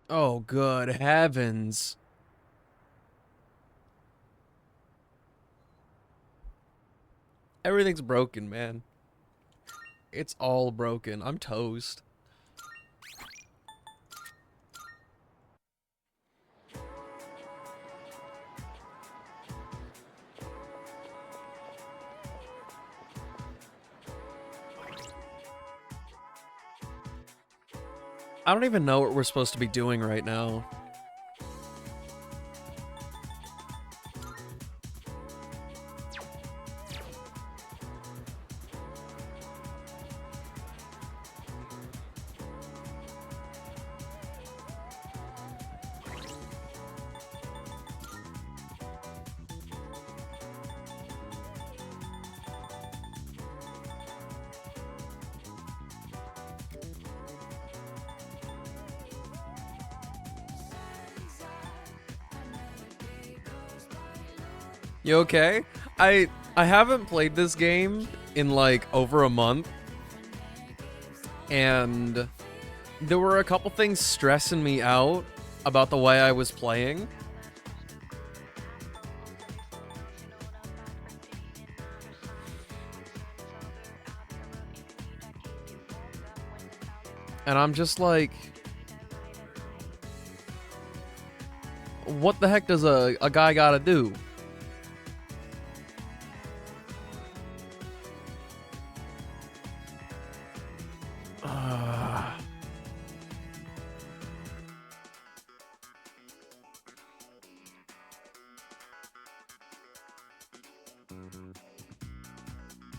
Oh, good heavens. Everything's broken, man. It's all broken. I'm toast. I don't even know what we're supposed to be doing right now. You okay? I haven't played this game in like over a month, and there were a couple things stressing me out about the way I was playing. And I'm just like, what the heck does a guy gotta do?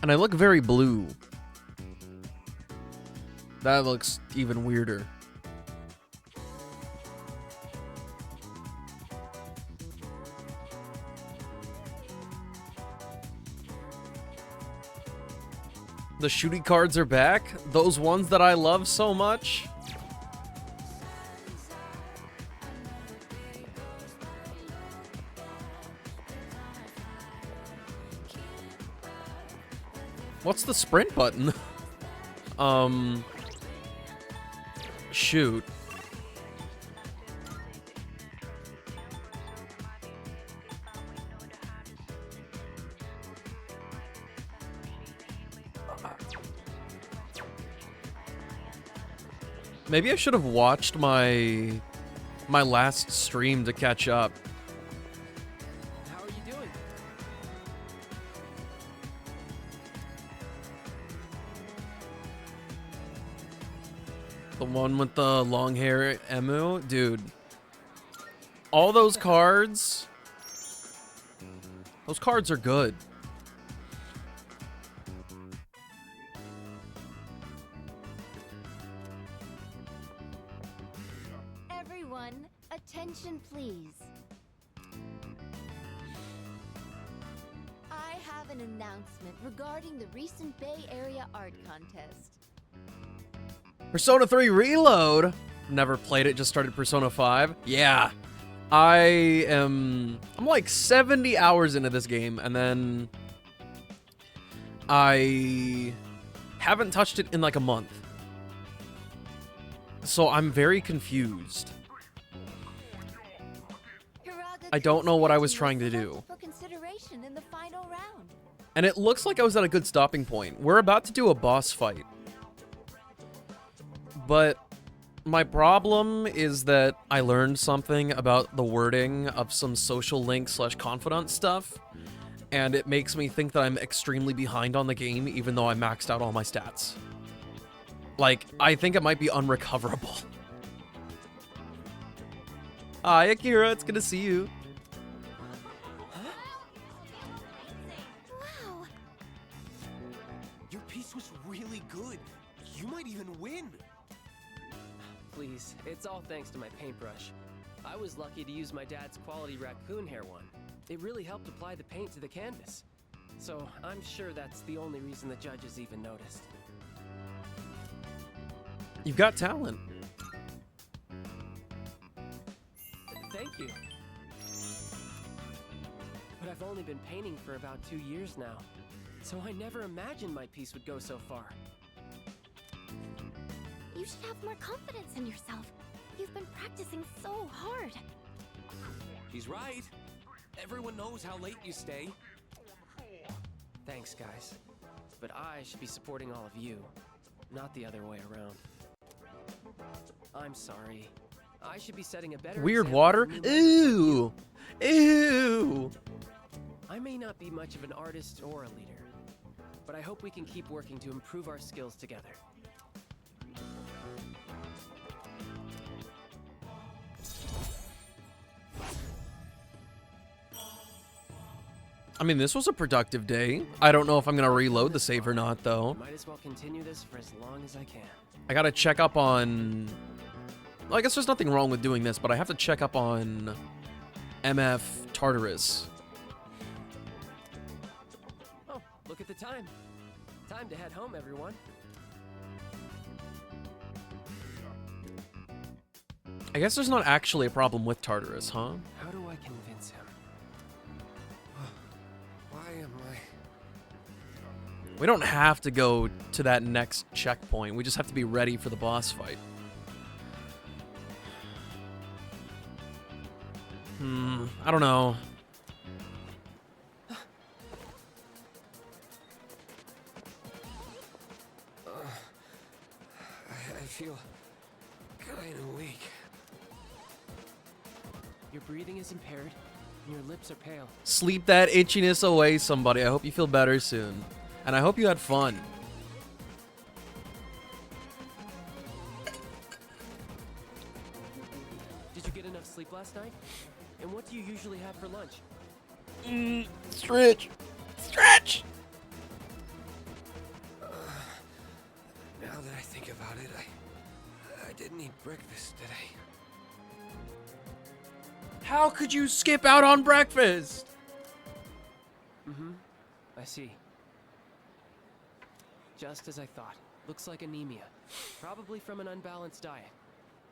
And I look very blue. That looks even weirder. The shooty cards are back. Those ones that I love so much. What's the sprint button? Shoot. Maybe I should have watched my last stream to catch up. How are you doing? The one with the long hair emu? Dude. All those cards are good. Everyone, attention please. I have an announcement regarding the recent Bay Area Art Contest. Persona 3 Reload. Never played it, just started Persona 5. Yeah. I'm like 70 hours into this game, and then I haven't touched it in like a month. So I'm very confused. I don't know what I was trying to do. For consideration in the final round. And it looks like I was at a good stopping point. We're about to do a boss fight. But my problem is that I learned something about the wording of some social link / confidant stuff, and it makes me think that I'm extremely behind on the game even though I maxed out all my stats. Like, I think it might be unrecoverable. Hi, Akira, it's good to see you. Wow. Your piece was really good. You might even win. Please, it's all thanks to my paintbrush. I was lucky to use my dad's quality raccoon hair one. It really helped apply the paint to the canvas. So I'm sure that's the only reason the judges even noticed. You've got talent. Thank you. But I've only been painting for about 2 years now, so I never imagined my piece would go so far. You should have more confidence in yourself. You've been practicing so hard. She's right. Everyone knows how late you stay. Thanks, guys. But I should be supporting all of you, not the other way around. I'm sorry. I should be setting a better Weird example water? for new members like you. Ew. Ew. I may not be much of an artist or a leader, but I hope we can keep working to improve our skills together. I mean, this was a productive day. I don't know if I'm gonna reload the save or not, though. Might as well continue this for as long as I can. I gotta check up on... Well, I guess there's nothing wrong with doing this, but I have to check up on MF Tartarus. Oh, look at the time. Time to head home, everyone. I guess there's not actually a problem with Tartarus, huh? How do I convince him? Why am I... We don't have to go to that next checkpoint. We just have to be ready for the boss fight. I don't know. I feel kind of weak. Your breathing is impaired, and your lips are pale. Sleep that itchiness away, somebody. I hope you feel better soon. And I hope you had fun. Did you get enough sleep last night? And what do you usually have for lunch? Stretch. Stretch! Now that I think about it, I didn't eat breakfast today. How could you skip out on breakfast? I see. Just as I thought. Looks like anemia. Probably from an unbalanced diet.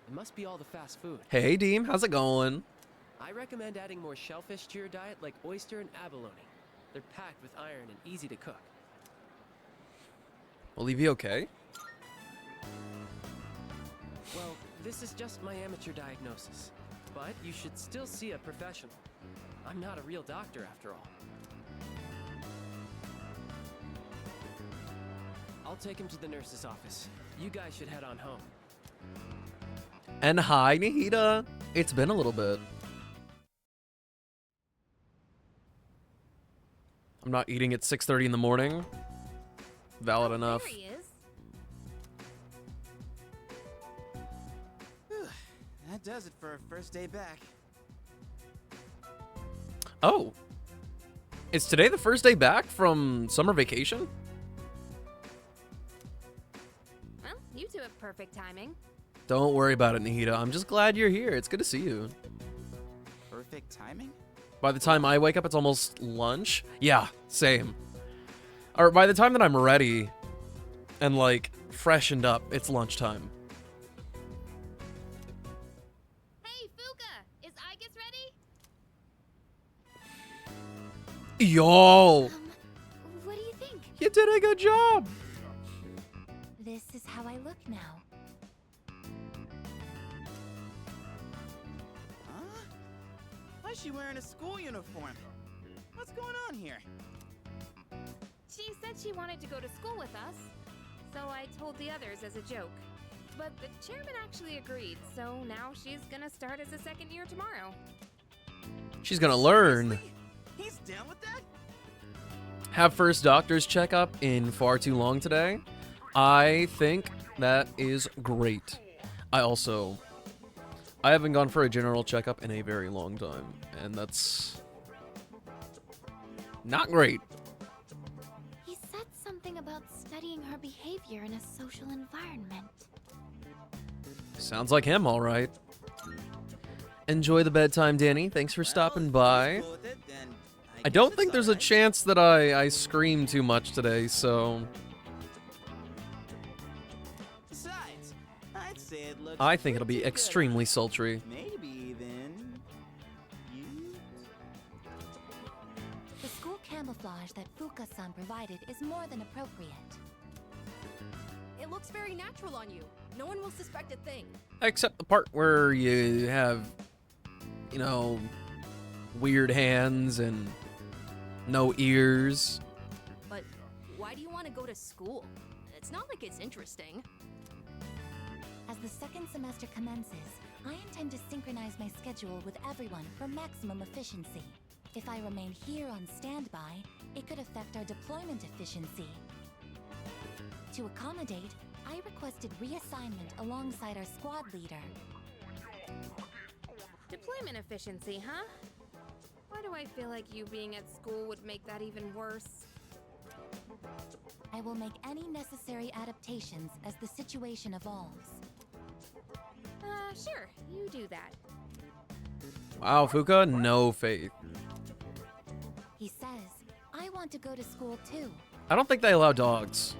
It must be all the fast food. Hey, Deem. How's it going? I recommend adding more shellfish to your diet like oyster and abalone. They're packed with iron and easy to cook. Will he be okay? Well, this is just my amateur diagnosis. But you should still see a professional. I'm not a real doctor after all. I'll take him to the nurse's office. You guys should head on home. And hi, Nahida. It's been a little bit. I'm not eating at 6:30 in the morning. Valid enough. There he is. That does it for our first day back. Oh. Is today the first day back from summer vacation? Well, you two have perfect timing. Don't worry about it, Nahida. I'm just glad you're here. It's good to see you. Perfect timing? By the time I wake up, it's almost lunch. Yeah, same. Or by the time that I'm ready and, like, freshened up, it's lunchtime. Hey, Fuka! Is Igus ready? Yo! What do you think? You did a good job! This is how I look now. Huh? Why is she wearing a school uniform? What's going on here? She said she wanted to go to school with us, so I told the others as a joke. But the chairman actually agreed, so now she's gonna start as a second year tomorrow. She's gonna learn. Seriously? He's down with that? Have first doctor's checkup in far too long today. I think that is great. I haven't gone for a general checkup in a very long time, and that's not great. He said something about studying her behavior in a social environment. Sounds like him, all right. Enjoy the bedtime, Danny. Thanks for stopping by. Cool with it, then I guess don't it's think there's a alright. chance that I scream too much today, so Besides, I'd say it looks I think it'll be pretty good. extremely sultry. Maybe even cute. The school camouflage that Fuka-san provided is more than appropriate. It looks very natural on you. No one will suspect a thing. Except the part where you have, you know, weird hands and no ears. But why do you want to go to school? It's not like it's interesting. As the second semester commences, I intend to synchronize my schedule with everyone for maximum efficiency. If I remain here on standby, it could affect our deployment efficiency. To accommodate, I requested reassignment alongside our squad leader. Deployment efficiency, huh? Why do I feel like you being at school would make that even worse? I will make any necessary adaptations as the situation evolves. Sure, you do that. Wow, Fuka, no faith. He says, I want to go to school too. I don't think they allow dogs.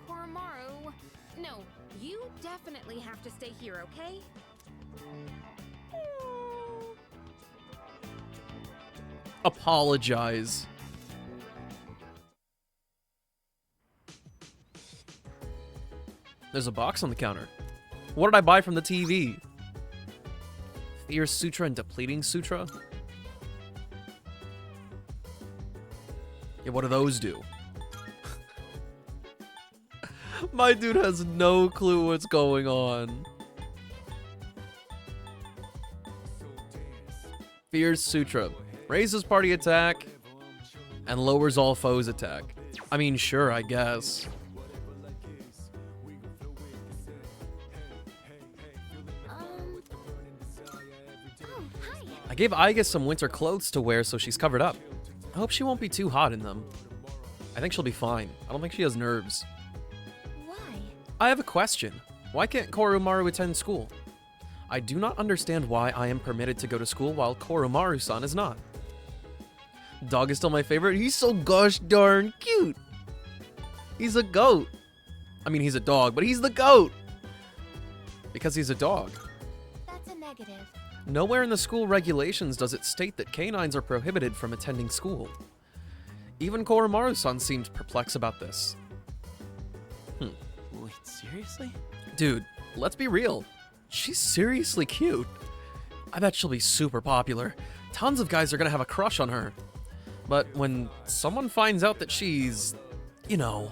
Koromaru, no, you definitely have to stay here, okay? Apologize. There's a box on the counter. What did I buy from the TV? Fierce Sutra and Depleting Sutra? Yeah, what do those do? My dude has no clue what's going on. Fierce Sutra. Raises party attack and lowers all foes attack. I mean, sure, I guess. I gave Aigus some winter clothes to wear so she's covered up. I hope she won't be too hot in them. I think she'll be fine. I don't think she has nerves. Why? I have a question. Why can't Koromaru attend school? I do not understand why I am permitted to go to school while Koromaru-san is not. Dog is still my favorite. He's so gosh darn cute. He's a goat. I mean, he's a dog, but he's the goat. Because he's a dog. That's a negative. Nowhere in the school regulations does it state that canines are prohibited from attending school. Even Koromaru-san seemed perplexed about this. Wait, seriously? Dude, let's be real. She's seriously cute. I bet she'll be super popular. Tons of guys are gonna have a crush on her. But when someone finds out that she's, you know,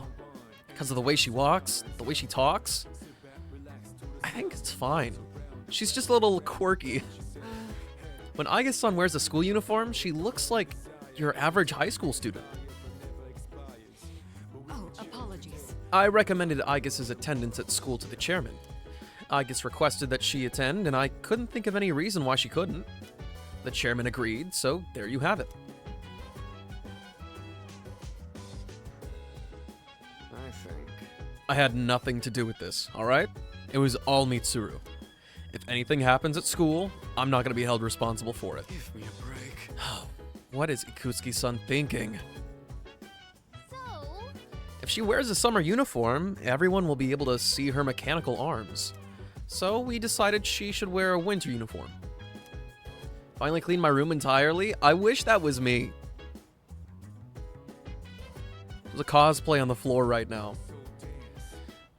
because of the way she walks, the way she talks, I think it's fine. She's just a little quirky. When Aigus-san wears a school uniform, she looks like your average high school student. Oh, apologies. I recommended Aigus' attendance at school to the chairman. Aigus requested that she attend, and I couldn't think of any reason why she couldn't. The chairman agreed, so there you have it. I think. I had nothing to do with this, alright? It was all Mitsuru. If anything happens at school, I'm not gonna be held responsible for it. Give me a break. What is Ikutsuki-san thinking? So, If she wears a summer uniform, everyone will be able to see her mechanical arms. So we decided she should wear a winter uniform. Finally cleaned my room entirely. I wish that was me. There's a cosplay on the floor right now.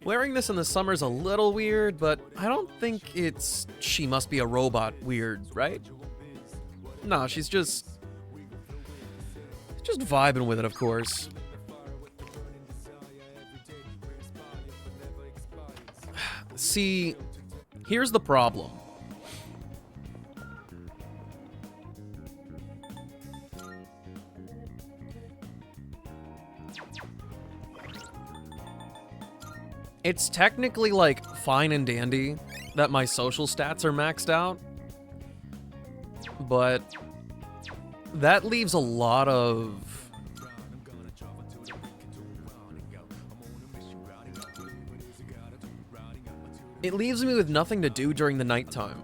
Wearing this in the summer is a little weird, but I don't think it's she must be a robot weird, right? No, she's just vibing with it, of course. See, here's the problem. It's technically, like, fine and dandy that my social stats are maxed out, but that leaves a lot of... It leaves me with nothing to do during the nighttime.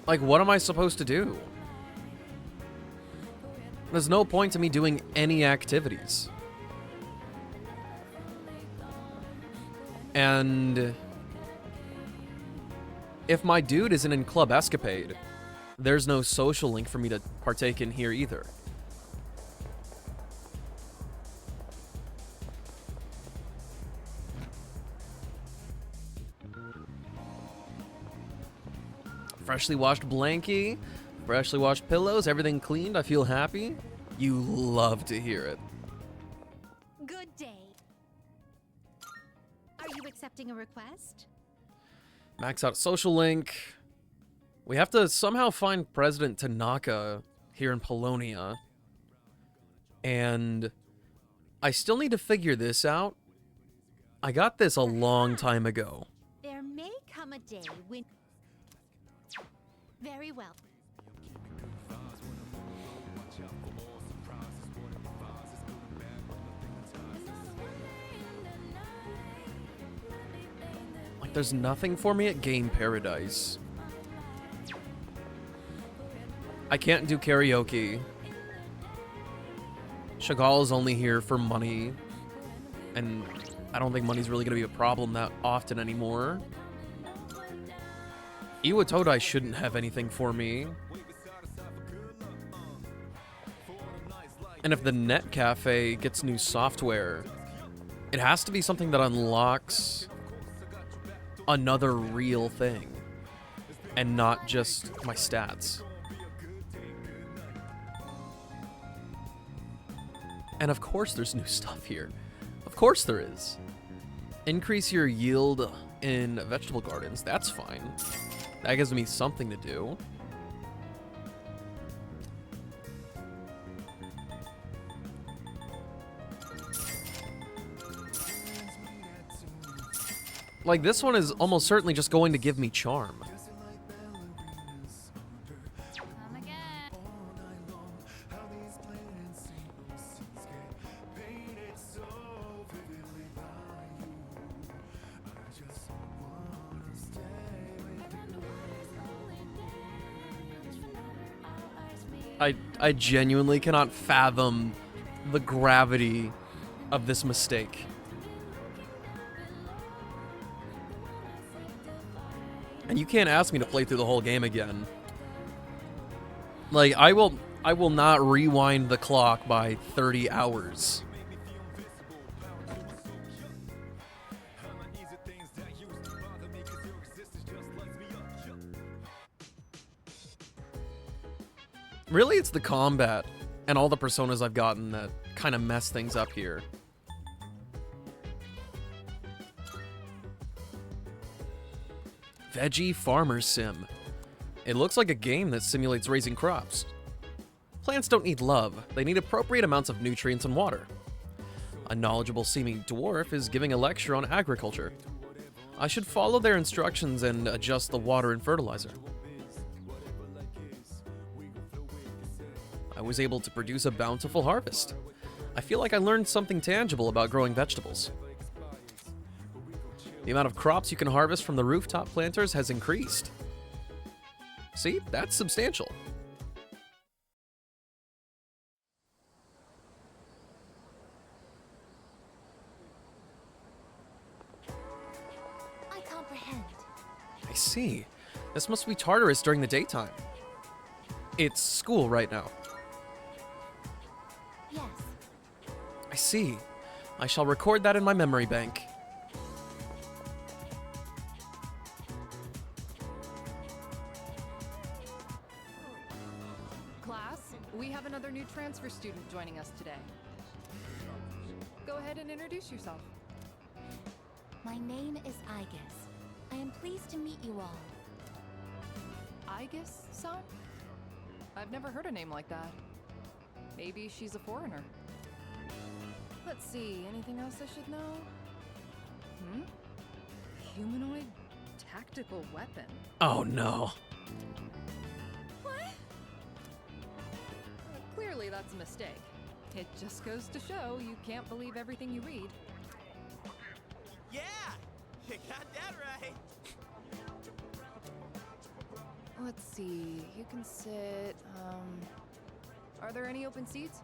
Like, what am I supposed to do? There's no point to me doing any activities. if my dude isn't in Club Escapade, there's no social link for me to partake in here either. Freshly washed blankie, freshly washed pillows, everything cleaned. I feel happy. You love to hear it. Good day. Are you accepting a request? Max out social link. We have to somehow find President Tanaka here in Polonia. And I still need to figure this out. I got this a long time ago. There may come a day when... Very well. Like, there's nothing for me at Game Paradise. I can't do karaoke. Chagall is only here for money. And I don't think money's really going to be a problem that often anymore. Iwatodai shouldn't have anything for me. And if the Net Cafe gets new software, it has to be something that unlocks another real thing and not just my stats. And of course there's new stuff here. Of course there is. Increase your yield in vegetable gardens. That's fine. That gives me something to do. Like, this one is almost certainly just going to give me charm. Come again. I genuinely cannot fathom the gravity of this mistake. And you can't ask me to play through the whole game again. Like, I will not rewind the clock by 30 hours. Really, it's the combat and all the personas I've gotten that kind of mess things up here. Veggie Farmer Sim. It looks like a game that simulates raising crops. Plants don't need love, they need appropriate amounts of nutrients and water. A knowledgeable seeming dwarf is giving a lecture on agriculture. I should follow their instructions and adjust the water and fertilizer. I was able to produce a bountiful harvest. I feel like I learned something tangible about growing vegetables. The amount of crops you can harvest from the rooftop planters has increased. See, that's substantial. I comprehend. I see. This must be Tartarus during the daytime. It's school right now. Yes. I see. I shall record that in my memory bank. Class, we have another new transfer student joining us today. Go ahead and introduce yourself. My name is Igus. I am pleased to meet you all. Igus-san? I've never heard a name like that. Maybe she's a foreigner. Let's see, anything else I should know? Humanoid tactical weapon. Oh no. Clearly that's a mistake. It just goes to show you can't believe everything you read. Yeah! You got that right! Let's see, you can sit, are there any open seats?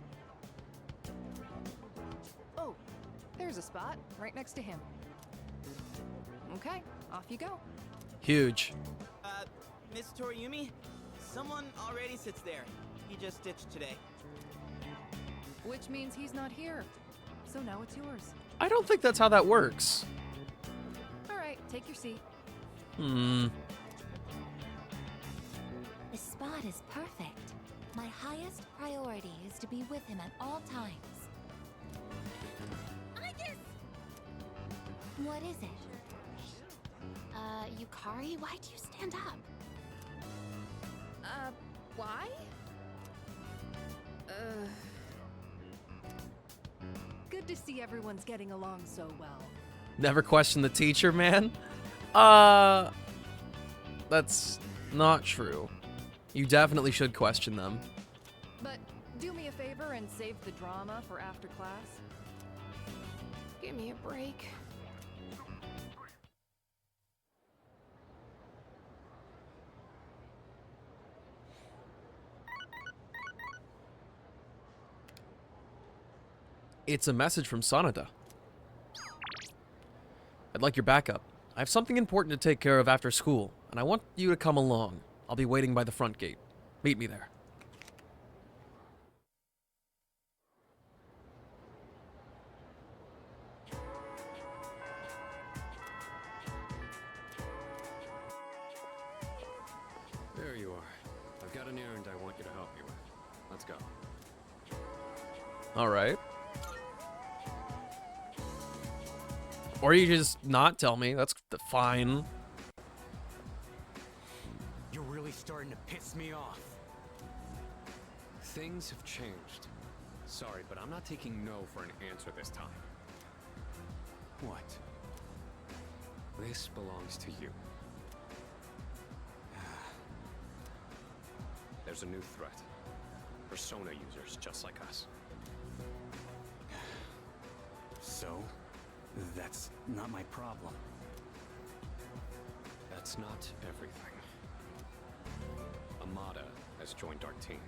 Oh, there's a spot right next to him. Okay, off you go. Huge. Miss Toriumi, someone already sits there. He just ditched today. Which means he's not here. So now it's yours. I don't think that's how that works. Alright, take your seat. Hmm. The spot is perfect. My highest priority is to be with him at all times. What is it? Yukari, why'd you stand up? Why? Good to see everyone's getting along so well. Never question the teacher, man. That's not true. You definitely should question them. But do me a favor and save the drama for after class. Give me a break. It's a message from Sanada. I'd like your backup. I have something important to take care of after school, and I want you to come along. I'll be waiting by the front gate. Meet me there. There you are. I've got an errand I want you to help me with. Let's go. All right. Or you just not tell me. That's fine. You're really starting to piss me off. Things have changed. Sorry, but I'm not taking no for an answer this time. What? This belongs to you. There's a new threat. Persona users just like us. So? That's not my problem. That's not everything. Amada has joined our team.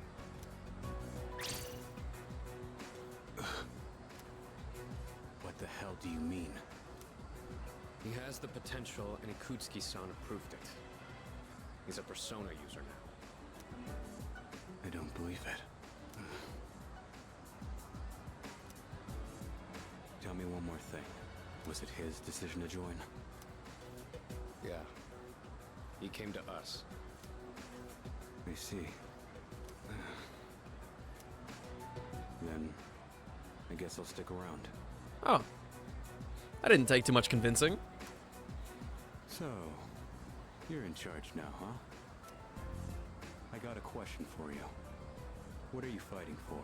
What the hell do you mean? He has the potential, and Ikutsuki-san approved it. He's a Persona user now. I don't believe it. Tell me one more thing. Was it his decision to join? Yeah. He came to us. I see. Then, I guess I'll stick around. Oh. That didn't take too much convincing. So, you're in charge now, huh? I got a question for you. What are you fighting for?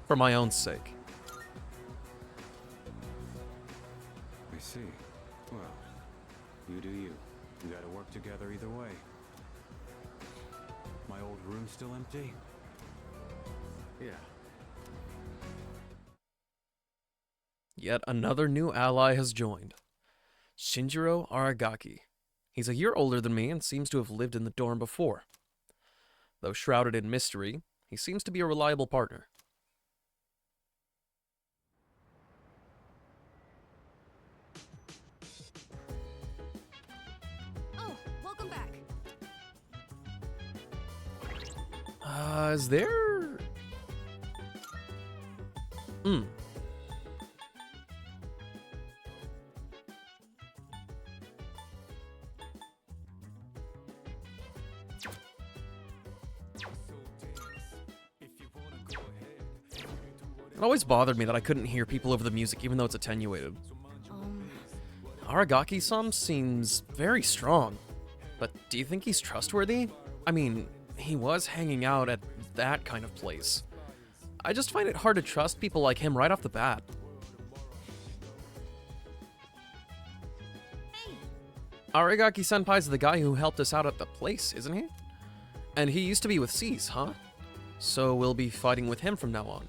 For my own sake. I see. Well, you do you. We gotta work together either way. My old room still empty? Yeah. Yet another new ally has joined. Shinjiro Aragaki. He's a year older than me and seems to have lived in the dorm before. Though shrouded in mystery, he seems to be a reliable partner. Oh, welcome back. Is there... It always bothered me that I couldn't hear people over the music, even though it's attenuated. Aragaki-san seems very strong, but do you think he's trustworthy? I mean, he was hanging out at that kind of place. I just find it hard to trust people like him right off the bat. Aragaki-senpai's the guy who helped us out at the place, isn't he? And he used to be with Cease, huh? So we'll be fighting with him from now on.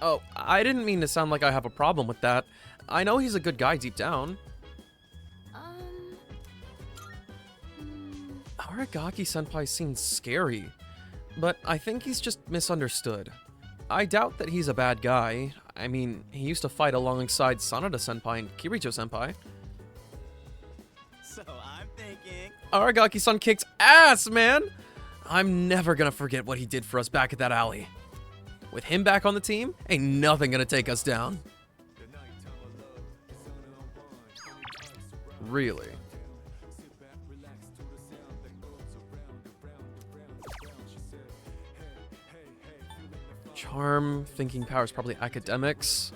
Oh, I didn't mean to sound like I have a problem with that. I know he's a good guy deep down. Aragaki-senpai seems scary, but I think he's just misunderstood. I doubt that he's a bad guy. I mean, he used to fight alongside Sanada-senpai and Kirito-senpai. So I'm thinking. Aragaki-san kicks ass, man! I'm never gonna forget what he did for us back at that alley. With him back on the team, ain't nothing gonna take us down. Really? Charm, thinking powers, probably academics.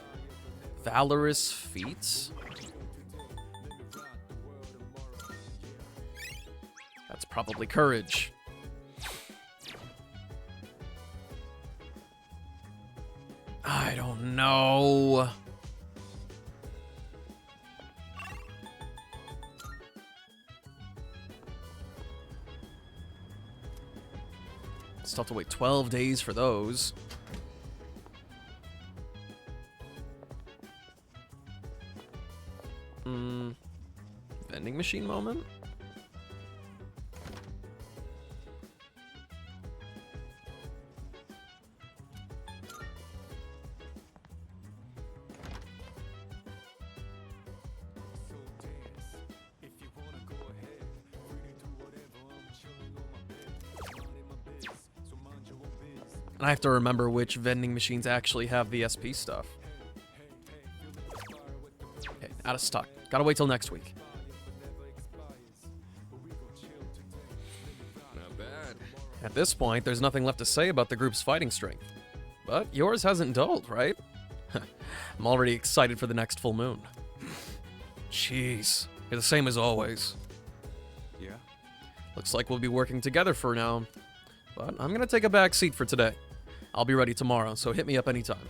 Valorous feats. That's probably courage. I don't know. Still have to wait 12 days for those. Vending machine moment? And I have to remember which vending machines actually have the SP stuff. Okay, out of stock. Gotta wait till next week. Not bad. At this point, there's nothing left to say about the group's fighting strength. But yours hasn't dulled, right? I'm already excited for the next full moon. Jeez, you're the same as always. Yeah? Looks like we'll be working together for now. But I'm gonna take a back seat for today. I'll be ready tomorrow, so hit me up anytime.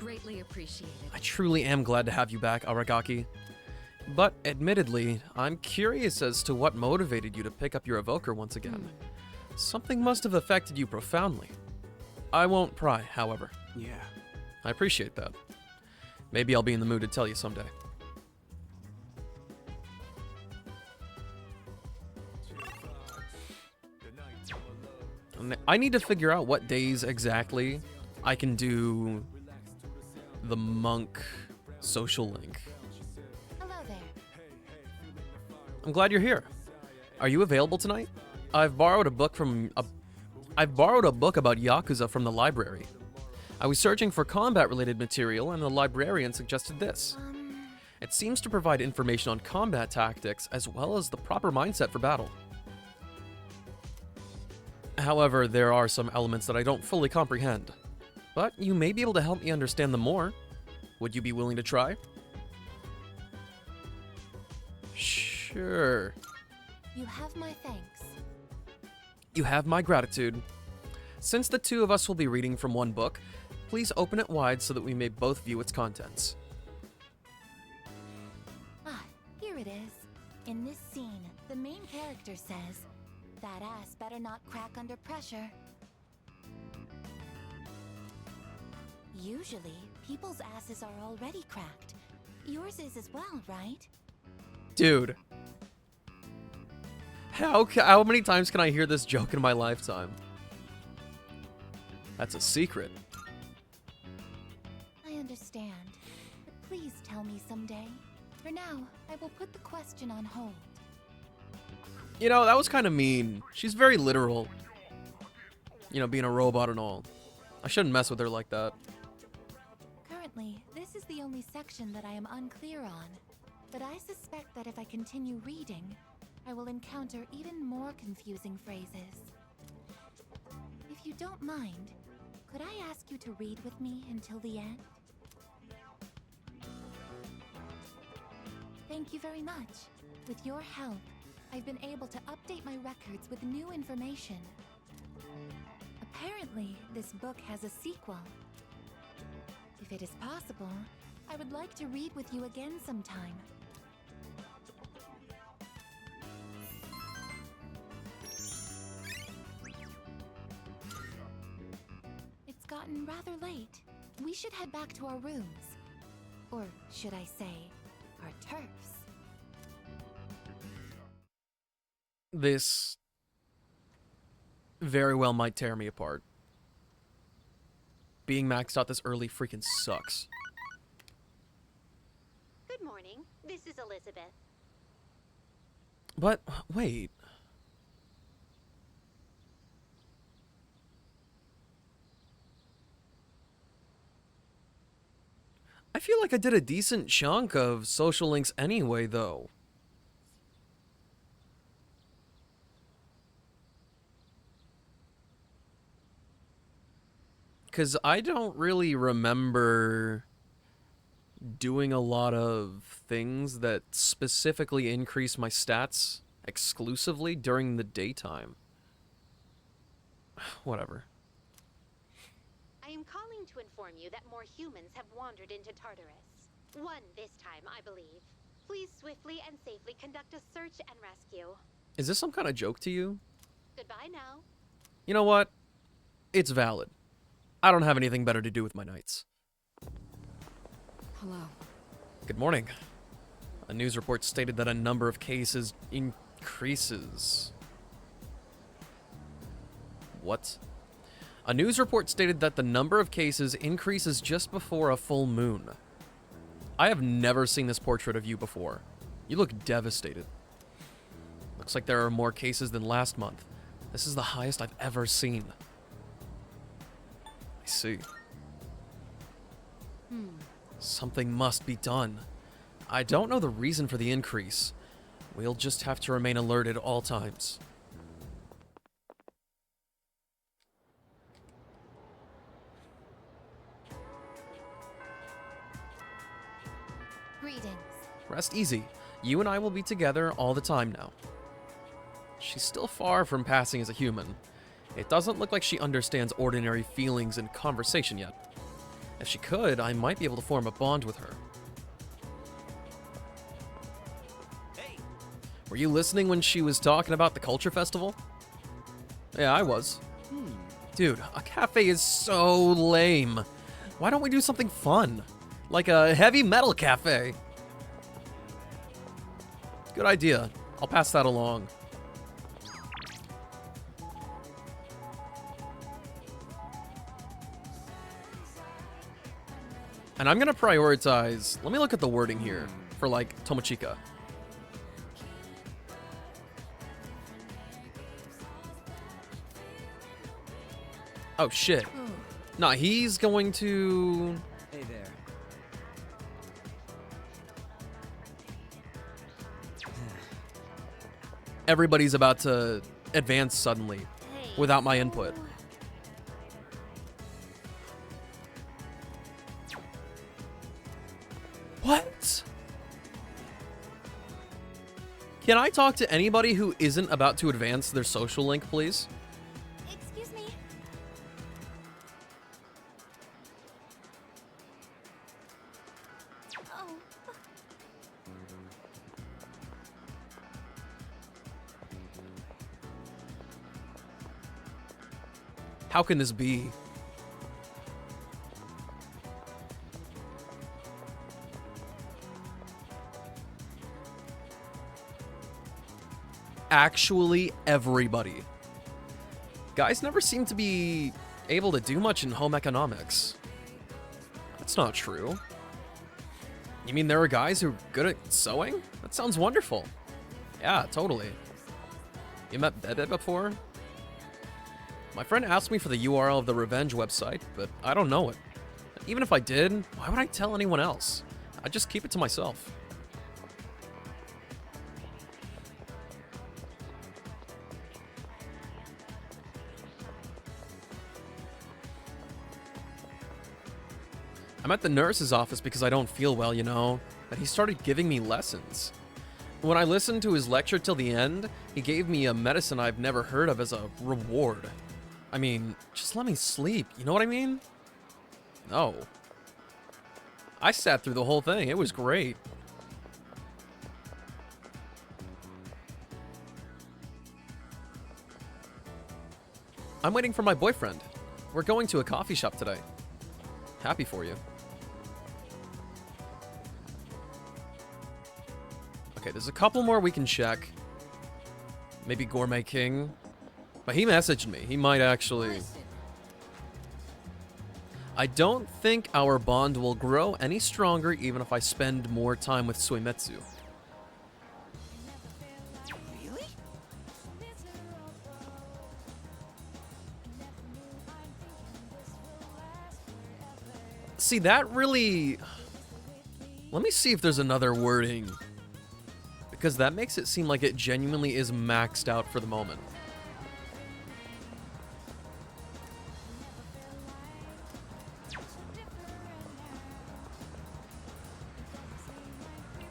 Greatly appreciated. I truly am glad to have you back, Aragaki. But admittedly, I'm curious as to what motivated you to pick up your evoker once again. Something must have affected you profoundly. I won't pry, however. Yeah. I appreciate that. Maybe I'll be in the mood to tell you someday. I need to figure out what days exactly I can do the monk social link. Hello there. I'm glad you're here. Are you available tonight? I've borrowed a book about Yakuza from the library. I was searching for combat-related material, and the librarian suggested this. It seems to provide information on combat tactics as well as the proper mindset for battle. However, there are some elements that I don't fully comprehend. But you may be able to help me understand them more. Would you be willing to try? Sure. You have my thanks. You have my gratitude. Since the two of us will be reading from one book, please open it wide so that we may both view its contents. Ah, here it is. In this scene, the main character says, "That ass better not crack under pressure." Usually, people's asses are already cracked. Yours is as well, right? Dude. How many times can I hear this joke in my lifetime? That's a secret. I understand. But please tell me someday. For now, I will put the question on hold. You know, that was kind of mean. She's very literal. You know, being a robot and all. I shouldn't mess with her like that. Currently, this is the only section that I am unclear on. But I suspect that if I continue reading, I will encounter even more confusing phrases. If you don't mind, could I ask you to read with me until the end? Thank you very much. With your help, I've been able to update my records with new information. Apparently, this book has a sequel. If it is possible, I would like to read with you again sometime. It's gotten rather late. We should head back to our rooms. Or should I say, our turfs. This very well might tear me apart. being maxed out this early freaking sucks. Good morning. This is Elizabeth. But, wait. I feel like I did a decent chunk of social links anyway, though. Because I don't really remember doing a lot of things that specifically increase my stats exclusively during the daytime. Whatever. I am calling to inform you that more humans have wandered into Tartarus. One this time, I believe. Please swiftly and safely conduct a search and rescue. Is this some kind of joke to you? Goodbye now. You know what? It's valid. I don't have anything better to do with my nights. Hello. Good morning. A news report stated that a number of cases increases. What? A news report stated that the number of cases increases just before a full moon. I have never seen this portrait of you before. You look devastated. Looks like there are more cases than last month. This is the highest I've ever seen. I see. Something must be done. I don't know the reason for the increase. We'll just have to remain alert at all times. Greetings. Rest easy. You and I will be together all the time now. She's still far from passing as a human. It doesn't look like she understands ordinary feelings and conversation yet. If she could, I might be able to form a bond with her. Hey, Were you listening when she was talking about the culture festival? Yeah, I was. Dude, a cafe is so lame. Why don't we do something fun? Like a heavy metal cafe. Good idea. I'll pass that along. And I'm gonna prioritize. Let me look at the wording here for like Tomochika. Oh shit. Nah, he's going to. hey there. Everybody's about to advance suddenly without my input. What? Can I talk to anybody who isn't about to advance their social link, please? Excuse me. Oh. How can this be? Actually, everybody. Guys never seem to be able to do much in home economics. That's not true. You mean there are guys who are good at sewing? That sounds wonderful. Yeah, totally. You met Bebe before? My friend asked me for the URL of the Revenge website, but I don't know it. Even if I did, why would I tell anyone else? I'd just keep it to myself. I'm at the nurse's office because I don't feel well, you know, but he started giving me lessons. When I listened to his lecture till the end, he gave me a medicine I've never heard of as a reward. I mean, just let me sleep, you know what I mean? No. I sat through the whole thing, it was great. I'm waiting for my boyfriend. We're going to a coffee shop today. Happy for you. Okay, there's a couple more we can check. Maybe Gourmet King. But he messaged me. He might actually... I don't think our bond will grow any stronger even if I spend more time with Suimetsu. Really? See, that really... Let me see if there's another wording. Because that makes it seem like it genuinely is maxed out for the moment.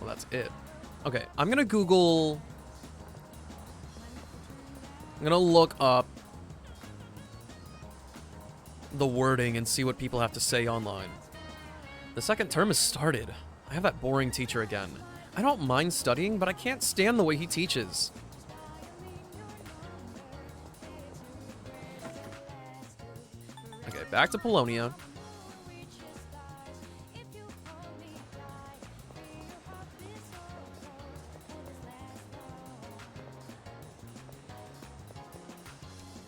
Well, that's it. Okay, I'm gonna Google... I'm gonna look up the wording and see what people have to say online. The second term has started. I have that boring teacher again. I don't mind studying, but I can't stand the way he teaches. Okay, back to Polonia.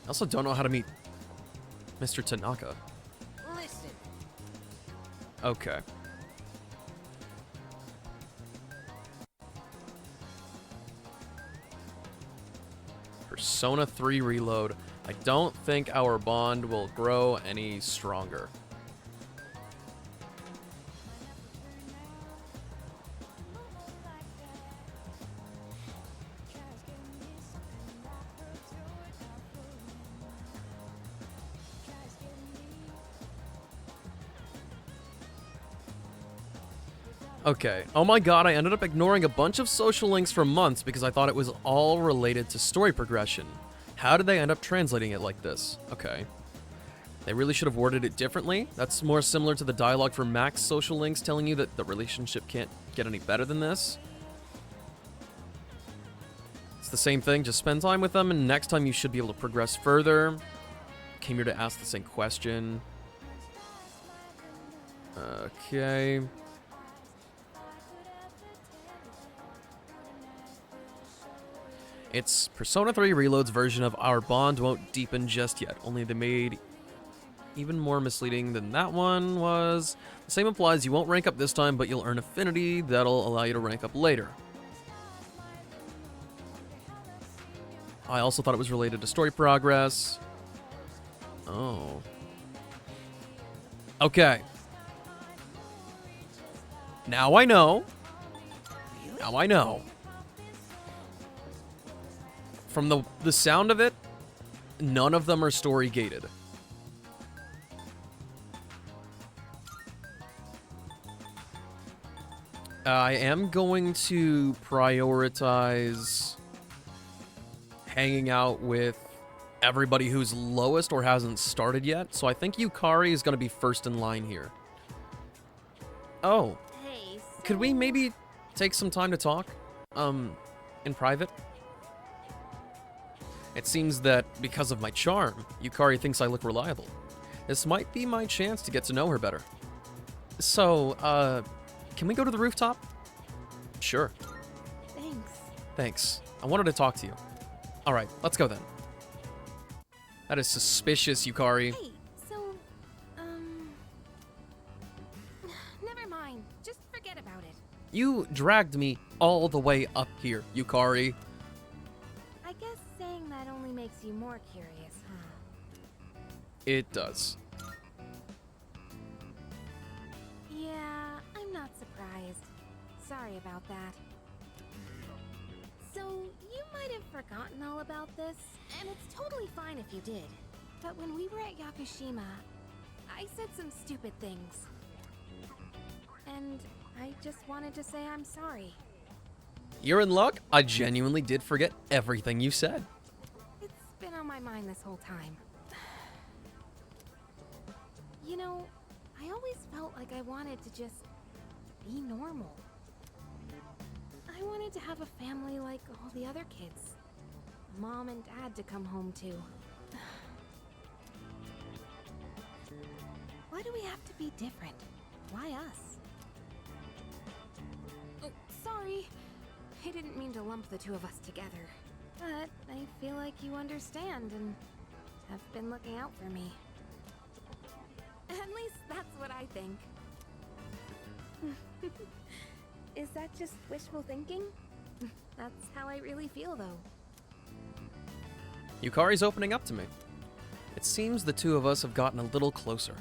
I also don't know how to meet Mr. Tanaka. Listen. Okay. Persona 3 Reload. I don't think our bond will grow any stronger. Okay. Oh my god, I ended up ignoring a bunch of social links for months because I thought it was all related to story progression. How did they end up translating it like this? Okay. They really should have worded it differently. That's more similar to the dialogue for Max social links telling you that the relationship can't get any better than this. It's the same thing, just spend time with them and next time you should be able to progress further. Came here to ask the same question. Okay. It's Persona 3 Reload's version of Our Bond Won't Deepen Just Yet, only they made even more misleading than that one was. The same applies, you won't rank up this time, but you'll earn affinity that'll allow you to rank up later. I also thought it was related to story progress. Oh. Okay. Now I know. Now I know. From the sound of it, none of them are story gated. I am going to prioritize hanging out with everybody who's lowest or hasn't started yet, so I think Yukari is going to be first in line here. Oh. Hey, so... Could we maybe take some time to talk? In private? It seems that because of my charm, Yukari thinks I look reliable. This might be my chance to get to know her better. So, can we go to the rooftop? Sure. Thanks. Thanks. I wanted to talk to you. Alright, let's go then. That is suspicious, Yukari. Hey, so, never mind. Just forget about it. You dragged me all the way up here, Yukari. I guess saying that only makes you more curious, huh? It does. Yeah, I'm not surprised. Sorry about that. So, you might have forgotten all about this, and it's totally fine if you did. But when we were at Yakushima, I said some stupid things. And I just wanted to say I'm sorry. You're in luck. I genuinely did forget everything you said. It's been on my mind this whole time. You know, I always felt like I wanted to just be normal. I wanted to have a family like all the other kids. A mom and dad to come home to. Why do we have to be different? Why us? Oh, sorry. I didn't mean to lump the two of us together. But I feel like you understand and have been looking out for me. At least think. Is that just wishful thinking? That's how I really feel, though. Yukari's opening up to me. It seems the two of us have gotten a little closer.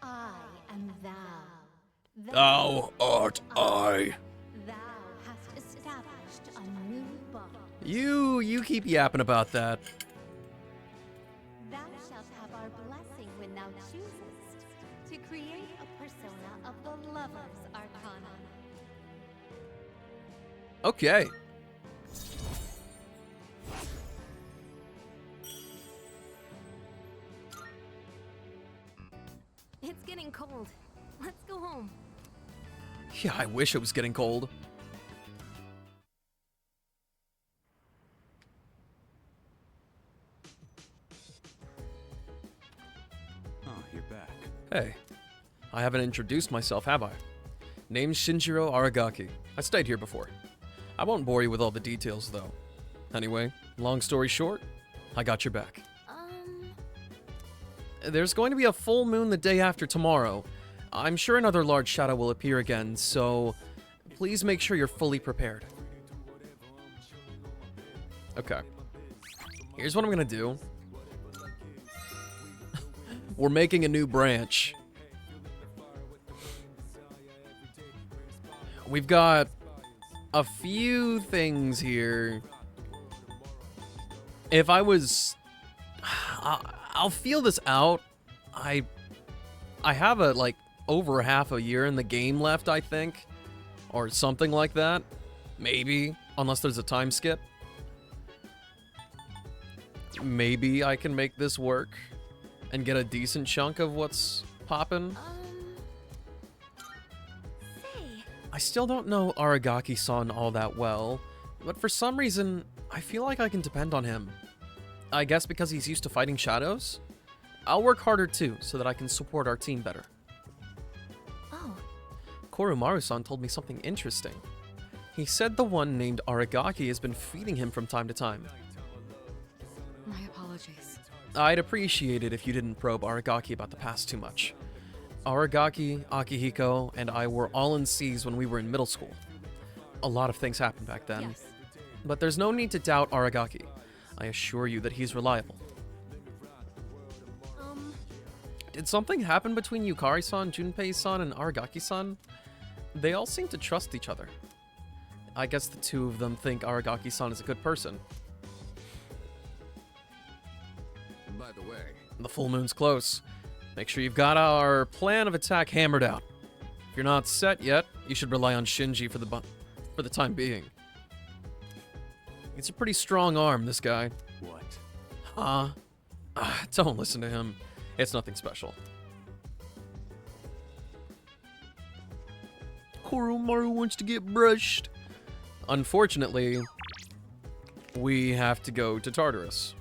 I am thou. Thou art I. Thou hast established a new bond. You keep yapping about that. Thou shalt have our blessing when thou choosest to create a persona of the Lover's Arcana. Okay. It's getting cold. Let's go home. Yeah, I wish it was getting cold. Oh, you're back. Hey, I haven't introduced myself, have I? Name's Shinjiro Aragaki. I stayed here before. I won't bore you with all the details, though. Anyway, long story short, I got your back. There's going to be a full moon the day after tomorrow. I'm sure another large shadow will appear again, so please make sure you're fully prepared. Okay. Here's what I'm gonna do. We're making a new branch. We've got a few things here. If I was... I'll feel this out. I have over half a year in the game left, I think. Or something like that. Maybe. Unless there's a time skip. Maybe I can make this work. And get a decent chunk of what's poppin'. Say. I still don't know Aragaki-san all that well. But for some reason, I feel like I can depend on him. I guess because he's used to fighting shadows? I'll work harder too, so that I can support our team better. Oh, Koromaru-san told me something interesting. He said the one named Aragaki has been feeding him from time to time. My apologies. I'd appreciate it if you didn't probe Aragaki about the past too much. Aragaki, Akihiko, and I were all in C's when we were in middle school. A lot of things happened back then. yes. But there's no need to doubt Aragaki. I assure you that he's reliable. Did something happen between Yukari-san, Junpei-san, and Aragaki-san? They all seem to trust each other. I guess the two of them think Aragaki-san is a good person. By the way, The full moon's close. Make sure you've got our plan of attack hammered out. If you're not set yet, you should rely on Shinji for the time being. He's a pretty strong arm, this guy. What? Don't listen to him. It's nothing special. Koromaru wants to get brushed. Unfortunately, we have to go to Tartarus.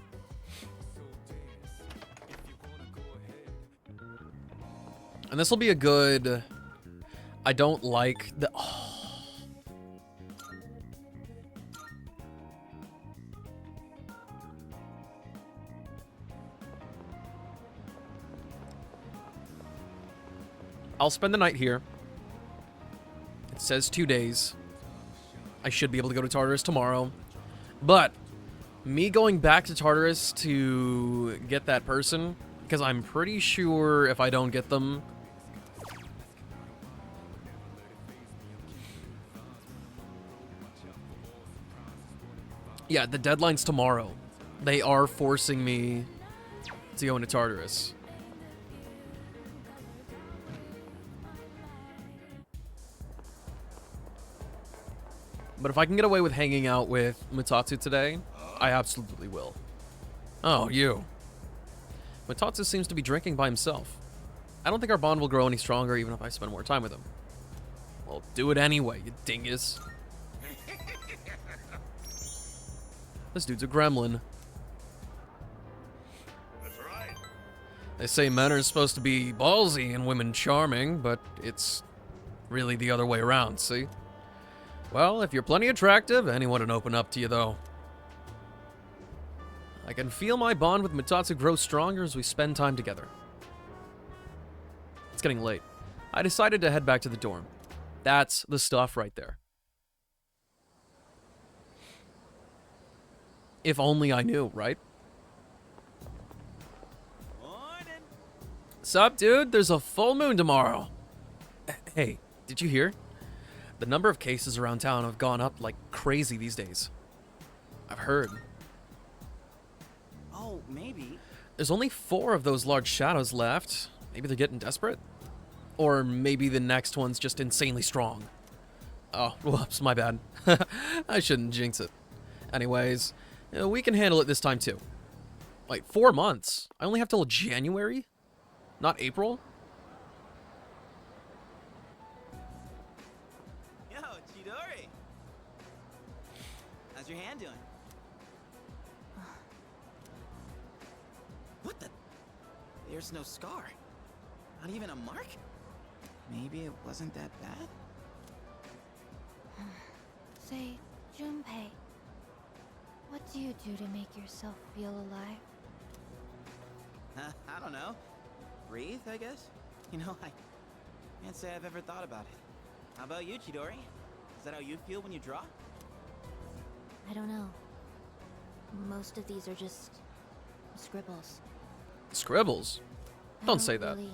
And this will be a good... I don't like the... I'll spend the night here. It says 2 days. I should be able to go to Tartarus tomorrow. But me going back to Tartarus to get that person, because I'm pretty sure if I don't get them... Yeah, the deadline's tomorrow. They are forcing me to go into Tartarus. But if I can get away with hanging out with Mutatsu today, I absolutely will. Oh, you. Mutatsu seems to be drinking by himself. I don't think our bond will grow any stronger even if I spend more time with him. Well, do it anyway, you dingus. This dude's a gremlin. That's right. They say men are supposed to be ballsy and women charming, but it's really the other way around, see? Well, if you're plenty attractive, anyone would open up to you, though. I can feel my bond with Mutatsu grow stronger as we spend time together. It's getting late. I decided to head back to the dorm. That's the stuff right there. If only I knew, right? Morning. Sup, dude? There's a full moon tomorrow. Hey, did you hear? The number of cases around town have gone up like crazy these days. I've heard. Oh, maybe. There's only 4 of those large shadows left. Maybe they're getting desperate? Or maybe the next one's just insanely strong. Oh, whoops, my bad. I shouldn't jinx it. Anyways, we can handle it this time too. Wait, 4 months? I only have till January? Not April? Yo, Chidori. How's your hand doing? What the? There's no scar. Not even a mark? Maybe it wasn't that bad? Say, Junpei, what do you do to make yourself feel alive? I don't know. Breathe, I guess? You know, I can't say I've ever thought about it. How about you, Chidori? Is that how you feel when you draw? I don't know. Most of these are just scribbles. Scribbles? I Don't say that. Really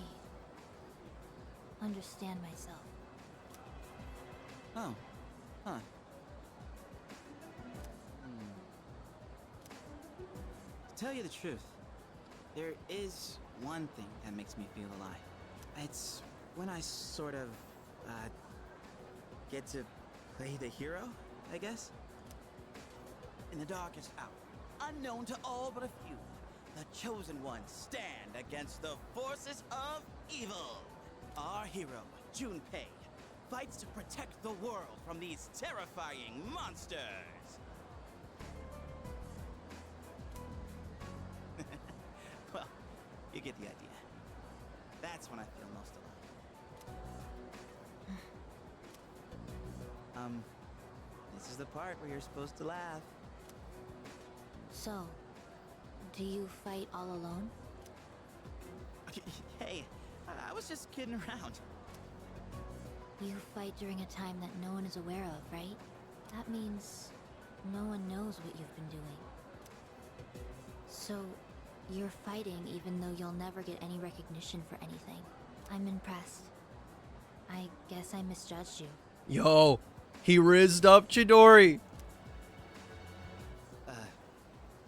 understand myself. Oh. Huh. To tell you the truth, there is one thing that makes me feel alive. It's when I sort of, get to play the hero, I guess? In the darkest hour, unknown to all but a few, the chosen ones stand against the forces of evil. Our hero, Junpei, fights to protect the world from these terrifying monsters. Well, you get the idea. That's when I feel most alive. This is the part where you're supposed to laugh. So, do you fight all alone? Hey, I was just kidding around. You fight during a time that no one is aware of, right? That means no one knows what you've been doing. So, you're fighting even though you'll never get any recognition for anything. I'm impressed. I guess I misjudged you. Yo, he rizzed up Chidori.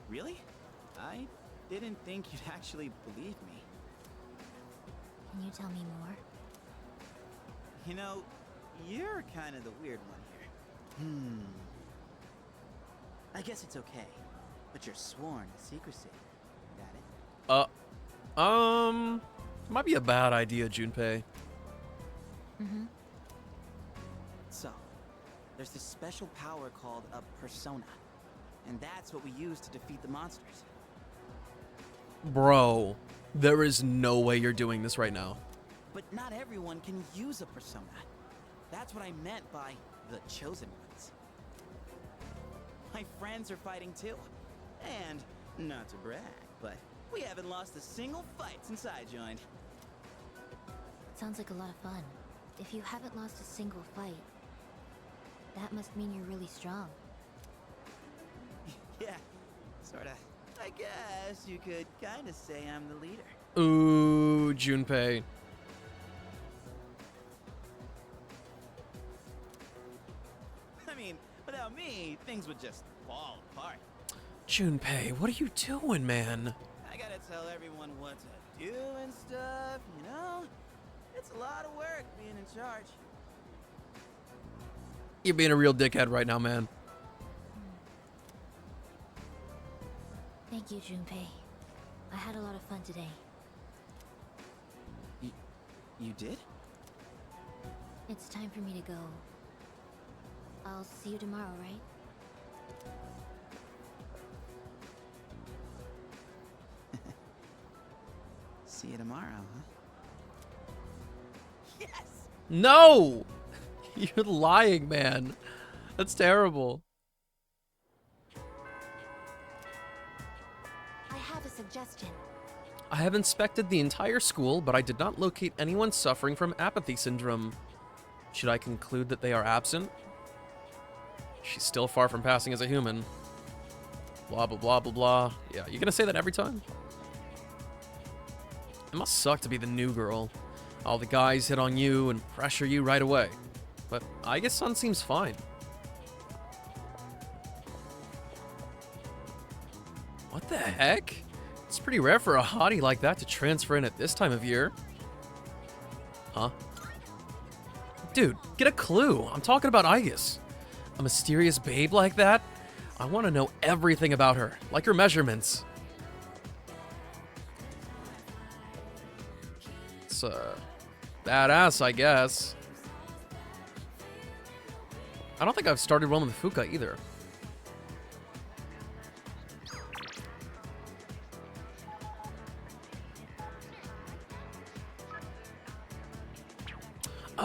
Really? I didn't think you'd actually believe me. Can you tell me more? You know, you're kind of the weird one here. I guess it's okay, but you're sworn to secrecy. Got it? Might be a bad idea, Junpei. Mm-hmm. So, there's this special power called a persona. And that's what we use to defeat the monsters. Bro, there is no way you're doing this right now. But not everyone can use a persona. That's what I meant by the chosen ones. My friends are fighting too. And, not to brag, but we haven't lost a single fight since I joined. Sounds like a lot of fun. If you haven't lost a single fight, that must mean you're really strong. Yeah, sorta. I guess you could kinda say I'm the leader. Ooh, Junpei. I mean, without me, things would just fall apart. Junpei, what are you doing, man? I gotta tell everyone what to do and stuff, you know? It's a lot of work being in charge. You're being a real dickhead right now, man. Thank you, Junpei. I had a lot of fun today. You did? It's time for me to go. I'll see you tomorrow, right? See you tomorrow, huh? Yes! No! You're lying, man. That's terrible. have a suggestion. I have inspected the entire school, but I did not locate anyone suffering from apathy syndrome. Should I conclude that they are absent? She's still far from passing as a human. Blah, blah, blah, blah, blah. Yeah, you gonna say that every time? It must suck to be the new girl. All the guys hit on you and pressure you right away. But I guess Sun seems fine. What the heck? It's pretty rare for a hottie like that to transfer in at this time of year. Huh? Dude, get a clue. I'm talking about Aegis. A mysterious babe like that? I want to know everything about her, like her measurements. It's, badass, I guess. I don't think I've started one with Fuka either.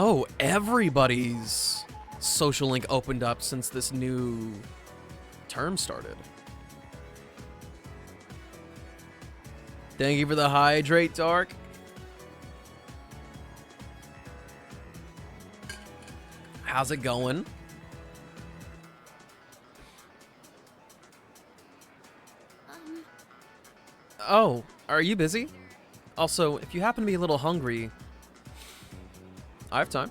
Oh, everybody's social link opened up since this new term started. Thank you for the hydrate, Dark. How's it going? Oh, are you busy? Also, if you happen to be a little hungry, I have time.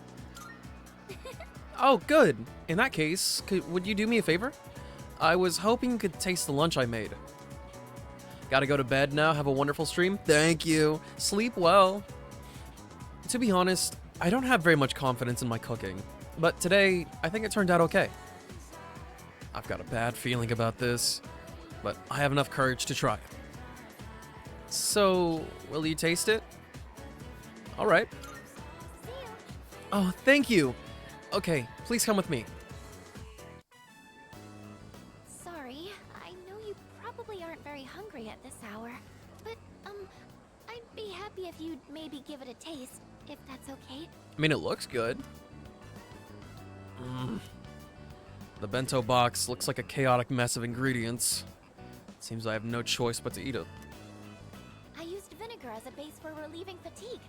Oh, good. In that case, would you do me a favor? I was hoping you could taste the lunch I made. Gotta go to bed now. Have a wonderful stream. Thank you. Sleep well. To be honest, I don't have very much confidence in my cooking, but today, I think it turned out okay. I've got a bad feeling about this, but I have enough courage to try it. So, will you taste it? All right. Oh, thank you. Okay, please come with me. Sorry, I know you probably aren't very hungry at this hour, but, I'd be happy if you'd maybe give it a taste, if that's okay. I mean, it looks good. The bento box looks like a chaotic mess of ingredients. It seems I have no choice but to eat it. I used vinegar as a base for relieving fatigue,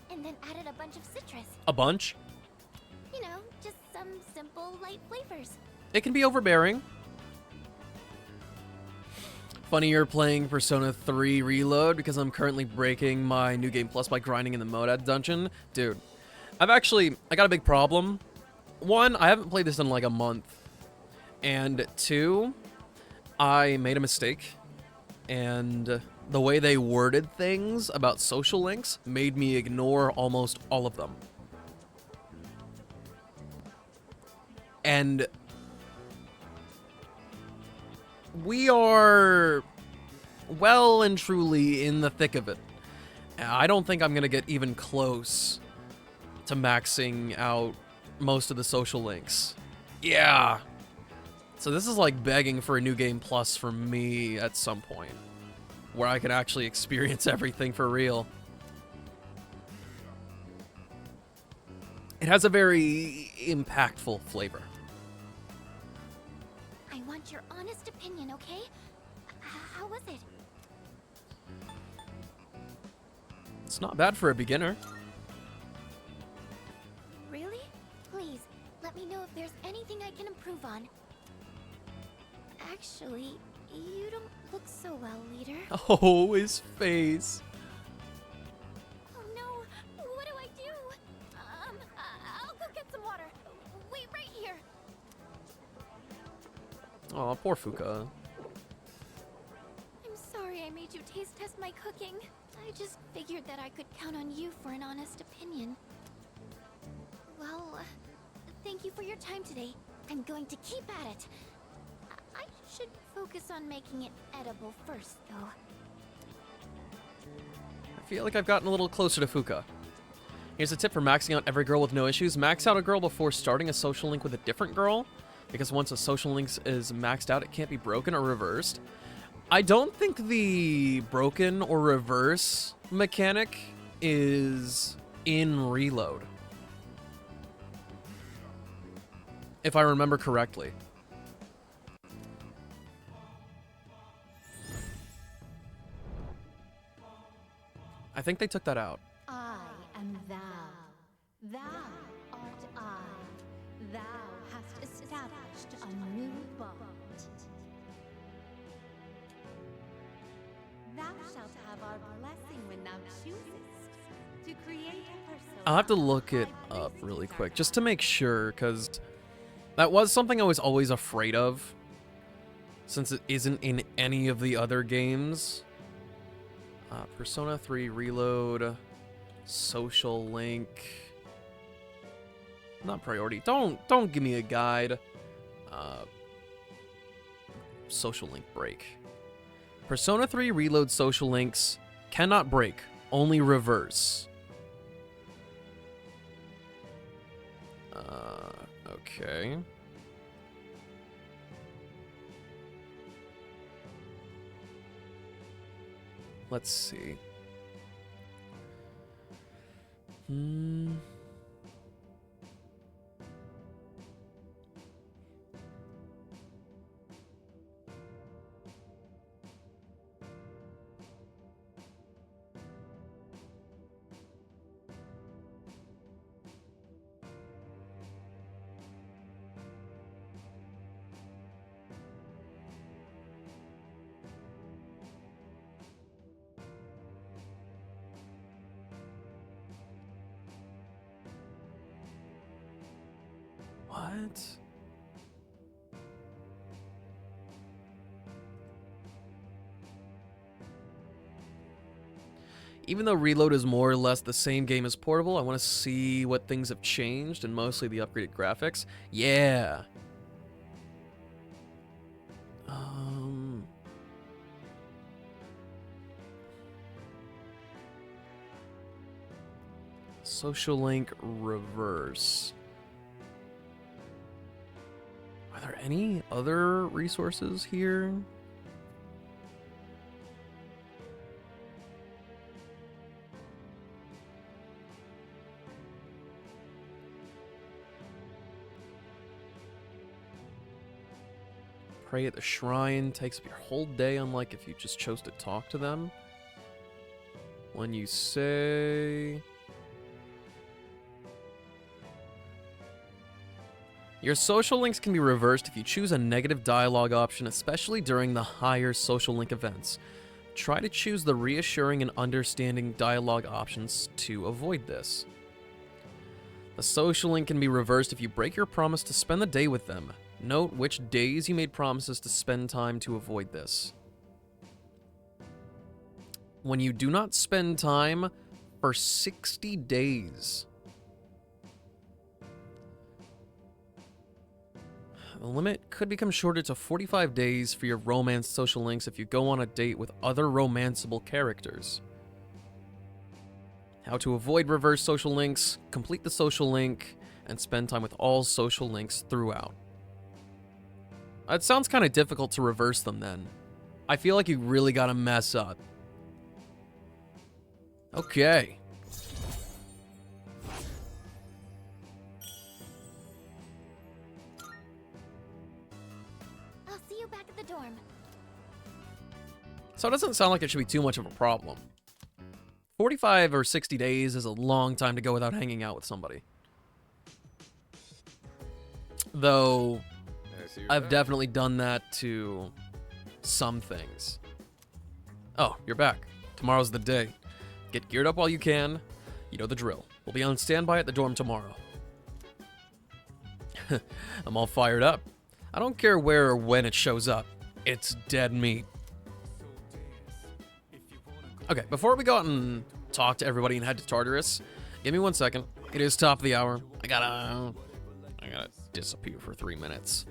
and then added a bunch of citrus. A bunch? You know, just some simple, light flavors. It can be overbearing. Funny you're playing Persona 3 Reload because I'm currently breaking my New Game Plus by grinding in the Modad dungeon. Dude, I got a big problem. One, I haven't played this in like a month. And two, I made a mistake. And the way they worded things about social links made me ignore almost all of them. And we are well and truly in the thick of it. I don't think I'm going to get even close to maxing out most of the social links. Yeah. So this is like begging for a New Game Plus for me at some point, where I can actually experience everything for real. It has a very impactful flavor. I want your honest opinion, okay? How was it? It's not bad for a beginner. Really? Please, let me know if there's anything I can improve on. Actually, you don't look so well, leader. Oh, his face. Oh no, what do I do? I'll go get some water. Wait right here. Oh, poor Fuka. I'm sorry I made you taste test my cooking. I just figured that I could count on you for an honest opinion. Well, thank you for your time today. I'm going to keep at it. I should focus on making it edible first, though. I feel like I've gotten a little closer to Fuka. Here's a tip for maxing out every girl with no issues. Max out a girl before starting a social link with a different girl, because once a social link is maxed out, it can't be broken or reversed. I don't think the broken or reverse mechanic is in Reload, if I remember correctly. I think they took that out. I am thou. Thou art I. Thou hast established a new bond. Thou shalt have our blessing when thou choosest to create a persona. I'll have to look it up really quick just to make sure, because that was something I was always afraid of, since it isn't in any of the other games. Persona 3 Reload, Social Link. Not priority. Don't give me a guide. Social Link break. Persona 3 Reload social links cannot break, only reverse. Okay. Let's see. What? Even though Reload is more or less the same game as Portable, I want to see what things have changed, and mostly the upgraded graphics. Yeah. Social Link Reverse. Are there any other resources here? Pray at the shrine takes up your whole day, unlike if you just chose to talk to them. When you say... Your social links can be reversed if you choose a negative dialogue option, especially during the higher social link events. Try to choose the reassuring and understanding dialogue options to avoid this. The social link can be reversed if you break your promise to spend the day with them. Note which days you made promises to spend time to avoid this. When you do not spend time for 60 days. The limit could become shorter to 45 days for your romance social links if you go on a date with other romanceable characters. How to avoid reverse social links, complete the social link, and spend time with all social links throughout. It sounds kind of difficult to reverse them then. I feel like you really gotta mess up. Okay. I'll see you back at the dorm. So it doesn't sound like it should be too much of a problem. 45 or 60 days is a long time to go without hanging out with somebody. Though, I've definitely done that to some things. Oh, you're back. Tomorrow's the day. Get geared up while you can. You know the drill. We'll be on standby at the dorm tomorrow. I'm all fired up. I don't care where or when it shows up. It's dead meat. Okay, before we go out and talk to everybody and head to Tartarus, give me 1 second. It is top of the hour. I gotta disappear for 3 minutes.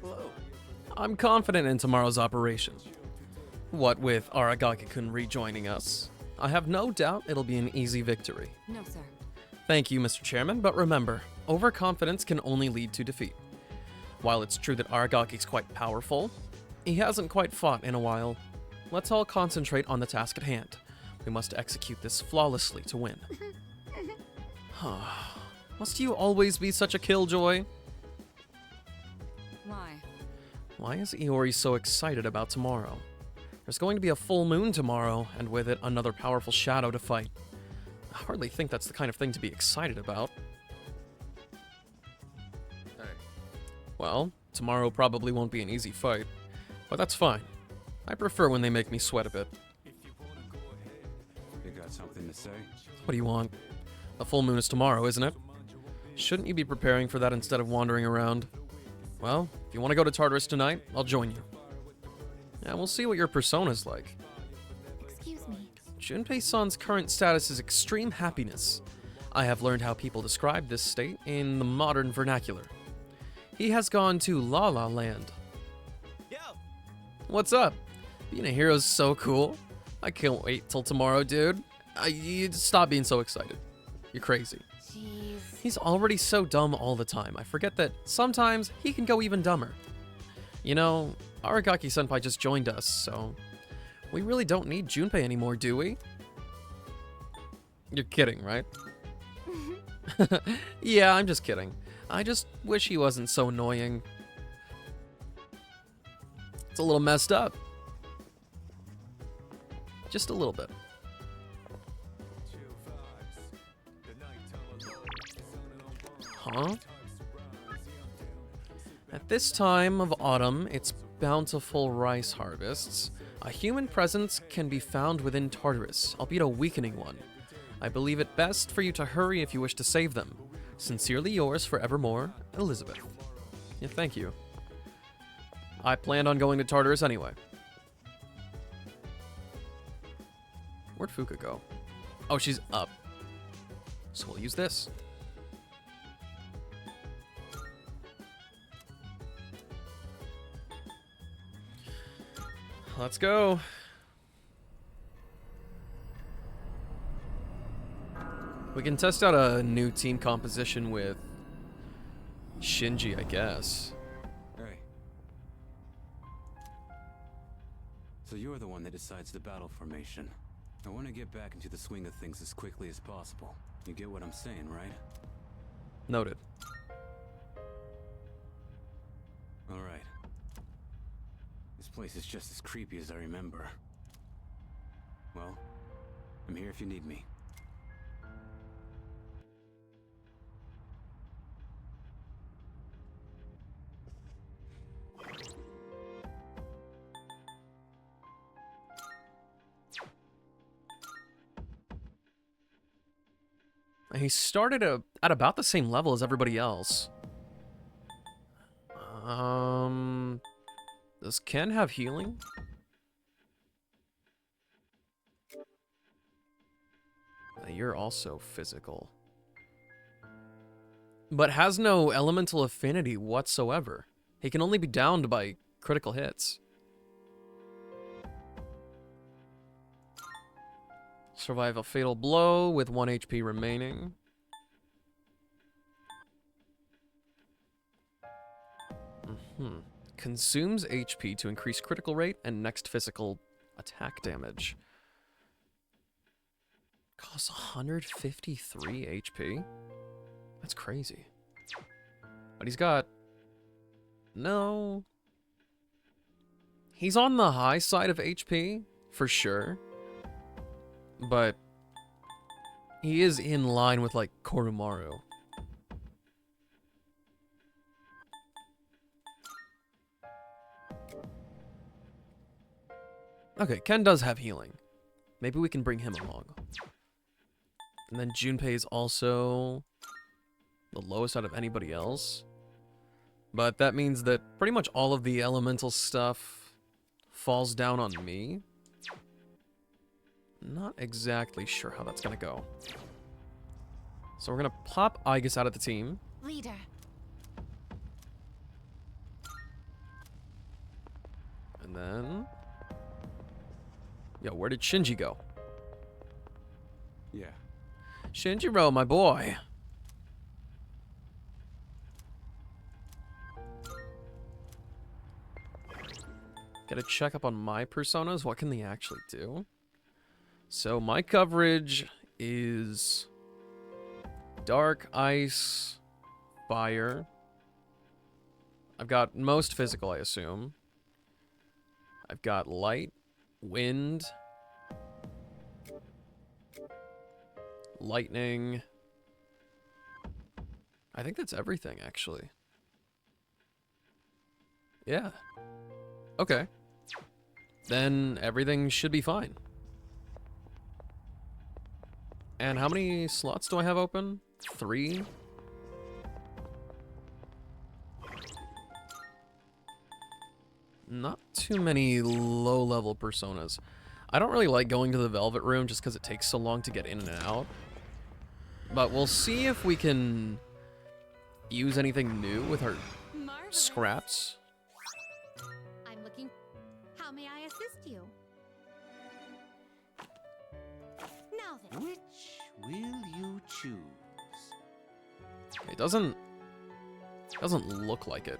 Hello. I'm confident in tomorrow's operation. What with Aragaki-kun rejoining us, I have no doubt it'll be an easy victory. No, sir. Thank you, Mr. Chairman, but remember, overconfidence can only lead to defeat. While it's true that Aragaki's quite powerful, he hasn't quite fought in a while. Let's all concentrate on the task at hand. We must execute this flawlessly to win. Must you always be such a killjoy? Why? Why is Iori so excited about tomorrow? There's going to be a full moon tomorrow, and with it, another powerful shadow to fight. I hardly think that's the kind of thing to be excited about. Hey, Well, tomorrow probably won't be an easy fight, but that's fine. I prefer when they make me sweat a bit. You got something to say? What do you want? The full moon is tomorrow, isn't it? Shouldn't you be preparing for that instead of wandering around? Well, if you want to go to Tartarus tonight, I'll join you. Yeah, we'll see what your persona's like. Excuse me. Junpei-san's current status is extreme happiness. I have learned how people describe this state in the modern vernacular. He has gone to La La Land. Yo! What's up? Being a hero's so cool. I can't wait till tomorrow, dude. You stop being so excited. You're crazy. Jeez. He's already so dumb all the time. I forget that sometimes he can go even dumber. You know, Aragaki-senpai just joined us, so we really don't need Junpei anymore, do we? You're kidding, right? Yeah, I'm just kidding. I just wish he wasn't so annoying. It's a little messed up. Just a little bit. Huh? At this time of autumn, it's bountiful rice harvests. A human presence can be found within Tartarus, albeit a weakening one. I believe it best for you to hurry if you wish to save them. Sincerely yours forevermore, Elizabeth. Yeah, thank you. I planned on going to Tartarus anyway. Where'd Fuka go? Oh, she's up. So we'll use this. Let's go. We can test out a new team composition with Shinji, I guess. Hey. So you're the one that decides the battle formation. I want to get back into the swing of things as quickly as possible. You get what I'm saying, right? Noted. All right. This place is just as creepy as I remember. Well, I'm here if you need me. He started at about the same level as everybody else. Does Ken have healing? You're also physical. But has no elemental affinity whatsoever. He can only be downed by critical hits. Survive a fatal blow with 1 HP remaining. Consumes HP to increase critical rate and next physical attack damage. Costs 153 HP? That's crazy. But he's got... No. He's on the high side of HP, for sure. But he is in line with, like, Koromaru. Okay, Ken does have healing. Maybe we can bring him along. And then Junpei is also the lowest out of anybody else. But that means that pretty much all of the elemental stuff falls down on me. Not exactly sure how that's gonna go. So we're gonna pop Aigis out of the team. Leader. And then... Yo, where did Shinji go? Yeah. Shinjiro, my boy. Gotta check up on my personas. What can they actually do? So my coverage is dark, ice, fire. I've got most physical, I assume. I've got light, wind, lightning. I think that's everything, actually. Yeah. Okay. Then everything should be fine. And how many slots do I have open? 3? Not too many low-level personas. I don't really like going to the Velvet Room just because it takes so long to get in and out. But we'll see if we can use anything new with our scraps. I'm looking. How may I assist you? Now then. Which will you choose? It doesn't look like it.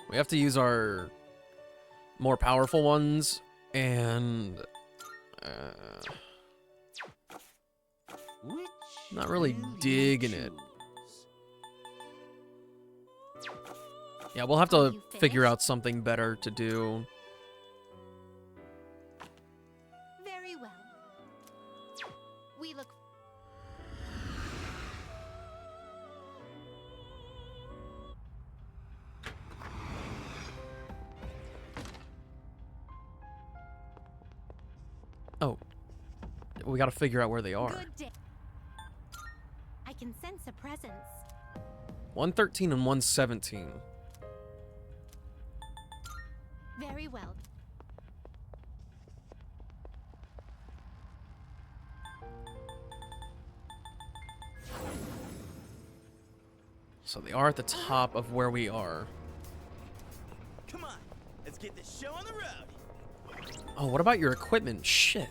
We have to use our more powerful ones, and Which not really will you digging it. choose? Yeah, we'll have Are to you figure finished? out something better to do. Very well. We look. Oh, we got to figure out where they are. Good day. I can sense a presence. 113 and 117. Very well. So they are at the top of where we are. Come on, let's get this show on the road. Oh, what about your equipment? Shit.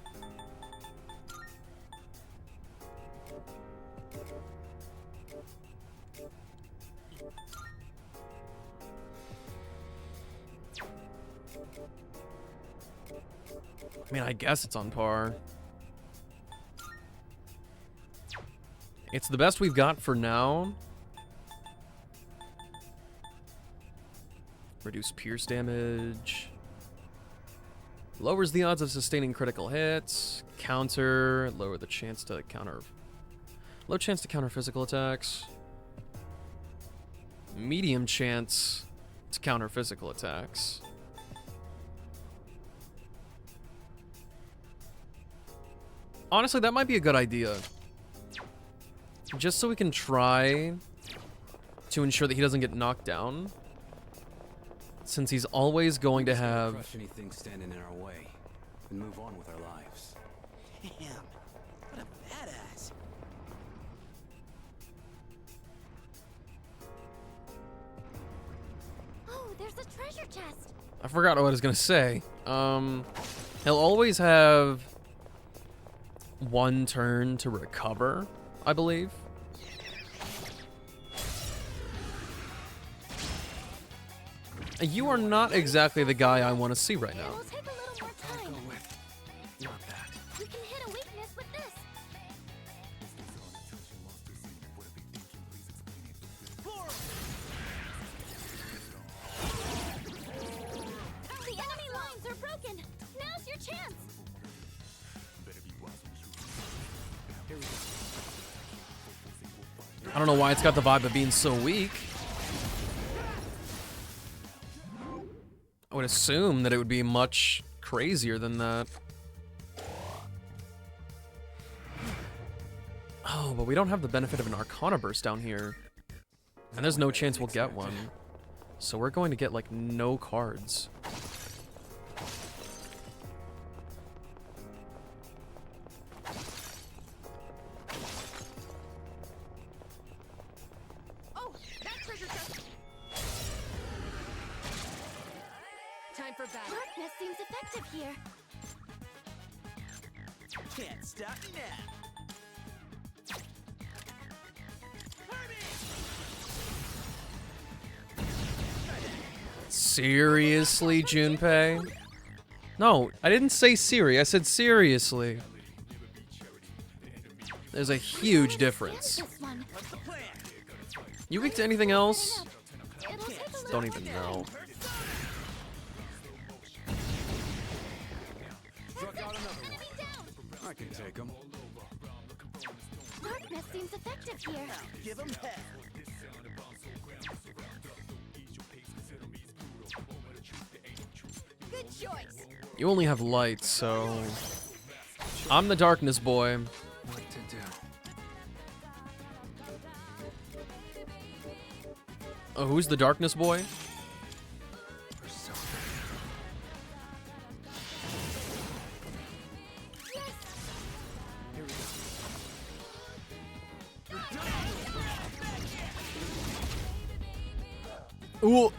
I mean, I guess it's on par. It's the best we've got for now. Reduce pierce damage. Lowers the odds of sustaining critical hits. Counter. Lower the chance to counter. Low chance to counter physical attacks. Medium chance to counter physical attacks. Honestly, that might be a good idea. Just so we can try to ensure that he doesn't get knocked down. Since he's always going to have... Crush anything standing in our way and move on with our lives. Damn, what a badass. Oh, there's a treasure chest. I forgot what I was gonna say. He'll always have one turn to recover, I believe. You are not exactly the guy I want to see right now. It'll take a little more time. Not that. We can hit a weakness with this. The enemy lines are broken. Now's your chance. I don't know why it's got the vibe of being so weak. I would assume that it would be much crazier than that. Oh, but we don't have the benefit of an Arcana Burst down here. And there's no chance we'll get one. So we're going to get, like, no cards. Oh, that treasure chest. Time for battle. seems effective here. Can't stop me now. Seriously, Junpei? No, I didn't say Siri, I said seriously. There's a huge difference. This one. You weak to anything else? It'll take a little Don't even know. I can take him. Darkness seems effective here. Give him hell. Good choice. You only have light, so... I'm the darkness boy. What to do? Oh, who's the darkness boy? Persona. Here we go. Ooh.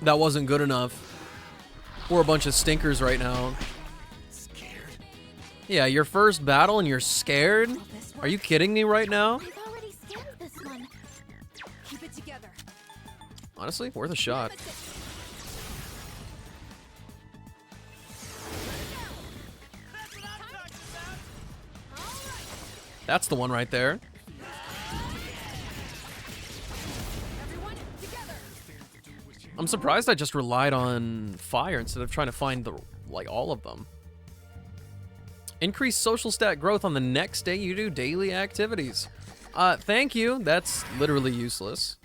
That wasn't good enough. We're a bunch of stinkers right now. Scared? Yeah, your first battle and you're scared? Are you kidding me right now? We've already scanned this one. Keep it together. Honestly, worth a shot. That's the one right there. Everyone together. I'm surprised I just relied on fire instead of trying to find the like all of them. Increase social stat growth on the next day you do daily activities. Thank you. That's literally useless.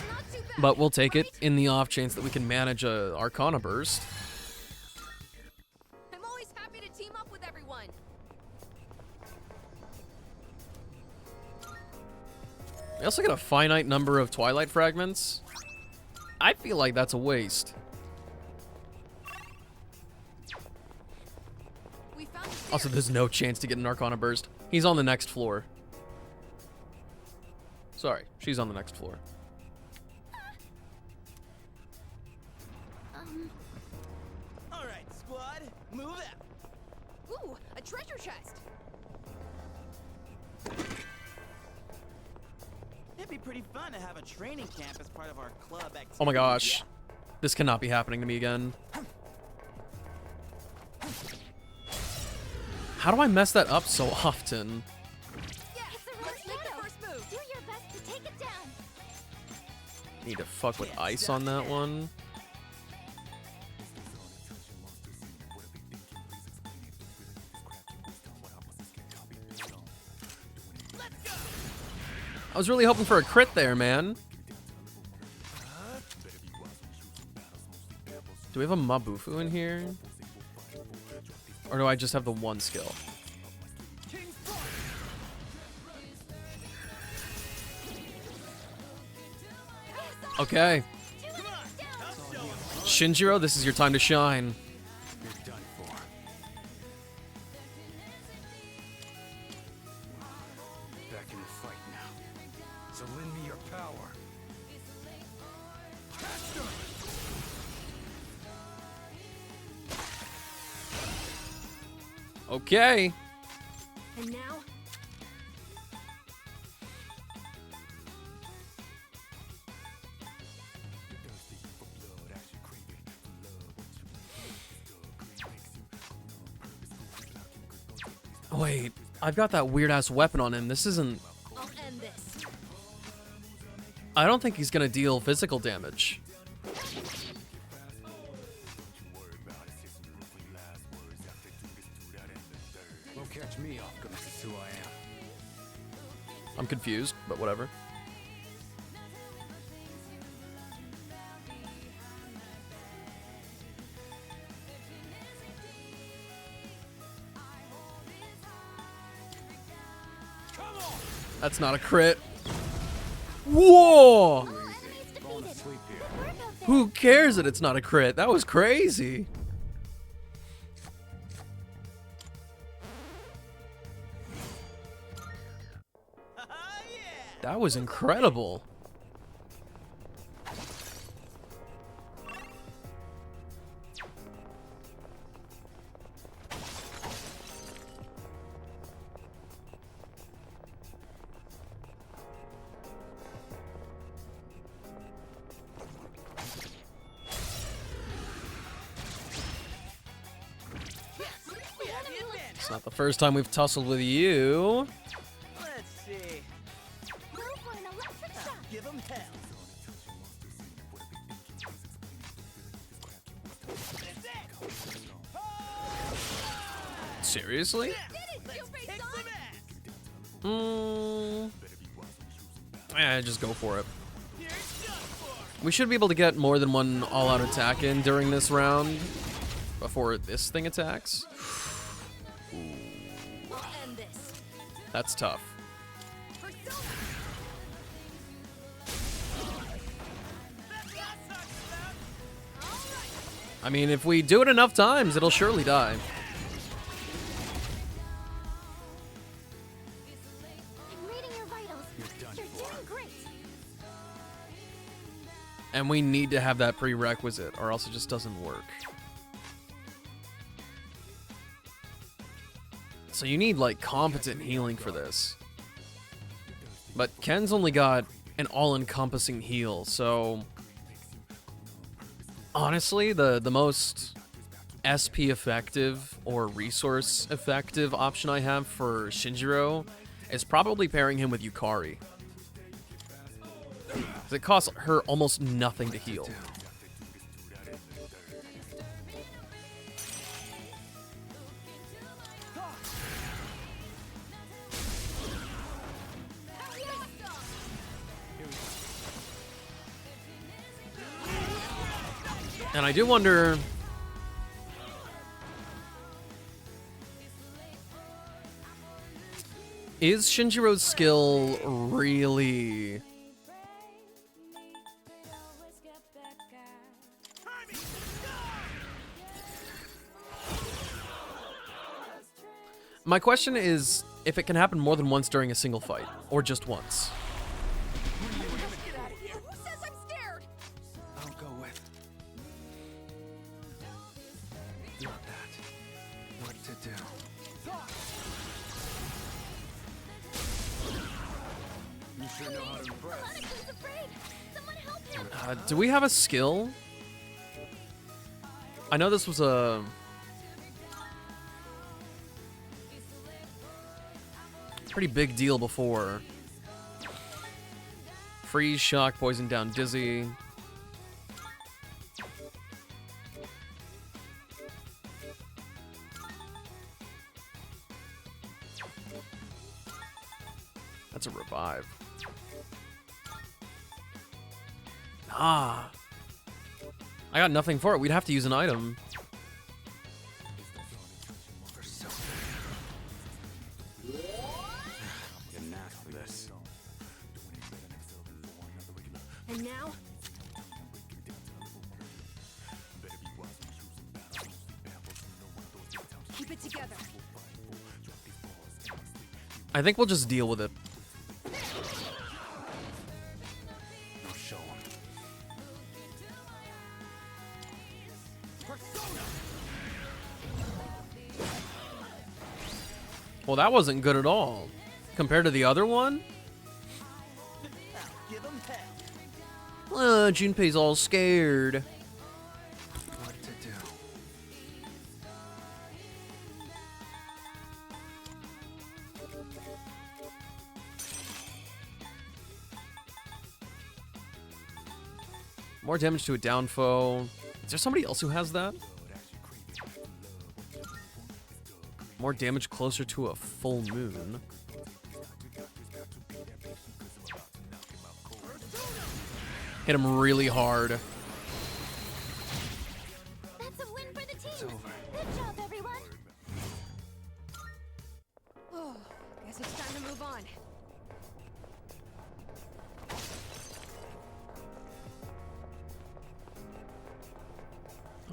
Not too bad. But we'll take it in the off chance that we can manage a Arcana burst. I'm always happy to team up with everyone. I also get a finite number of Twilight fragments. I feel like that's a waste. We found the Also, there's no chance to get an Arcana burst. He's on the next floor. Sorry, she's on the next floor. All right, squad, move out. Ooh, a treasure chest. It'd be pretty fun to have a training camp as part of our club activity. Oh my gosh. This cannot be happening to me again. How do I mess that up so often? Yeah, let's make the first move. Do your best to take it down. Need to fuck with ice on that one. I was really hoping for a crit there, man. Do we have a Mabufu in here? Or do I just have the one skill? Okay. Shinjiro, this is your time to shine. You're done for. Back in the fight now. So lend me your power. Okay. And now, Wait, I've got that weird ass weapon on him. This isn't. I'll end this. I don't think he's gonna deal physical damage. Won't catch me off guard. This is who I am. I'm confused, but whatever. That's not a crit. Whoa! All enemies Falling defeated. asleep here. Good work out there. Who cares that it's not a crit? That was crazy. That was incredible. It's not the first time we've tussled with you. Let's see. Give him hell. Seriously? Just go for it. We should be able to get more than one all-out attack in during this round before this thing attacks. That's tough. I mean, if we do it enough times, it'll surely die. I'm reading your vitals. You're doing great. And we need to have that prerequisite, or else it just doesn't work. So you need, like, competent healing for this. But Ken's only got an all-encompassing heal, so... Honestly, the most SP effective or resource effective option I have for Shinjiro is probably pairing him with Yukari. 'Cause it costs her almost nothing to heal. And I do wonder... Is Shinjiro's skill really... My question is if it can happen more than once during a single fight, or just once. I'll go with. Not that. What to do? You sure know how to impress. Do we have a skill? I know this was a... pretty big deal before. Freeze, shock, poison down, dizzy. That's a revive. Ah. I got nothing for it. We'd have to use an item. And now, keep it together. I think we'll just deal with it. I'll show 'em. Well, that wasn't good at all. Compared to the other one? Give him hell. Junpei's all scared. What to do? More damage to a down foe. Is there somebody else who has that? More damage closer to a full moon. Hit him really hard. That's a win for the team. It's over. Good job, everyone. Oh, guess it's time to move on.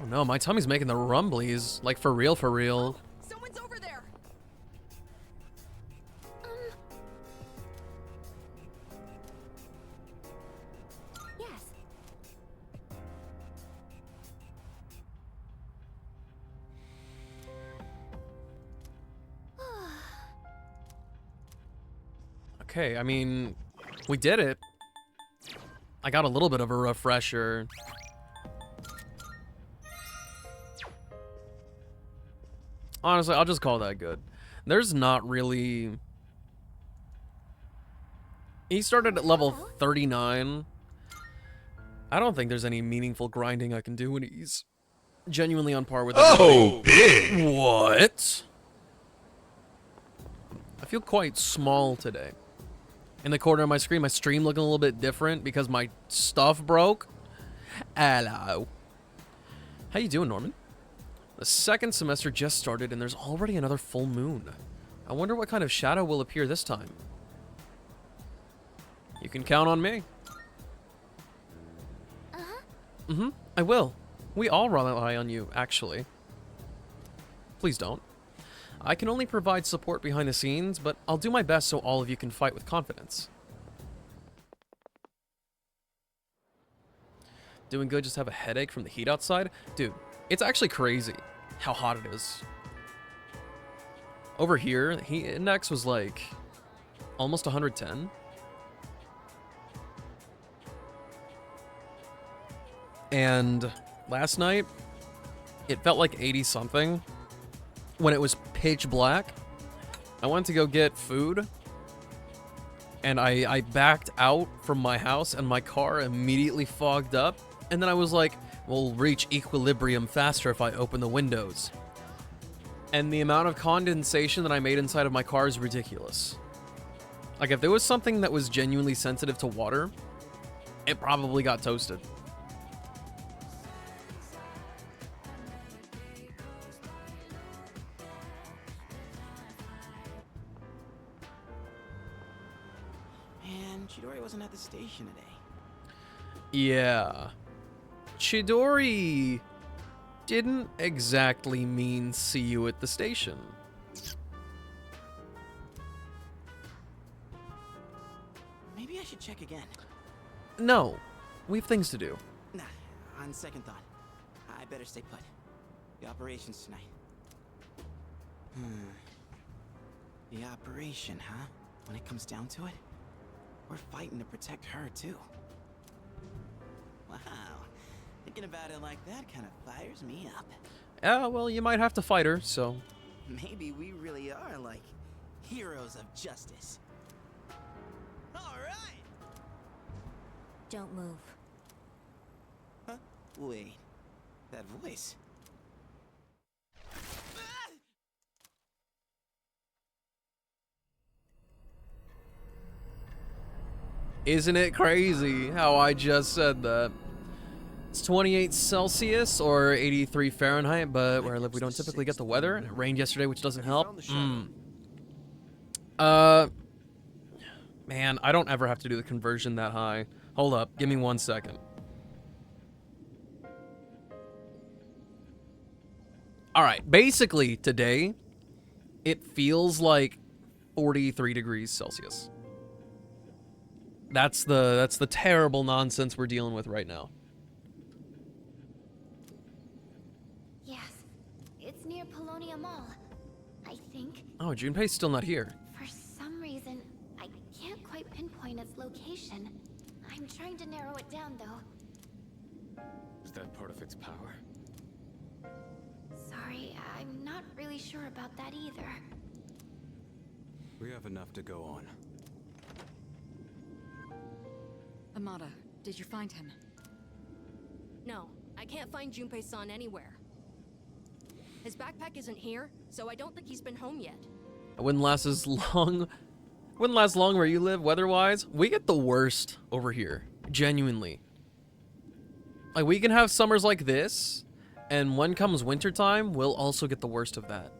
Oh no, my tummy's making the rumblies. Like, for real, for real. Someone's over there. Yes. Okay, I mean, we did it. I got a little bit of a refresher. Honestly, I'll just call that good. There's not really... He started at level 39. I don't think there's any meaningful grinding I can do when he's genuinely on par with everybody. Oh, big! What? I feel quite small today. In the corner of my screen, my stream looking a little bit different because my stuff broke. Hello. How you doing, Norman? The second semester just started and there's already another full moon. I wonder what kind of shadow will appear this time. You can count on me. Mm-hmm, I will. We all rely on you, actually. Please don't. I can only provide support behind the scenes, but I'll do my best so all of you can fight with confidence. Doing good, just have a headache from the heat outside? Dude, it's actually crazy how hot it is. Over here, the heat index was like almost 110. And last night, it felt like 80 something when it was pitch black. I went to go get food and I backed out from my house and my car immediately fogged up. And then I was like, we'll reach equilibrium faster if I open the windows. And the amount of condensation that I made inside of my car is ridiculous. Like if there was something that was genuinely sensitive to water, it probably got toasted. Man, Chidori wasn't at the station today. Yeah. Chidori didn't exactly mean see you at the station. Maybe I should check again. No, we have things to do. Nah, on second thought, I better stay put. The operation's tonight. The operation, huh? When it comes down to it, we're fighting to protect her, too. Wow. Thinking about it like that kind of fires me up. Yeah, well, you might have to fight her, so... Maybe we really are, like, heroes of justice. All right! Don't move. Huh? Wait. That voice. Isn't it crazy how I just said that? It's 28 Celsius or 83 Fahrenheit, but where I live we don't typically get the weather. And it rained yesterday, which doesn't help. Man, I don't ever have to do the conversion that high. Hold up, give me 1 second. Alright, basically today, it feels like 43 degrees Celsius. That's the terrible nonsense we're dealing with right now. Yes, it's near Polonia Mall, I think. Oh, Junpei's still not here. For some reason, I can't quite pinpoint its location. I'm trying to narrow it down, though. Is that part of its power? Sorry, I'm not really sure about that either. We have enough to go on. Amada, did you find him? No, I can't find Junpei-san anywhere. His backpack isn't here, so I don't think he's been home yet. It wouldn't last as long. Wouldn't last long where you live, weather-wise. We get the worst over here, genuinely. Like, we can have summers like this, and when comes wintertime, we'll also get the worst of that.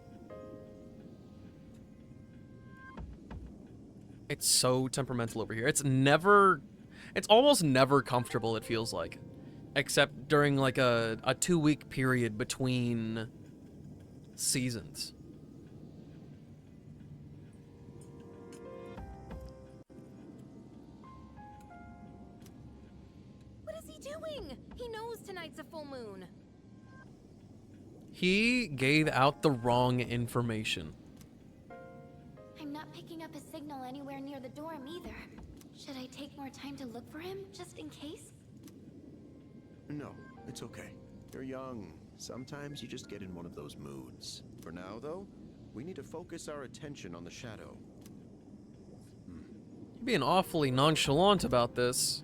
It's so temperamental over here. It's almost never comfortable, it feels like. Except during, like, a 2-week period between seasons. What is he doing? He knows tonight's a full moon. He gave out the wrong information. I'm not picking up a signal anywhere near the dorm either. Should I take more time to look for him, just in case? No, it's okay. You're young. Sometimes you just get in one of those moods. For now, though, we need to focus our attention on the shadow. You're being awfully nonchalant about this.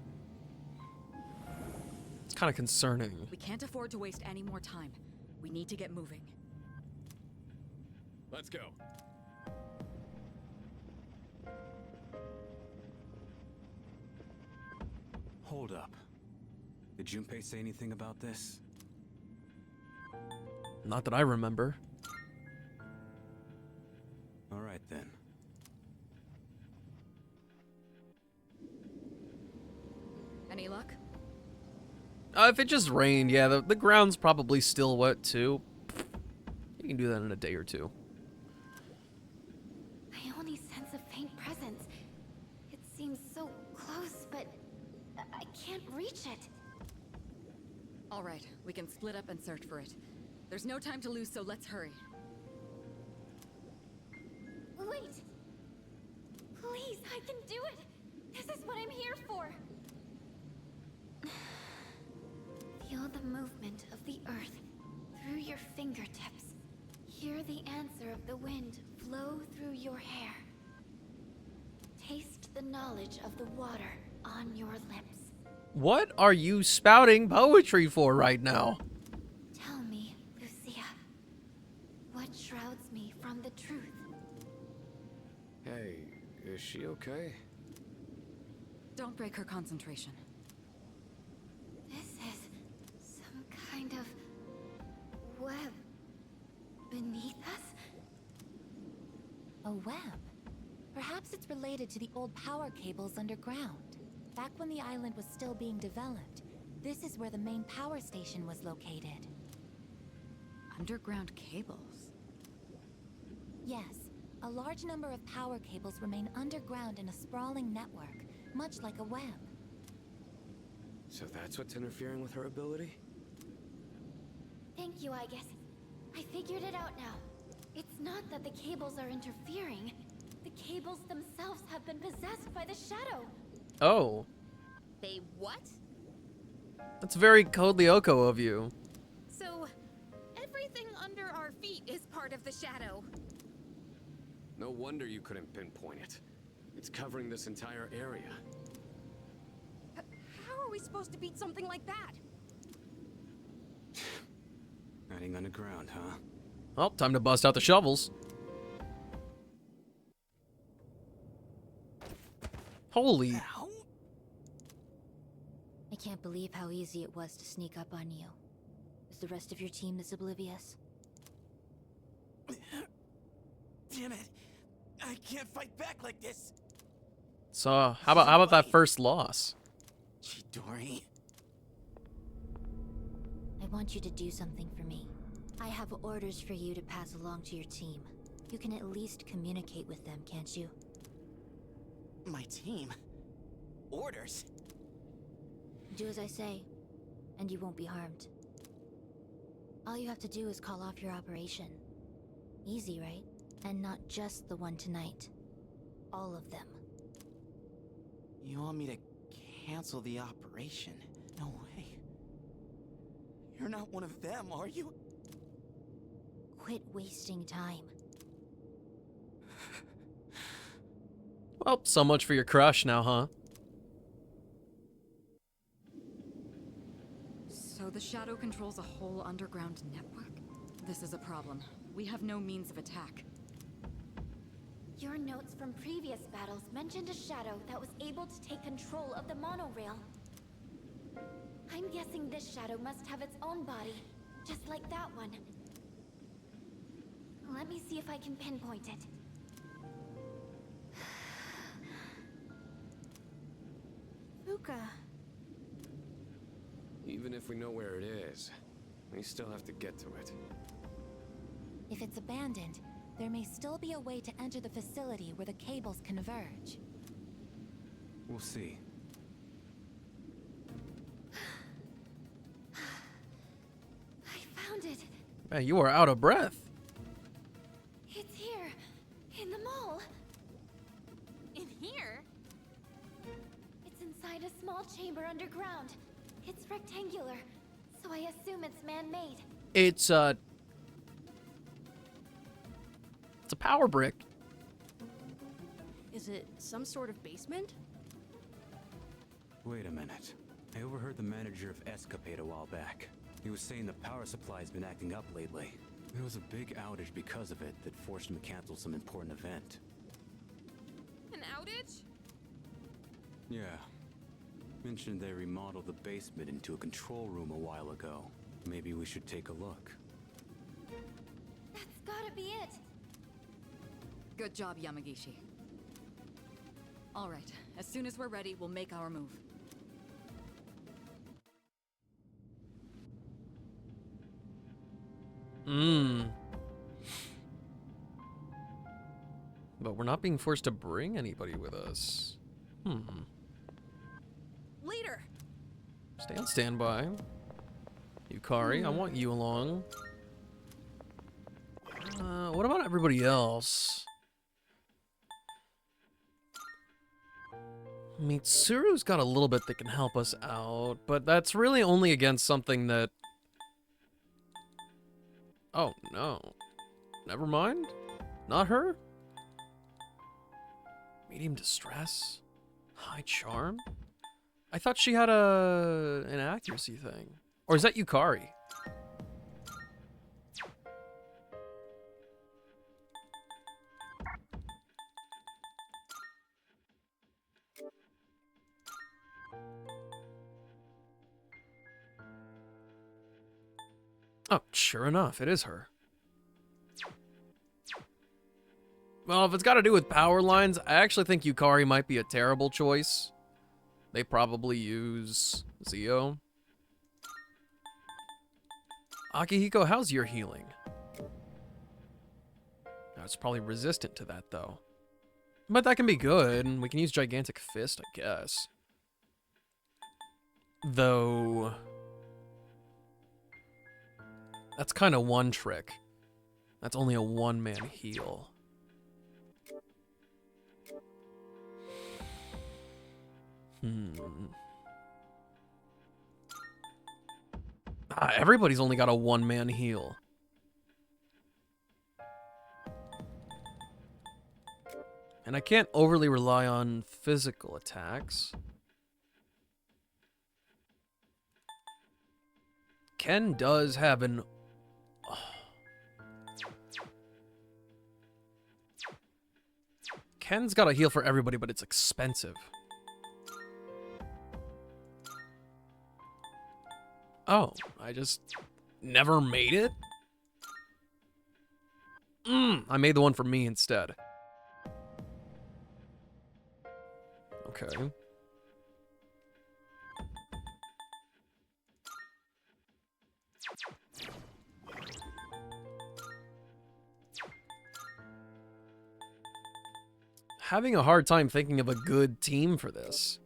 It's kind of concerning. We can't afford to waste any more time. We need to get moving. Let's go. Hold up. Did Junpei say anything about this? Not that I remember. All right then. Any luck? If it just rained, yeah, the ground's probably still wet too. You can do that in a day or two. I only sense a faint presence. It seems so close, but I can't reach it. All right, we can split up and search for it. There's no time to lose, so let's hurry. Wait! Please, I can do it! This is what I'm here for! Feel the movement of the earth through your fingertips. Hear the answer of the wind flow through your hair. Taste the knowledge of the water on your lips. What are you spouting poetry for right now? Tell me, Lucia, what shrouds me from the truth? Hey, is she okay? Don't break her concentration. This is some kind of web beneath us? A web? Perhaps it's related to the old power cables underground. Back when the island was still being developed, this is where the main power station was located. Underground cables? Yes, a large number of power cables remain underground in a sprawling network, much like a web. So that's what's interfering with her ability? Thank you, I guess. I figured it out now. It's not that the cables are interfering. The cables themselves have been possessed by the shadow. Oh, They what? that's very Code Lyoko of you. So, everything under our feet is part of the shadow. No wonder you couldn't pinpoint it. It's covering this entire area. How are we supposed to beat something like that? Hiding underground, huh? Well, time to bust out the shovels. Holy. I can't believe how easy it was to sneak up on you. Is the rest of your team this oblivious? Damn it! I can't fight back like this. So, how about that first loss? Chidori. I want you to do something for me. I have orders for you to pass along to your team. You can at least communicate with them, can't you? My team? Orders? Do as I say, and you won't be harmed. All you have to do is call off your operation. Easy, right? And not just the one tonight. All of them. You want me to cancel the operation? No way. You're not one of them, are you? Quit wasting time. Well, so much for your crush now, huh? So the shadow controls a whole underground network? This is a problem. We have no means of attack. Your notes from previous battles mentioned a shadow that was able to take control of the monorail. I'm guessing this shadow must have its own body, just like that one. Let me see if I can pinpoint it. Fuka. Even if we know where it is, we still have to get to it. If it's abandoned, there may still be a way to enter the facility where the cables converge. We'll see. I found it. Man, you are out of breath. It's here, in the mall. In here? It's inside a small chamber underground. It's rectangular, so I assume it's man-made. It's a power brick. Is it some sort of basement? Wait a minute. I overheard the manager of Escapade a while back. He was saying the power supply's been acting up lately. There was a big outage because of it that forced him to cancel some important event. An outage? Yeah. Mentioned they remodeled the basement into a control room a while ago. Maybe we should take a look. That's gotta be it. Good job, Yamagishi. All right, as soon as we're ready, we'll make our move. But we're not being forced to bring anybody with us. Leader! Stay on standby. Yukari, I want you along. What about everybody else? Mitsuru's got a little bit that can help us out, but that's really only against something that... Oh, no. Never mind. Not her? Medium distress? High charm? I thought she had an accuracy thing. Or is that Yukari? Oh, sure enough, it is her. Well, if it's got to do with power lines, I actually think Yukari might be a terrible choice. They probably use Zio. Akihiko, how's your healing? Oh, it's probably resistant to that, though. But that can be good. We can use Gigantic Fist, I guess. Though... that's kind of one trick. That's only a one-man heal. Everybody's only got a one-man heal. And I can't overly rely on physical attacks. Ken does have an... Ken's got a heal for everybody, but it's expensive. Oh, I just never made it? I made the one for me instead. Okay. Having a hard time thinking of a good team for this.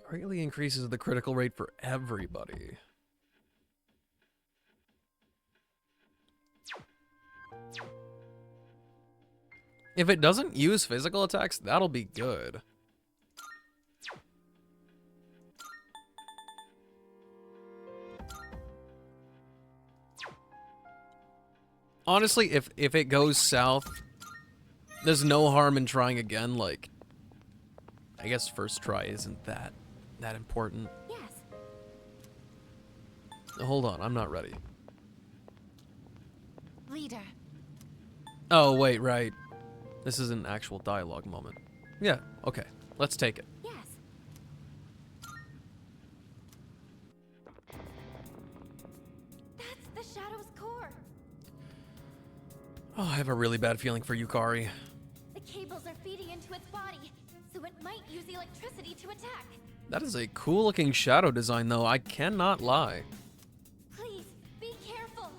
Greatly increases the critical rate for everybody. If it doesn't use physical attacks, that'll be good. Honestly, if it goes south, there's no harm in trying again. Like, I guess first try isn't that important. Yes. Hold on, I'm not ready. Leader. Oh, wait, right. This is an actual dialogue moment. Yeah, okay. Let's take it. Yes. That's the Shadow's core. Oh, I have a really bad feeling for Yukari. The cables are feeding into its body, so it might use electricity to attack. That is a cool looking shadow design, though. I cannot lie. Please, be careful.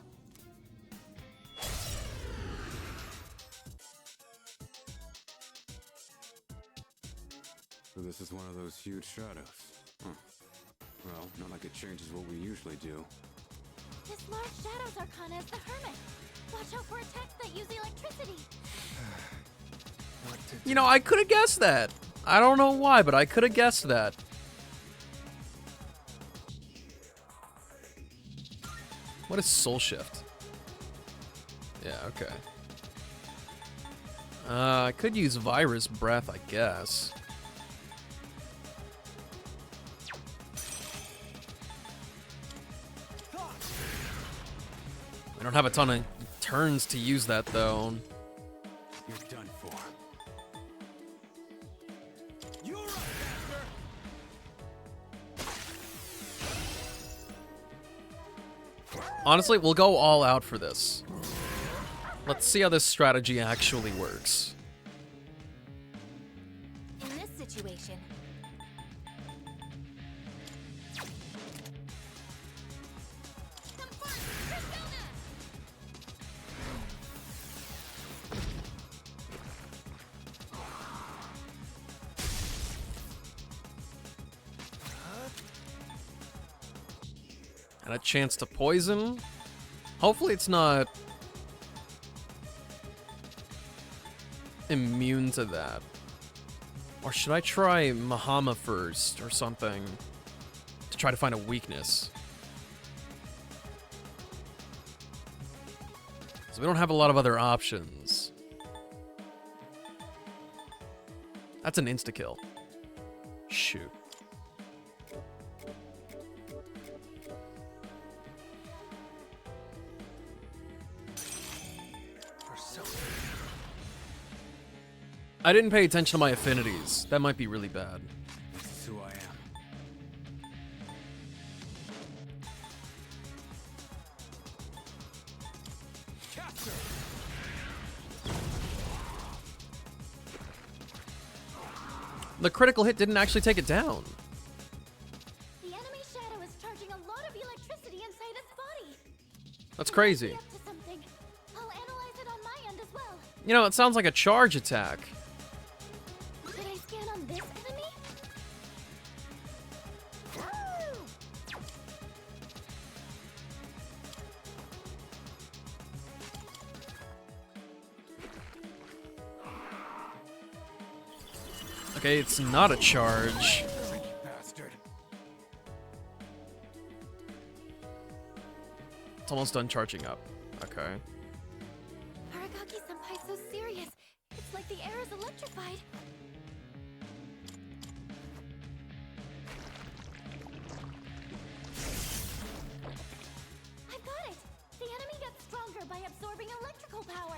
So this is one of those huge shadows. Huh. Well, not like it changes what we usually do. This large shadows arcana is the Hermit. Watch out for attacks that use electricity. You know, I could have guessed that. I don't know why, but I could have guessed that. What is Soul Shift? Yeah, okay. I could use Virus Breath, I guess. I don't have a ton of turns to use that, though. You're done for. You're up, Master! Honestly, we'll go all out for this. Let's see how this strategy actually works. In this situation, And a chance to poison. Hopefully it's not immune to that. Or should I try Mahama first or something to try to find a weakness? So we don't have a lot of other options. That's an insta-kill. Shoot. I didn't pay attention to my affinities. That might be really bad. This is who I am. The critical hit didn't actually take it down. the enemy shadow is charging a lot of electricity inside its body. That's It might crazy. be up to something. I'll analyze it on my end as well. You know, it sounds like a charge attack. Could I scan on this enemy? Okay, it's not a charge. Bastard. It's almost done charging up. Okay. Aragaki-senpai's so serious. It's like the air is electrified. I've got it! The enemy gets stronger by absorbing electrical power.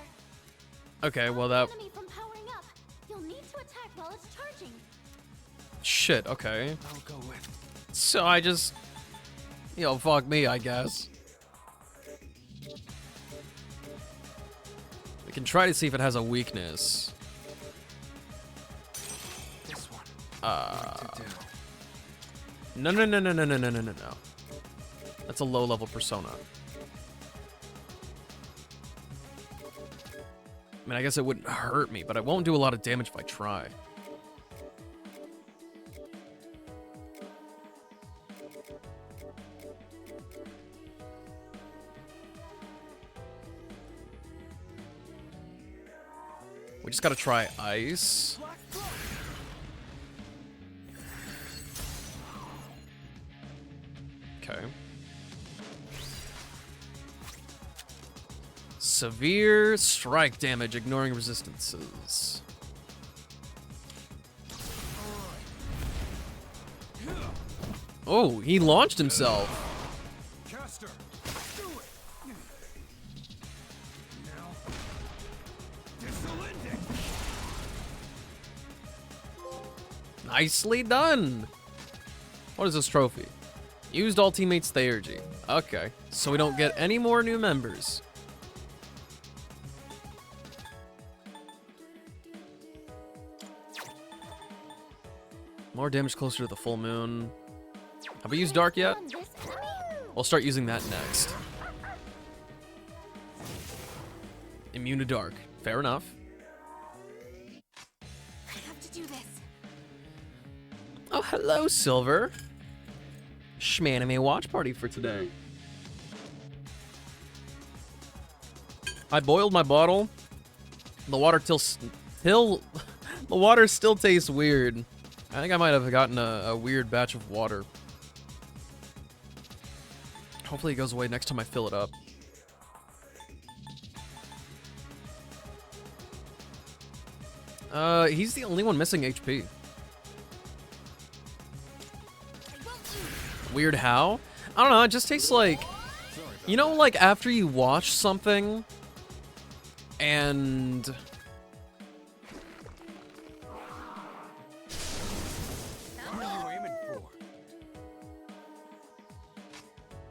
Okay, well Stop that... the enemy from powering up. You'll need to attack while it's charging. Shit, okay. I'll go with. So I just... You know, fuck me, I guess. We can try to see if it has a weakness. This one. Uh... To do. No, no, no, no, no, no, no, no, no, no. That's a low-level persona. I mean, I guess it wouldn't hurt me, but it won't do a lot of damage if I try. We just gotta try ice. Okay. Severe strike damage, ignoring resistances. Oh, he launched himself. Caster, do it. Now, Disolindic. Nicely done. What is this trophy? Used all teammates' Theurgy. Okay, so we don't get any more new members. More damage closer to the full moon. Have we used Dark yet? On this enemy? We'll start using that next. Immune to Dark. Fair enough. I have to do this. Oh, hello, Silver. Schmanime watch party for today. I boiled my bottle. The water the water still tastes weird. I think I might have gotten a weird batch of water. Hopefully it goes away next time I fill it up. He's the only one missing HP. Weird how? I don't know, it just tastes like... You know, like after you watch something and...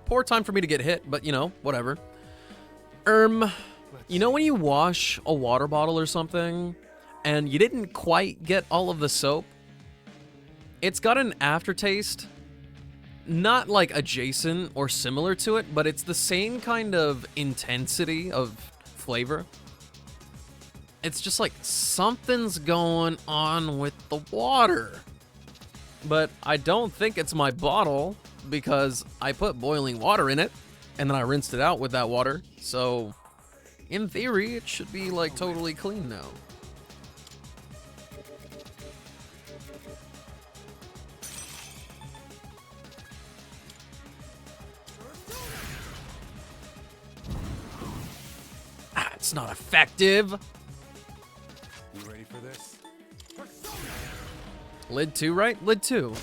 Poor time for me to get hit, but you know, whatever. You know when you wash a water bottle or something and you didn't quite get all of the soap? It's got an aftertaste, not like adjacent or similar to it, but it's the same kind of intensity of flavor. It's just like something's going on with the water. But I don't think it's my bottle because I put boiling water in it and then I rinsed it out with that water. So in theory, it should be like totally clean now. Ah, it's not effective. You ready for this? Lid 2, right? Lid 2.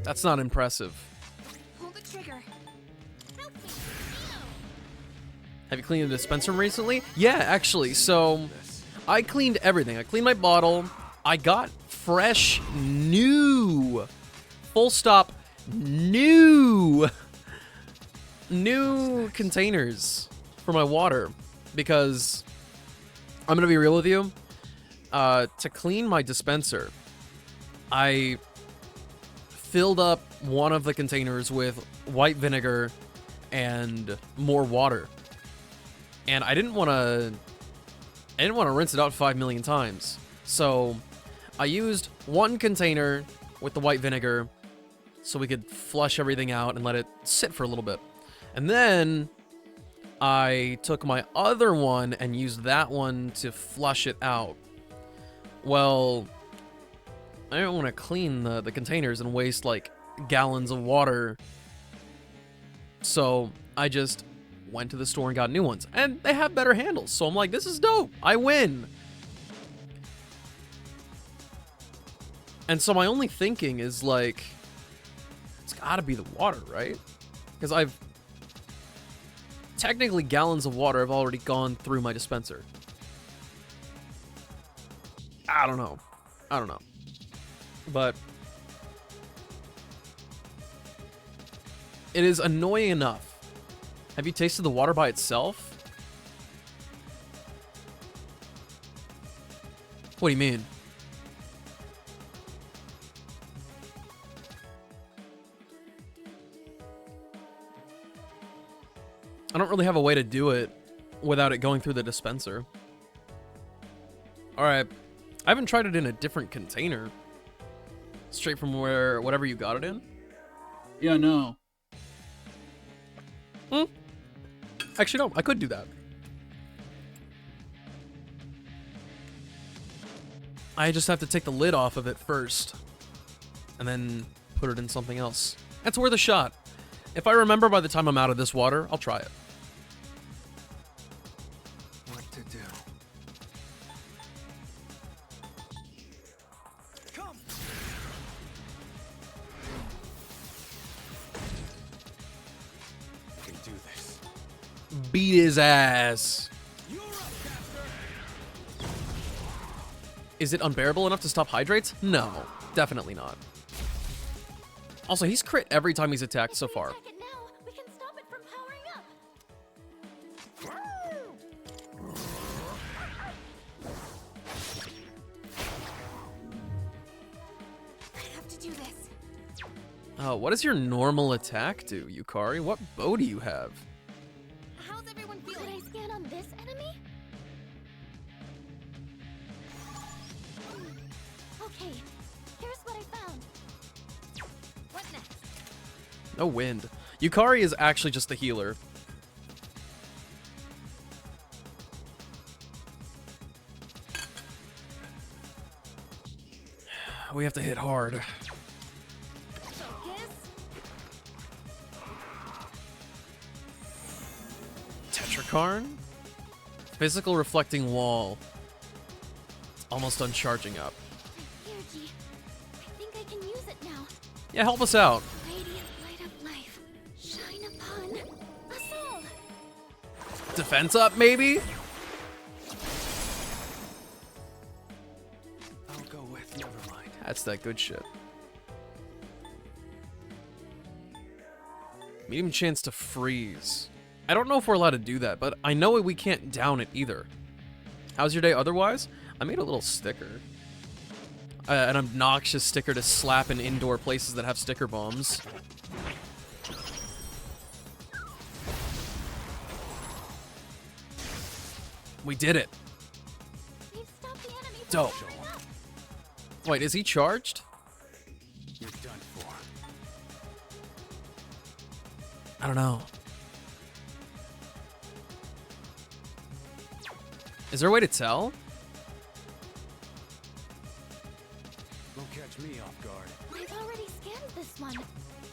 That's not impressive. Pull the trigger. Help me. Have you cleaned the dispenser recently? Yeah, actually. So I cleaned everything. I cleaned my bottle. I got fresh, new, full stop, new containers for my water because I'm gonna be real with you. To clean my dispenser, I filled up one of the containers with white vinegar and more water, and I didn't want to rinse it out 5 million times. So I used one container with the white vinegar so we could flush everything out and let it sit for a little bit. And then I took my other one and used that one to flush it out. Well, I don't want to clean the containers and waste like gallons of water. So I just went to the store and got new ones. And they have better handles. So I'm like, this is dope. I win. And so my only thinking is like, it's gotta be the water, right? Because technically gallons of water have already gone through my dispenser. I don't know. But it is annoying enough. Have you tasted the water by itself? What do you mean? I don't really have a way to do it without it going through the dispenser. Alright. I haven't tried it in a different container. Straight from whatever you got it in? Yeah, no. Actually, no. I could do that. I just have to take the lid off of it first. And then put it in something else. That's worth a shot. If I remember by the time I'm out of this water, I'll try it. What to do? Come. I can do this. Beat his ass. Is it unbearable enough to stop hydrates? No, definitely not. Also, he's crit every time he's attacked so far. Attack it now, we can stop it from powering up. I have to do this. What does your normal attack do, Yukari? What bow do you have? How's everyone Could feeling? I scan on this enemy? Okay, here's what I found. What next? No wind. Yukari is actually just the healer. We have to hit hard. Focus. Tetrakarn? Physical reflecting wall. It's almost done charging up. Energy. I think I can use it now. Yeah, help us out. Radiant light of life. Shine upon us all. Defense up, maybe? I'll go with never mind. That's that good shit. Medium chance to freeze. I don't know if we're allowed to do that, but I know we can't down it either. How's your day otherwise? I made a little sticker. An obnoxious sticker to slap in indoor places that have sticker bombs. We did it. We've stopped the enemy from Dope. showing up. Wait, is he charged? You're done for. I don't know. Is there a way to tell? Don't catch me off guard. I've already scanned this one.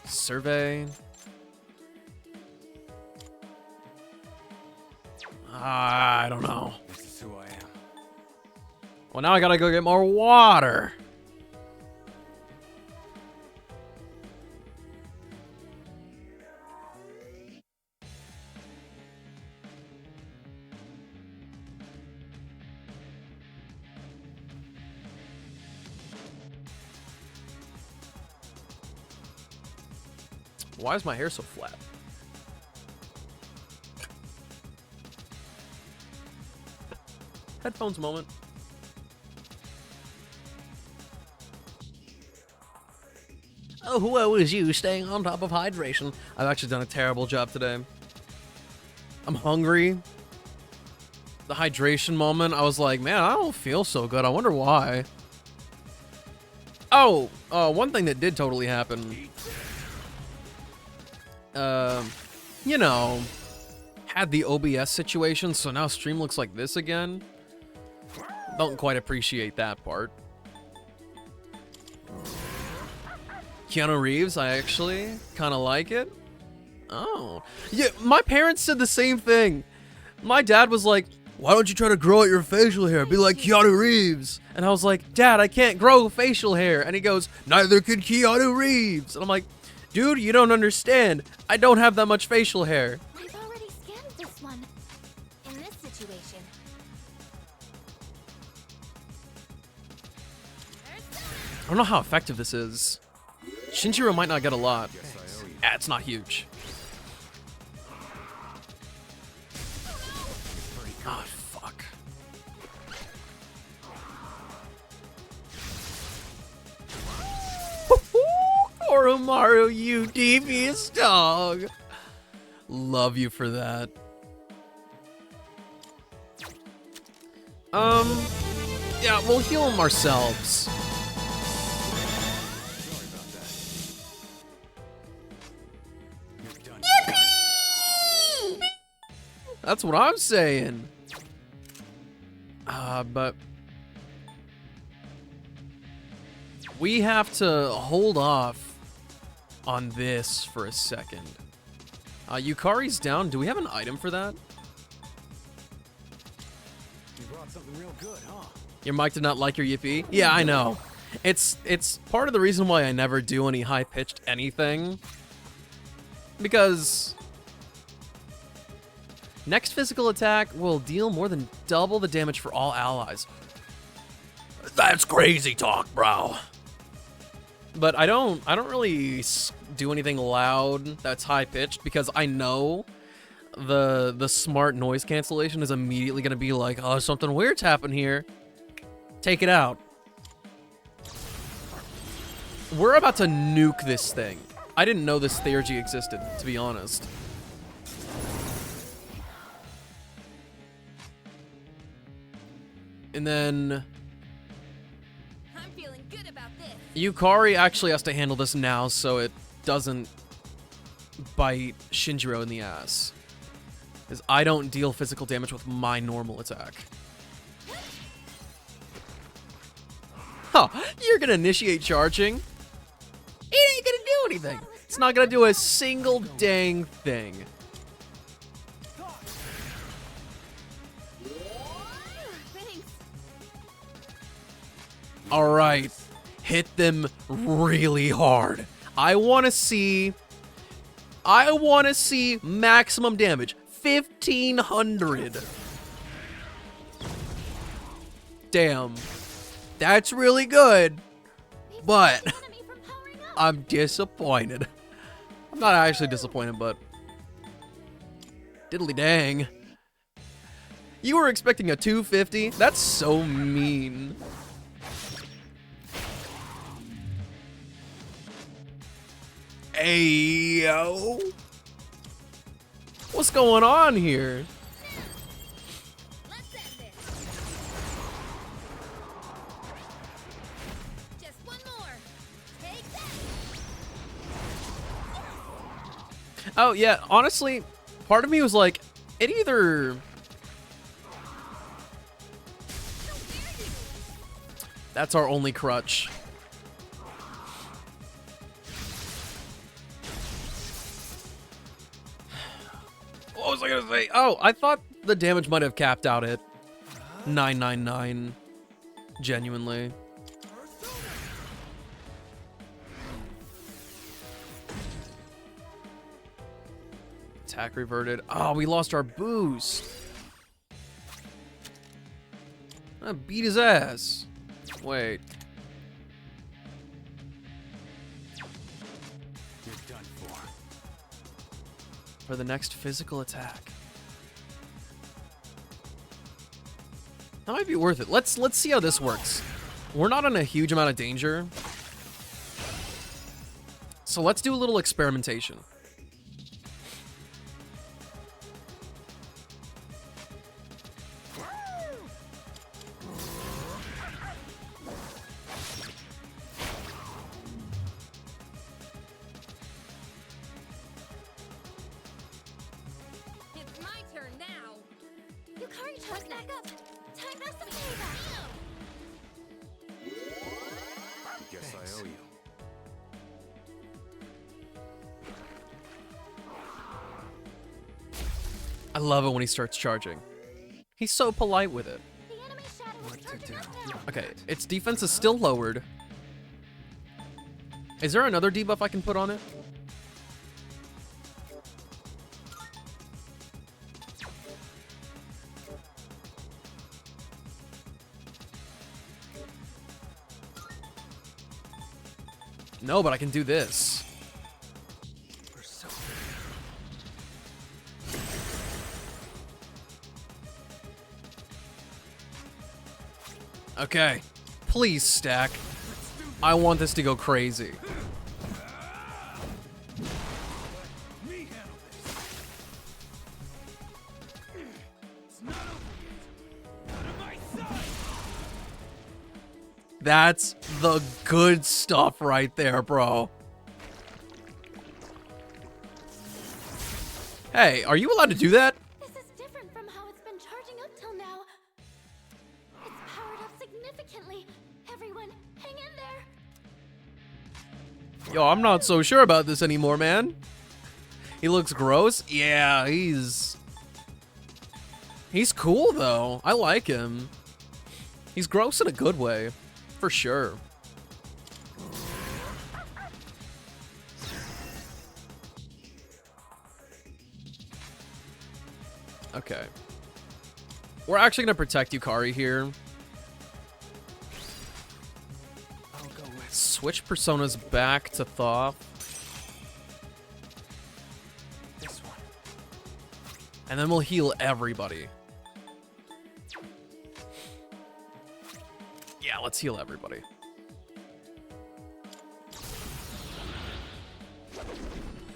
Survey. I don't know. This is who I am. Well, now I gotta go get more water. Why is my hair so flat? Headphones moment. Oh, woe is you staying on top of hydration. I've actually done a terrible job today. I'm hungry. The hydration moment, I was like, man, I don't feel so good. I wonder why. Oh, one thing that did totally happen. You know, had the OBS situation, so now stream looks like this again. Don't quite appreciate that part. Keanu Reeves, I actually kind of like it. Oh. Yeah, my parents said the same thing. My dad was like, why don't you try to grow out your facial hair? Be like Keanu Reeves. And I was like, Dad, I can't grow facial hair. And he goes, neither can Keanu Reeves. And I'm like, dude, you don't understand. I don't have that much facial hair. I've already scanned this one. In this situation. I don't know how effective this is. Shinjiro might not get a lot. Ah, it's not huge. Ah, fuck. Oromaru, you devious dog. Love you for that. Yeah, we'll heal him ourselves. That's what I'm saying. But we have to hold off on this for a second. Yukari's down. Do we have an item for that? You brought something real good, huh? Your mic did not like your yippee? Yeah, I know. It's part of the reason why I never do any high-pitched anything. Because next physical attack will deal more than double the damage for all allies. That's crazy talk, bro. But I don't really do anything loud that's high-pitched because I know the smart noise cancellation is immediately going to be like, oh, something weird's happened here. Take it out. We're about to nuke this thing. I didn't know this theurgy existed, to be honest. And then I'm feeling good. Yukari actually has to handle this now so it doesn't bite Shinjiro in the ass. Because I don't deal physical damage with my normal attack. Huh, you're gonna initiate charging? It ain't gonna do anything. It's not gonna do a single dang thing. Alright, hit them really hard. I wanna see maximum damage. 1,500. Damn. That's really good. But I'm disappointed. I'm not actually disappointed, but diddly dang. You were expecting a 250? That's so mean. Ayo. What's going on here? Let's end this. Just one more. Take that. Oh, yeah, honestly, part of me was like, it either... That's our only crutch. What was I gonna say? Oh, I thought the damage might have capped out at 999. Genuinely. Attack reverted. Oh, we lost our boost. I beat his ass. Wait. You're done for. For the next physical attack. That might be worth it. Let's see how this works. We're not in a huge amount of danger. So let's do a little experimentation. It's my turn now. Yukari, charge back up. Time for some payback. Guess I owe you. I love it when he starts charging. He's so polite with it. The enemy shadow is charging up now. Okay, its defense is still lowered. Is there another debuff I can put on it? No, but I can do this. Okay, please stack. I want this to go crazy. That's the good stuff right there, bro. Hey, are you allowed to do that? This is different from how it's been charging up till now. It's powered up significantly. Everyone, hang in there. Yo, I'm not so sure about this anymore, man. He looks gross. Yeah, he's cool, though. I like him. He's gross in a good way. For sure. Okay. We're actually going to protect Yukari here. I'll go with switch personas back to Thoth. This one. And then we'll heal everybody. Yeah, let's heal everybody.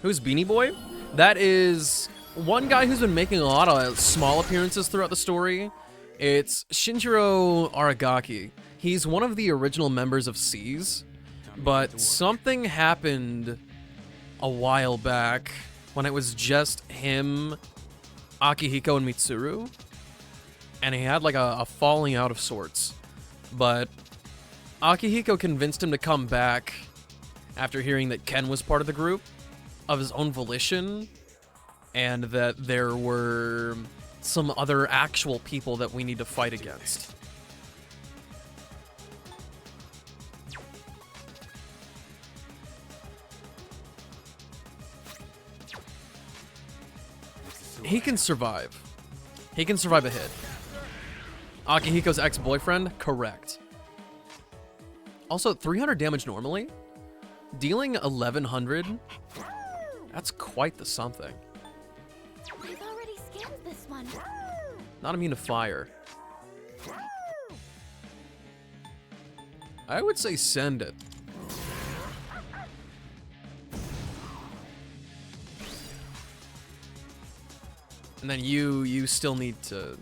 Who's Beanie Boy? That is one guy who's been making a lot of small appearances throughout the story. It's Shinjiro Aragaki. He's one of the original members of SEAS, but something happened a while back when it was just him, Akihiko, and Mitsuru, and he had like a falling out of sorts. But Akihiko convinced him to come back after hearing that Ken was part of the group of his own volition, and that there were some other actual people that we need to fight against. He can survive. He can survive a hit. Akihiko's ex-boyfriend? Correct. Also, 300 damage normally? Dealing 1100? That's quite the something. I've already scanned this one. Not immune to fire. I would say send it. And then you still need to...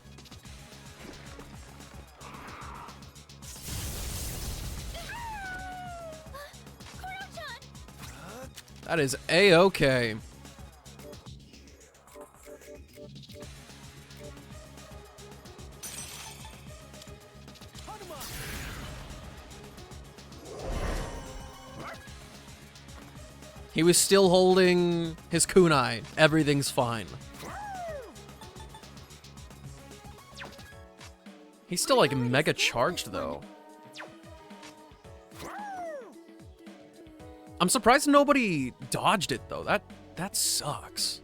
That is A-okay. He was still holding his kunai. Everything's fine. He's still like mega charged though. I'm surprised nobody dodged it though. That sucks.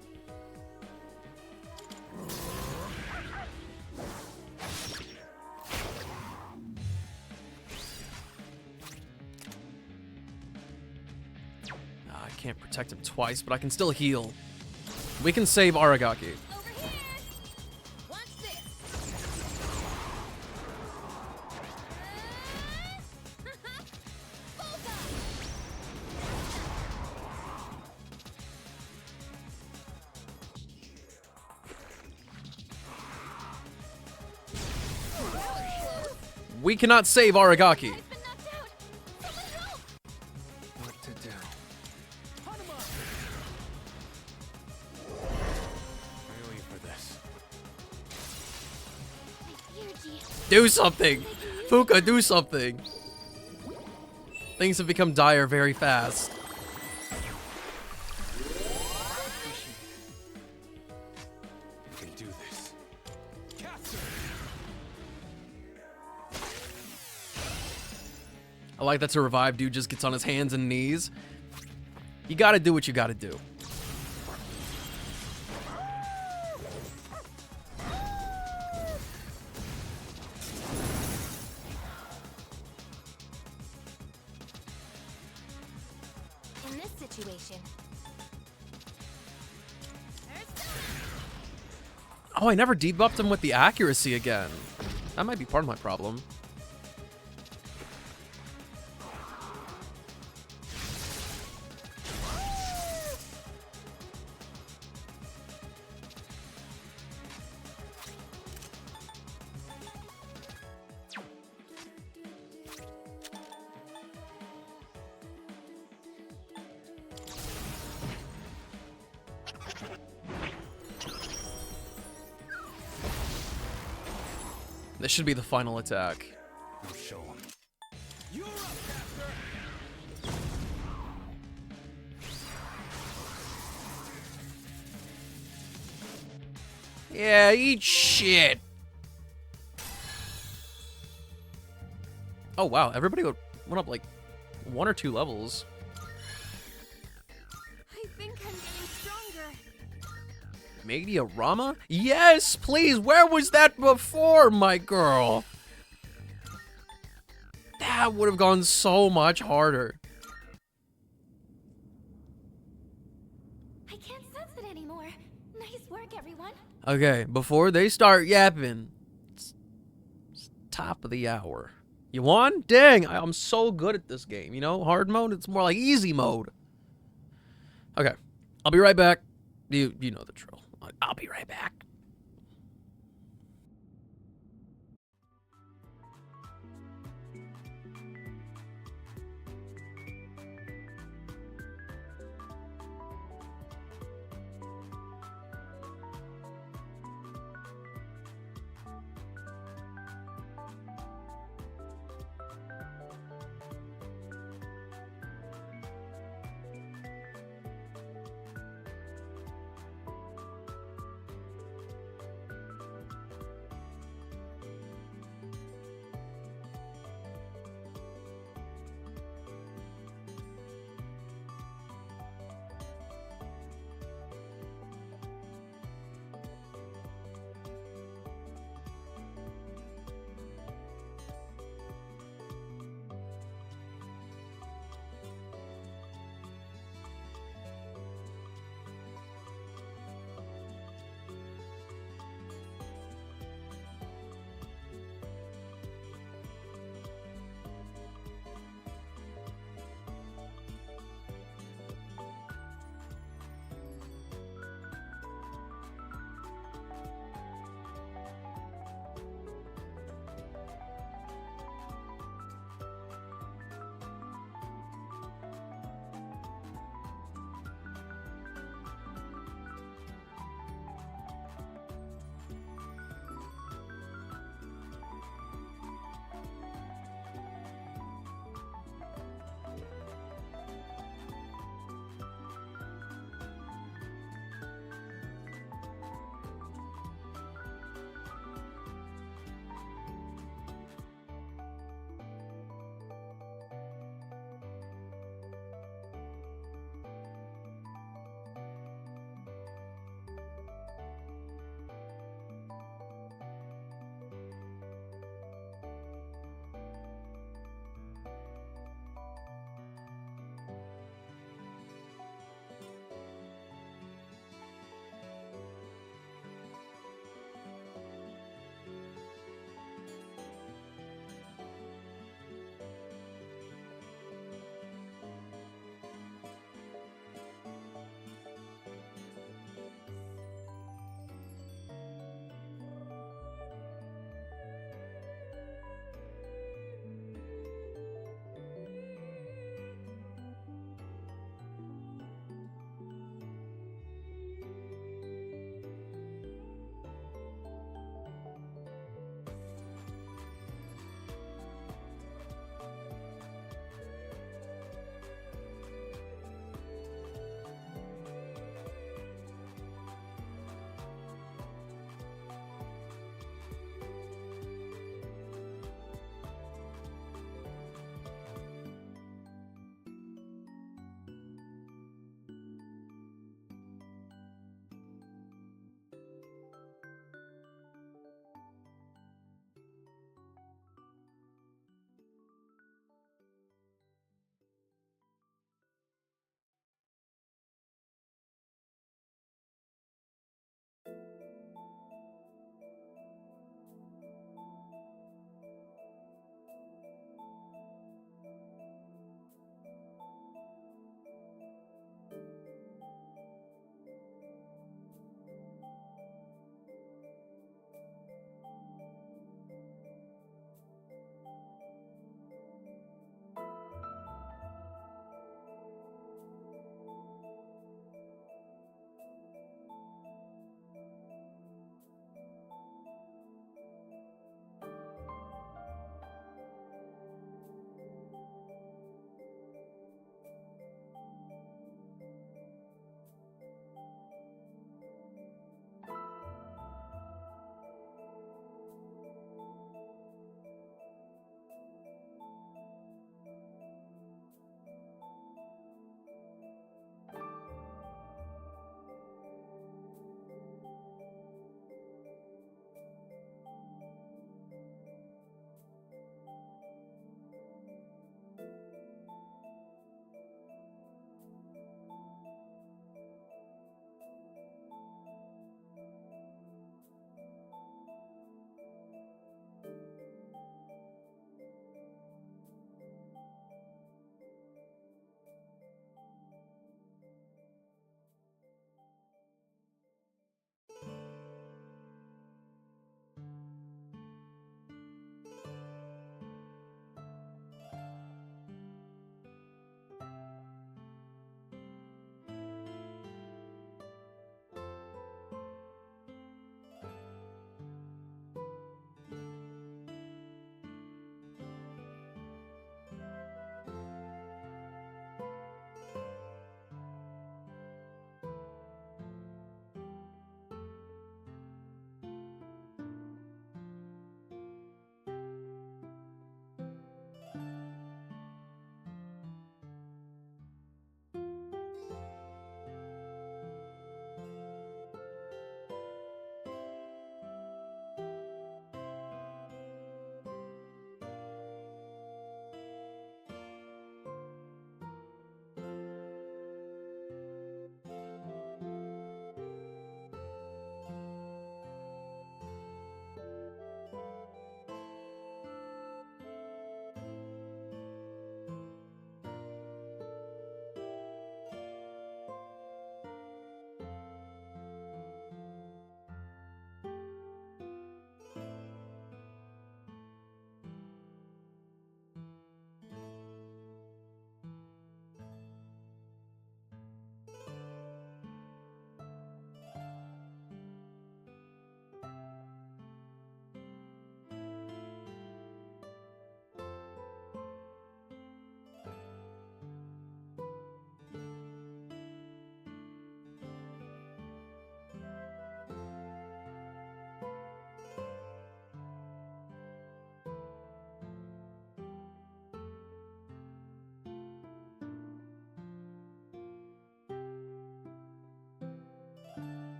I can't protect him twice, but I can still heal. We can save Aragaki. We cannot save Aragaki. What to do? Really for this. Do something! Fuka, do something! Things have become dire very fast. You can do this. I like that to revive dude just gets on his hands and knees. You gotta do what you gotta do. In this situation, Oh, I never debuffed him with the accuracy again. That might be part of my problem. This should be the final attack. I'll show him. Yeah, eat shit. Oh wow, everybody went up like 1 or 2 levels. I think I'm getting stronger. Media Rama? Yes, please. Where was that before, my girl? That would have gone so much harder. I can't sense it anymore. Nice work, everyone. Okay, before they start yapping, it's top of the hour. You won? Dang, I'm so good at this game. You know, hard mode, it's more like easy mode. Okay, I'll be right back. You know the drill. I'll be right back.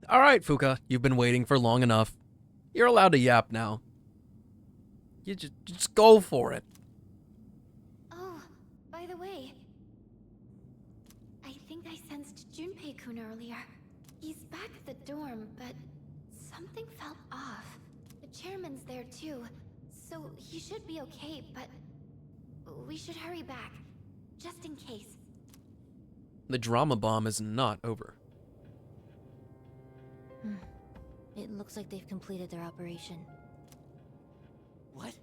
All right, Fuka, you've been waiting for long enough. You're allowed to yap now. You just go for it. Oh, by the way, I think I sensed Junpei-kun earlier. He's back at the dorm, but something felt off. The chairman's there too, so he should be okay, but we should hurry back, just in case. The drama bomb is not over. It looks like they've completed their operation. What?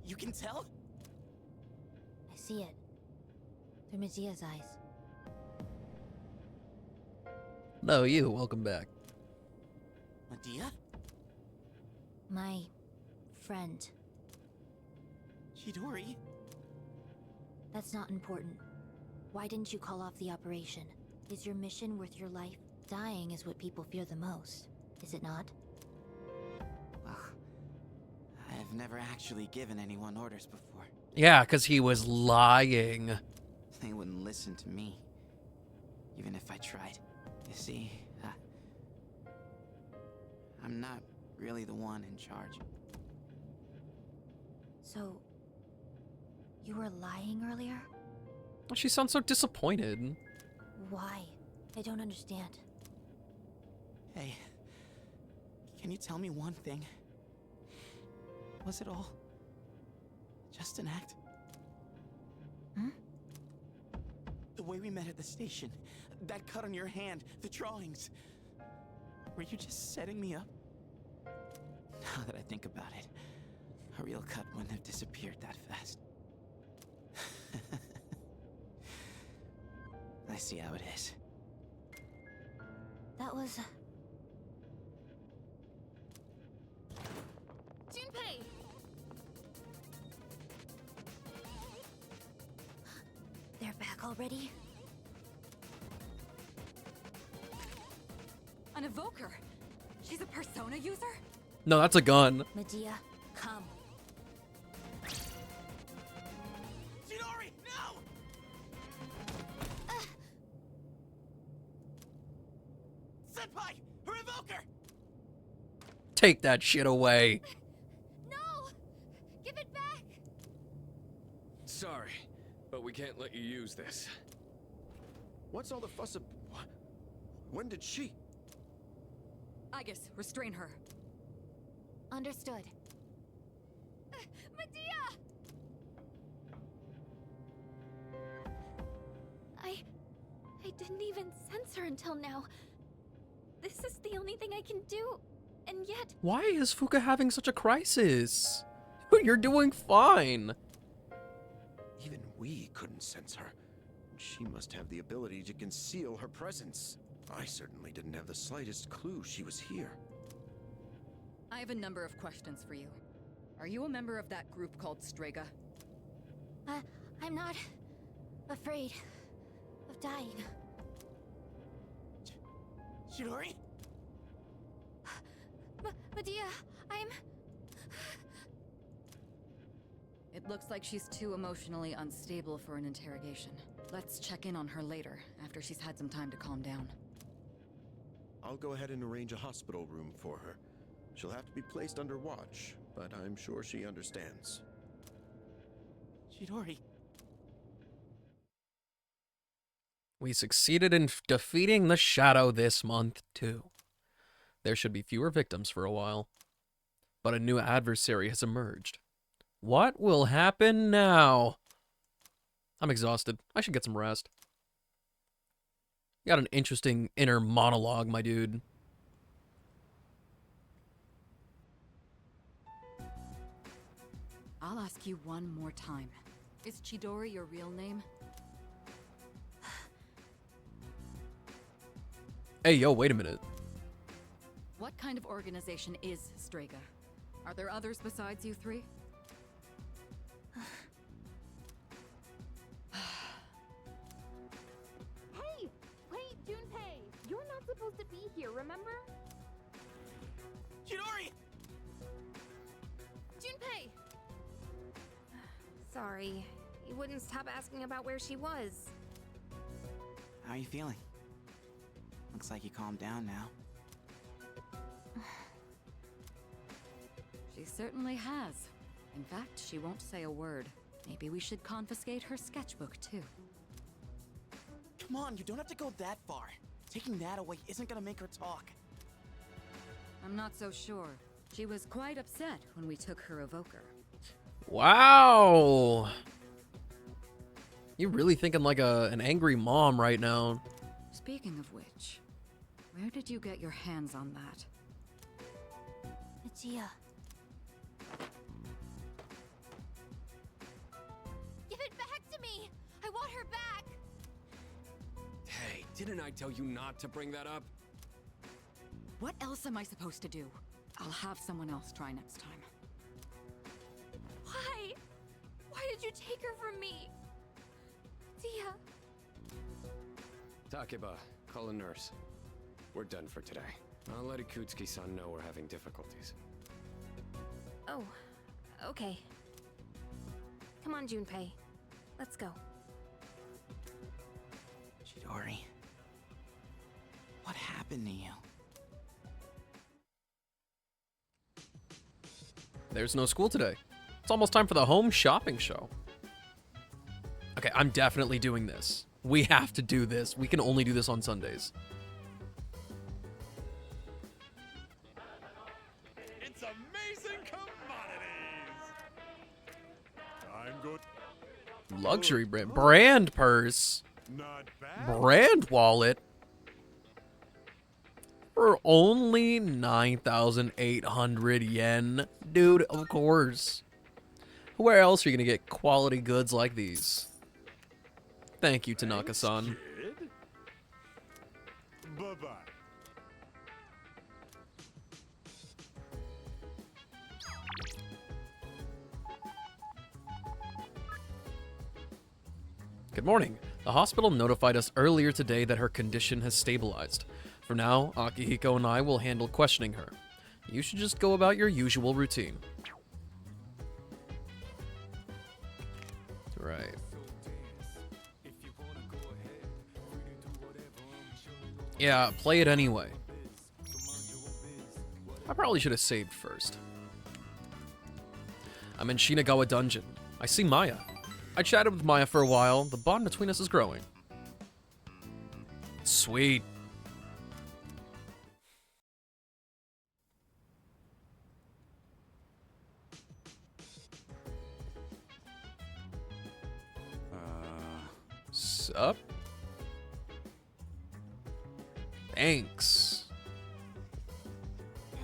You can tell? I see it. Through Mezia's eyes. No, you. Welcome back. Medea? My friend. Chidori? That's not important. Why didn't you call off the operation? Is your mission worth your life? Dying is what people fear the most, is it not? Well, I've never actually given anyone orders before. Yeah, because he was lying. They wouldn't listen to me, even if I tried. You see, I'm not really the one in charge. So, you were lying earlier? She sounds so disappointed. Why? I don't understand. Hey, can you tell me one thing? Was it all just an act? The way we met at the station, that cut on your hand, the drawings. Were you just setting me up? Now that I think about it, a real cut wouldn't have disappeared that fast. I see how it is. That was... Junpei! They're back already? An evoker? She's a persona user? No, that's a gun. Medea, come. Chidori, no! Senpai, her evoker! Take that shit away. No! Give it back! Sorry, but we can't let you use this. What's all the fuss when did she? Aegis, restrain her. Understood. Medea! I didn't even sense her until now. This is the only thing I can do, and yet... Why is Fuka having such a crisis? You're doing fine. Even we couldn't sense her. She must have the ability to conceal her presence. I certainly didn't have the slightest clue she was here. I have a number of questions for you. Are you a member of that group called Strega? I'm not afraid of dying. Chidori? Medea, I'm... It looks like she's too emotionally unstable for an interrogation. Let's check in on her later, after she's had some time to calm down. I'll go ahead and arrange a hospital room for her. She'll have to be placed under watch, but I'm sure she understands. Chidori. We succeeded in defeating the Shadow this month, too. There should be fewer victims for a while. But a new adversary has emerged. What will happen now? I'm exhausted. I should get some rest. You got an interesting inner monologue, my dude. I'll ask you one more time. Is Chidori your real name? Hey, yo, wait a minute. What kind of organization is Strega? Are there others besides you three? Hey! Wait, Junpei! You're not supposed to be here, remember? Chidori! Junpei! Sorry. You wouldn't stop asking about where she was. How are you feeling? Looks like you calmed down now. She certainly has. In fact, she won't say a word. Maybe we should confiscate her sketchbook, too. Come on, you don't have to go that far. Taking that away isn't gonna make her talk. I'm not so sure. She was quite upset when we took her evoker. Wow. You're really thinking like an angry mom right now. Speaking of which, where did you get your hands on that? Medea. Give it back to me! I want her back! Hey, didn't I tell you not to bring that up? What else am I supposed to do? I'll have someone else try next time. Why? Why did you take her from me? Tia. Takeba, call a nurse. We're done for today. I'll let Ikutsuki-san know we're having difficulties. Oh, okay. Come on, Junpei. Let's go. Chidori. What happened to you? There's no school today. It's almost time for the home shopping show. Okay, I'm definitely doing this. We have to do this. We can only do this on Sundays. It's amazing commodities. I'm good. Luxury brand. Brand purse. Not bad. Brand wallet. For only 9,800 yen. Dude, of course. Where else are you gonna get quality goods like these? Thank you, Tanaka-san. Bye-bye. Good morning. The hospital notified us earlier today that her condition has stabilized. For now, Akihiko and I will handle questioning her. You should just go about your usual routine. Right. Yeah, play it anyway. I probably should have saved first. I'm in Shinagawa Dungeon. I see Maya. I chatted with Maya for a while. The bond between us is growing. Sweet. Sup? Thanks.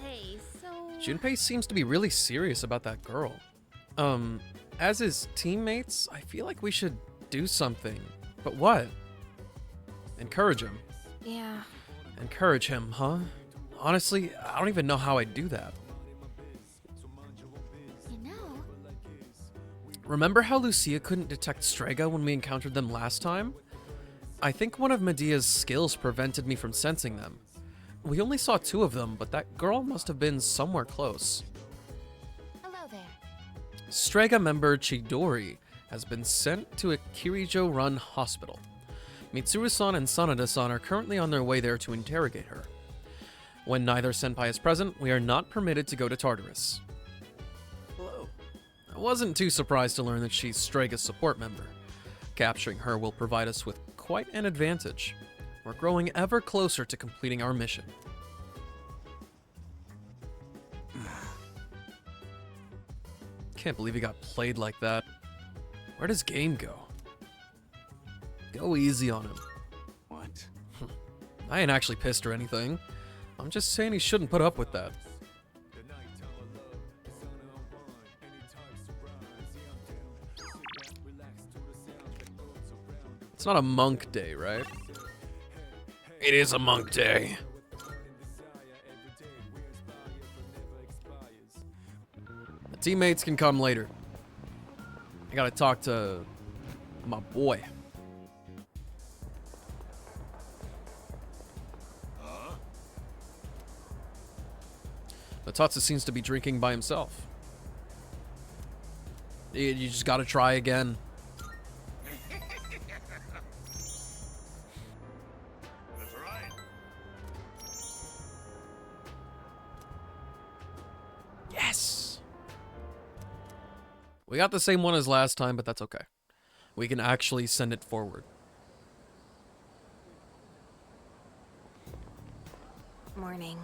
Hey, so... Junpei seems to be really serious about that girl. As his teammates, I feel like we should do something. But what? Encourage him. Yeah. Encourage him, huh? Honestly, I don't even know how I'd do that. You know... Remember how Lucia couldn't detect Strega when we encountered them last time? I think one of Medea's skills prevented me from sensing them. We only saw 2 of them, but that girl must have been somewhere close. Hello there. Strega member Chidori has been sent to a Kirijo-run hospital. Mitsuru-san and Sanada-san are currently on their way there to interrogate her. When neither senpai is present, we are not permitted to go to Tartarus. Hello. I wasn't too surprised to learn that she's Strega's support member. Capturing her will provide us with quite an advantage. We're growing ever closer to completing our mission. Can't believe he got played like that. Where does game go? Go easy on him. What? I ain't actually pissed or anything. I'm just saying he shouldn't put up with that. It's not a monk day, right? It is a monk day. The teammates can come later. I gotta talk to my boy. Natatsu seems to be drinking by himself. You just gotta try again. That's right. Yes! We got the same one as last time, but that's okay. We can actually send it forward. Morning.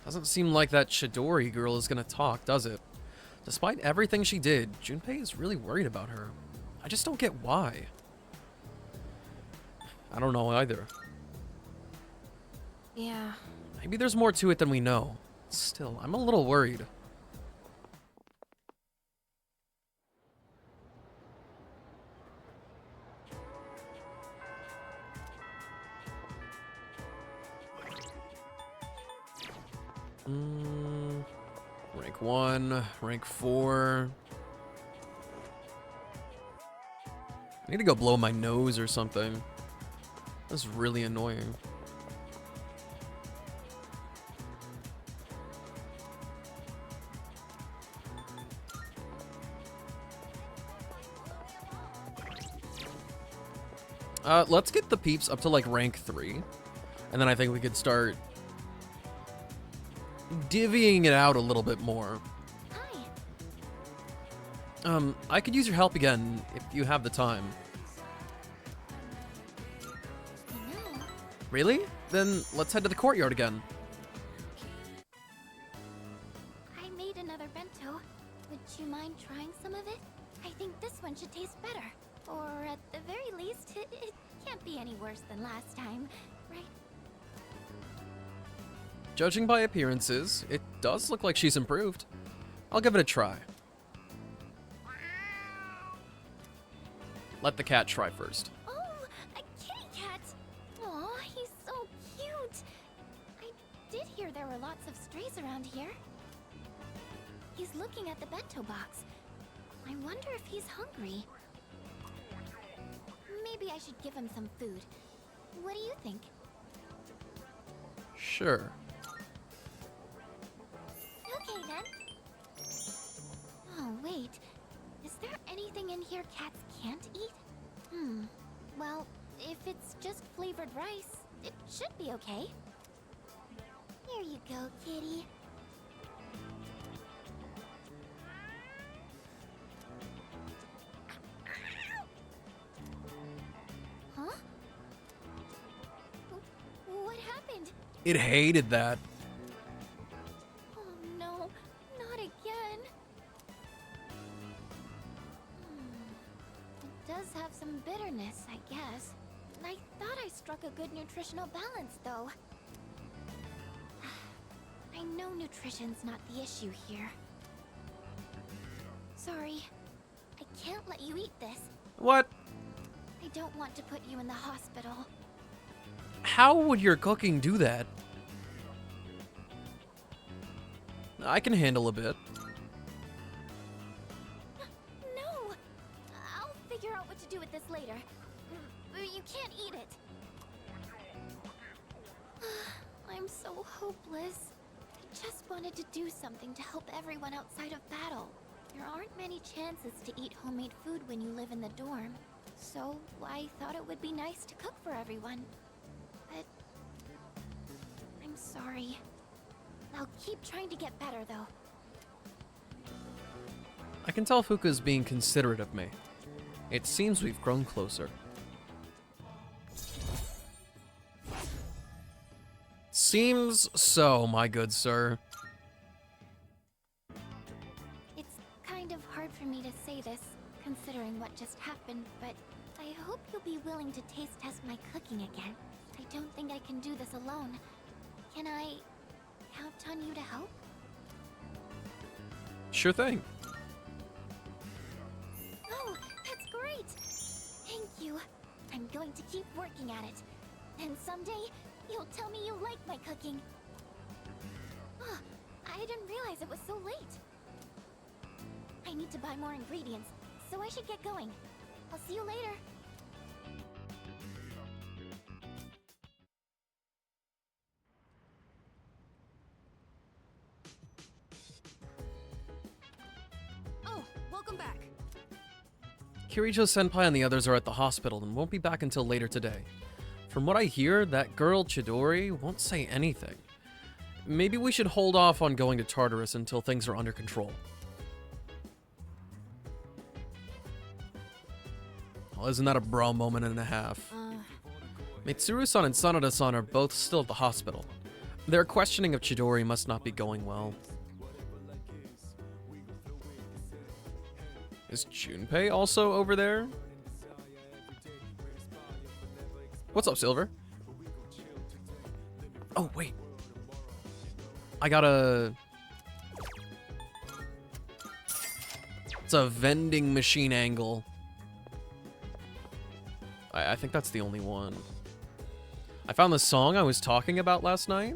Doesn't seem like that Chidori girl is gonna talk, does it? Despite everything she did, Junpei is really worried about her. I just don't get why. I don't know either. Yeah. Maybe there's more to it than we know. Still, I'm a little worried. Rank 1, rank 4. I need to go blow my nose or something. That's really annoying. Let's get the peeps up to like rank 3. And then I think we could start divvying it out a little bit more. Hi. I could use your help again if you have the time. You know, Really? Then let's head to the courtyard again. I made another bento. Would you mind trying some of it? I think this one should taste better. Or at the very least, it can't be any worse than last time, right? Judging by appearances, it does look like she's improved. I'll give it a try. Let the cat try first. Oh, a kitty cat! Aw, he's so cute! I did hear there were lots of strays around here. He's looking at the bento box. I wonder if he's hungry. Maybe I should give him some food. What do you think? Sure. Okay then. Oh, wait. Is there anything in here cats can't eat? Well, if it's just flavored rice, it should be okay. Here you go, kitty. Huh? What happened? It hated that. Oh no, not again. It does have some bitterness, I guess. I thought I struck a good nutritional balance, though. I know nutrition's not the issue here. Sorry. I can't let you eat this. What? I don't want to put you in the hospital. How would your cooking do that? I can handle a bit. No! I'll figure out what to do with this later. You can't eat it. I'm so hopeless. I just wanted to do something to help everyone outside of battle. There aren't many chances to eat homemade food when you live in the dorm. So I thought it would be nice to cook for everyone. But I'm sorry. I'll keep trying to get better, though. I can tell Fuka's being considerate of me. It seems we've grown closer. Seems so, my good sir. It's kind of hard for me to say this, considering what just happened, but I hope you'll be willing to taste test my cooking again. I don't think I can do this alone. Can I count on you to help? Sure thing. Oh, that's great! Thank you. I'm going to keep working at it. And someday, you'll tell me you like my cooking. Oh, I didn't realize it was so late. I need to buy more ingredients, so I should get going. I'll see you later. Oh, welcome back. Kirijo-senpai and the others are at the hospital and won't be back until later today. From what I hear, that girl Chidori won't say anything. Maybe we should hold off on going to Tartarus until things are under control. Well, isn't that a bro moment and a half? Mitsuru-san and Sanada-san are both still at the hospital. Their questioning of Chidori must not be going well. Is Junpei also over there? What's up, Silver? Oh, wait. I got a... It's a vending machine angle. I think that's the only one. I found the song I was talking about last night.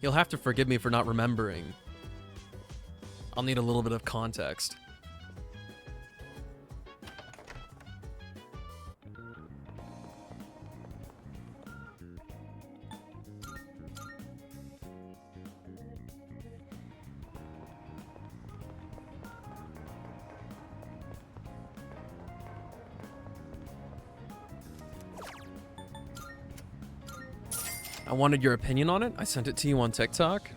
You'll have to forgive me for not remembering. I'll need a little bit of context. I wanted your opinion on it. I sent it to you on TikTok.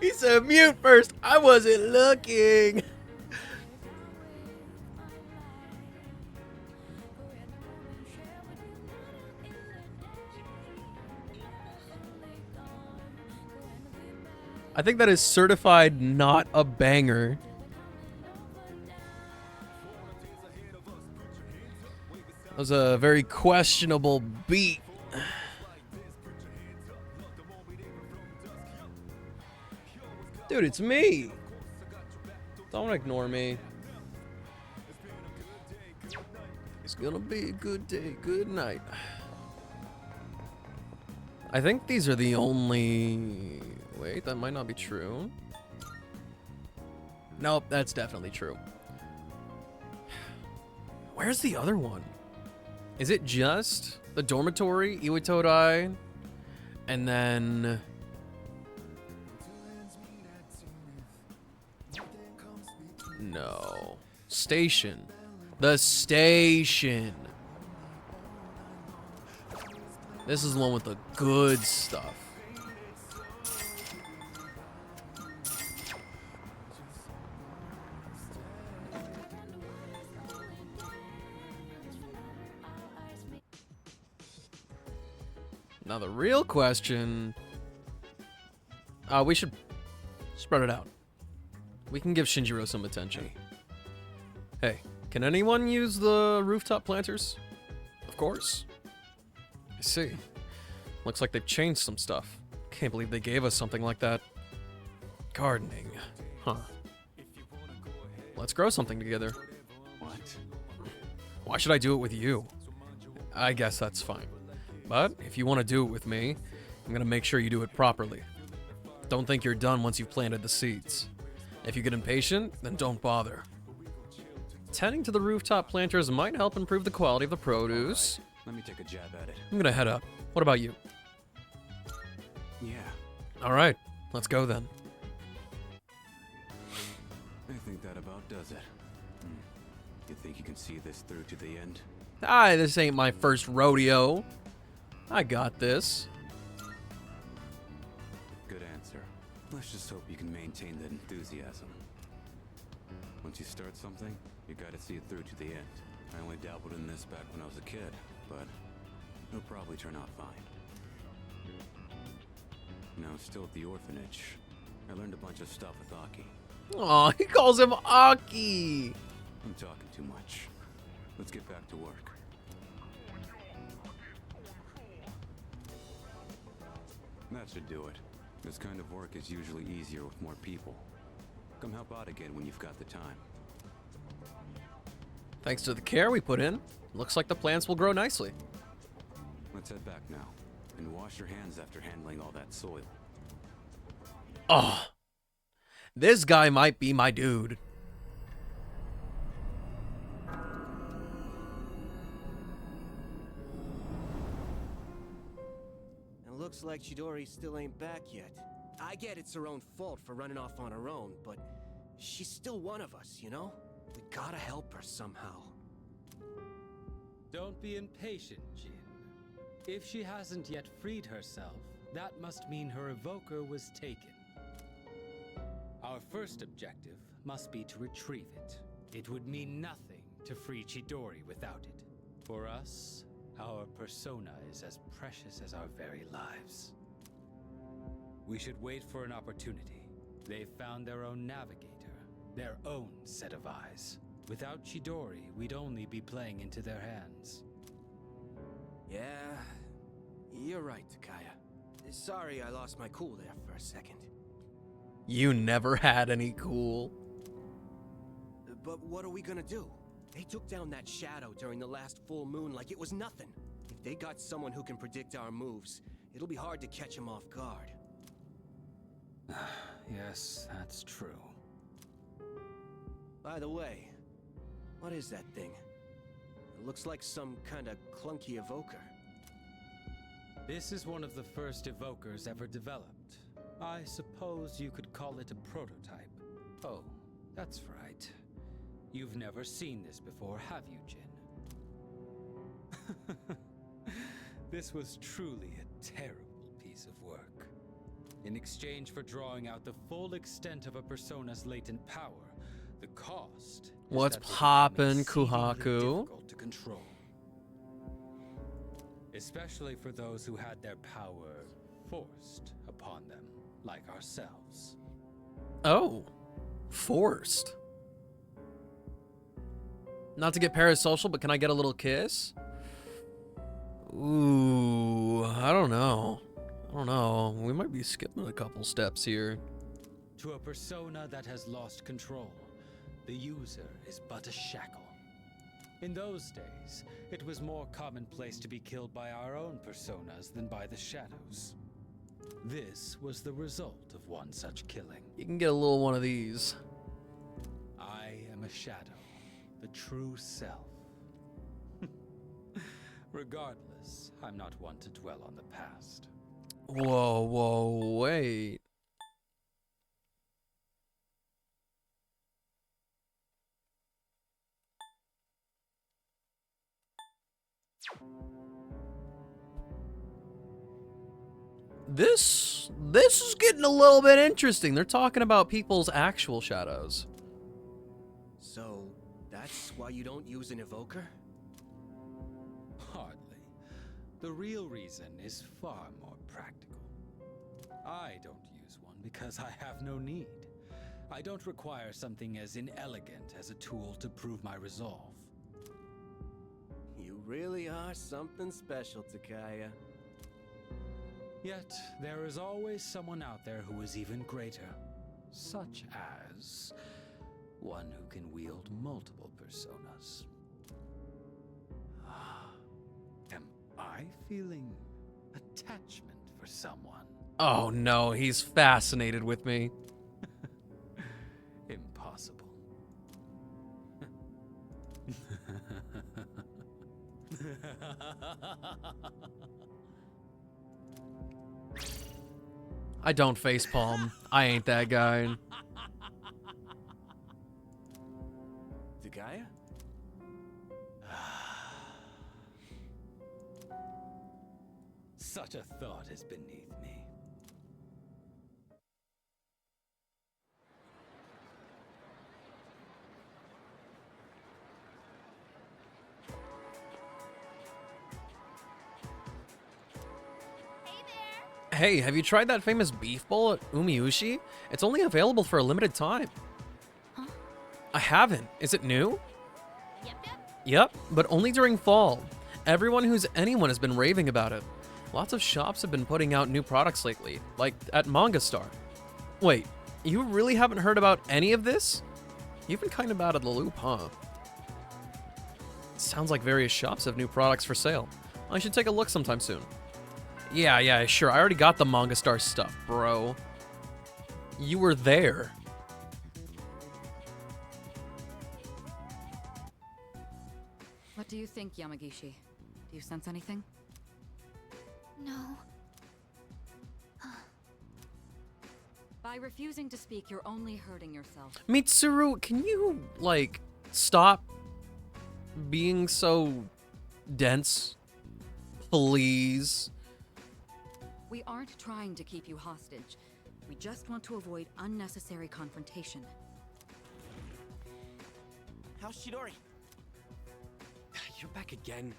He said mute first. I wasn't looking. I think that is certified not a banger. That was a very questionable beat. Dude, it's me. Don't ignore me. It's gonna be a good day, good night. I think these are the only... Wait, that might not be true. Nope, that's definitely true. Where's the other one? Is it just the dormitory, Iwatodai, and then... No. Station. The station. This is the one with the good stuff. Now the real question... we should spread it out. We can give Shinjiro some attention. Hey, can anyone use the rooftop planters? Of course. I see. Looks like they've changed some stuff. Can't believe they gave us something like that. Gardening. Huh. Let's grow something together. What? Why should I do it with you? I guess that's fine. But if you want to do it with me, I'm gonna make sure you do it properly. Don't think you're done once you've planted the seeds. If you get impatient, then don't bother. Tending to the rooftop planters might help improve the quality of the produce. Let me take a jab at it. I'm gonna head up. What about you? Yeah. Alright, let's go then. I think that about does it. You think you can see this through to the end? This ain't my first rodeo. I got this. Good answer. Let's just hope you can maintain that enthusiasm. Once you start something, you gotta see it through to the end. I only dabbled in this back when I was a kid, but it'll probably turn out fine. Now, still at the orphanage, I learned a bunch of stuff with Aki. Aw, he calls him Aki. I'm talking too much. Let's get back to work. That should do it. This kind of work is usually easier with more people. Come help out again when you've got the time. Thanks to the care we put in, looks like the plants will grow nicely. Let's head back now, and wash your hands after handling all that soil. Oh, this guy might be my dude. It looks like Chidori still ain't back yet. I get it's her own fault for running off on her own, but she's still one of us, you know? We gotta help her somehow. Don't be impatient, Jin. If she hasn't yet freed herself, that must mean her evoker was taken. Our first objective must be to retrieve it. It would mean nothing to free Chidori without it. For us, our persona is as precious as our very lives. We should wait for an opportunity. They've found their own navigator, their own set of eyes. Without Chidori, we'd only be playing into their hands. Yeah, you're right, Takaya. Sorry I lost my cool there for a second. You never had any cool. But what are we gonna do? They took down that shadow during the last full moon like it was nothing. If they got someone who can predict our moves, it'll be hard to catch them off guard. Yes, that's true. By the way, what is that thing? It looks like some kind of clunky evoker. This is one of the first evokers ever developed. I suppose you could call it a prototype. Oh, that's right. You've never seen this before, have you, Jin? This was truly a terrible piece of work. In exchange for drawing out the full extent of a persona's latent power, the cost... What's poppin', Kuhaku? ...difficult to control. Especially for those who had their power forced upon them. like ourselves. Oh. Forced. Not to get parasocial, but can I get a little kiss? Ooh, I don't know. We might be skipping a couple steps here. To a persona that has lost control, the user is but a shackle. In those days, it was more commonplace to be killed by our own personas than by the shadows. This was the result of one such killing. You can get a little one of these. I am a shadow, the true self. Regardless, I'm not one to dwell on the past. Whoa, wait. This is getting a little bit interesting. They're talking about people's actual shadows. So, that's why you don't use an evoker? Hardly. The real reason is far more practical. I don't use one because I have no need. I don't require something as inelegant as a tool to prove my resolve. You really are something special, Takaya. Yet, there is always someone out there who is even greater. Such as one who can wield multiple personas. Am I feeling attachment for someone? Oh no, he's fascinated with me. Impossible. I don't facepalm. I ain't that guy. Takaya? Such a thought is beneath me. Hey, have you tried that famous beef bowl at Umiushi? It's only available for a limited time. Huh? I haven't. Is it new? Yep. Yep, but only during fall. Everyone who's anyone has been raving about it. Lots of shops have been putting out new products lately, like at Manga Star. Wait, you really haven't heard about any of this? You've been kind of out of the loop, huh? Sounds like various shops have new products for sale. I should take a look sometime soon. Yeah, sure. I already got the Manga Star stuff, bro. You were there. What do you think, Yamagishi? Do you sense anything? No. By refusing to speak, you're only hurting yourself. Mitsuru, can you, like, stop being so dense? Please. We aren't trying to keep you hostage. We just want to avoid unnecessary confrontation. How's Chidori? You're back again.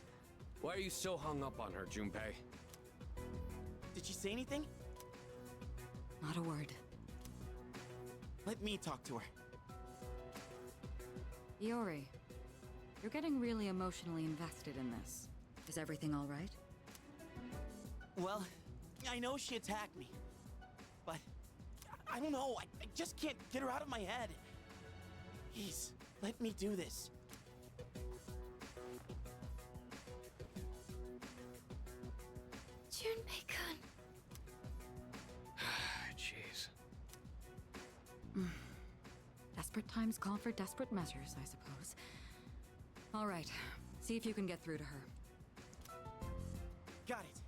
Why are you so hung up on her, Junpei? Did she say anything? Not a word. Let me talk to her. Iori, you're getting really emotionally invested in this. Is everything all right? Well, I know she attacked me, but I don't know. I just can't get her out of my head. Please, let me do this. Junpei-kun. Jeez. Desperate times call for desperate measures, I suppose. All right, see if you can get through to her. Got it.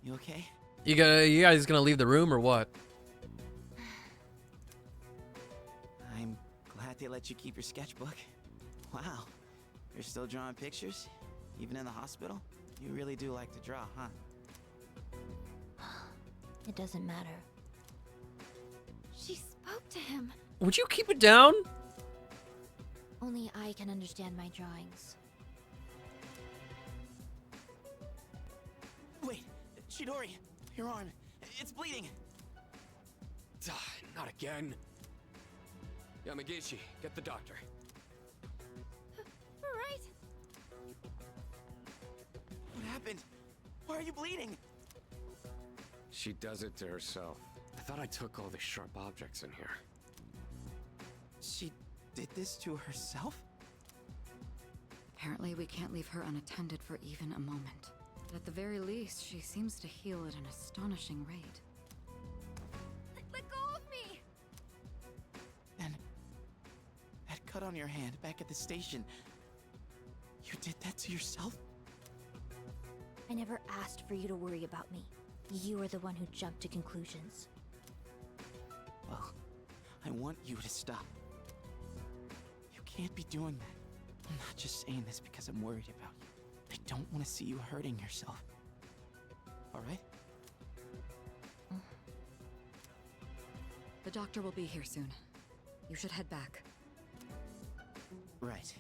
You okay? You guys gonna leave the room or what? I'm glad they let you keep your sketchbook. Wow, you're still drawing pictures? Even in the hospital? You really do like to draw, huh? It doesn't matter. She spoke to him. Would you keep it down? Only I can understand my drawings. Chidori, your arm. It's bleeding. Not again. Yamagishi, get the doctor. Right. What happened? Why are you bleeding? She does it to herself. I thought I took all the sharp objects in here. She did this to herself? Apparently, we can't leave her unattended for even a moment. But at the very least, she seems to heal at an astonishing rate. Let go of me! Then, that cut on your hand back at the station, you did that to yourself? I never asked for you to worry about me. You are the one who jumped to conclusions. Well, I want you to stop. You can't be doing that. I'm not just saying this because I'm worried about you. I don't want to see you hurting yourself. All right? The doctor will be here soon. You should head back. Right.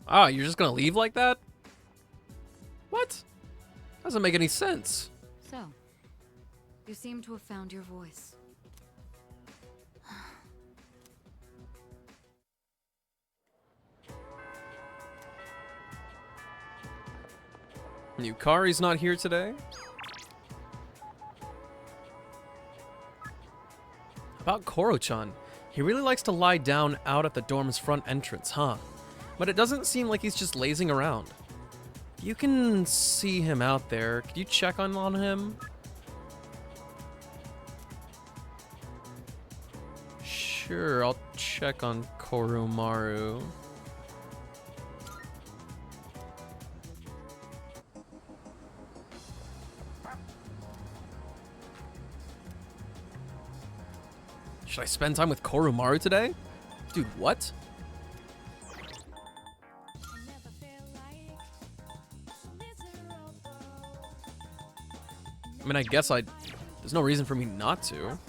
Ah, you're just gonna leave like that? What? Doesn't make any sense. So, you seem to have found your voice. Yukari's not here today? About Koro-chan. He really likes to lie down out at the dorm's front entrance, huh? But it doesn't seem like he's just lazing around. You can see him out there. Could you check on him? Sure, I'll check on Koromaru. Should I spend time with Koromaru today? Dude, what? I mean, I guess there's no reason for me not to.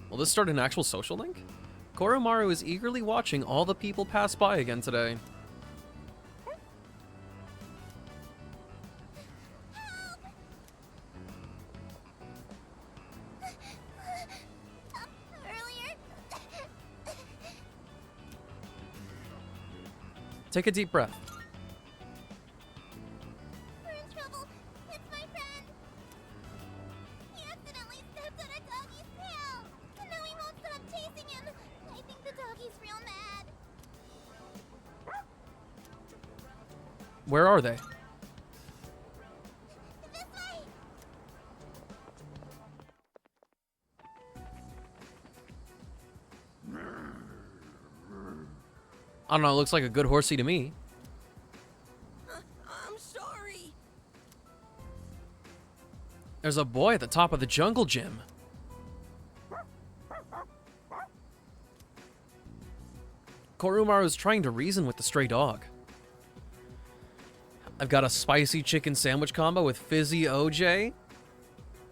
Will this start an actual social link? Koromaru is eagerly watching all the people pass by again today. Take a deep breath. We're in trouble. It's my friend. He accidentally stepped on a doggy's tail. And now he won't stop chasing him. I think the doggy's real mad. Where are they? This way. I don't know, it looks like a good horsey to me. I'm sorry. There's a boy at the top of the jungle gym. Koromaru is trying to reason with the stray dog. I've got a spicy chicken sandwich combo with fizzy OJ.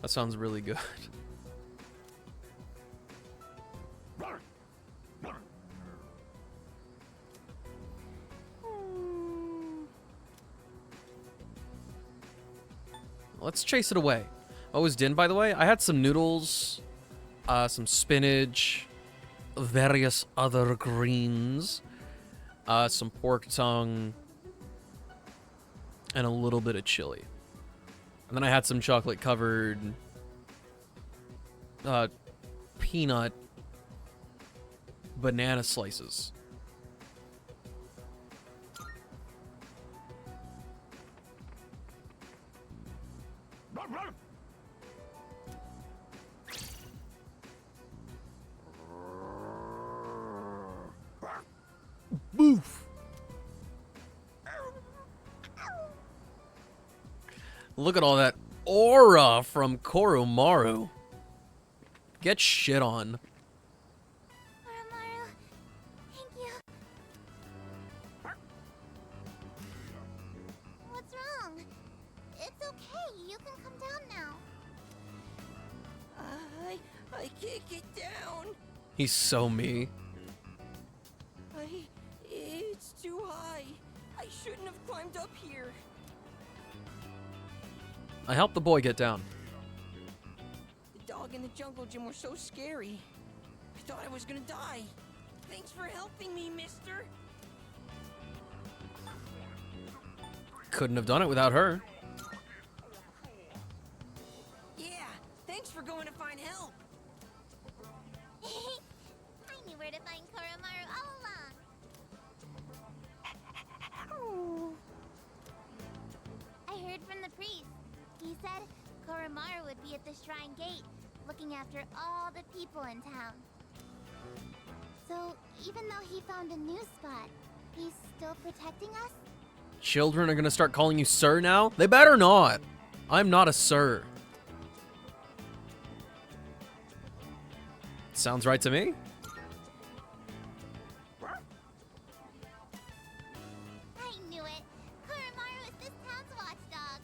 That sounds really good. Let's chase it away. Oh, is Din, by the way? I had some noodles, some spinach, various other greens, some pork tongue, and a little bit of chili. And then I had some chocolate-covered peanut banana slices. Boof! Look at all that aura from Koromaru. Get shit on. Koromaru, thank you. What's wrong? It's okay. You can come down now. I can't get down. He's so me. It's too high. I shouldn't have climbed up here. I helped the boy get down. The dog and the jungle gym were so scary. I thought I was gonna die. Thanks for helping me, mister. Couldn't have done it without her. Yeah, thanks for going to find help. I knew where to find Koromaru all along. I heard from the priest. He said Koromaru would be at the shrine gate, looking after all the people in town. So, even though he found a new spot, he's still protecting us? Children are gonna start calling you sir now? They better not. I'm not a sir. Sounds right to me. I knew it. Koromaru is this town's watchdog.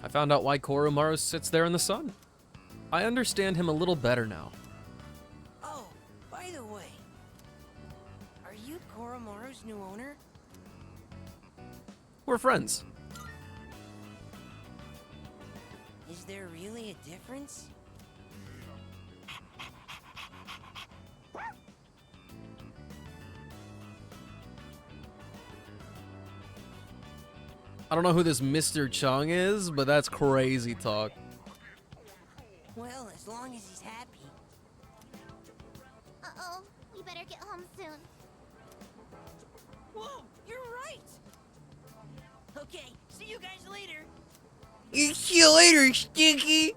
I found out why Koromaru sits there in the sun. I understand him a little better now. Oh, by the way, are you Koromaru's new owner? We're friends. Is there really a difference? I don't know who this Mr. Chung is, but that's crazy talk. Well, as long as he's happy. Uh-oh, we better get home soon. Whoa, you're right. Okay, see you guys later. See you later, Stinky.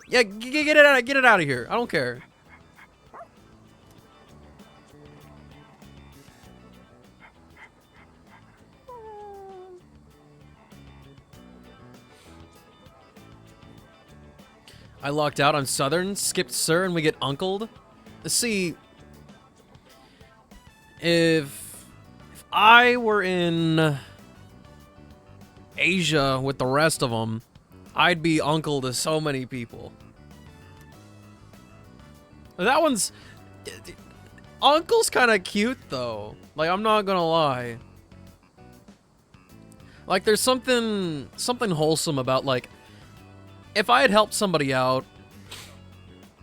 Yeah, get it out of here. I don't care. I locked out on Southern, skipped Sir, and we get uncled. See, if I were in Asia with the rest of them, I'd be uncle to so many people. That one's... Uncle's kind of cute, though. Like, I'm not gonna lie. Like, there's something wholesome about, like, if I had helped somebody out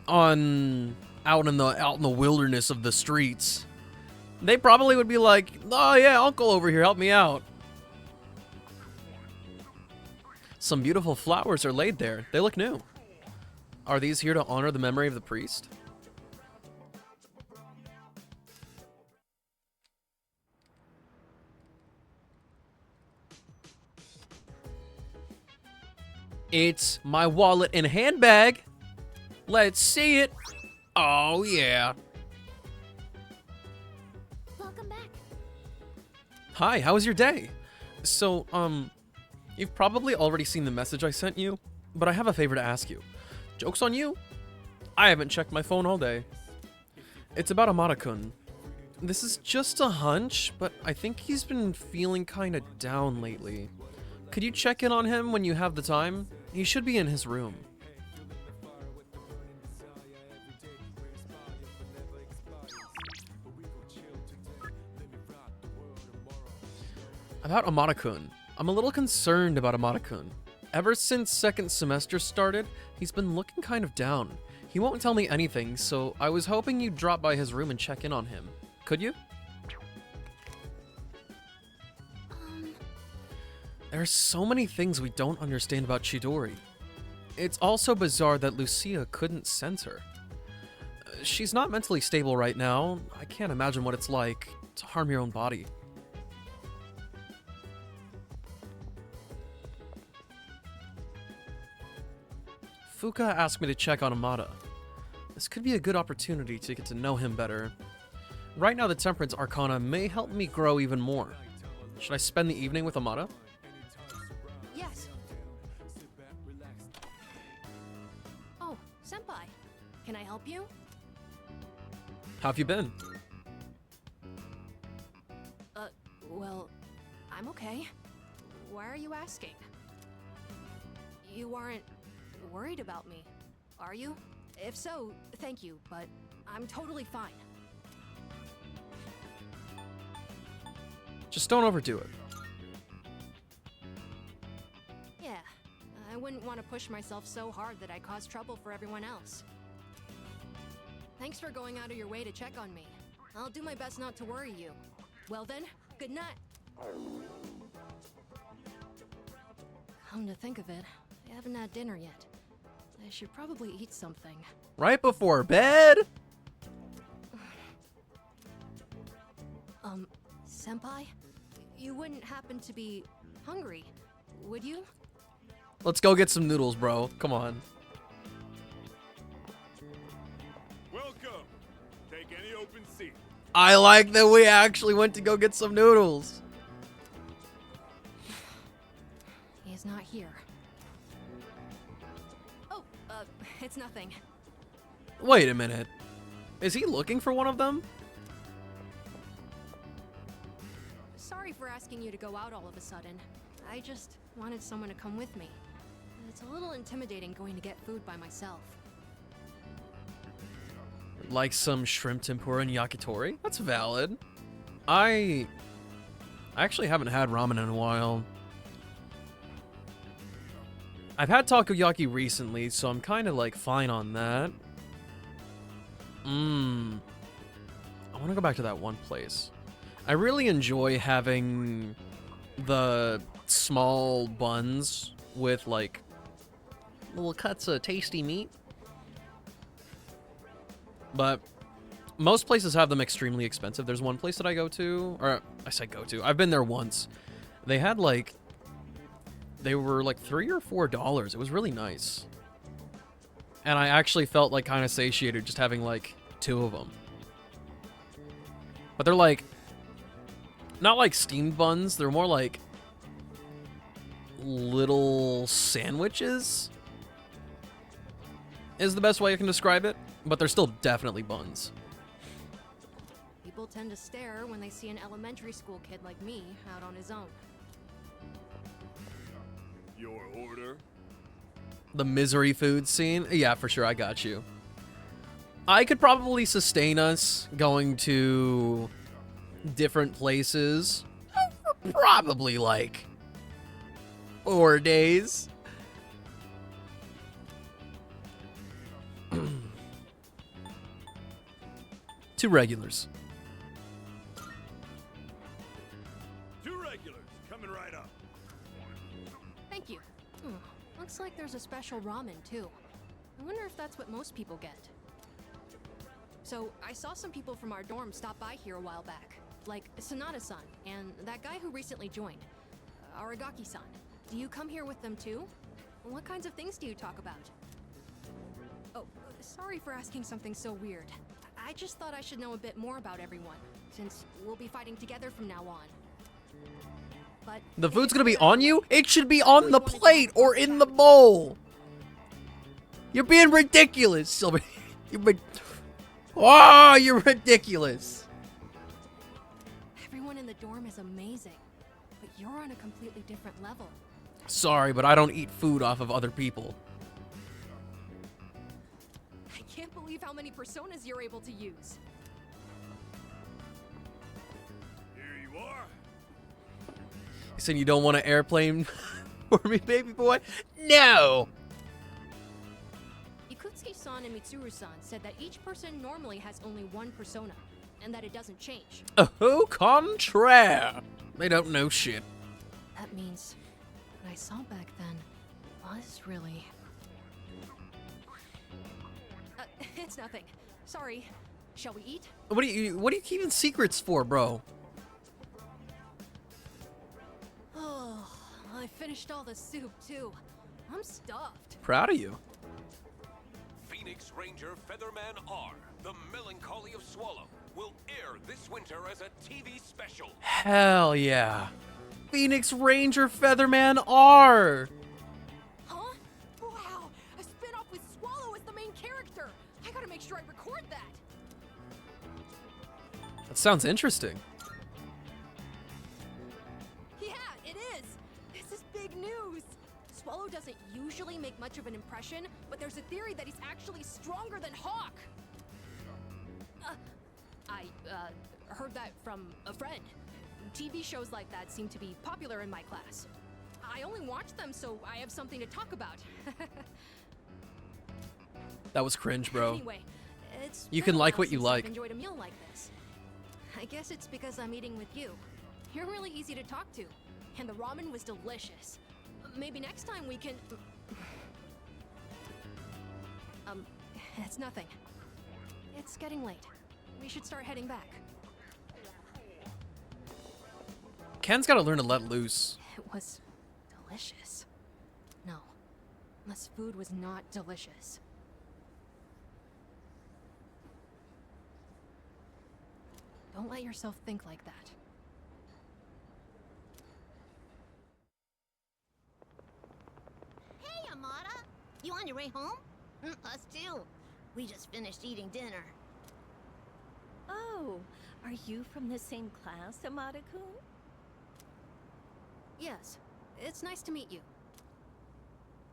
out in the wilderness of the streets, they probably would be like, "Oh yeah, uncle over here, help me out." Some beautiful flowers are laid there. They look new. Are these here to honor the memory of the priest? It's my wallet and handbag. Let's see it. Oh, yeah. Welcome back. Hi, how was your day? So, you've probably already seen the message I sent you, but I have a favor to ask you. Joke's on you. I haven't checked my phone all day. It's about Amada-kun. This is just a hunch, but I think he's been feeling kinda down lately. Could you check in on him when you have the time? He should be in his room. About Amada-kun. I'm a little concerned about Amada-kun. Ever since second semester started, he's been looking kind of down. He won't tell me anything, so I was hoping you'd drop by his room and check in on him. Could you? There are so many things we don't understand about Chidori. It's also bizarre that Lucia couldn't sense her. She's not mentally stable right now. I can't imagine what it's like to harm your own body. Fuka asked me to check on Amada. This could be a good opportunity to get to know him better. Right now, the Temperance Arcana may help me grow even more. Should I spend the evening with Amada? Yes. Oh, Senpai. Can I help you? How have you been? Well, I'm okay. Why are you asking? You aren't worried about me, are you? If so, thank you, but I'm totally fine. Just don't overdo it. Yeah, I wouldn't want to push myself so hard that I cause trouble for everyone else. Thanks for going out of your way to check on me. I'll do my best not to worry you. Well then, good night. Come to think of it, I haven't had dinner yet. I should probably eat something. Right before bed? Senpai? You wouldn't happen to be hungry, would you? Let's go get some noodles, bro. Come on. Welcome. Take any open seat. I like that we actually went to go get some noodles. He's not here. Oh, it's nothing. Wait a minute. Is he looking for one of them? Sorry for asking you to go out all of a sudden. I just wanted someone to come with me. It's a little intimidating going to get food by myself. Like some shrimp tempura and yakitori? That's valid. I actually haven't had ramen in a while. I've had takoyaki recently, so I'm kind of like fine on that. I want to go back to that one place. I really enjoy having the small buns with like little cuts of tasty meat. But most places have them extremely expensive. There's one place that I go to, or I say go to, I've been there once. They had like, they were like $3 or $4. It was really nice. And I actually felt like kind of satiated just having like 2 of them. But they're like, not like steamed buns. They're more like little sandwiches is the best way I can describe it. But they're still definitely buns. People tend to stare when they see an elementary school kid like me out on his own. Your order? The misery food scene? Yeah, for sure, I got you. I could probably sustain us going to different places for probably like 4 days. Two regulars. 2 regulars, coming right up. Thank you. Looks like there's a special ramen, too. I wonder if that's what most people get. So, I saw some people from our dorm stop by here a while back. Like Sonata-san, and that guy who recently joined. Aragaki-san. Do you come here with them, too? What kinds of things do you talk about? Oh, sorry for asking something so weird. I just thought I should know a bit more about everyone, since we'll be fighting together from now on. But the food's gonna be on you? It should be on the plate or in the bowl. You're being ridiculous, Silver. You're ridiculous. Everyone in the dorm is amazing, but you're on a completely different level. Sorry, but I don't eat food off of other people. I can't believe how many personas you're able to use. Here you are. You saying you don't want an airplane for me, baby boy? No! Ikutsuki-san and Mitsuru-san said that each person normally has only one persona, and that it doesn't change. Au contraire! They don't know shit. That means what I saw back then was really... it's nothing. Sorry. Shall we eat? What are you keeping secrets for, bro? Oh, I finished all the soup too. I'm stuffed. Proud of you. Phoenix Ranger Featherman R, The Melancholy of Swallow, will air this winter as a TV special. Hell yeah. Phoenix Ranger Featherman R. Huh? Wow, a spin-off with Swallow as the main character. I gotta make sure I record that. That sounds interesting. Yeah, it is. This is big news. Swallow doesn't usually explanation, but there's a theory that he's actually stronger than Hawk. I heard that from a friend. TV shows like that seem to be popular in my class. I only watch them so I have something to talk about. That was cringe, bro. Anyway, it's You been can a like while what you since like. I've enjoyed a meal like this. I guess it's because I'm eating with you. You're really easy to talk to, and the ramen was delicious. Maybe next time we can. It's nothing. It's getting late. We should start heading back. Ken's gotta learn to let loose. It was delicious. No, this food was not delicious. Don't let yourself think like that. Hey, Amada! You on your way home? Us too. We just finished eating dinner. Oh, are you from the same class, Amada-kun? Yes, it's nice to meet you.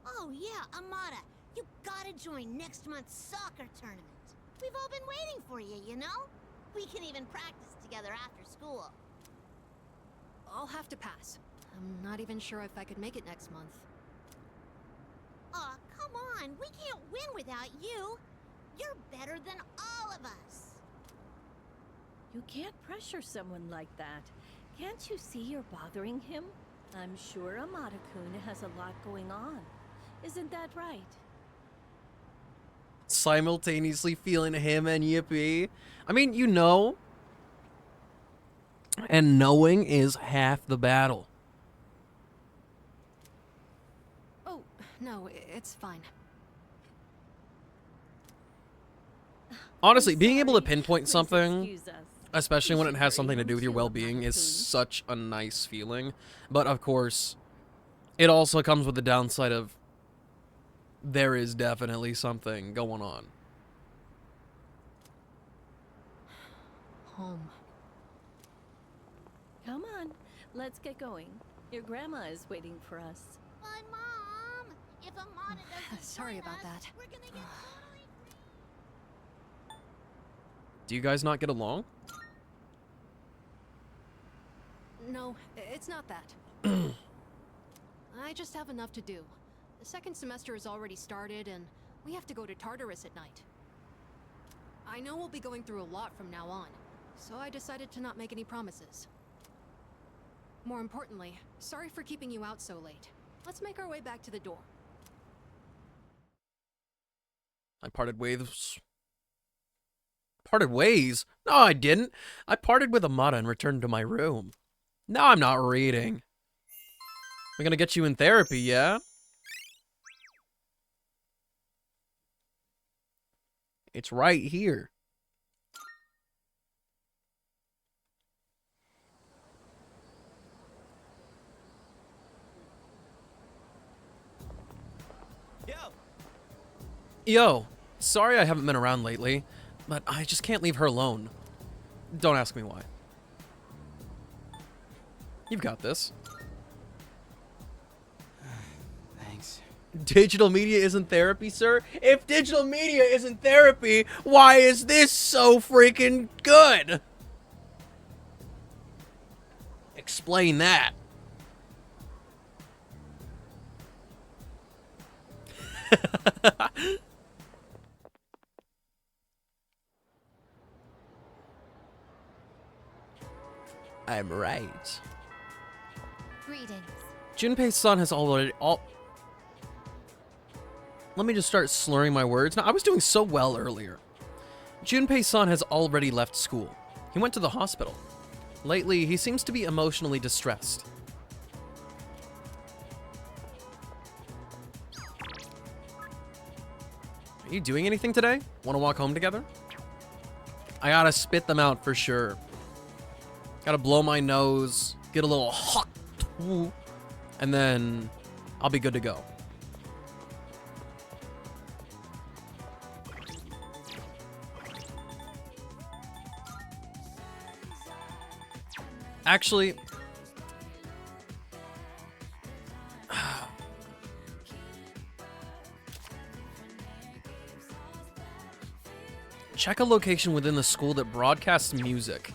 Oh yeah, Amada, you gotta join next month's soccer tournament. We've all been waiting for you, you know? We can even practice together after school. I'll have to pass. I'm not even sure if I could make it next month. Aw, come on, we can't win without you. You're better than all of us. You can't pressure someone like that. Can't you see you're bothering him? I'm sure Amada-kun has a lot going on. Isn't that right? Simultaneously feeling him and Yippee. I mean, you know. And knowing is half the battle. Oh, no, it's fine. Honestly, being able to pinpoint something, especially when it has something to do with your well-being, is such a nice feeling. But of course, it also comes with the downside of there is definitely something going on. Home. Come on, let's get going. Your grandma is waiting for us. But Mom, if Amada doesn't Sorry join about us, that. we're gonna get totally... Do you guys not get along? No, it's not that. I just have enough to do. The second semester has already started, and we have to go to Tartarus at night. I know we'll be going through a lot from now on, so I decided to not make any promises. More importantly, sorry for keeping you out so late. Let's make our way back to the dorm. I parted ways. Parted ways? No, I didn't. I parted with Amada and returned to my room. No, I'm not reading. We're gonna get you in therapy, yeah? It's right here. Yo, sorry I haven't been around lately, but I just can't leave her alone. Don't ask me why. You've got this. Thanks. Digital media isn't therapy, sir? If digital media isn't therapy, why is this so freaking good? Explain that. I'm right. Greetings. Junpei's son has already Let me just start slurring my words. Now, I was doing so well earlier. Junpei's son has already left school. He went to the hospital. Lately, he seems to be emotionally distressed. Are you doing anything today? Want to walk home together? I gotta spit them out for sure. Gotta blow my nose, get a little hot, and then I'll be good to go. Actually, Check a location within the school that broadcasts music.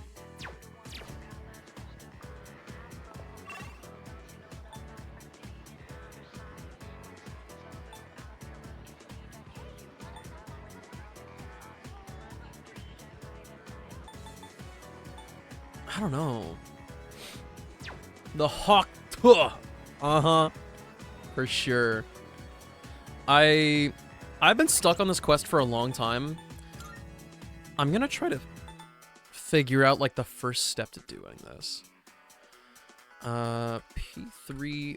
I don't know. The Hawk. Uh-huh. For sure. I've been stuck on this quest for a long time. I'm gonna try to figure out like the first step to doing this. P3R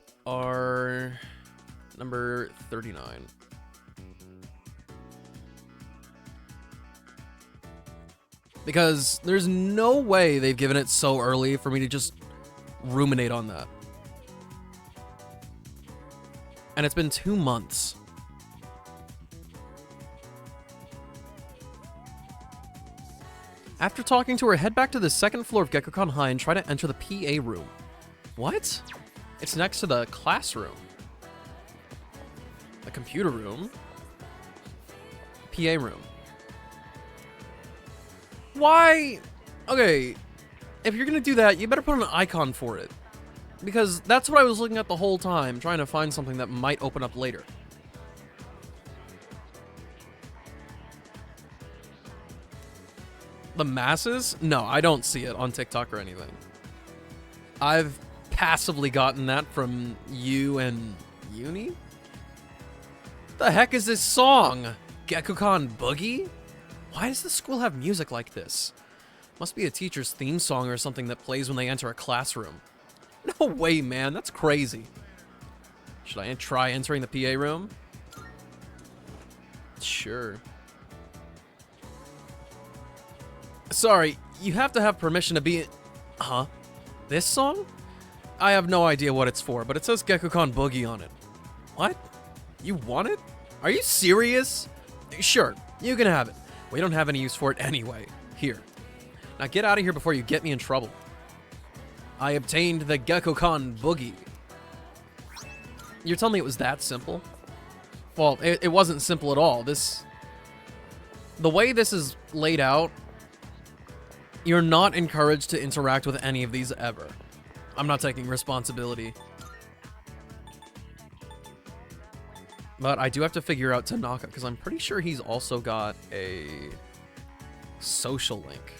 number 39. Because there's no way they've given it so early for me to just ruminate on that. And it's been 2 months. After talking to her, head back to the second floor of Gekkoukan High and try to enter the PA room. What? It's next to the classroom. The computer room. PA room. Why? Okay, if you're gonna do that, you better put an icon for it. Because that's what I was looking at the whole time, trying to find something that might open up later. The masses? No, I don't see it on TikTok or anything. I've passively gotten that from you and Uni? What the heck is this song? Gekkoukan Boogie? Why does the school have music like this? Must be a teacher's theme song or something that plays when they enter a classroom. No way, man. That's crazy. Should I try entering the PA room? Sure. Sorry, you have to have permission to be... Huh? This song? I have no idea what it's for, but it says Gekkoukan Boogie on it. What? You want it? Are you serious? Sure, you can have it. We don't have any use for it anyway. Here. Now get out of here before you get me in trouble. I obtained the Gekkoukan Boogie. You're telling me it was that simple? Well, it wasn't simple at all. The way this is laid out, you're not encouraged to interact with any of these ever. I'm not taking responsibility. But I do have to figure out Tanaka, because I'm pretty sure he's also got a social link.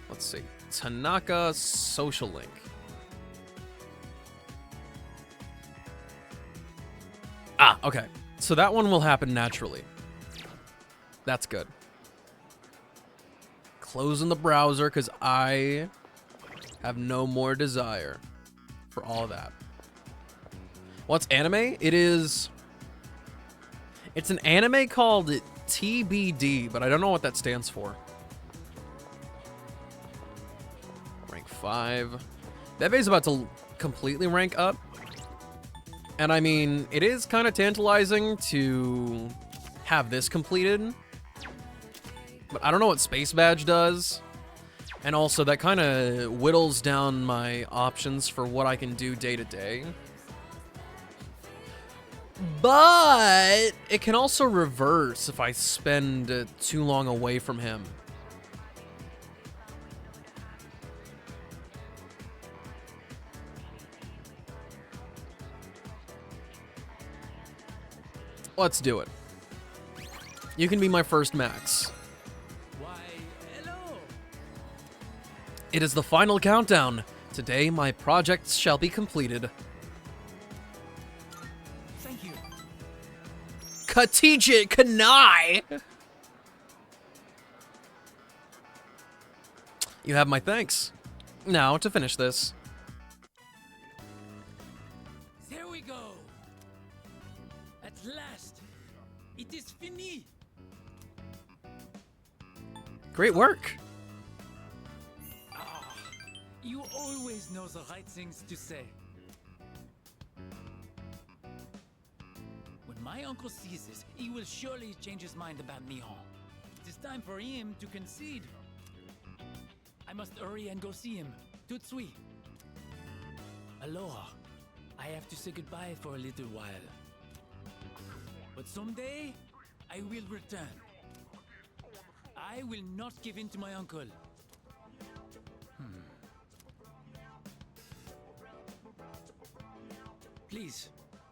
Let's see. Tanaka social link. Ah, okay. So that one will happen naturally. That's good. Closing the browser because I have no more desire for all of that. What's anime? It's an anime called TBD, but I don't know what that stands for. Rank 5. Bebe's about to completely rank up. And I mean, it is kind of tantalizing to have this completed. But I don't know what Space Badge does. And also, that kind of whittles down my options for what I can do day to day. But it can also reverse if I spend too long away from him. Let's do it. You can be my first max. It is the final countdown. Today, my projects shall be completed. Thank you. Katija Kanai! You have my thanks. Now, to finish this. There we go. At last, it is fini. Great work. You always know the right things to say. When my uncle sees this, he will surely change his mind about Nihon. It is time for him to concede. I must hurry and go see him. Tutsui. Aloha. I have to say goodbye for a little while. But someday, I will return. I will not give in to my uncle. Please,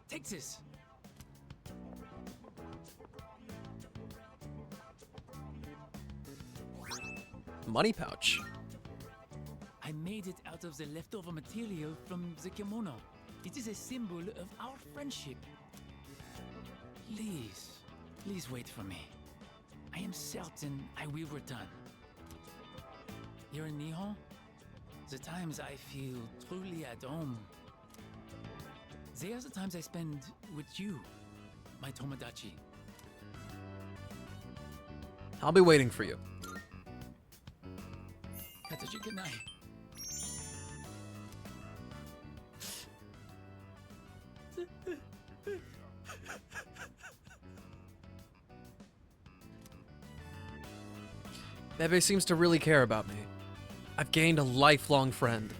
take this. Money pouch. I made it out of the leftover material from the kimono. It is a symbol of our friendship. Please wait for me. I am certain I will return. Here in Nihon, the times I feel truly at home, they are the times I spend with you, my Tomodachi. I'll be waiting for you. Kataji, good night. Bebe seems to really care about me. I've gained a lifelong friend.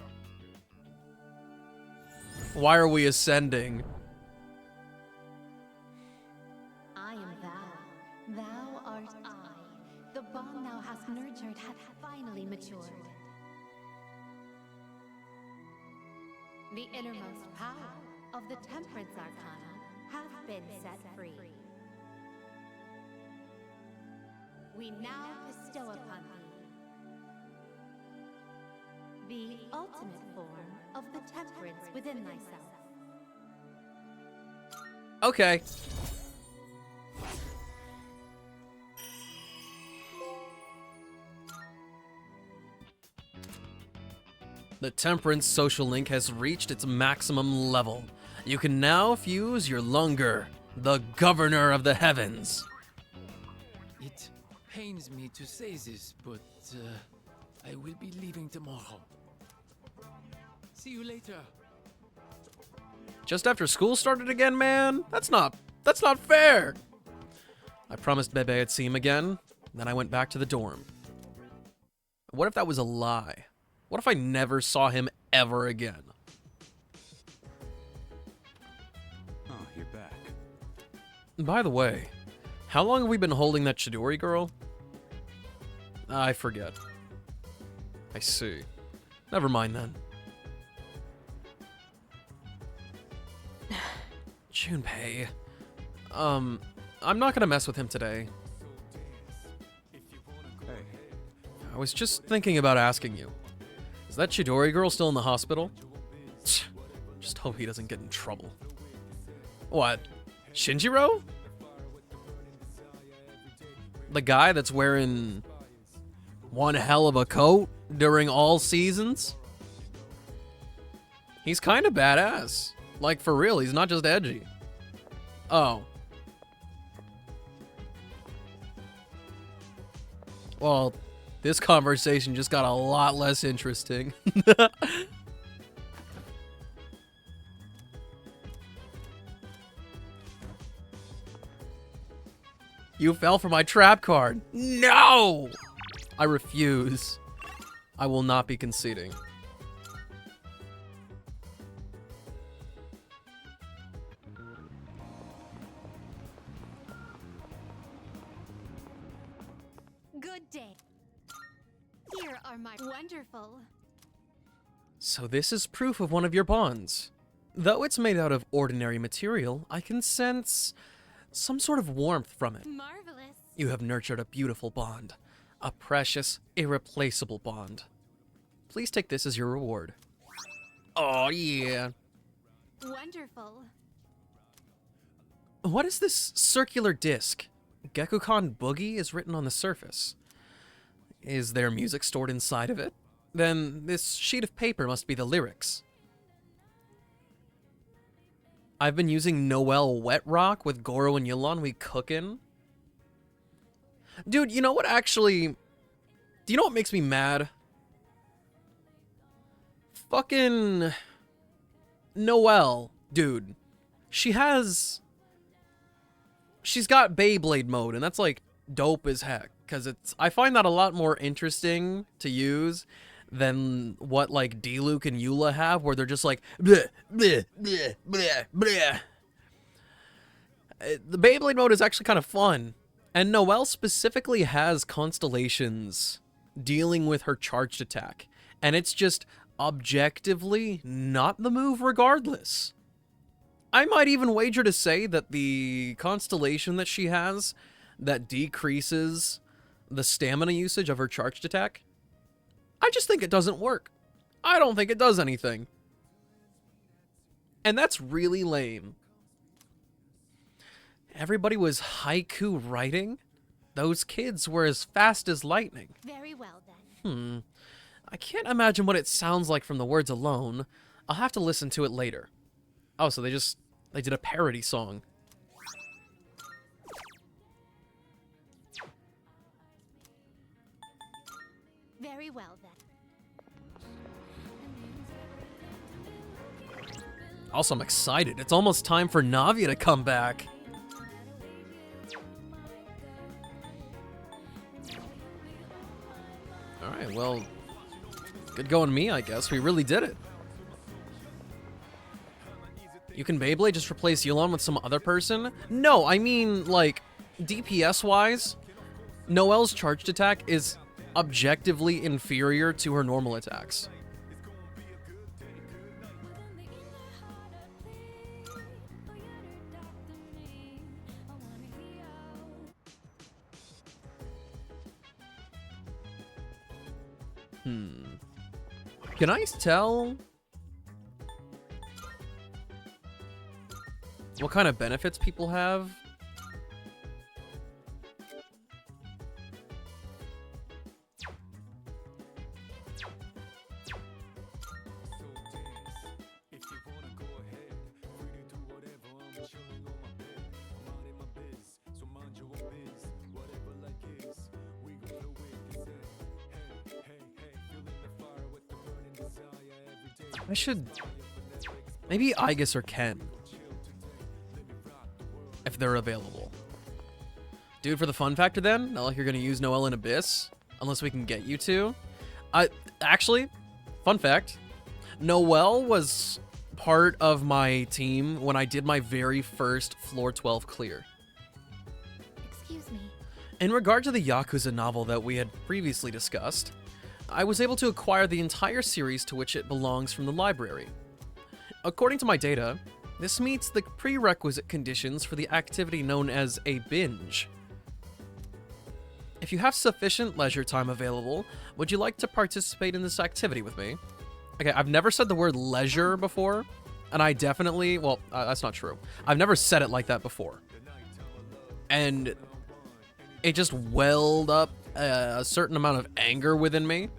Why are we ascending? I am thou. Thou art I. The bond thou hast nurtured hath finally matured. The innermost power of the Temperance Arcana hath been set free. We now bestow upon thee the ultimate form of the temperance within thyself. Okay. The Temperance social link has reached its maximum level. You can now fuse your Lunger, the Governor of the Heavens. It pains me to say this, but I will be leaving tomorrow. See you later. Just after school started again, man? That's not fair. I promised Bebe I'd see him again, then I went back to the dorm. What if that was a lie? What if I never saw him ever again? Oh, you're back. By the way, how long have we been holding that Chidori girl? I forget. I see. Never mind then. Junpei. I'm not gonna mess with him today. Hey. I was just thinking about asking you. Is that Chidori girl still in the hospital? Just hope he doesn't get in trouble. What? Shinjiro? The guy that's wearing one hell of a coat during all seasons? He's kind of badass. Like, for real, he's not just edgy. Oh. Well, this conversation just got a lot less interesting. You fell for my trap card. No! I refuse. I will not be conceding. Good day. Here are my wonderful. So this is proof of one of your bonds. Though it's made out of ordinary material, I can sense some sort of warmth from it. Marvelous. You have nurtured a beautiful bond. A precious, irreplaceable bond. Please take this as your reward. Oh, yeah. Wonderful. What is this circular disc? Gekkoukan Boogie is written on the surface. Is there music stored inside of it? Then this sheet of paper must be the lyrics. I've been using Noel Wet Rock with Goro and Yulon we cookin'. Dude, you know what actually... Do you know what makes me mad? Fucking... Noelle, dude. She's got Beyblade mode, and that's like dope as heck. Because I find that a lot more interesting to use than what like D-Luke and Eula have, where they're just like bleh, bleh, bleh, bleh, bleh. The Beyblade mode is actually kind of fun. And Noelle specifically has constellations dealing with her charged attack. And it's just objectively not the move regardless. I might even wager to say that the constellation that she has that decreases the stamina usage of her charged attack, I just think it doesn't work. I don't think it does anything. And that's really lame. Everybody was haiku writing? Those kids were as fast as lightning. Very well, then. I can't imagine what it sounds like from the words alone. I'll have to listen to it later. Oh, so they did a parody song. Very well, then. Also, I'm excited. It's almost time for Navia to come back. Alright, well, good going me, I guess. We really did it. You can Beyblade just replace Yulon with some other person? No, I mean, like, DPS-wise, Noelle's charged attack is objectively inferior to her normal attacks. Can I tell what kind of benefits people have? I should... Maybe Aegis or Ken. If they're available. Dude, for the fun factor then, not like you're gonna use Noelle in Abyss. Unless we can get you to. Actually, fun fact. Noelle was part of my team when I did my very first Floor 12 clear. Excuse me. In regard to the Yakuza novel that we had previously discussed, I was able to acquire the entire series to which it belongs from the library. According to my data, this meets the prerequisite conditions for the activity known as a binge. If you have sufficient leisure time available, would you like to participate in this activity with me? Okay, I've never said the word leisure before, and I definitely, well, that's not true. I've never said it like that before. And it just welled up a certain amount of anger within me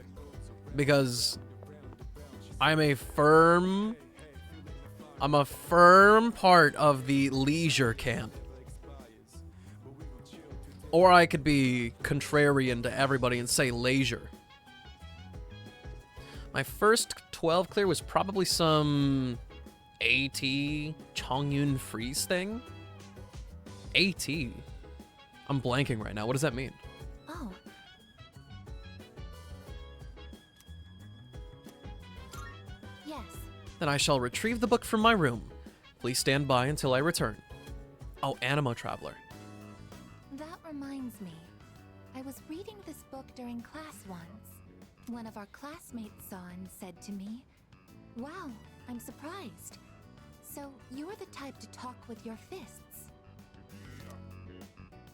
because I'm a firm part of the leisure camp. Or I could be contrarian to everybody and say leisure. My first 12 clear was probably some AT Chongyun Freeze thing. AT? I'm blanking right now. What does that mean? Oh. Yes. Then I shall retrieve the book from my room. Please stand by until I return. Oh, Animo Traveler. That reminds me. I was reading this book during class once. One of our classmates saw and said to me, "Wow, I'm surprised. So you're the type to talk with your fists.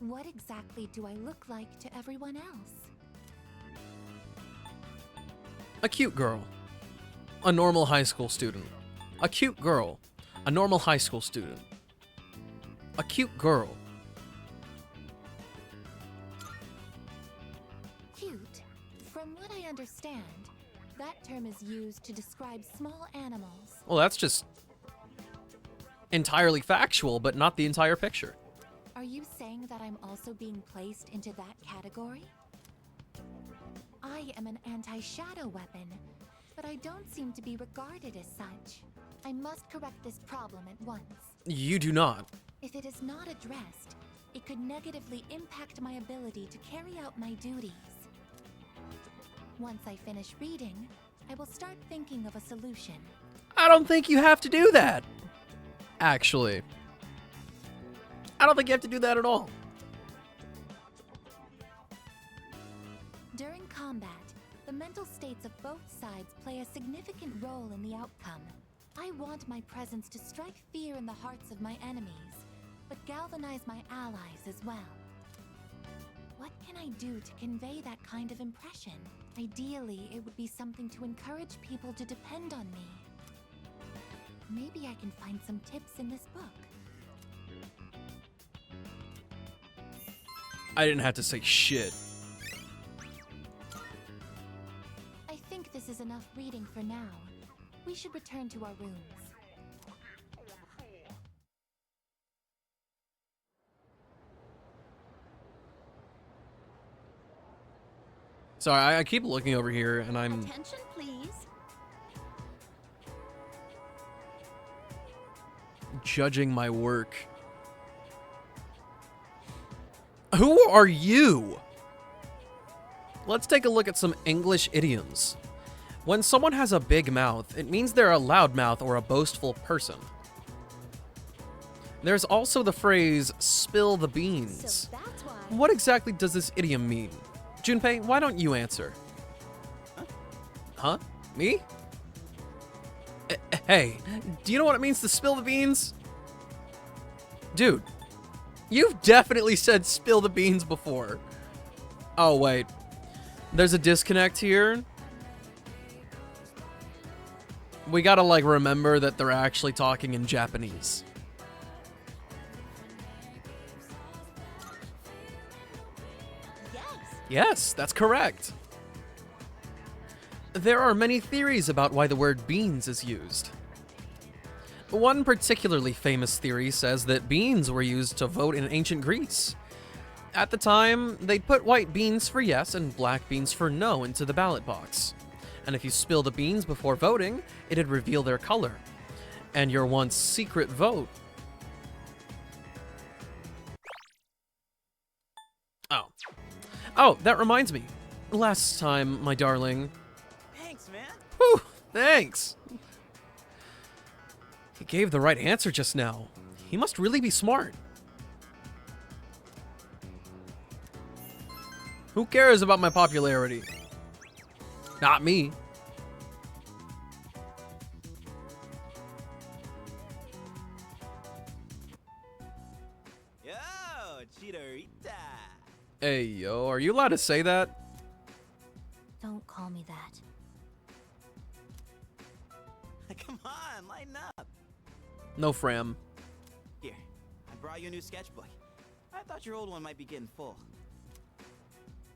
What exactly do I look like to everyone else?" A cute girl. A normal high school student. A cute girl. A normal high school student. A cute girl. Cute. From what I understand, that term is used to describe small animals. Well, that's just entirely factual, but not the entire picture. Are you saying that I'm also being placed into that category? I am an anti-shadow weapon, but I don't seem to be regarded as such. I must correct this problem at once. You do not. If it is not addressed, it could negatively impact my ability to carry out my duties. Once I finish reading, I will start thinking of a solution. I don't think you have to do that. Actually. I don't think you have to do that at all. combat, the mental states of both sides play a significant role in the outcome. I want my presence to strike fear in the hearts of my enemies, but galvanize my allies as well. What can I do to convey that kind of impression? Ideally, it would be something to encourage people to depend on me. Maybe I can find some tips in this book. I didn't have to say shit. I think this is enough reading for now. We should return to our rooms. Sorry, I keep looking over here and I'm Attention, please. judging my work. Who are you? Let's take a look at some English idioms. When someone has a big mouth, it means they're a loudmouth or a boastful person. There's also the phrase, spill the beans. So that's why. What exactly does this idiom mean? Junpei, why don't you answer? Huh? Me? Hey, do you know what it means to spill the beans? Dude, you've definitely said spill the beans before. Oh, wait. There's a disconnect here. We gotta, like, remember that they're actually talking in Japanese. Yes, that's correct. There are many theories about why the word beans is used. One particularly famous theory says that beans were used to vote in ancient Greece. At the time, they'd put white beans for yes and black beans for no into the ballot box. And if you spill the beans before voting, it'd reveal their color. And your once secret vote. Oh, that reminds me. Last time, my darling. Thanks, man. Whew, thanks. He gave the right answer just now. He must really be smart. Who cares about my popularity? Not me. Yo, Chidorita. Hey, yo, are you allowed to say that? Don't call me that. Come on, lighten up. No, Fram. Here, I brought you a new sketchbook. I thought your old one might be getting full.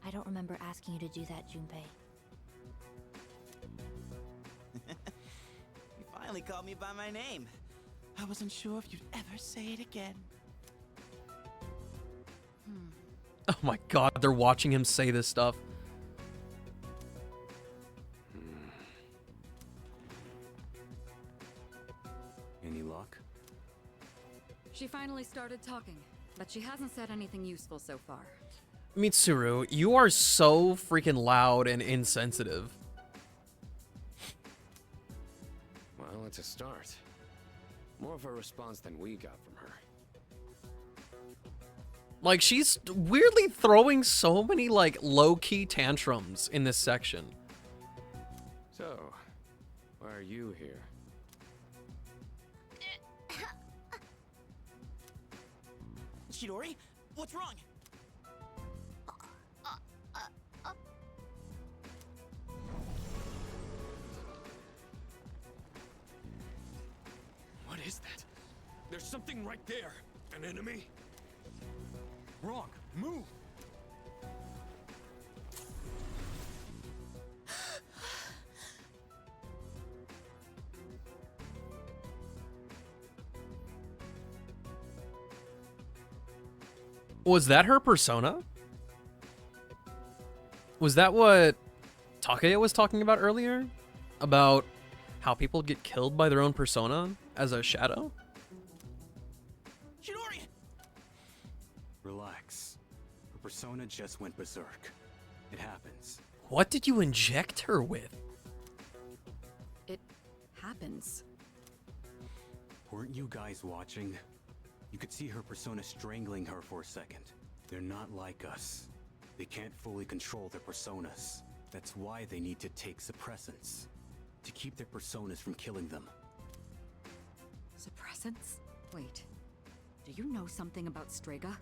I don't remember asking you to do that, Junpei. You finally called me by my name. I wasn't sure if you'd ever say it again. Oh my god, they're watching him say this stuff. Any luck? She finally started talking, but she hasn't said anything useful so far. Mitsuru, you are so freaking loud and insensitive. Well, it's a start. More of a response than we got from her. Like, she's weirdly throwing so many, like, low-key tantrums in this section. So, why are you here? Chidori, what's wrong? What is that? There's something right there. An enemy? Wrong. Move! Was that her persona? Was that what Takaya was talking about earlier? About how people get killed by their own persona as a shadow? Chidori! Relax. Her persona just went berserk. It happens. What did you inject her with? It happens. Weren't you guys watching? You could see her persona strangling her for a second. They're not like us. They can't fully control their personas. That's why they need to take suppressants. To keep their personas from killing them. Suppressants? Wait. Do you know something about Strega?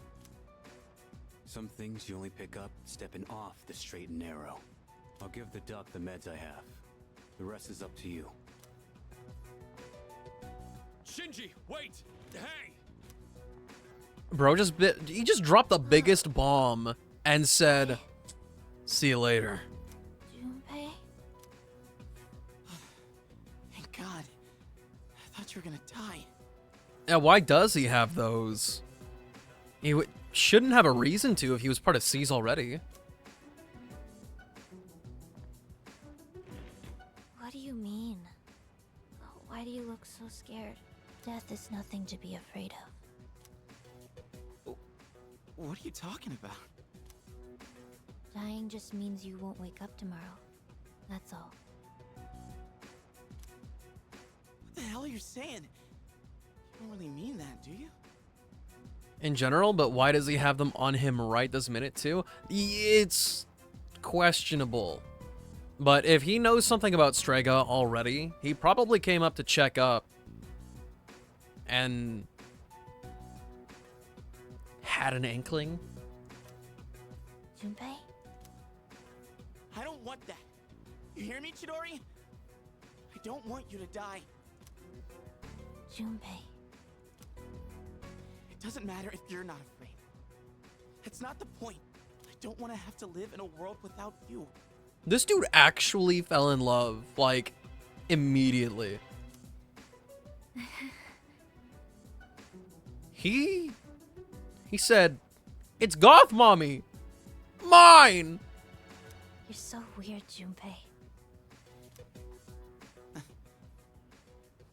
Some things you only pick up stepping off the straight and narrow. I'll give the duck the meds I have. The rest is up to you. Shinji, wait! Hey! Bro he just dropped the biggest bomb and said, "See you later." Junpei? Thank God. I thought you were gonna die. Yeah, why does he have those? He shouldn't have a reason to if he was part of C's already. What do you mean? Why do you look so scared? Death is nothing to be afraid of. What are you talking about? Dying just means you won't wake up tomorrow. That's all. What the hell are you saying? You don't really mean that, do you? In general, but why does he have them on him right this minute too? It's questionable. But if he knows something about Strega already, he probably came up to check up and had an inkling. Junpei? I don't want that. You hear me, Chidori? I don't want you to die. Junpei. It doesn't matter if you're not afraid. That's not the point. I don't want to have to live in a world without you. This dude actually fell in love, like, immediately. He said, "It's Goth Mommy! Mine!" You're so weird, Junpei.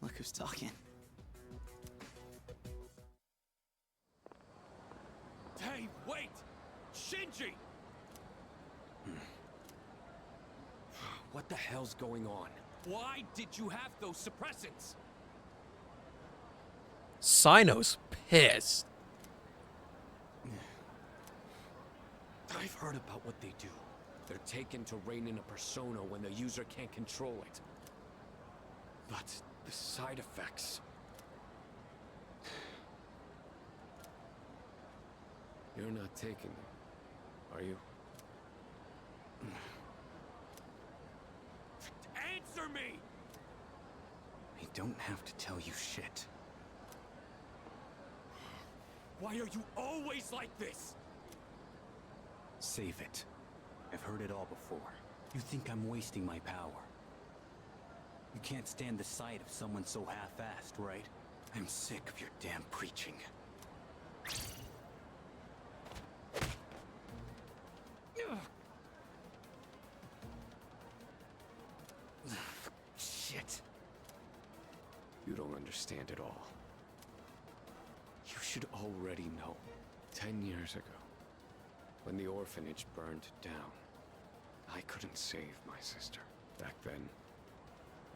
Look who's talking. Hey, wait! Shinji! What the hell's going on? Why did you have those suppressants? Sino's pissed. I've heard about what they do. They're taken to rein in a persona when the user can't control it. But the side effects... You're not taking them, are you? Answer me! I don't have to tell you shit. Why are you always like this? Save it. I've heard it all before. You think I'm wasting my power. You can't stand the sight of someone so half-assed, right? I'm sick of your damn preaching. Shit. You don't understand at all. You should already know. 10 years ago, when the orphanage burned down, I couldn't save my sister. Back then,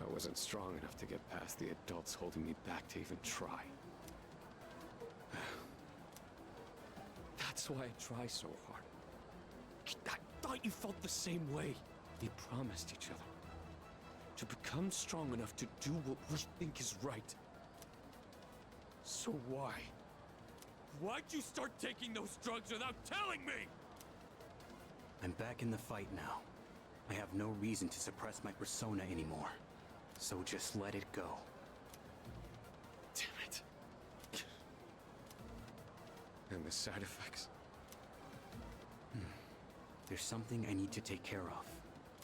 I wasn't strong enough to get past the adults holding me back to even try. That's why I try so hard. I thought you felt the same way. We promised each other to become strong enough to do what we think is right. So why? Why'd you start taking those drugs without telling me? I'm back in the fight now. I have no reason to suppress my persona anymore. So just let it go. Damn it. And the side effects? There's something I need to take care of.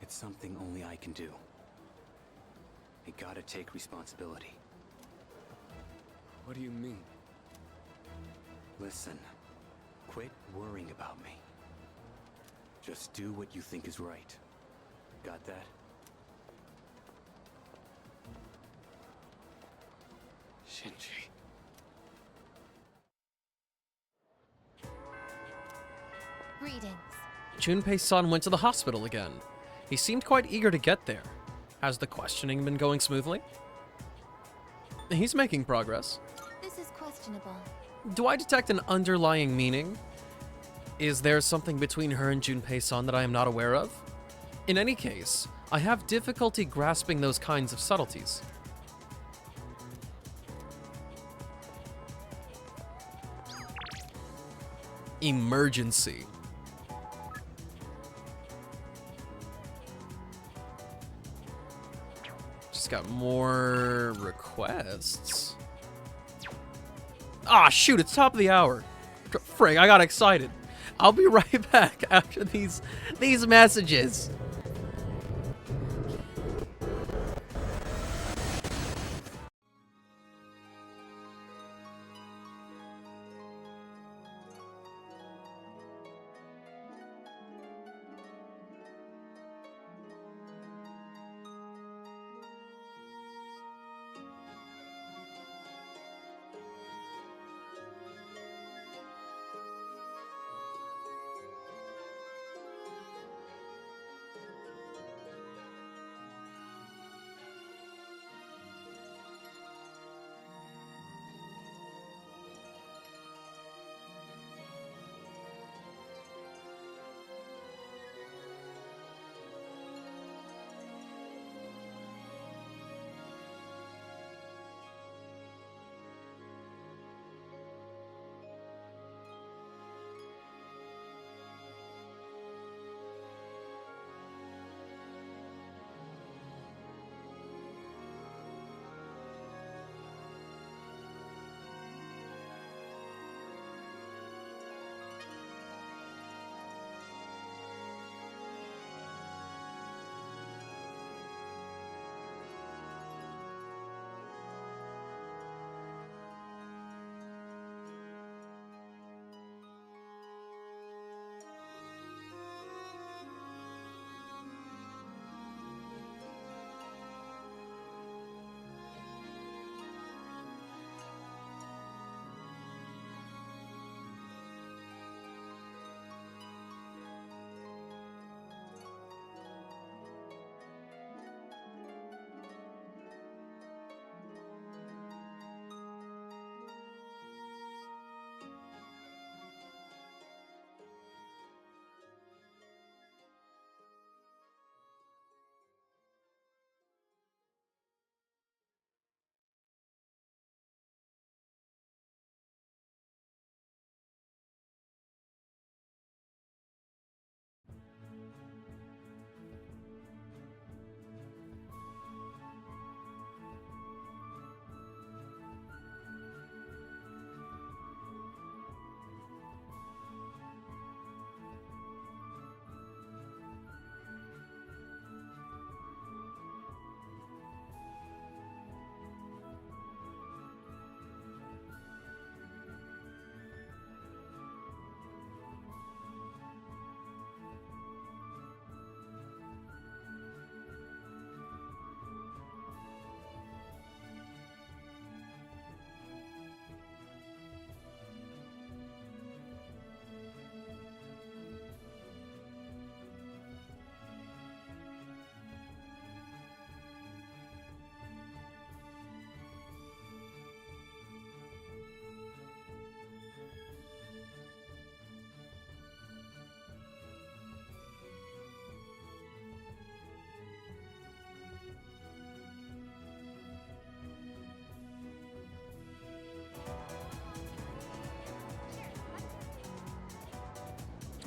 It's something only I can do. I gotta take responsibility. What do you mean? Listen, quit worrying about me. Just do what you think is right. Got that? Shinji. Greetings. Junpei-san went to the hospital again. He seemed quite eager to get there. Has the questioning been going smoothly? He's making progress. This is questionable. Do I detect an underlying meaning? Is there something between her and Junpei-san that I am not aware of? In any case, I have difficulty grasping those kinds of subtleties. Emergency. Just got more requests. Ah, shoot, it's top of the hour. Frig, I got excited. I'll be right back after these messages.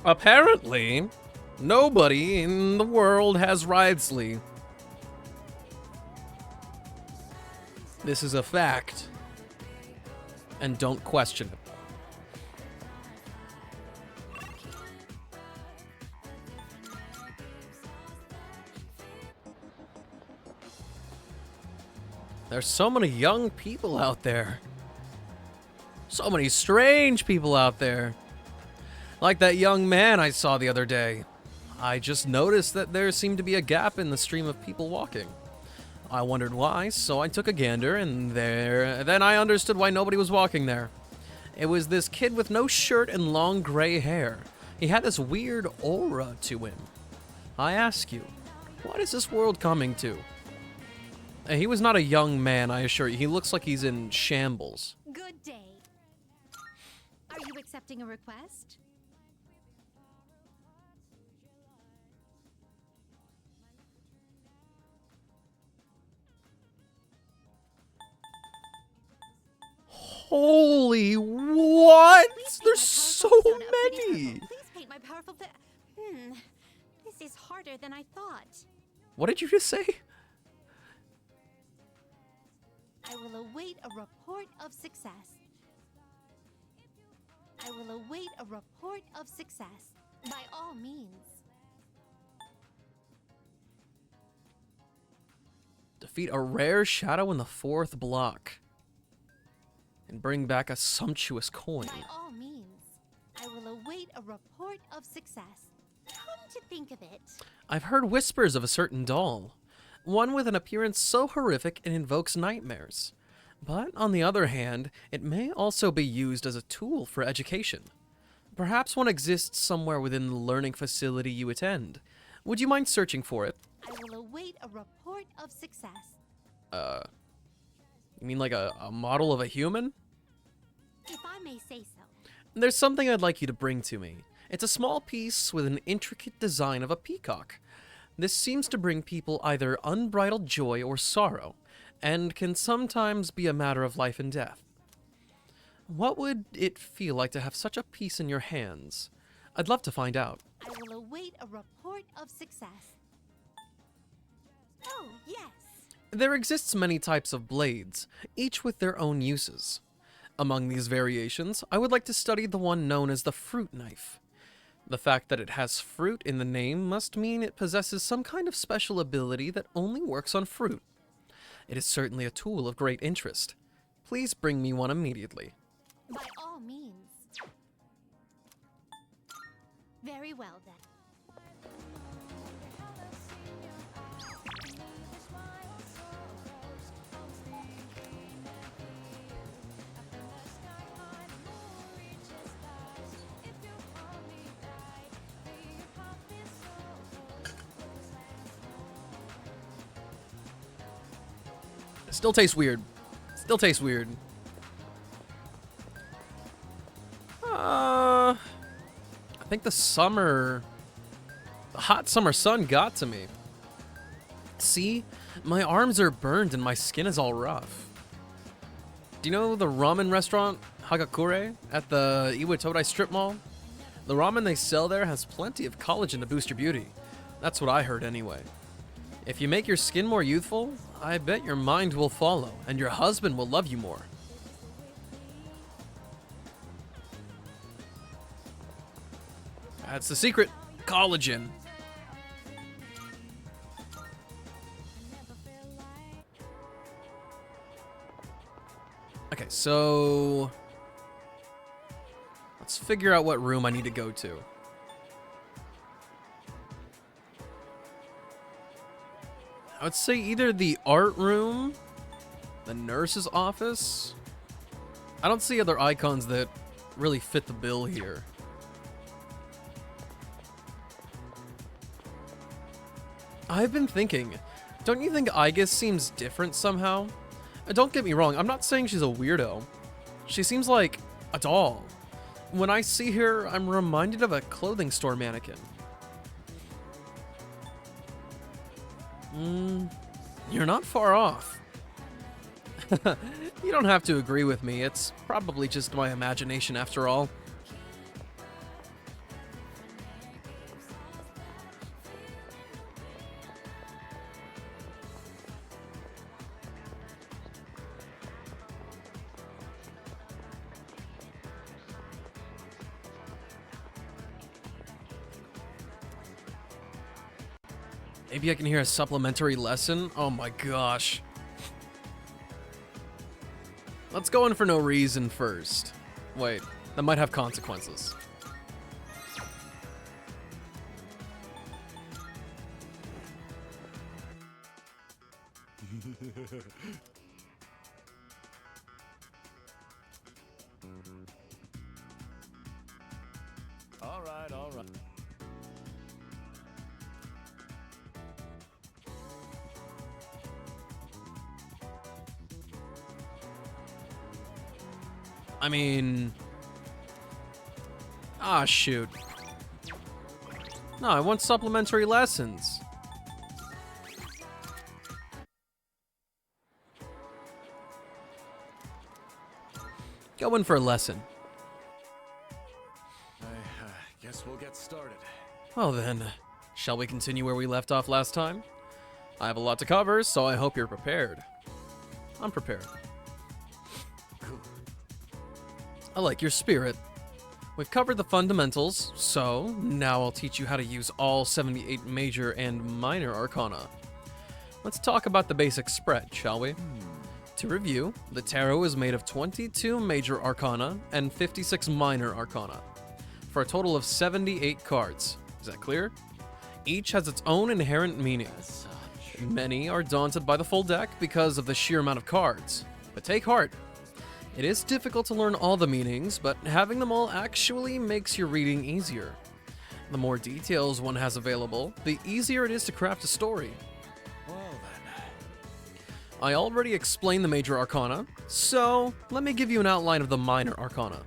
Apparently, nobody in the world has Ridesley. This is a fact. And don't question it. There's so many young people out there. So many strange people out there. Like that young man I saw the other day. I just noticed that there seemed to be a gap in the stream of people walking. I wondered why, so I took a gander, and then I understood why nobody was walking there. It was this kid with no shirt and long gray hair. He had this weird aura to him. I ask you, what is this world coming to? He was not a young man, I assure you. He looks like he's in shambles. Good day. Are you accepting a request? Holy what? There's so many. Please paint my powerful this is harder than I thought. What did you just say? I will await a report of success. I will await a report of success. By all means. Defeat a rare shadow in the 4th block. And bring back a sumptuous coin. By all means. I will await a report of success. Come to think of it. I've heard whispers of a certain doll. One with an appearance so horrific it invokes nightmares. But on the other hand, it may also be used as a tool for education. Perhaps one exists somewhere within the learning facility you attend. Would you mind searching for it? I will await a report of success. You mean like a model of a human? If I may say so. There's something I'd like you to bring to me. It's a small piece with an intricate design of a peacock. This seems to bring people either unbridled joy or sorrow, and can sometimes be a matter of life and death. What would it feel like to have such a piece in your hands? I'd love to find out. I will await a report of success. Oh, yes. There exists many types of blades, each with their own uses. Among these variations, I would like to study the one known as the fruit knife. The fact that it has fruit in the name must mean it possesses some kind of special ability that only works on fruit. It is certainly a tool of great interest. Please bring me one immediately. By all means. Very well then. Still tastes weird. Still tastes weird. I think the hot summer sun got to me. See, my arms are burned and my skin is all rough. Do you know the ramen restaurant Hagakure at the Iwatodai strip mall? The ramen they sell there has plenty of collagen to boost your beauty. That's what I heard anyway. If you make your skin more youthful, I bet your mind will follow, and your husband will love you more. That's the secret. Collagen. Okay, so let's figure out what room I need to go to. I would say either the art room, the nurse's office. I don't see other icons that really fit the bill here. I've been thinking, don't you think Aigis seems different somehow? Don't get me wrong, I'm not saying she's a weirdo. She seems like a doll. When I see her, I'm reminded of a clothing store mannequin. You're not far off. You don't have to agree with me, it's probably just my imagination after all. Maybe I can hear a supplementary lesson? Oh my gosh. Let's go in for no reason first. Wait, that might have consequences. All right, all right. I mean... Ah, shoot. No, I want supplementary lessons. Go in for a lesson. I guess we'll get started. Well then, shall we continue where we left off last time? I have a lot to cover, so I hope you're prepared. I'm prepared. I like your spirit. We've covered the fundamentals, so now I'll teach you how to use all 78 major and minor arcana. Let's talk about the basic spread, shall we? To review, the tarot is made of 22 major arcana and 56 minor arcana, for a total of 78 cards. Is that clear? Each has its own inherent meaning. Many are daunted by the full deck because of the sheer amount of cards, but take heart. It is difficult to learn all the meanings, but having them all actually makes your reading easier. The more details one has available, the easier it is to craft a story. Well then. I already explained the major arcana, so let me give you an outline of the minor arcana.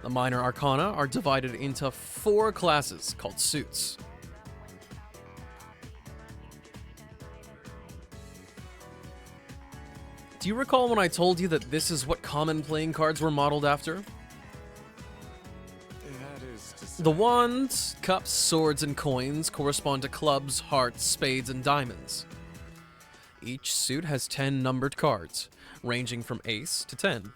The minor arcana are divided into 4 classes called suits. Do you recall when I told you that this is what common playing cards were modeled after? That is to say... The wands, cups, swords, and coins correspond to clubs, hearts, spades, and diamonds. Each suit has 10 numbered cards, ranging from ace to 10,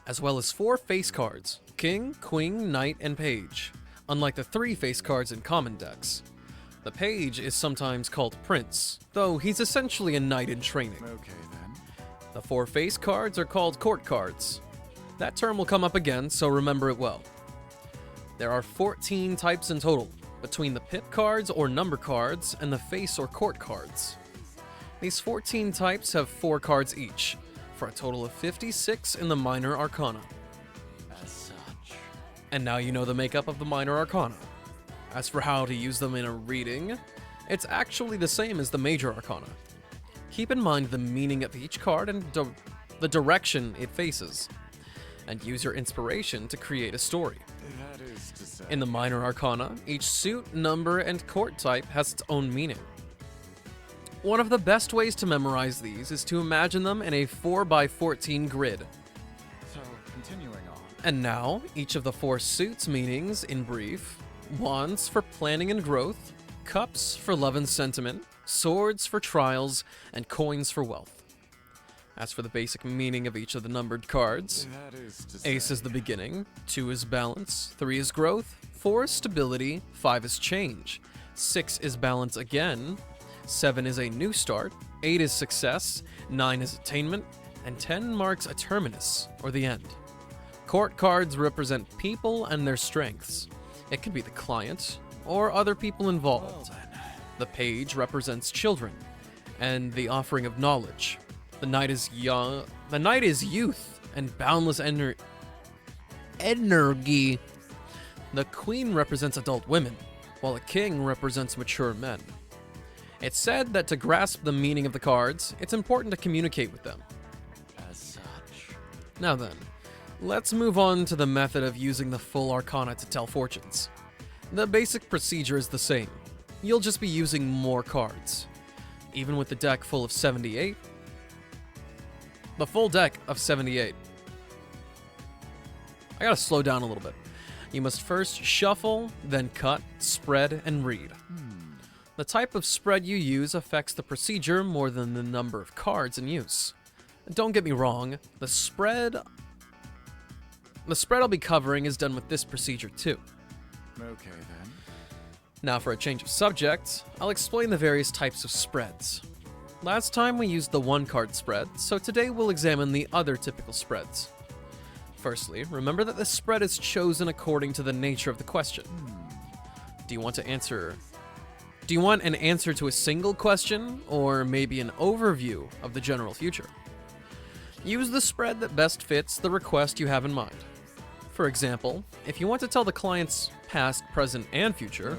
as well as 4 face cards, king, queen, knight, and page, unlike the 3 face cards in common decks. The page is sometimes called prince, though he's essentially a knight in training. Okay then. The 4 face cards are called court cards. That term will come up again, so remember it well. There are 14 types in total, between the pip cards or number cards and the face or court cards. These 14 types have 4 cards each, for a total of 56 in the minor arcana. As such. And now you know the makeup of the minor arcana. As for how to use them in a reading, it's actually the same as the major arcana. Keep in mind the meaning of each card and the direction it faces, and use your inspiration to create a story. That is to say... In the minor arcana, each suit, number, and court type has its own meaning. One of the best ways to memorize these is to imagine them in a 4x14 grid. So, continuing on. And now, each of the 4 suits' meanings in brief: wands for planning and growth, cups for love and sentiment, swords for trials, and coins for wealth. As for the basic meaning of each of the numbered cards, That is to say... ace is the beginning, 2 is balance, 3 is growth, 4 is stability, 5 is change, 6 is balance again, 7 is a new start, 8 is success, 9 is attainment, and 10 marks a terminus, or the end. Court cards represent people and their strengths. It could be the client, or other people involved. Well, then. The page represents children, and the offering of knowledge. The knight is young. The knight is youth and boundless energy. The queen represents adult women, while a king represents mature men. It's said that to grasp the meaning of the cards, it's important to communicate with them. As such. Now then, let's move on to the method of using the full arcana to tell fortunes. The basic procedure is the same. You'll just be using more cards. Even with the deck full of 78. The full deck of 78. I gotta slow down a little bit. You must first shuffle, then cut, spread, and read. The type of spread you use affects the procedure more than the number of cards in use. Don't get me wrong, the spread I'll be covering is done with this procedure too. Okay then. Now for a change of subject, I'll explain the various types of spreads. Last time we used the 1-card spread, so today we'll examine the other typical spreads. Firstly, remember that the spread is chosen according to the nature of the question. Do you want an answer to a single question, or maybe an overview of the general future? Use the spread that best fits the request you have in mind. For example, if you want to tell the client's past, present, and future,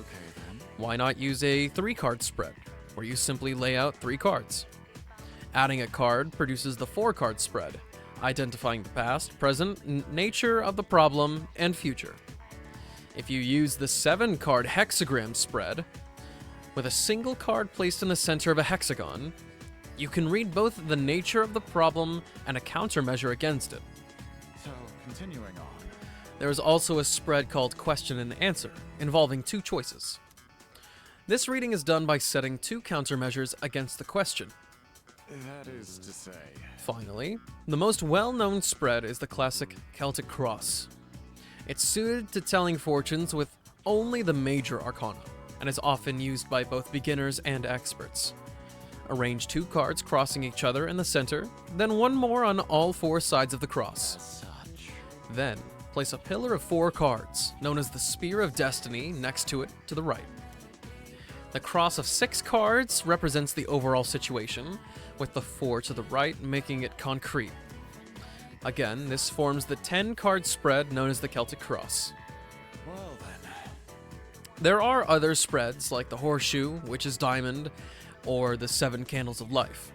why not use a 3-card spread, where you simply lay out 3 cards? Adding a card produces the 4-card spread, identifying the past, present, nature of the problem, and future. If you use the 7-card hexagram spread, with a single card placed in the center of a hexagon, you can read both the nature of the problem and a countermeasure against it. So, continuing on. There is also a spread called Question and Answer, involving 2 choices. This reading is done by setting 2 countermeasures against the question. That is to say... Finally, the most well-known spread is the classic Celtic Cross. It's suited to telling fortunes with only the major arcana, and is often used by both beginners and experts. Arrange 2 cards crossing each other in the center, then 1 more on all 4 sides of the cross. Then, place a pillar of 4 cards, known as the Spear of Destiny, next to it to the right. The cross of 6 cards represents the overall situation, with the 4 to the right making it concrete. Again, this forms the 10-card spread known as the Celtic Cross. Well then. There are other spreads like the Horseshoe, Witch's Diamond, or the 7 Candles of Life.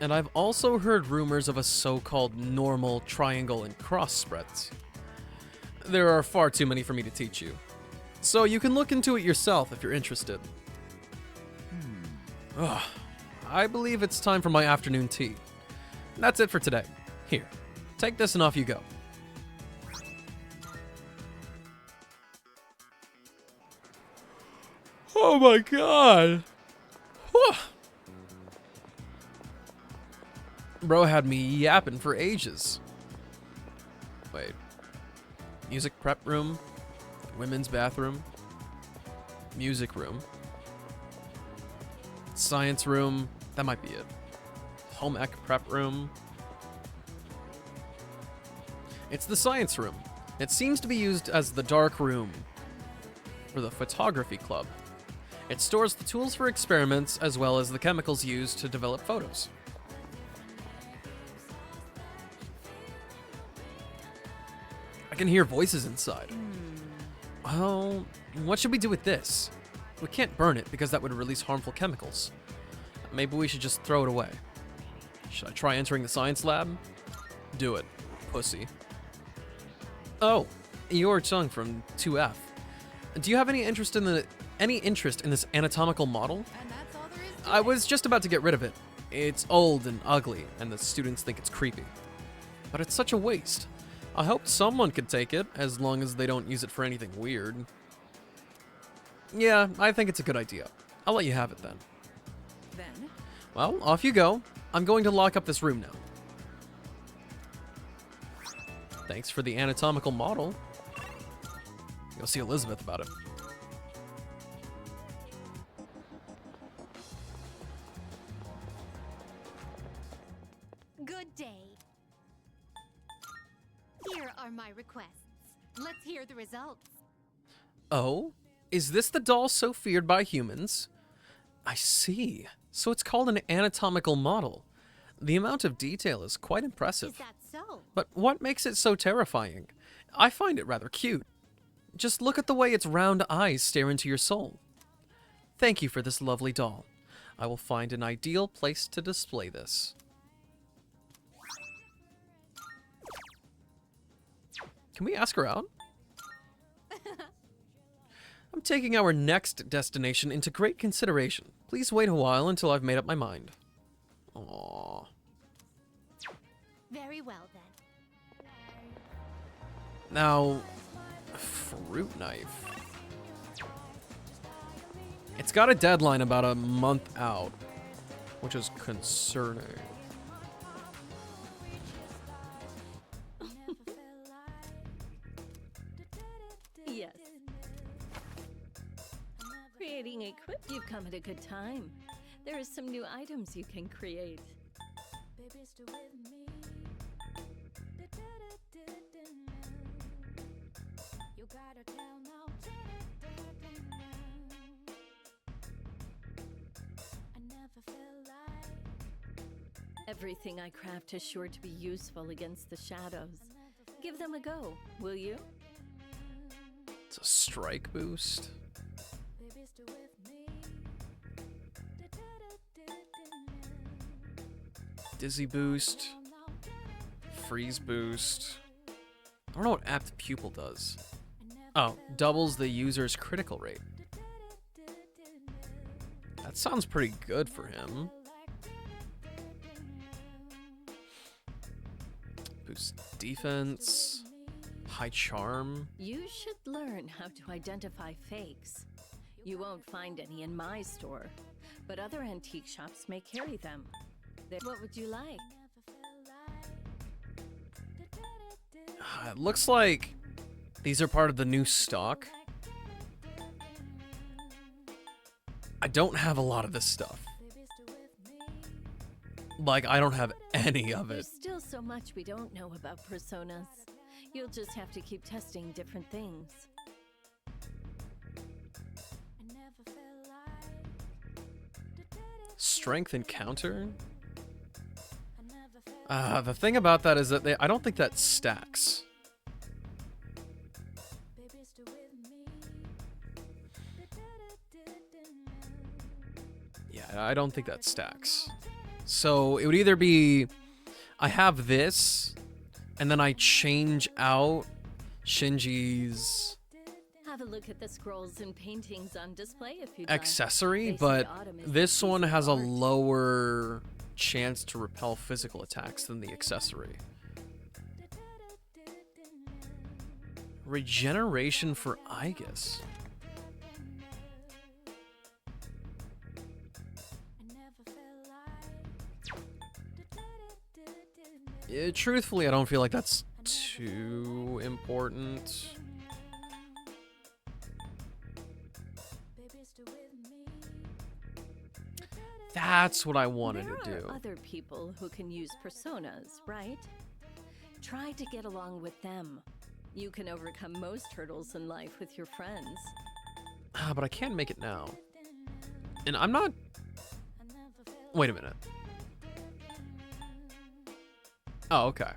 And I've also heard rumors of a so-called normal triangle and cross spreads. There are far too many for me to teach you, so you can look into it yourself if you're interested. Ugh, I believe it's time for my afternoon tea. That's it for today. Here, take this and off you go. Oh my god! Whew. Bro had me yapping for ages. Wait. Music prep room? Women's bathroom? Music room? Science room? That might be it. Home ec prep room? It's the science room. It seems to be used as the dark room for the photography club. It stores the tools for experiments as well as the chemicals used to develop photos. I can hear voices inside. Oh, what should we do with this? We can't burn it because that would release harmful chemicals. Maybe we should just throw it away. Should I try entering the science lab? Do it, pussy. Oh, you're Chung from 2F. Do you have any interest in this anatomical model? I was just about to get rid of it. It's old and ugly, and the students think it's creepy. But it's such a waste. I hoped someone could take it, as long as they don't use it for anything weird. Yeah, I think it's a good idea. I'll let you have it then. Well, off you go. I'm going to lock up this room now. Thanks for the anatomical model. Go see Elizabeth about it. Good day. Here are my requests. Let's hear the results. Oh? Is this the doll so feared by humans? I see. So it's called an anatomical model. The amount of detail is quite impressive. Is that so? But what makes it so terrifying? I find it rather cute. Just look at the way its round eyes stare into your soul. Thank you for this lovely doll. I will find an ideal place to display this. Can we ask her out? I'm taking our next destination into great consideration. Please wait a while until I've made up my mind. Aww. Very well then. Now, fruit knife. It's got a deadline about a month out, which is concerning. Yes. Creating equip, you've come at a good time. There are some new items you can create. Everything I craft is sure to be useful against the shadows. Give them a go, will you? It's a strike boost. Dizzy boost. Freeze boost. I don't know what apt pupil does. Oh, doubles the user's critical rate. That sounds pretty good for him. Boost defense. High charm. You should learn how to identify fakes. You won't find any in my store, but other antique shops may carry them. What would you like? It looks like these are part of the new stock. I don't have a lot of this stuff. Like, I don't have any of it. There's still so much we don't know about personas. You'll just have to keep testing different things. Strength encounter? The thing about that is that I don't think that stacks. Yeah, I don't think that stacks. So it would either be I have this, and then I change out Shinji's Have a look at the scrolls and paintings on display if you'd accessory, like. but this one has a lower chance to repel physical attacks than the accessory. Regeneration for Aegis. Truthfully, I don't feel like that's too important. That's what I wanted to do. There are other people who can use personas, right? Try to get along with them. You can overcome most hurdles in life with your friends. But I can't make it now. And I'm not... Wait a minute. Oh, okay.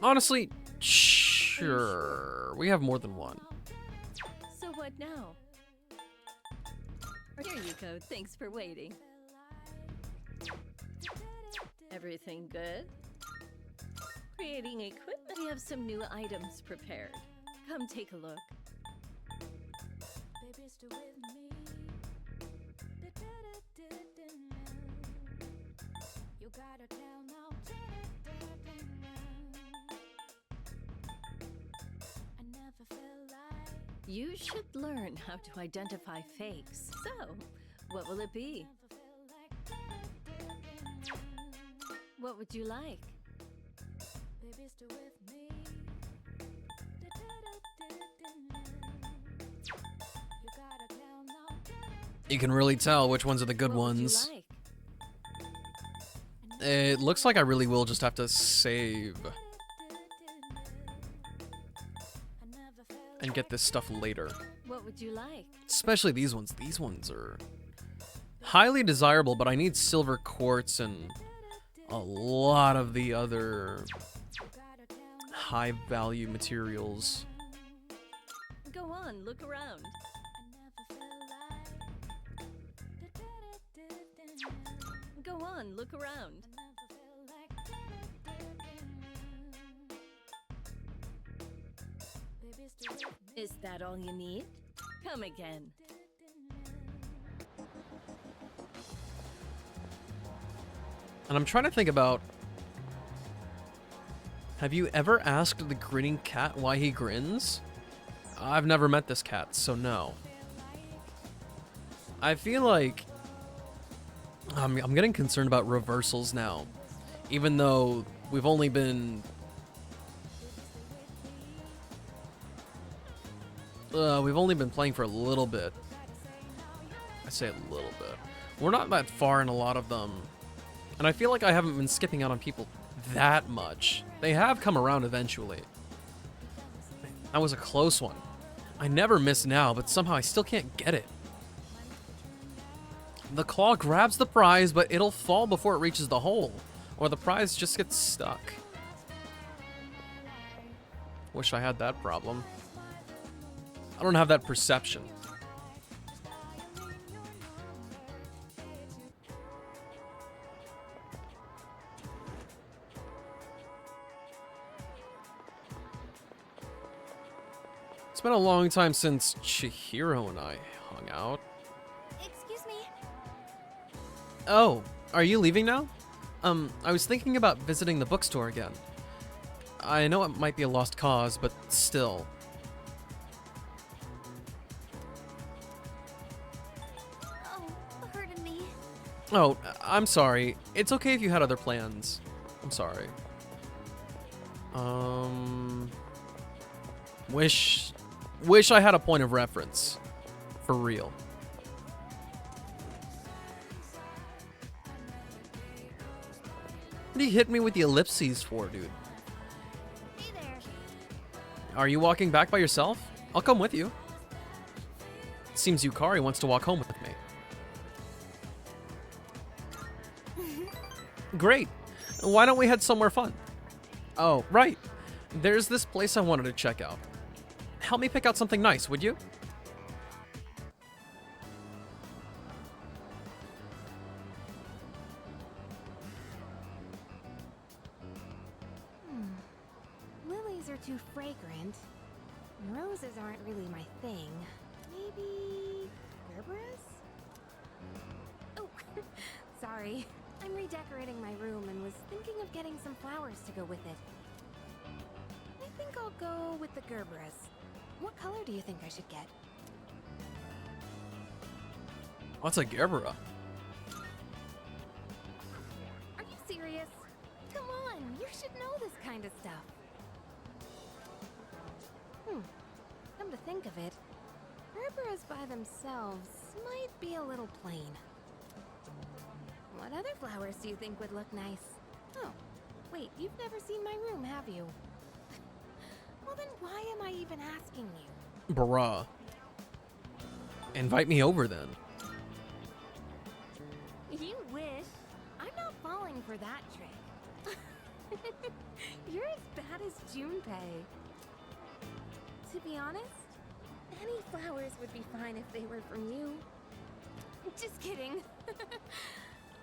Honestly, sure. We have more than one. So what now? Here you go. Thanks for waiting. Everything good? Creating equipment. We have some new items prepared. Come take a look. You should learn how to identify fakes. So, what will it be? What would you like? You can really tell which ones are the good ones. It looks like I really will just have to save and get this stuff later. What would you like? Especially these ones. These ones are highly desirable, but I need silver quartz and a lot of the other high value materials. Go on, look around. Go on, look around. Is that all you need? Come again. And I'm trying to think about, have you ever asked the grinning cat why he grins? I've never met this cat, so no. I feel like I'm getting concerned about reversals now, even though we've only been playing for a little bit. I say a little bit. We're not that far in a lot of them, and I feel like I haven't been skipping out on people that much. They have come around eventually. That was a close one. I never miss now, but somehow I still can't get it. The claw grabs the prize, but it'll fall before it reaches the hole, or the prize just gets stuck. Wish I had that problem. I don't have that perception. It's been a long time since Chihiro and I hung out. Excuse me. Oh, Are you leaving now? I was thinking about visiting the bookstore again. I know it might be a lost cause, but still. Oh, pardon me. Oh, I'm sorry. It's okay if you had other plans. I'm sorry. Wish I had a point of reference. For real. What do you hit me with the ellipses for, dude? Hey there. Are you walking back by yourself? I'll come with you. Seems Yukari wants to walk home with me. Great. Why don't we head somewhere fun? Oh, right. There's this place I wanted to check out. Help me pick out something nice, would you? Lilies are too fragrant. And roses aren't really my thing. Maybe Gerberas? Oh, sorry. I'm redecorating my room and was thinking of getting some flowers to go with it. I think I'll go with the Gerberas. What color do you think I should get? What's a Gerbera? Are you serious? Come on, you should know this kind of stuff. Come to think of it, Gerberas by themselves might be a little plain. What other flowers do you think would look nice? Oh, wait, you've never seen my room, have you? Well then why am I even asking you? Bruh. Invite me over then. You wish. I'm not falling for that trick. You're as bad as Junpei. To be honest, any flowers would be fine if they were from you. Just kidding.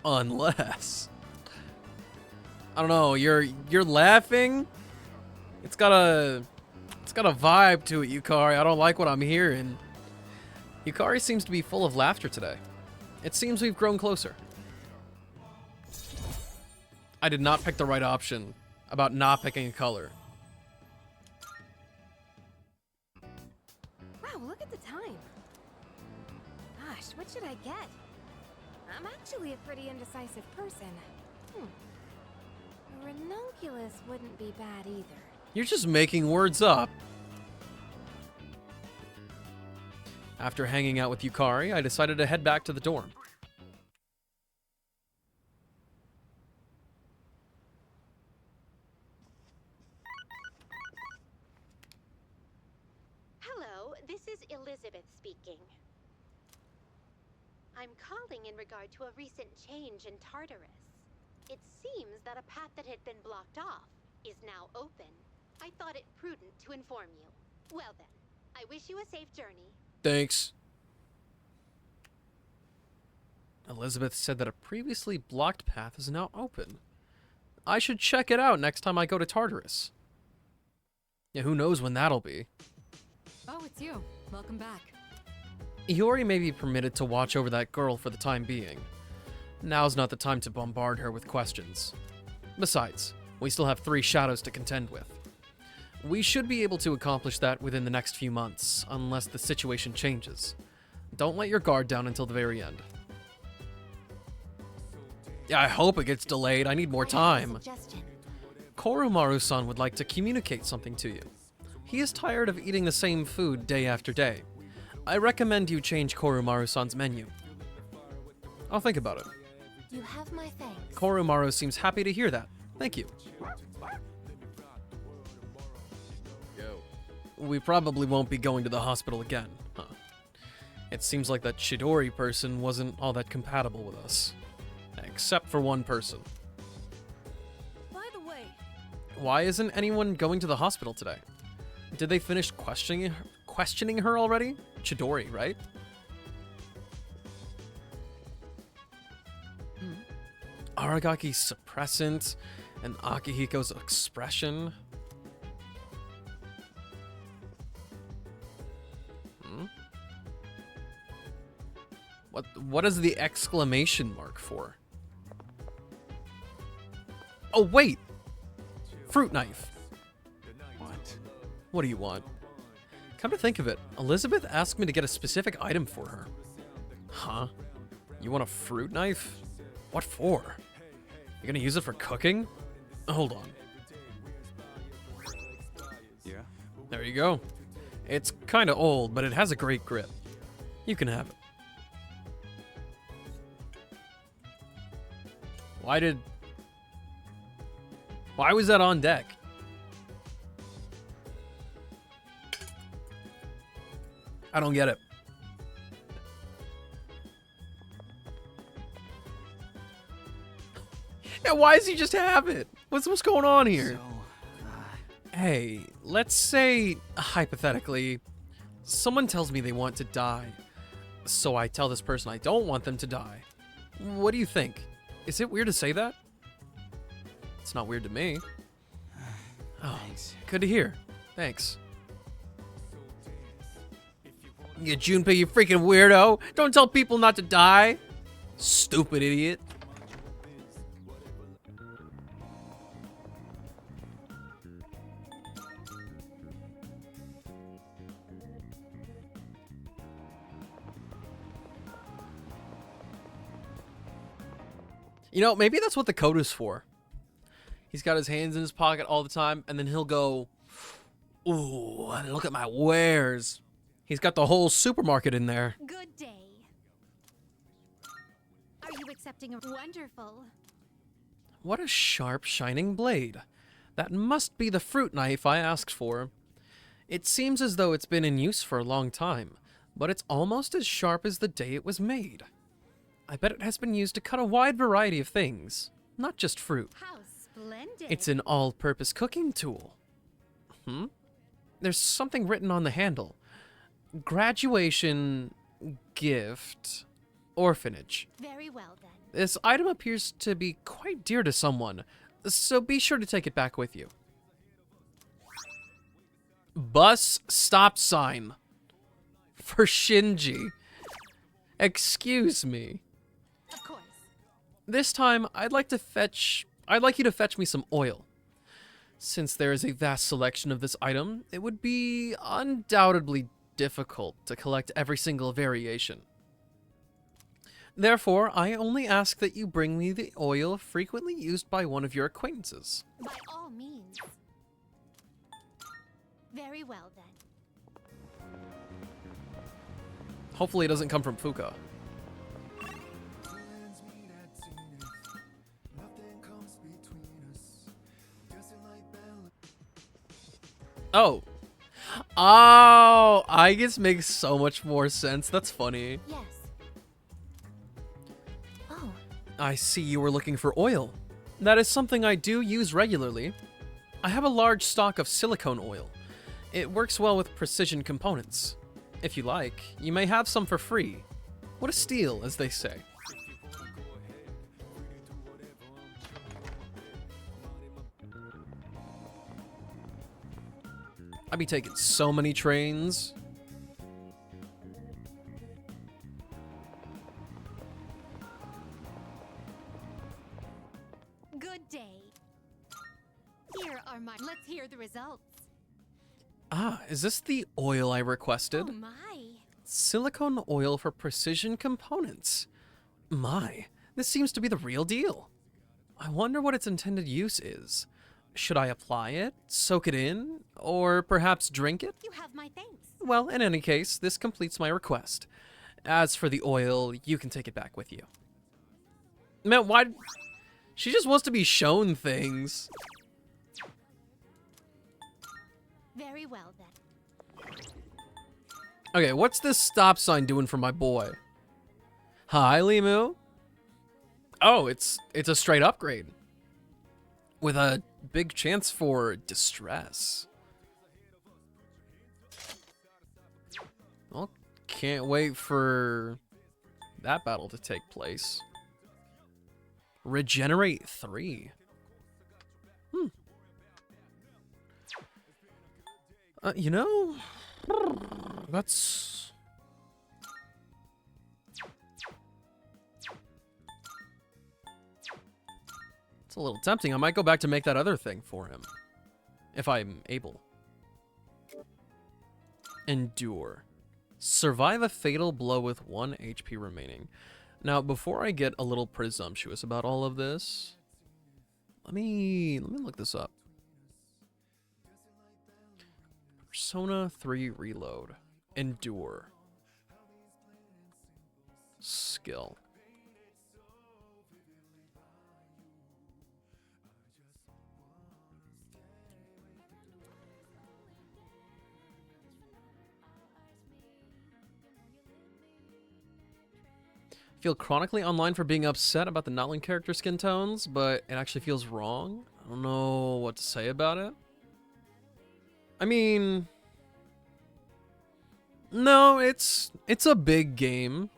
Unless. I don't know, you're laughing? It's got a vibe to it, Yukari. I don't like what I'm hearing. Yukari seems to be full of laughter today. It seems we've grown closer. I did not pick the right option about not picking a color. Wow, look at the time. Gosh, what should I get? I'm actually a pretty indecisive person. A ranunculus wouldn't be bad either. You're just making words up. After hanging out with Yukari, I decided to head back to the dorm. Hello, this is Elizabeth speaking. I'm calling in regard to a recent change in Tartarus. It seems that a path that had been blocked off is now open. I thought it prudent to inform you. Well then, I wish you a safe journey. Thanks. Elizabeth said that a previously blocked path is now open. I should check it out next time I go to Tartarus. Yeah, who knows when that'll be. Oh, it's you. Welcome back. Iori may be permitted to watch over that girl for the time being. Now's not the time to bombard her with questions. Besides, we still have 3 shadows to contend with. We should be able to accomplish that within the next few months, unless the situation changes. Don't let your guard down until the very end. Yeah, I hope it gets delayed. I need more time. Korumaru-san would like to communicate something to you. He is tired of eating the same food day after day. I recommend you change Korumaru-san's menu. I'll think about it. You have my thanks. Korumaru seems happy to hear that. Thank you. We probably won't be going to the hospital again, huh? It seems like that Chidori person wasn't all that compatible with us. Except for one person. By the way, Why isn't anyone going to the hospital today? Did they finish questioning her already? Chidori, right? Aragaki's suppressant and Akihiko's expression. What is the exclamation mark for? Oh, wait! Fruit knife. What? What do you want? Come to think of it, Elizabeth asked me to get a specific item for her. Huh? You want a fruit knife? What for? You gonna use it for cooking? Hold on. Yeah? There you go. It's kinda old, but it has a great grip. You can have it. Why was that on deck? I don't get it. Yeah, why does he just have it? What's going on here? Hey, let's say, hypothetically, someone tells me they want to die. So I tell this person I don't want them to die. What do you think? Is it weird to say that? It's not weird to me. Oh, thanks. Good to hear. Thanks. Yeah, Junpei, you freaking weirdo. Don't tell people not to die. Stupid idiot. You know, maybe that's what the code is for. He's got his hands in his pocket all the time, and then he'll go, ooh, look at my wares. He's got the whole supermarket in there. Good day. Are you accepting a wonderful? What a sharp, shining blade. That must be the fruit knife I asked for. It seems as though it's been in use for a long time, but it's almost as sharp as the day it was made. I bet it has been used to cut a wide variety of things, not just fruit. How splendid. It's an all-purpose cooking tool. There's something written on the handle. Graduation, gift, orphanage. Very well then. This item appears to be quite dear to someone, so be sure to take it back with you. Bus stop sign. For Shinji. Excuse me. Of course. This time, I'd like you to fetch me some oil. Since there is a vast selection of this item, it would be undoubtedly difficult to collect every single variation. Therefore, I only ask that you bring me the oil frequently used by one of your acquaintances. By all means. Very well then. Hopefully it doesn't come from Fuka. Oh. Oh, I guess makes so much more sense. That's funny. Yes. Oh. I see you were looking for oil. That is something I do use regularly. I have a large stock of silicone oil. It works well with precision components. If you like, you may have some for free. What a steal, as they say. I be taking so many trains. Good day. Here are my. Let's hear the results. Ah, is this the oil I requested? Oh my. Silicone oil for precision components. My, this seems to be the real deal. I wonder what its intended use is. Should I apply it, soak it in, or perhaps drink it? You have my thanks. Well, in any case, this completes my request. As for the oil, you can take it back with you. Man, why? She just wants to be shown things. Very well then. Okay, what's this stop sign doing for my boy? Hi, Limu. Oh, it's a straight upgrade. With a big chance for distress. Well, can't wait for that battle to take place. Regenerate 3. You know, that's... It's a little tempting. I might go back to make that other thing for him. If I'm able. Endure. Survive a fatal blow with 1 HP remaining. Now, before I get a little presumptuous about all of this, let me look this up. Persona 3 Reload. Endure. Skill. Feel chronically online for being upset about the Notling character skin tones, but it actually feels wrong. I don't know what to say about it. I mean, no, it's a big game.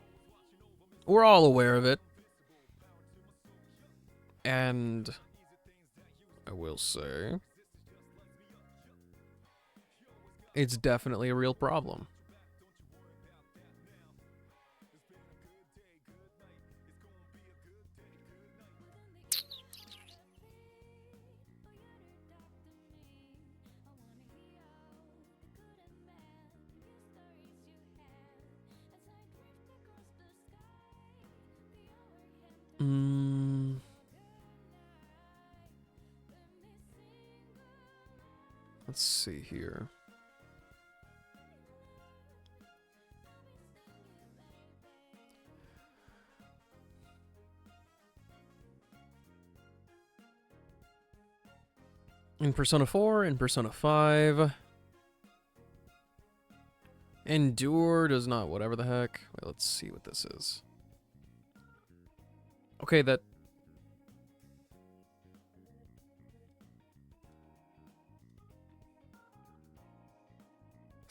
We're all aware of it. And I will say, it's definitely a real problem. Let's see here. In Persona 4, in Persona 5. Endure does not, whatever the heck. Wait, let's see what this is. Okay, that...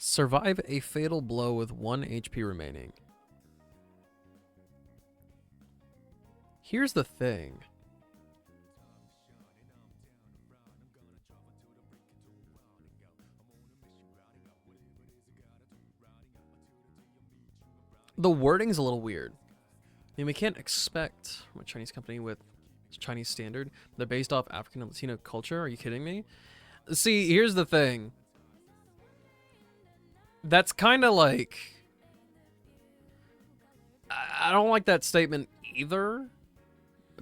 Survive a fatal blow with 1 HP remaining. Here's the thing. The wording's a little weird. I mean, we can't expect from a Chinese company with Chinese standard. They're based off African and Latino culture. Are you kidding me? See, here's the thing. That's kind of like... I don't like that statement either.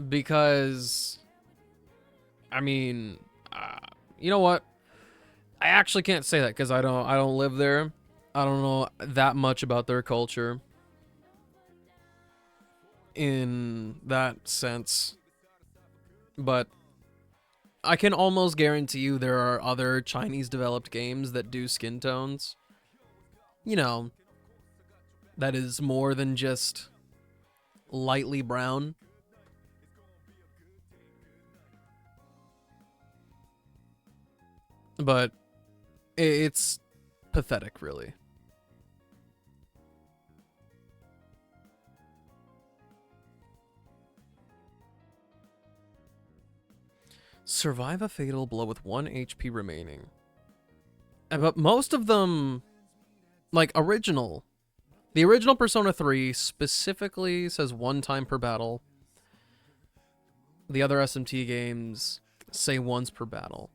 Because... I mean... you know what? I actually can't say that because I don't live there. I don't know that much about their culture. In that sense. But I can almost guarantee you there are other Chinese developed games that do skin tones. You know, that is more than just lightly brown. But it's pathetic, really. Survive a fatal blow with 1 HP remaining. But most of them, like the original Persona 3 specifically says 1 time per battle. The other SMT games say once per battle.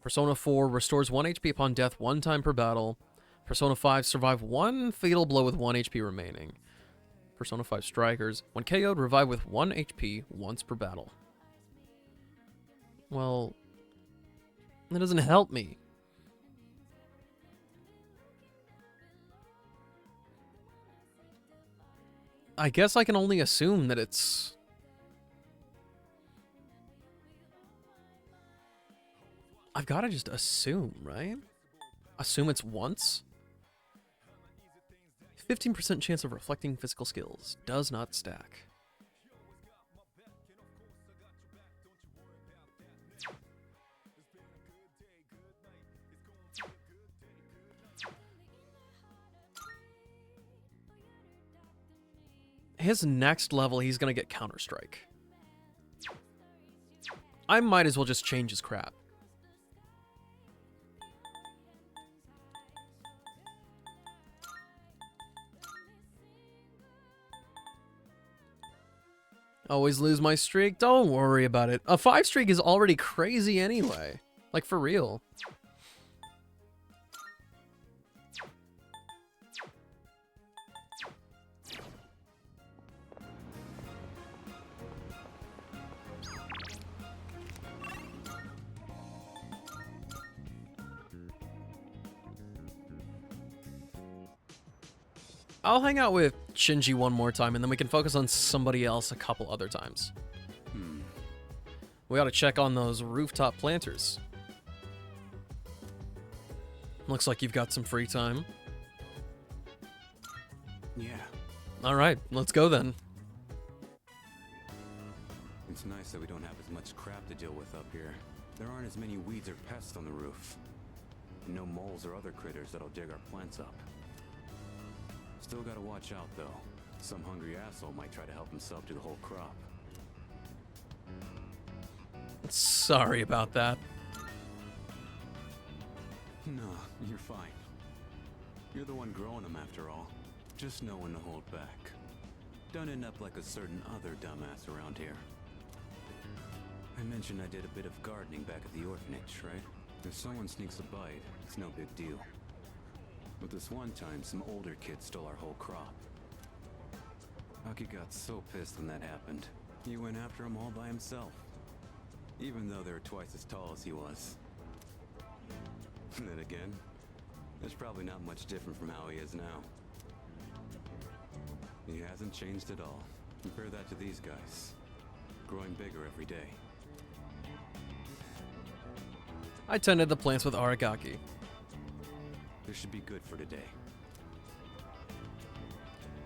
Persona 4 restores 1 HP upon death 1 time per battle. Persona 5 survive 1 fatal blow with 1 HP remaining. Persona 5 Strikers, when KO'd, revive with 1 HP once per battle. Well, that doesn't help me. I guess I can only assume that it's... I've got to just assume, right? Assume it's once? 15% chance of reflecting physical skills. Does not stack. His next level, he's gonna get Counter-Strike. I might as well just change his crap. Always lose my streak? Don't worry about it. A 5 streak is already crazy anyway. Like, for real. I'll hang out with Shinji one more time, and then we can focus on somebody else a couple other times. We ought to check on those rooftop planters. Looks like you've got some free time. Yeah. Alright, let's go then. It's nice that we don't have as much crap to deal with up here. There aren't as many weeds or pests on the roof. And no moles or other critters that'll dig our plants up. Still gotta watch out, though. Some hungry asshole might try to help himself to the whole crop. Sorry about that. No, you're fine. You're the one growing them after all. Just know when to hold back. Don't end up like a certain other dumbass around here. I mentioned I did a bit of gardening back at the orphanage, right? If someone sneaks a bite, it's no big deal. But this one time, some older kid stole our whole crop. Aki got so pissed when that happened. He went after him all by himself. Even though they were twice as tall as he was. And then again, there's probably not much different from how he is now. He hasn't changed at all. Compare that to these guys. Growing bigger every day. I tended the plants with Aragaki. This should be good for today.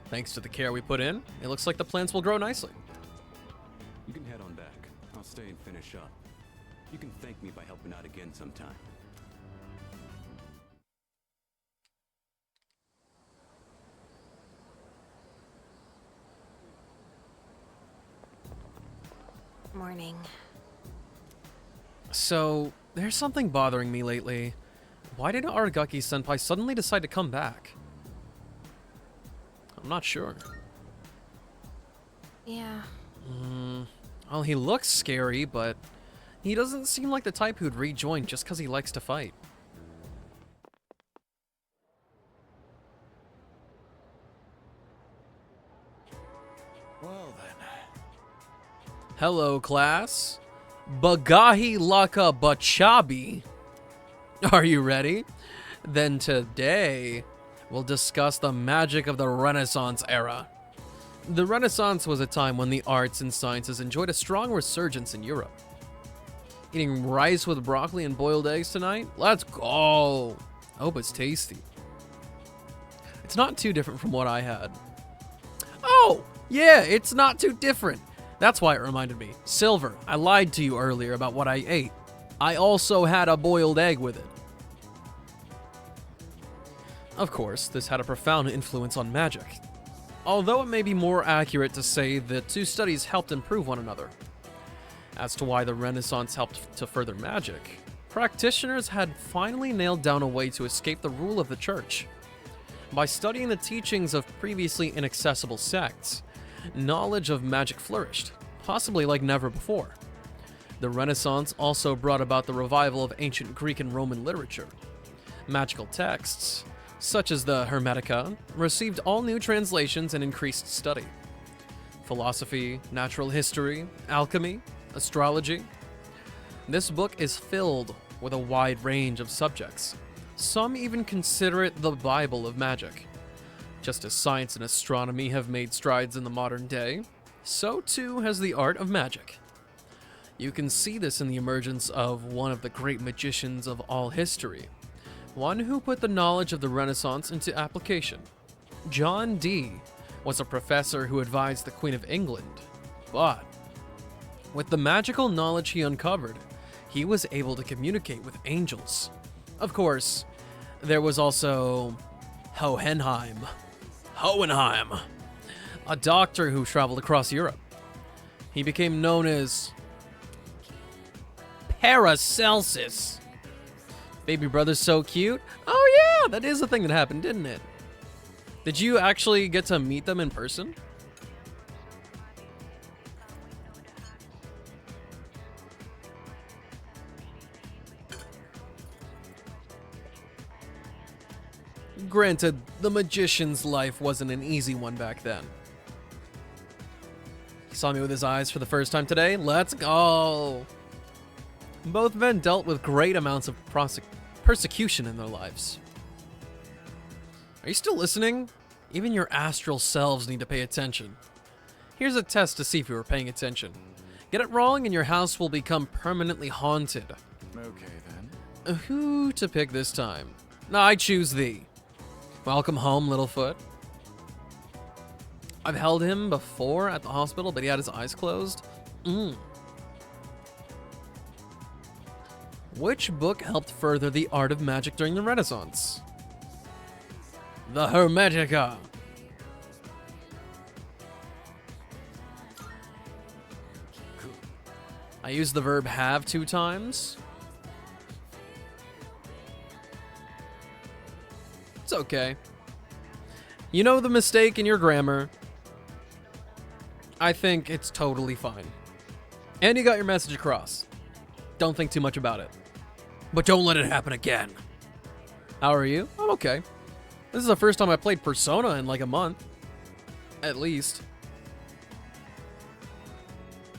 Thanks to the care we put in, it looks like the plants will grow nicely. You can head on back. I'll stay and finish up. You can thank me by helping out again sometime. Morning. So, there's something bothering me lately. Why did Aragaki-senpai suddenly decide to come back? I'm not sure. Yeah. Well, he looks scary, but he doesn't seem like the type who'd rejoin just because he likes to fight. Well then. Hello, class. Bagahi Laka Bachabi. Are you ready? Then today, we'll discuss the magic of the Renaissance era. The Renaissance was a time when the arts and sciences enjoyed a strong resurgence in Europe. Eating rice with broccoli and boiled eggs tonight? Let's go! Hope it's tasty. It's not too different from what I had. Oh! Yeah, it's not too different. That's why it reminded me. Silver, I lied to you earlier about what I ate. I also had a boiled egg with it. Of course, this had a profound influence on magic. Although it may be more accurate to say the two studies helped improve one another. As to why the Renaissance helped to further magic, practitioners had finally nailed down a way to escape the rule of the church. By studying the teachings of previously inaccessible sects, knowledge of magic flourished, possibly like never before. The Renaissance also brought about the revival of ancient Greek and Roman literature. Magical texts, such as the Hermetica, received all new translations and increased study. Philosophy, natural history, alchemy, astrology. This book is filled with a wide range of subjects. Some even consider it the Bible of magic. Just as science and astronomy have made strides in the modern day, so too has the art of magic. You can see this in the emergence of one of the great magicians of all history, one who put the knowledge of the Renaissance into application. John Dee was a professor who advised the Queen of England, but with the magical knowledge he uncovered, he was able to communicate with angels. Of course, there was also Hohenheim, a doctor who traveled across Europe. He became known as Paracelsus. Baby brother's so cute. Oh yeah, that is a thing that happened, didn't it? Did you actually get to meet them in person? Granted, the magician's life wasn't an easy one back then. He saw me with his eyes for the first time today. Let's go! Both men dealt with great amounts of persecution in their lives. Are you still listening? Even your astral selves need to pay attention. Here's a test to see if you were paying attention. Get it wrong and your house will become permanently haunted. Okay, then. Who to pick this time? I choose thee. Welcome home, Littlefoot. I've held him before at the hospital, but he had his eyes closed. Which book helped further the art of magic during the Renaissance? The Hermetica. I used the verb have 2 times. It's okay. You know the mistake in your grammar. I think it's totally fine. And you got your message across. Don't think too much about it. But don't let it happen again. How are you? I'm okay. This is the first time I played Persona in like a month. At least.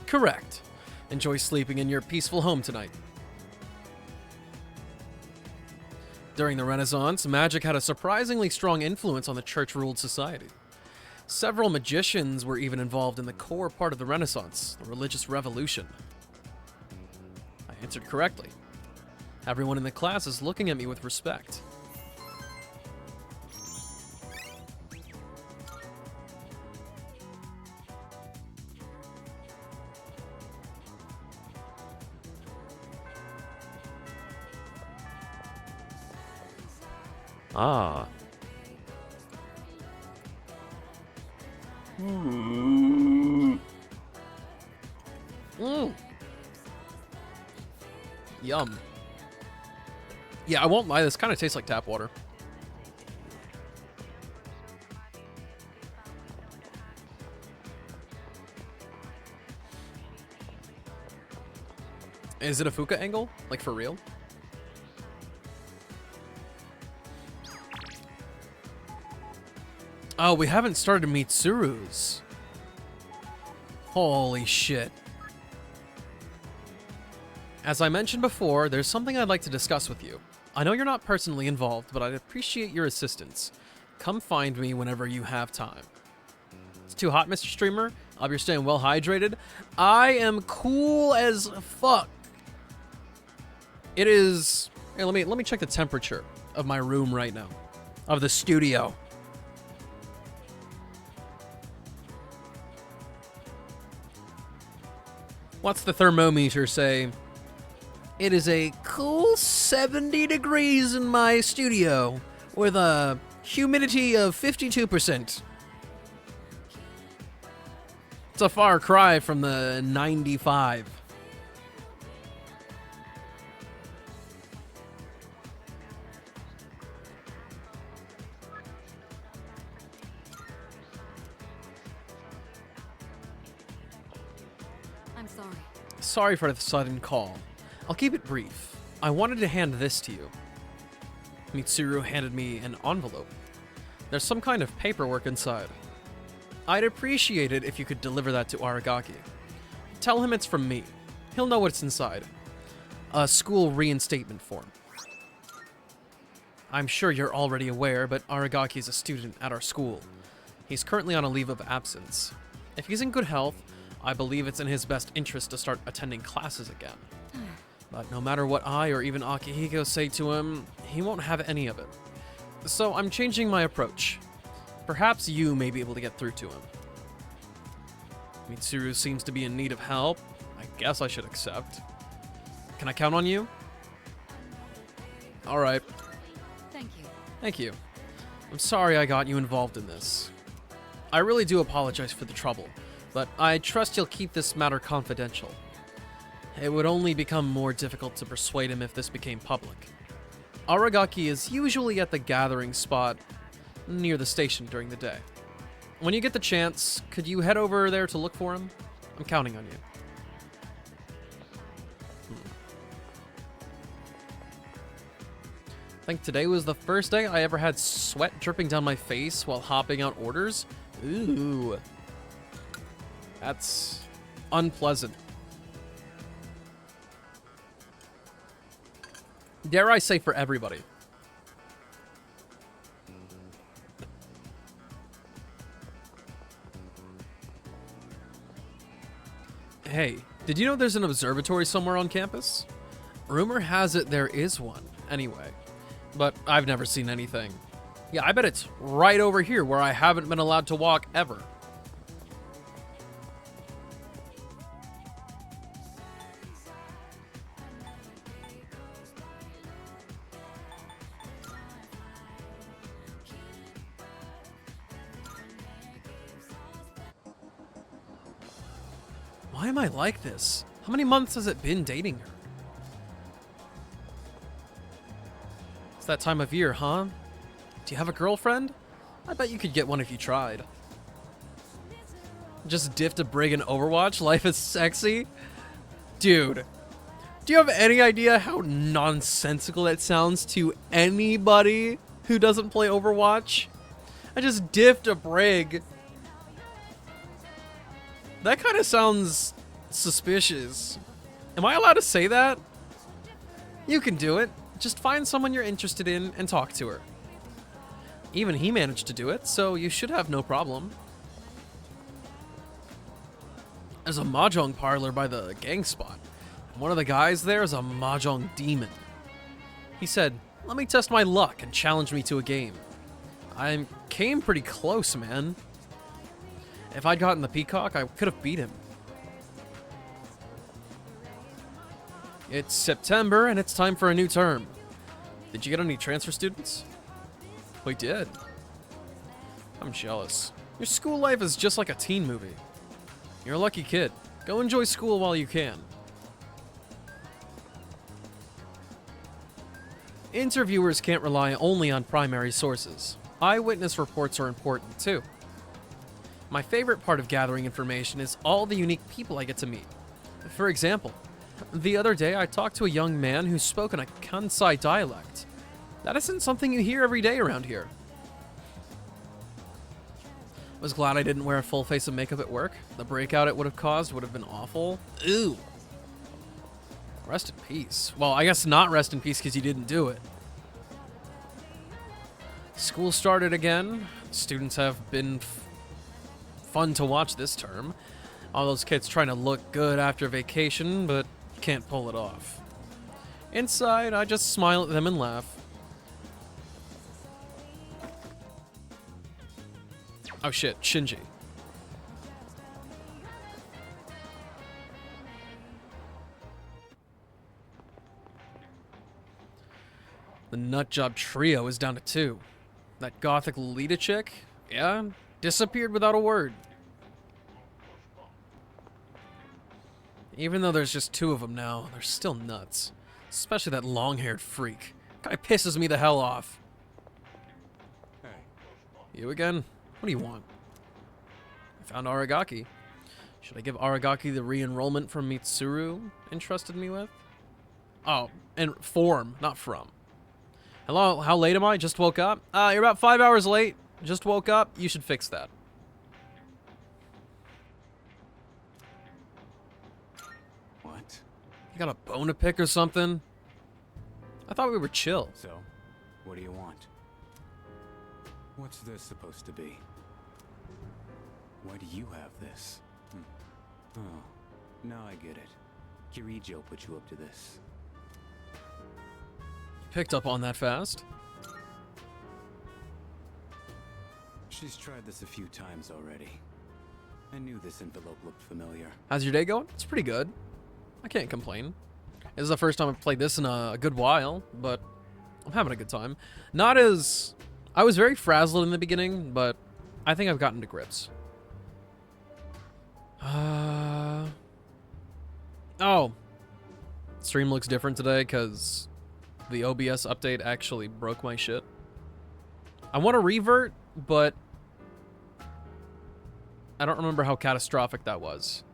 Correct. Enjoy sleeping in your peaceful home tonight. During the Renaissance, magic had a surprisingly strong influence on the church-ruled society. Several magicians were even involved in the core part of the Renaissance, the religious revolution. I answered correctly. Everyone in the class is looking at me with respect. Ah. Yum. Yeah, I won't lie, this kind of tastes like tap water. Is it a Fuka angle? Like, for real? Oh, we haven't started Mitsuru's. Holy shit. As I mentioned before, there's something I'd like to discuss with you. I know you're not personally involved, but I'd appreciate your assistance. Come find me whenever you have time. It's too hot, Mr. Streamer. I hope you're staying well hydrated. I am cool as fuck. It is... Here, let me check the temperature of my room right now. Of the studio. What's the thermometer say? It is a cool 70 degrees in my studio with a humidity of 52%. It's a far cry from the 95. I'm sorry. Sorry for the sudden call. I'll keep it brief. I wanted to hand this to you. Mitsuru handed me an envelope. There's some kind of paperwork inside. I'd appreciate it if you could deliver that to Aragaki. Tell him it's from me. He'll know what's inside. A school reinstatement form. I'm sure you're already aware, but Aragaki is a student at our school. He's currently on a leave of absence. If he's in good health, I believe it's in his best interest to start attending classes again. But no matter what I or even Akihiko say to him, he won't have any of it. So I'm changing my approach. Perhaps you may be able to get through to him. Mitsuru seems to be in need of help. I guess I should accept. Can I count on you? Alright. Thank you. Thank you. I'm sorry I got you involved in this. I really do apologize for the trouble, but I trust you'll keep this matter confidential. It would only become more difficult to persuade him if this became public. Aragaki is usually at the gathering spot near the station during the day. When you get the chance, could you head over there to look for him? I'm counting on you. think today was the first day I ever had sweat dripping down my face while hopping out orders. Ooh. That's unpleasant. Dare I say for everybody. Hey, did you know there's an observatory somewhere on campus? Rumor has it there is one, anyway. But I've never seen anything. Yeah, I bet it's right over here where I haven't been allowed to walk ever. Why am I like this? How many months has it been dating her? It's that time of year, huh? Do you have a girlfriend? I bet you could get one if you tried. Just diffed a brig in Overwatch? Life is sexy? Dude, do you have any idea how nonsensical that sounds to anybody who doesn't play Overwatch? I just diffed a brig. That kind of sounds suspicious. Am I allowed to say that? You can do it. Just find someone you're interested in and talk to her. Even he managed to do it, so you should have no problem. There's a mahjong parlor by the gang spot. One of the guys there is a mahjong demon. He said, "Let me test my luck," and challenged me to a game. I came pretty close, man. If I'd gotten the peacock, I could have beat him. It's September, and it's time for a new term. Did you get any transfer students? We did. I'm jealous. Your school life is just like a teen movie. You're a lucky kid. Go enjoy school while you can. Interviewers can't rely only on primary sources. Eyewitness reports are important too. My favorite part of gathering information is all the unique people I get to meet. For example, the other day I talked to a young man who spoke in a Kansai dialect. That isn't something you hear every day around here. I was glad I didn't wear a full face of makeup at work. The breakout it would have caused would have been awful. Ew. Rest in peace. Well, I guess not rest in peace because you didn't do it. School started again. Students have been fun to watch this term. All those kids trying to look good after vacation, but can't pull it off. Inside, I just smile at them and laugh. Oh shit, Shinji. The nutjob trio is down to 2. That gothic Lolita chick, yeah, disappeared without a word. Even though there's just 2 of them now, they're still nuts. Especially that long-haired freak. Guy pisses me the hell off. Hey. You again? What do you want? I found Aragaki. Should I give Aragaki the re-enrollment from Mitsuru entrusted me with? Oh, and form, not from. Hello, how late am I? Just woke up? You're about 5 hours late. Just woke up. You should fix that. What? You got a bone to pick or something? I thought we were chill. So, what do you want? What's this supposed to be? Why do you have this? Oh, now I get it. Kirijo put you up to this. Picked up on that fast. She's tried this a few times already. I knew this envelope looked familiar. How's your day going? It's pretty good. I can't complain. This is the first time I've played this in a good while, but I'm having a good time. Not as... I was very frazzled in the beginning, but I think I've gotten to grips. Oh. Stream looks different today because the OBS update actually broke my shit. I want to revert, but I don't remember how catastrophic that was.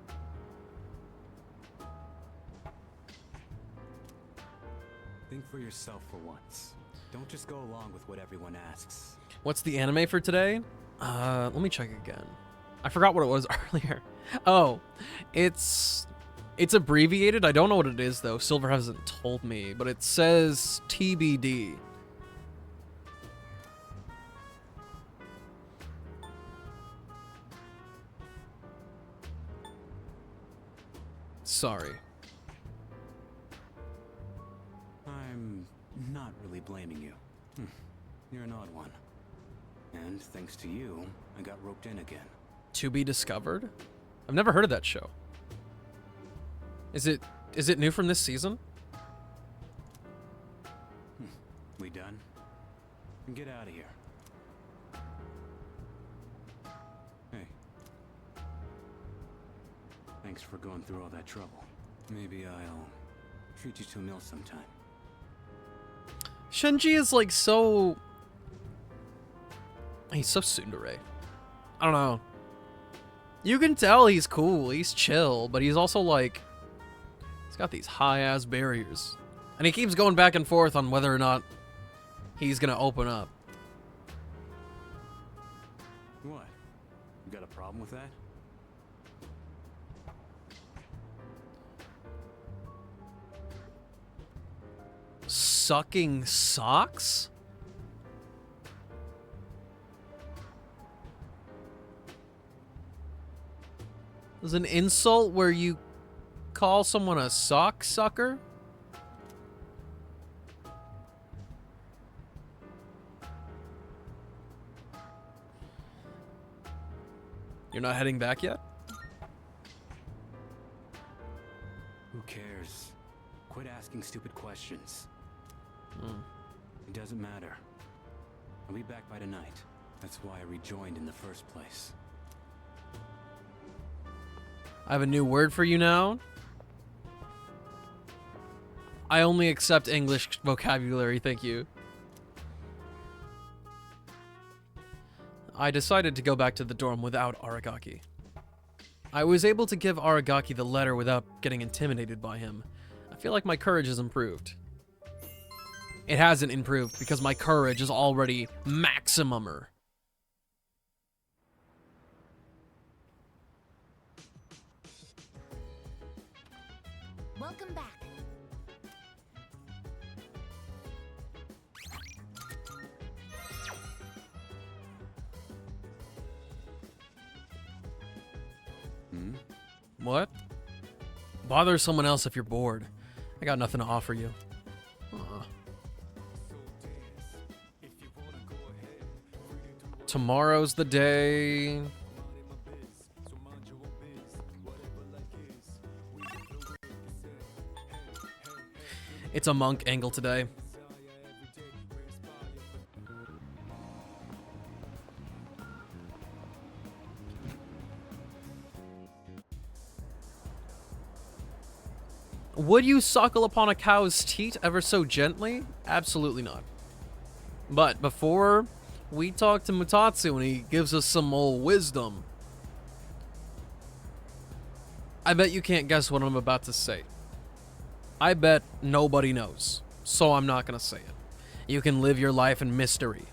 Think for yourself for once. Don't just go along with what everyone asks. What's the anime for today? Let me check again. I forgot what it was earlier. Oh, it's abbreviated. I don't know what it is though. Silver hasn't told me, but it says TBD. Sorry. I'm not really blaming you. You're an odd one. And thanks to you, I got roped in again. To be discovered? I've never heard of that show. Is it new from this season? We done? Get out of here. Hey. Thanks for going through all that trouble. Maybe I'll treat you to a meal sometime. Shenji is like so... He's so tsundere. I don't know. You can tell he's cool, he's chill, but he's also like... He's got these high-ass barriers. And he keeps going back and forth on whether or not he's gonna open up. What? You got a problem with that? Sucking socks? There's an insult where you call someone a sock sucker? You're not heading back yet? Who cares? Quit asking stupid questions. It doesn't matter. I'll be back by tonight. That's why I rejoined in the first place. I have a new word for you now. I only accept English vocabulary, thank you. I decided to go back to the dorm without Aragaki. I was able to give Aragaki the letter without getting intimidated by him. I feel like my courage has improved. It hasn't improved because my courage is already maximumer. Welcome back. What? Bother someone else if you're bored. I got nothing to offer you. Tomorrow's the day. It's a monk angle today. Would you suckle upon a cow's teat ever so gently? Absolutely not. But before we talk to Mutatsu and he gives us some old wisdom, I bet you can't guess what I'm about to say. I bet nobody knows, so I'm not gonna say it. You can live your life in mystery.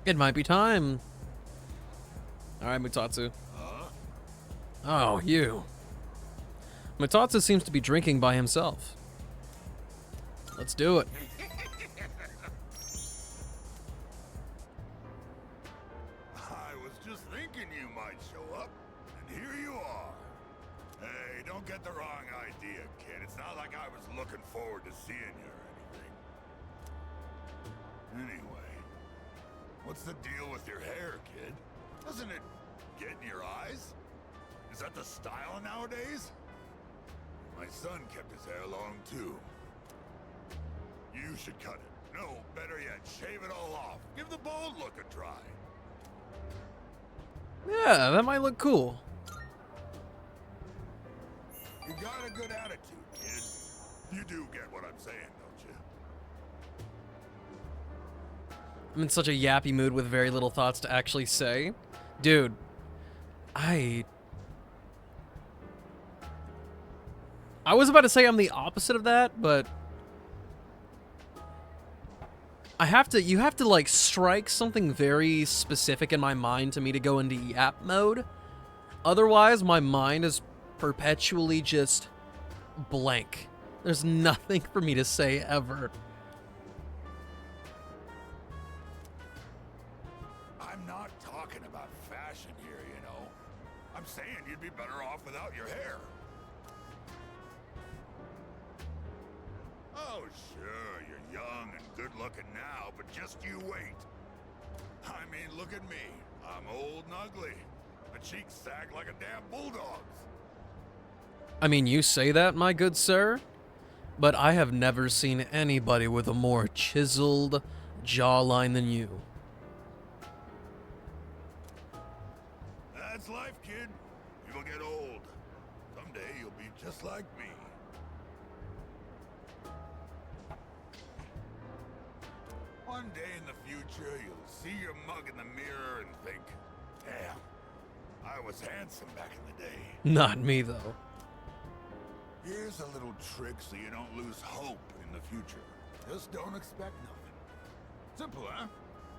It might be time. Alright, Mutatsu. Oh, you. Mutatsu seems to be drinking by himself. Let's do it. I was just thinking you might show up, and here you are. Hey, don't get the wrong idea, kid. It's not like I was looking forward to seeing you or anything. Anyway, what's the deal with your hair, kid? Doesn't it get in your eyes? Is that the style nowadays? My son kept his hair long, too. You should cut it. No, better yet, shave it all off. Give the bald look a try. Yeah, that might look cool. You got a good attitude, kid. You do get what I'm saying, don't you? I'm in such a yappy mood with very little thoughts to actually say. Dude, I was about to say I'm the opposite of that, but you have to like strike something very specific in my mind to me to go into yap mode. Otherwise, my mind is perpetually just blank. There's nothing for me to say ever. I'm not talking about fashion here, you know. I'm saying you'd be better off without your hair. Oh, sure, you're young and good-looking now, but just you wait. I mean, look at me. I'm old and ugly. My cheeks sag like a damn bulldog's. I mean, you say that, my good sir, but I have never seen anybody with a more chiseled jawline than you. That's life, kid. You'll get old. Someday you'll be just like me. One day in the future, you'll see your mug in the mirror and think, damn, I was handsome back in the day. Not me, though. Here's a little trick so you don't lose hope in the future. Just don't expect nothing. Simple, huh?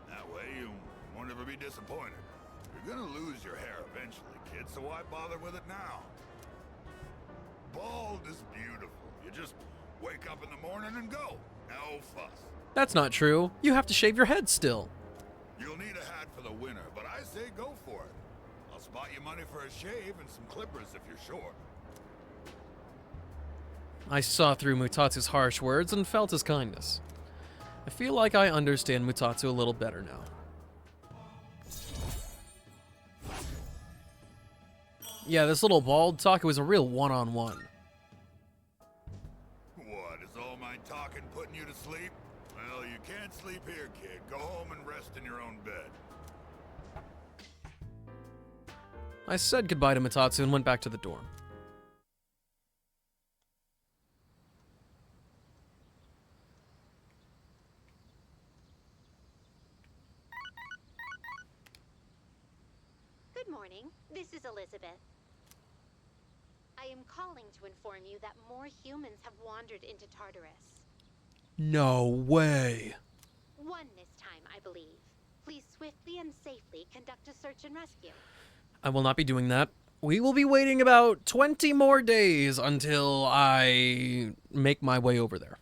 That way you won't ever be disappointed. You're gonna lose your hair eventually, kid, so why bother with it now? Bald is beautiful. You just wake up in the morning and go. No fuss. That's not true. You have to shave your head still. You'll need a hat for the winter, but I say go for it. I'll spot you money for a shave and some clippers if you're short. I saw through Mutatsu's harsh words and felt his kindness. I feel like I understand Mutatsu a little better now. Yeah, this little bald talk was a real one-on-one. What, is all my talking putting you to sleep? Well, you can't sleep here, kid. Go home and rest in your own bed. I said goodbye to Mutatsu and went back to the dorm. Good morning. This is Elizabeth. I am calling to inform you that more humans have wandered into Tartarus. No way. One this time, I believe. Please swiftly and safely conduct a search and rescue. I will not be doing that. We will be waiting about 20 more days until I make my way over there.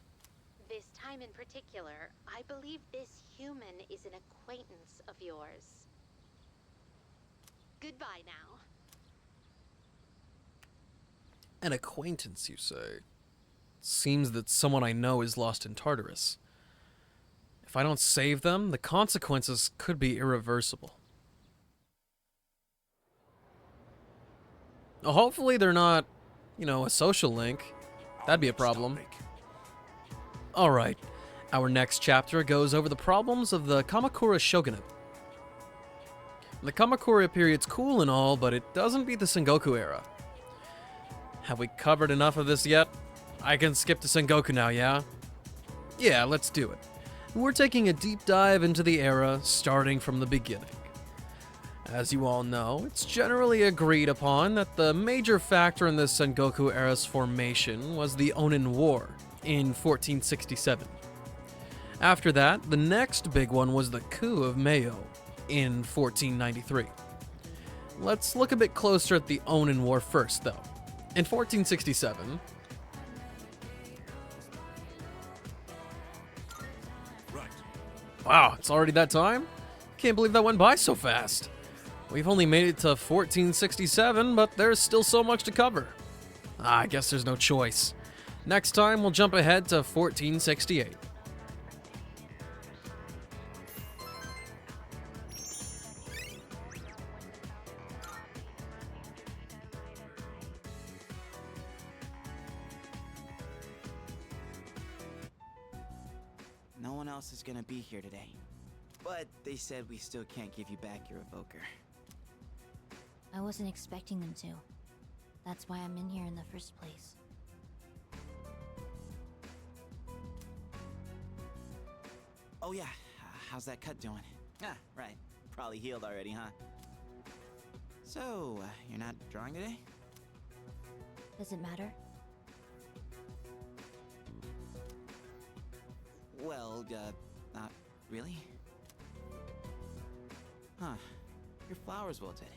This time in particular, I believe this human is an acquaintance of yours. Goodbye now. An acquaintance, you say? Seems that someone I know is lost in Tartarus. If I don't save them, the consequences could be irreversible. Hopefully they're not, you know, a social link. That'd be a problem. Alright, our next chapter goes over the problems of the Kamakura Shogunate. The Kamakura period's cool and all, but it doesn't beat the Sengoku era. Have we covered enough of this yet? I can skip to Sengoku now, yeah? Yeah, let's do it. We're taking a deep dive into the era, starting from the beginning. As you all know, it's generally agreed upon that the major factor in the Sengoku era's formation was the Onin War in 1467. After that, the next big one was the coup of Mayo in 1493. Let's look a bit closer at the Onin War first, though. In 1467, wow, it's already that time? Can't believe that went by so fast. We've only made it to 1467, but there's still so much to cover. I guess there's no choice. Next time, we'll jump ahead to 1468. No one else is gonna be here today. But they said we still can't give you back your evoker. I wasn't expecting them to. That's why I'm in here in the first place. Oh yeah, how's that cut doing? Ah, right. Probably healed already, huh? So, you're not drawing today? Does it matter? Well, not really. Huh. Your flowers wilted.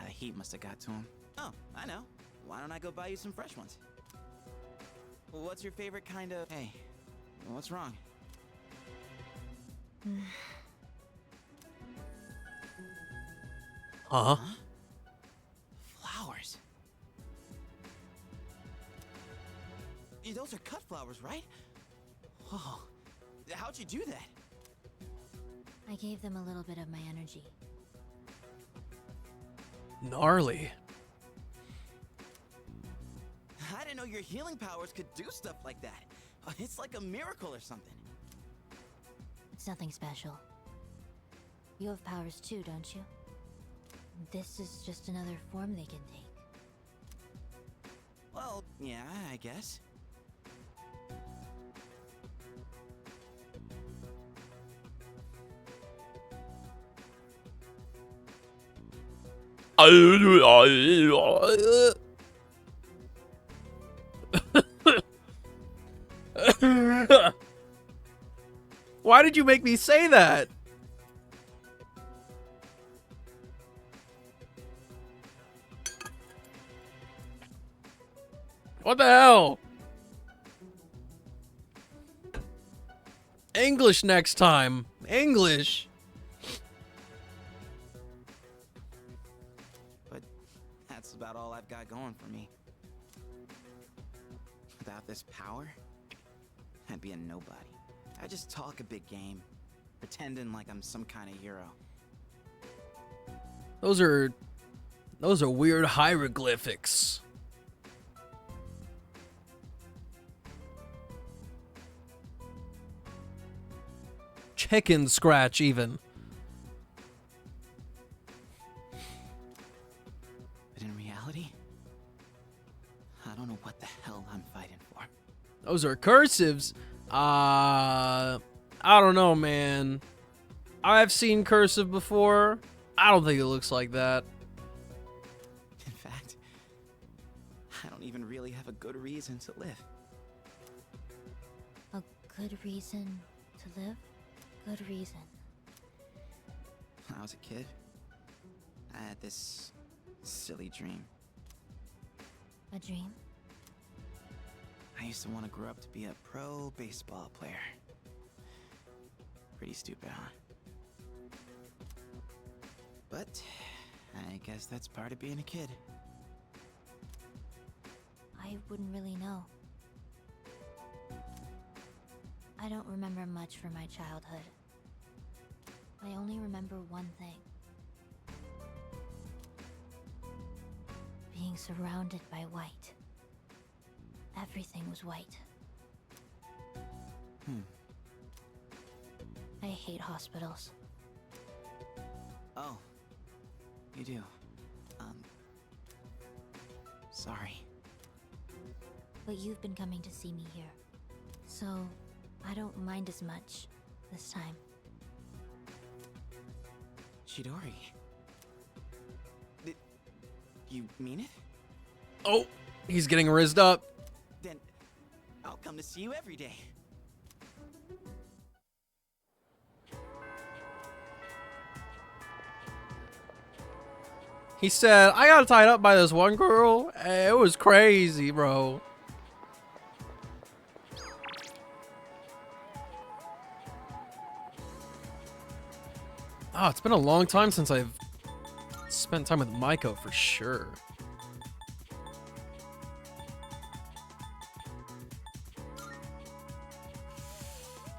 The heat must have got to them. Oh, I know. Why don't I go buy you some fresh ones? What's your favorite kind of... Hey, what's wrong? Huh? Flowers? Those are cut flowers, right? Whoa. How'd you do that? I gave them a little bit of my energy. Gnarly. I didn't know your healing powers could do stuff like that. It's like a miracle or something. It's nothing special. You have powers too, don't you? This is just another form they can take. Well, yeah, I guess. Why did you make me say that? What the hell? English next time. English. But that's about all I've got going for me. Without this power, I'd be a nobody. I just talk a big game, pretending like I'm some kind of hero. Those are weird hieroglyphics. Chicken scratch even. But in reality, I don't know what the hell I'm fighting for. Those are cursives. I don't know, man. I've seen cursive before. I don't think it looks like that. In fact, I don't even really have a good reason to live. A good reason to live? Good reason. When I was a kid, I had this silly dream. A dream? I used to want to grow up to be a pro baseball player. Pretty stupid, huh? But I guess that's part of being a kid. I wouldn't really know. I don't remember much from my childhood. I only remember one thing. Being surrounded by white. Everything was white. I hate hospitals. Oh, you do. Sorry. But you've been coming to see me here. So, I don't mind as much this time. Chidori. Did you mean it? Oh, he's getting rizzed up. Then I'll come to see you every day. He said, I got tied up by this one girl. It was crazy, bro. Oh, it's been a long time since I've spent time with Maiko for sure.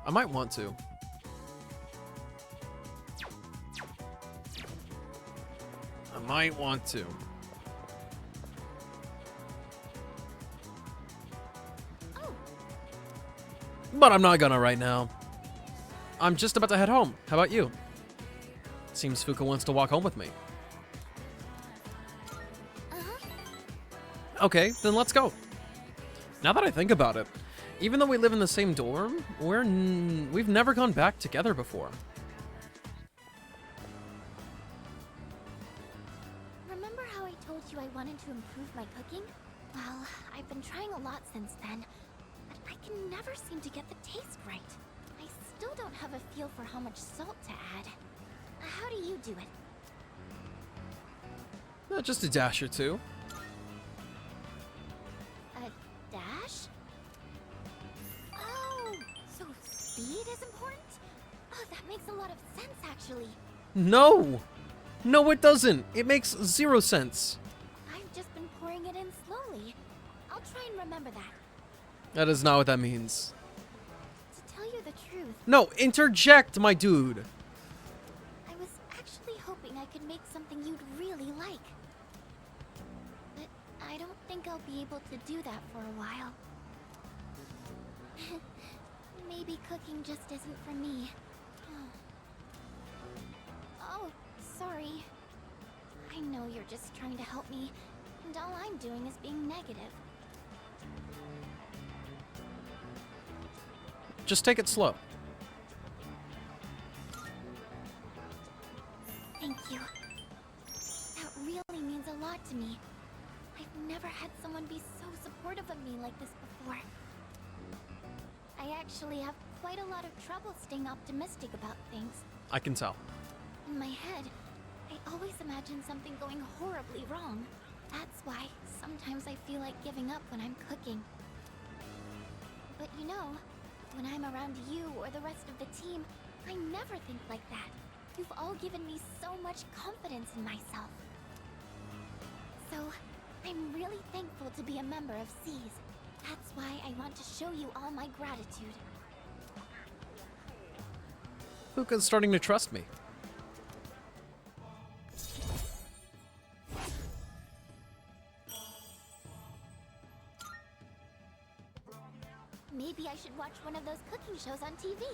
I might want to. I might want to. But I'm not gonna right now. I'm just about to head home. How about you? Seems Fuka wants to walk home with me. Okay, then let's go. Now that I think about it, even though we live in the same dorm, we've never gone back together before. Remember how I told you I wanted to improve my cooking? Well, I've been trying a lot since then, but I can never seem to get the taste right. I still don't have a feel for how much salt to add. How do you do it? Just a dash or two. A dash? Oh, so speed is important? Oh, that makes a lot of sense, actually. No! No, it doesn't. It makes 0 sense. I've just been pouring it in slowly. I'll try and remember that. That is not what that means. To tell you the truth, No, interject, my dude. I was actually hoping I could make something you'd really like. But I don't think I'll be able to do that for a while. Maybe cooking just isn't for me. Oh, sorry. I know you're just trying to help me, and all I'm doing is being negative. Just take it slow. Thank you. That really means a lot to me. I've never had someone be so supportive of me like this before. I actually have quite a lot of trouble staying optimistic about things. I can tell. In my head, I always imagine something going horribly wrong. That's why sometimes I feel like giving up when I'm cooking. But you know, when I'm around you or the rest of the team, I never think like that. You've all given me so much confidence in myself. So, I'm really thankful to be a member of SEAS. That's why I want to show you all my gratitude. Fuka's starting to trust me. Maybe I should watch one of those cooking shows on TV.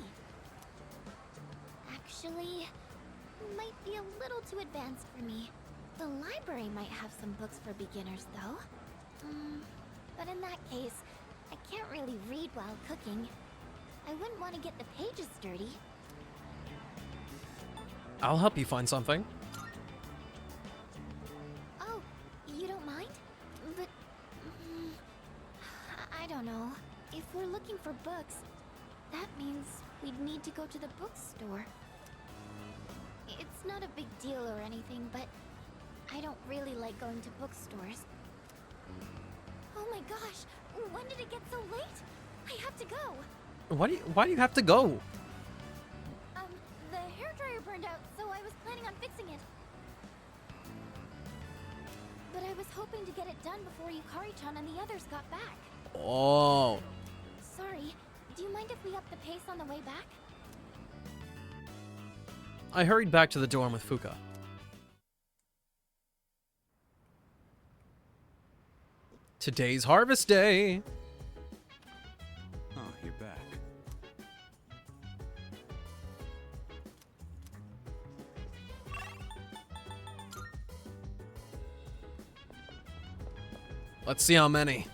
Actually, it might be a little too advanced for me. The library might have some books for beginners, though. But in that case, I can't really read while cooking. I wouldn't want to get the pages dirty. I'll help you find something. Oh, you don't mind? But... I don't know. If we're looking for books, that means we'd need to go to the bookstore. It's not a big deal or anything, but I don't really like going to bookstores. Oh my gosh, when did it get so late? I have to go. Why do you have to go? The hairdryer burned out, so I was planning on fixing it. But I was hoping to get it done before Yukari-chan and the others got back. Oh. Sorry, do you mind if we up the pace on the way back? I hurried back to the dorm with Fuka. Today's harvest day. Oh, you're back. Let's see how many.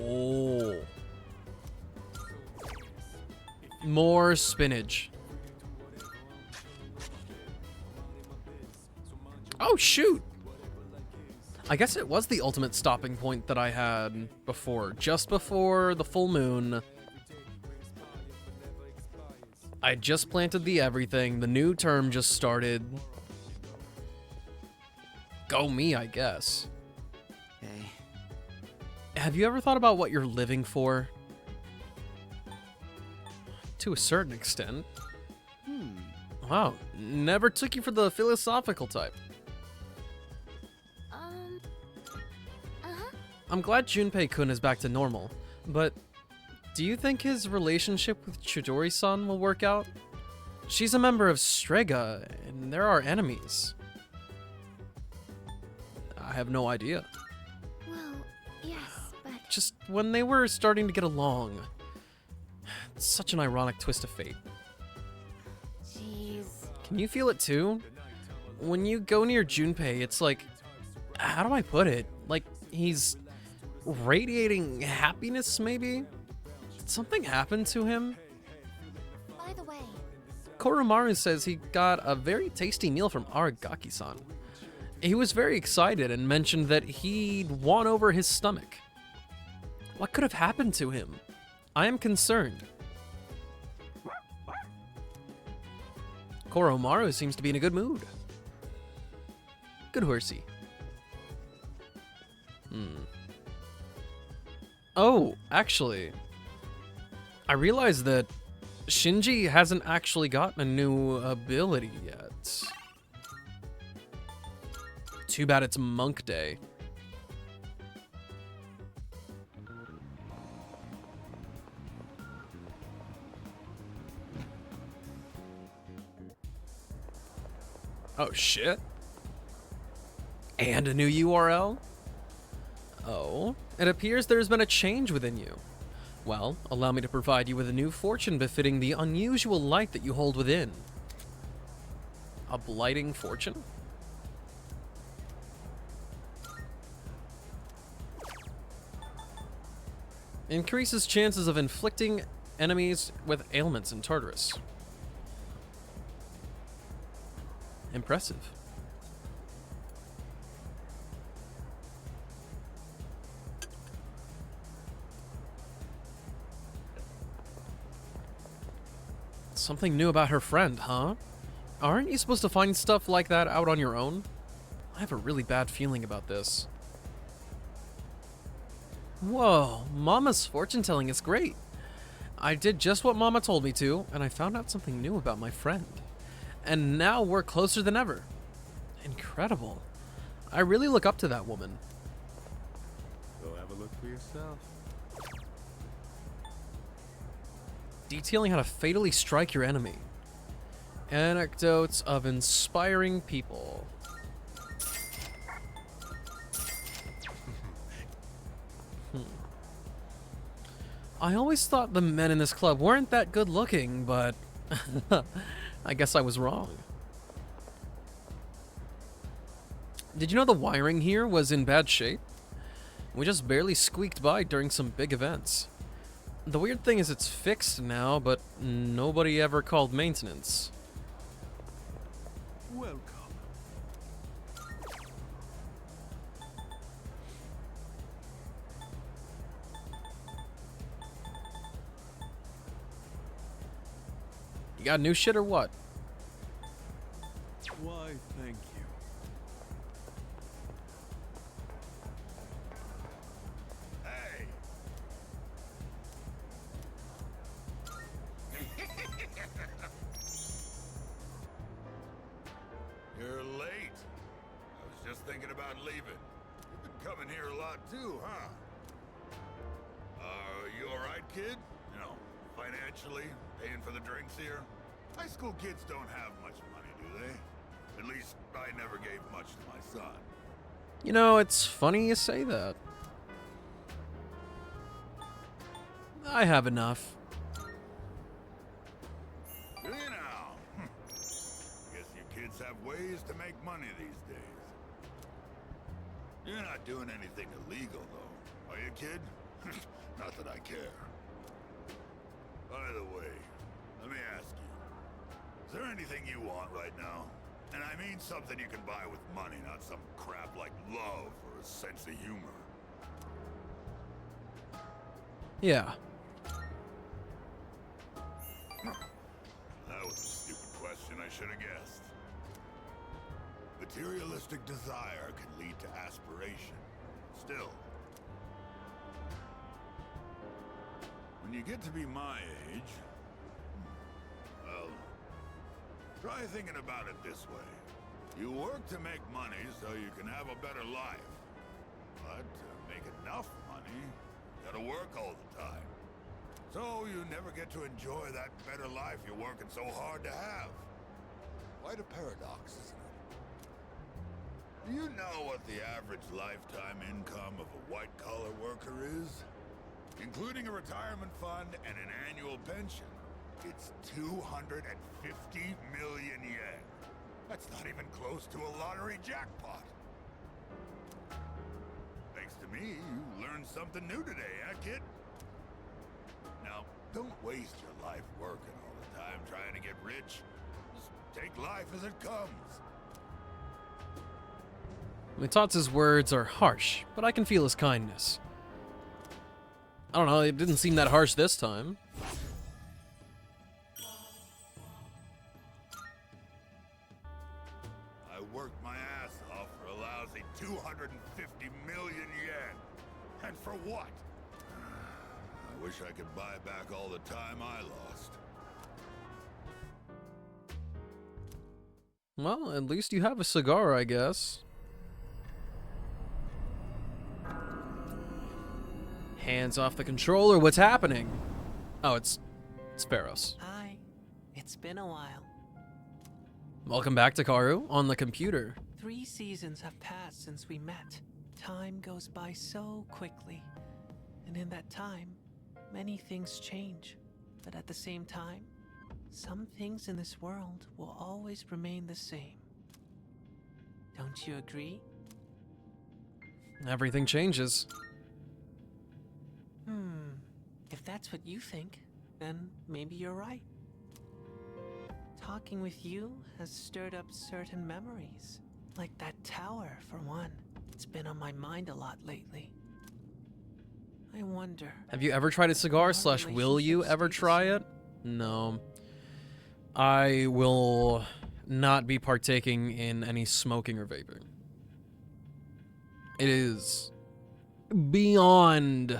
Oh. More spinach. Oh, shoot. I guess it was the ultimate stopping point that I had before. Just before the full moon. I just planted the everything. The new term just started. Go me, I guess. Hey. Have you ever thought about what you're living for? To a certain extent. Wow, never took you for the philosophical type. I'm glad Junpei-kun is back to normal, but do you think his relationship with Chidori-san will work out? She's a member of Strega, and there are enemies. I have no idea. Well, yes, but... Just when they were starting to get along. It's such an ironic twist of fate. Jeez. Can you feel it too? When you go near Junpei, it's like... How do I put it? Like, he's radiating happiness, maybe? Did something happen to him? By the way, Koromaru says he got a very tasty meal from Aragaki-san. He was very excited and mentioned that he'd won over his stomach. What could have happened to him? I am concerned. Koromaru seems to be in a good mood. Good horsey. Oh, actually, I realized that Shinji hasn't actually gotten a new ability yet. Too bad it's Monk Day. Oh shit. And a new URL? Oh, it appears there's been a change within you. Well, allow me to provide you with a new fortune befitting the unusual light that you hold within. A blighting fortune? Increases chances of inflicting enemies with ailments in Tartarus. Impressive. Something new about her friend, huh? Aren't you supposed to find stuff like that out on your own? I have a really bad feeling about this. Whoa, Mama's fortune telling is great. I did just what Mama told me to, and I found out something new about my friend. And now we're closer than ever. Incredible. I really look up to that woman. Go have a look for yourself. Detailing how to fatally strike your enemy. Anecdotes of inspiring people. I always thought the men in this club weren't that good looking, but I guess I was wrong. Did you know the wiring here was in bad shape? We just barely squeaked by during some big events. The weird thing is it's fixed now, but nobody ever called maintenance. Welcome. You got new shit or what? Why, thank you. Hey! You're late. I was just thinking about leaving. You've been coming here a lot too, huh? You alright, kid? You know, financially, paying for the drinks here? High school kids don't have much money, do they? At least, I never gave much to my son. You know, it's funny you say that. I have enough. Do you now? Guess you kids have ways to make money these days. You're not doing anything illegal, though. Are you, kid? Not that I care. By the way, let me ask you. Is there anything you want right now? And I mean something you can buy with money, not some crap like love or a sense of humor. Yeah. should have guessed. Materialistic desire can lead to aspiration. Still, when you get to be my age, well, try thinking about it this way. You work to make money so you can have a better life. But to make enough money, you gotta work all the time. So you never get to enjoy that better life you're working so hard to have. Quite a paradox, isn't it? Do you know what the average lifetime income of a white-collar worker is? Including a retirement fund and an annual pension, it's 250 million yen. That's not even close to a lottery jackpot. Thanks to me, you learned something new today, huh, kid? Now, don't waste your life working all the time trying to get rich. Just take life as it comes. Mitatsu's words are harsh, but I can feel his kindness. I don't know, it didn't seem that harsh this time. I worked my ass off for a lousy 250 million yen. And for what? I wish I could buy back all the time I lost. Well, at least you have a cigar, I guess. Hands off the controller, what's happening? Oh, it's Pharos. Hi. It's been a while. Welcome back to Karu on the computer. 3 seasons have passed since we met. Time goes by so quickly. And in that time, many things change. But at the same time, some things in this world will always remain the same. Don't you agree? Everything changes. If that's what you think, then maybe you're right. Talking with you has stirred up certain memories. Like that tower, for one. It's been on my mind a lot lately. I wonder... Have you ever tried a cigar / will you ever try it? No. I will not be partaking in any smoking or vaping. It is beyond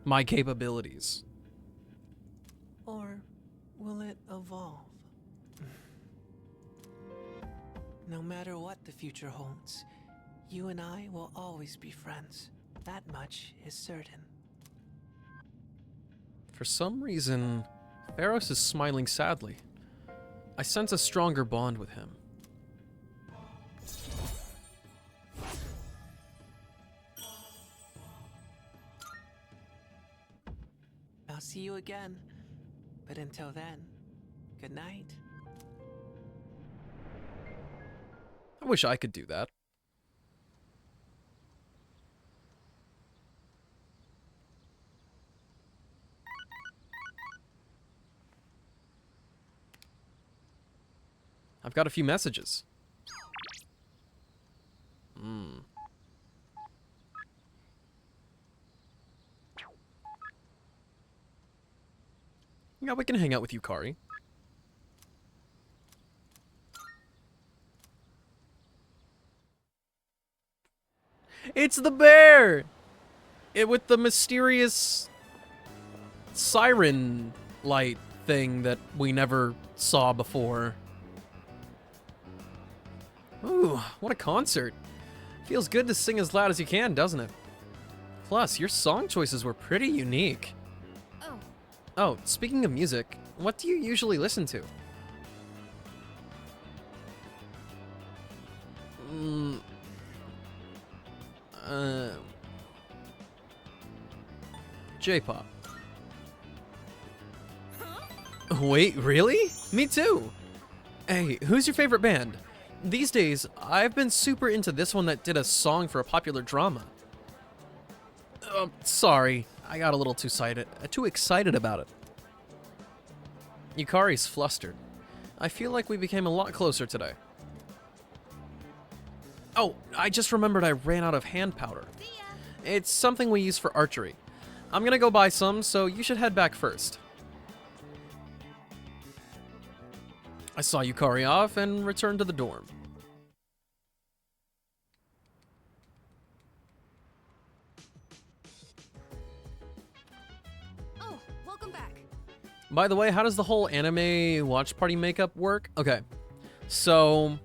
my capabilities. Or will it evolve? No matter what the future holds, you and I will always be friends. That much is certain. For some reason, Pharos is smiling sadly. I sense a stronger bond with him. I'll see you again. But until then, good night. I wish I could do that. I've got a few messages. Yeah, we can hang out with you, Kari. It's the bear! It with the mysterious siren light thing that we never saw before. Ooh, what a concert. Feels good to sing as loud as you can, doesn't it? Plus, your song choices were pretty unique. Oh, speaking of music, what do you usually listen to? J-pop. Wait, really? Me too. Hey, who's your favorite band? These days, I've been super into this one that did a song for a popular drama. Sorry, I got a little too excited about it. Yukari's flustered. I feel like we became a lot closer today. Oh, I just remembered I ran out of hand powder. It's something we use for archery. I'm gonna go buy some, so you should head back first. I saw Yukari off and returned to the dorm. Oh, welcome back. By the way, how does the whole anime watch party makeup work? Okay, so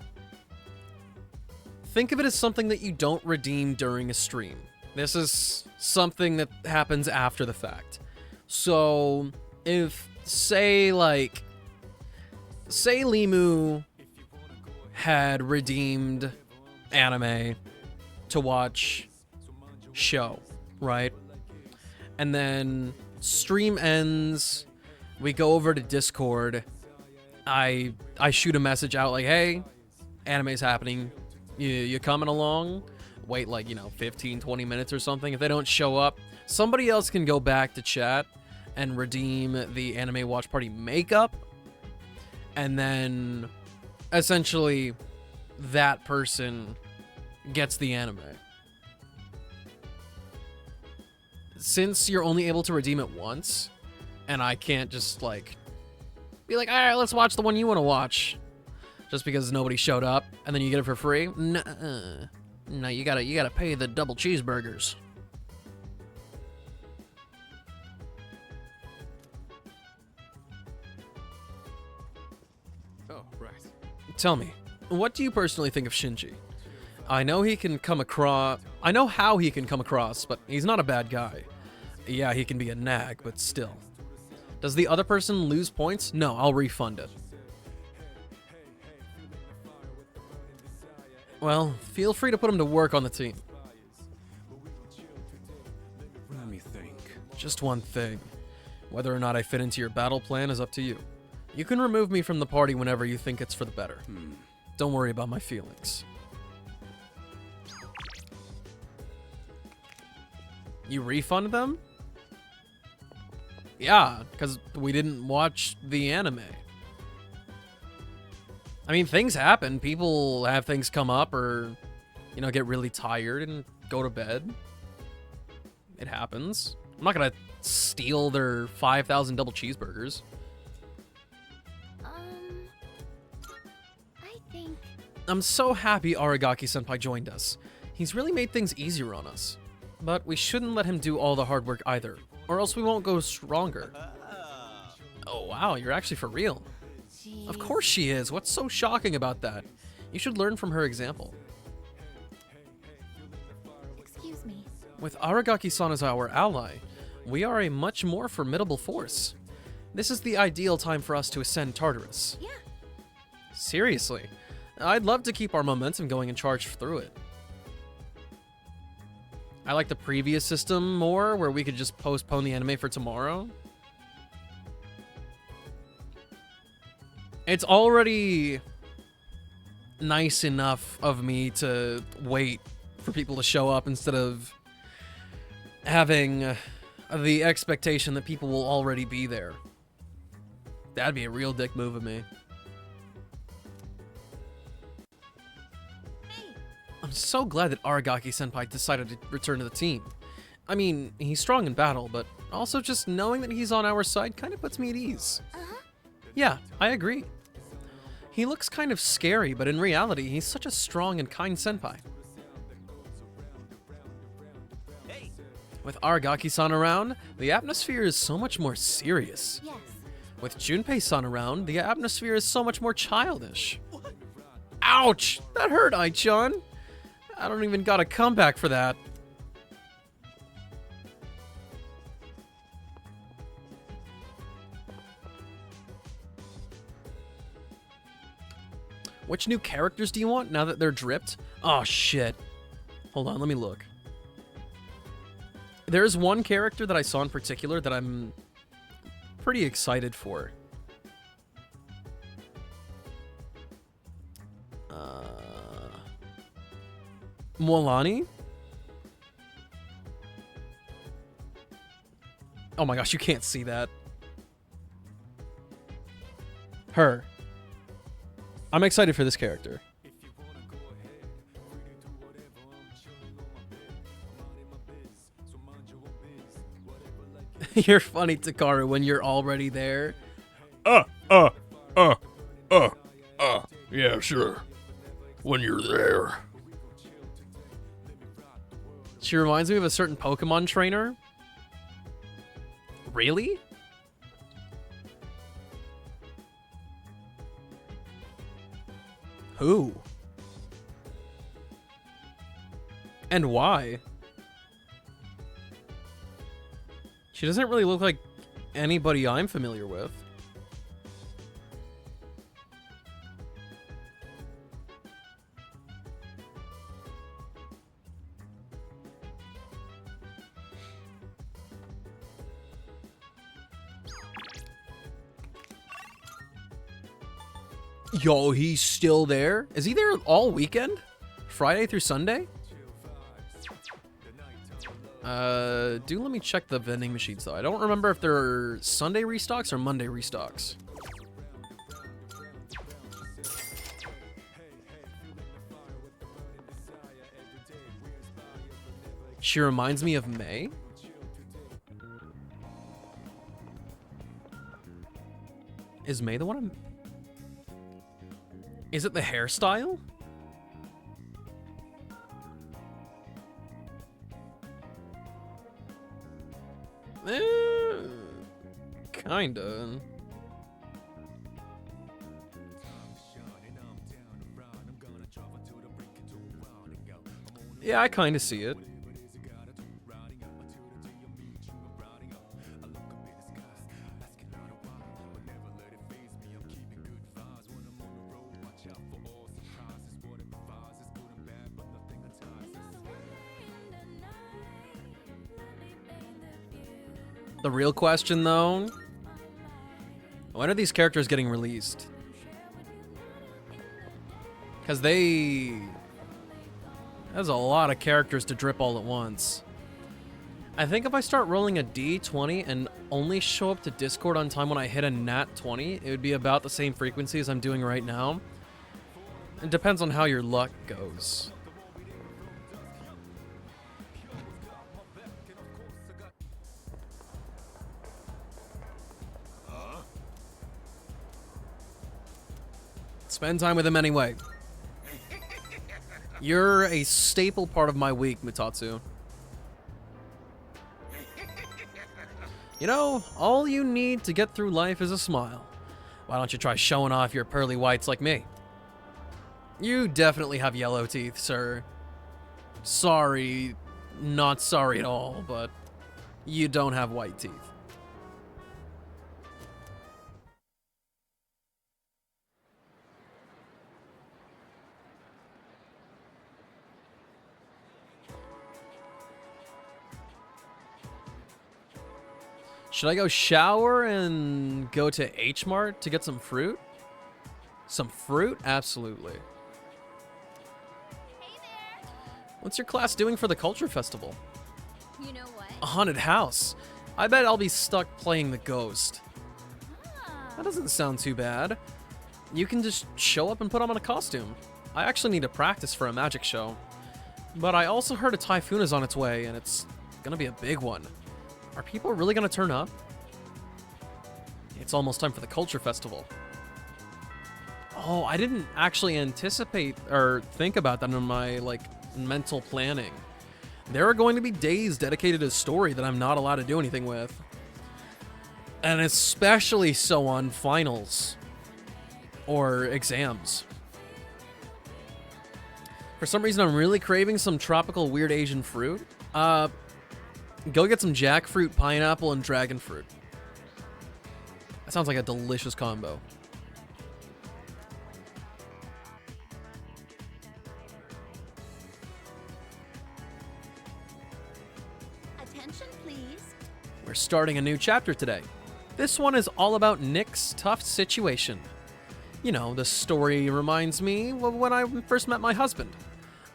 think of it as something that you don't redeem during a stream. This is something that happens after the fact. So if, say Limu had redeemed anime to watch show, right? And then stream ends, we go over to Discord, I shoot a message out like, hey, anime's happening, you coming along? Wait like, 15, 20 minutes or something. If they don't show up, somebody else can go back to chat and redeem the anime watch party makeup. And then essentially that person gets the anime. Since you're only able to redeem it once, and I can't just be like, all right, let's watch the one you want to watch, just because nobody showed up, and then you get it for free. No, you gotta pay the double cheeseburgers. Oh, right. Tell me, what do you personally think of Shinji? I know how he can come across, but he's not a bad guy. Yeah, he can be a nag, but still. Does the other person lose points? No, I'll refund it. Well, feel free to put him to work on the team. Let me think. Just one thing. Whether or not I fit into your battle plan is up to you. You can remove me from the party whenever you think it's for the better. Don't worry about my feelings. You refund them? Yeah, because we didn't watch the anime. I mean, things happen. People have things come up or, get really tired and go to bed. It happens. I'm not going to steal their 5,000 double cheeseburgers. I think... I'm so happy Aragaki-senpai joined us. He's really made things easier on us. But we shouldn't let him do all the hard work either, or else we won't go stronger. Oh wow, you're actually for real. Jeez. Of course she is. What's so shocking about that? You should learn from her example. Excuse me. With Aragaki-san as our ally, we are a much more formidable force. This is the ideal time for us to ascend Tartarus. Yeah. Seriously, I'd love to keep our momentum going and charge through it. I like the previous system more, where we could just postpone the anime for tomorrow. It's already nice enough of me to wait for people to show up instead of having the expectation that people will already be there. That'd be a real dick move of me. I'm so glad that Aragaki-senpai decided to return to the team. I mean, he's strong in battle, but also just knowing that he's on our side kind of puts me at ease. Yeah, I agree. He looks kind of scary, but in reality, he's such a strong and kind senpai. Hey. With Aragaki-san around, the atmosphere is so much more serious. Yes. With Junpei-san around, the atmosphere is so much more childish. Ouch! That hurt, Ai-chan! I don't even got a comeback for that. Which new characters do you want now that they're dripped? Oh, shit. Hold on, let me look. There's one character that I saw in particular that I'm pretty excited for. Moalani? Oh my gosh, you can't see that. Her. I'm excited for this character. You're funny, Takaru, when you're already there. Yeah, sure. When you're there. She reminds me of a certain Pokemon trainer. Really? Who? And why? She doesn't really look like anybody I'm familiar with. Yo, he's still there? Is he there all weekend? Friday through Sunday? Do let me check the vending machines though. I don't remember if they're Sunday restocks or Monday restocks. She reminds me of May. Is May the one I'm... Is it the hairstyle? Kinda. Yeah, I kinda see it. The real question, though, when are these characters getting released? Because there's a lot of characters to drip all at once. I think if I start rolling a D20 and only show up to Discord on time when I hit a nat 20, it would be about the same frequency as I'm doing right now. It depends on how your luck goes. Spend time with him anyway. You're a staple part of my week, Mutatsu. You know, all you need to get through life is a smile. Why don't you try showing off your pearly whites like me? You definitely have yellow teeth, sir. Sorry, not sorry at all, but you don't have white teeth. Should I go shower and go to H Mart to get some fruit? Some fruit? Absolutely. Hey there. What's your class doing for the Culture Festival? You know what? A haunted house. I bet I'll be stuck playing the ghost. Ah. That doesn't sound too bad. You can just show up and put on a costume. I actually need to practice for a magic show. But I also heard a typhoon is on its way, and it's gonna be a big one. Are people really gonna turn up? It's almost time for the Culture Festival. Oh, I didn't actually anticipate or think about that in my, mental planning. There are going to be days dedicated to story that I'm not allowed to do anything with. And especially so on finals. Or exams. For some reason, I'm really craving some tropical weird Asian fruit. Go get some jackfruit, pineapple, and dragon fruit. That sounds like a delicious combo. Attention, please. We're starting a new chapter today. This one is all about Nick's tough situation. You know, the story reminds me of when I first met my husband.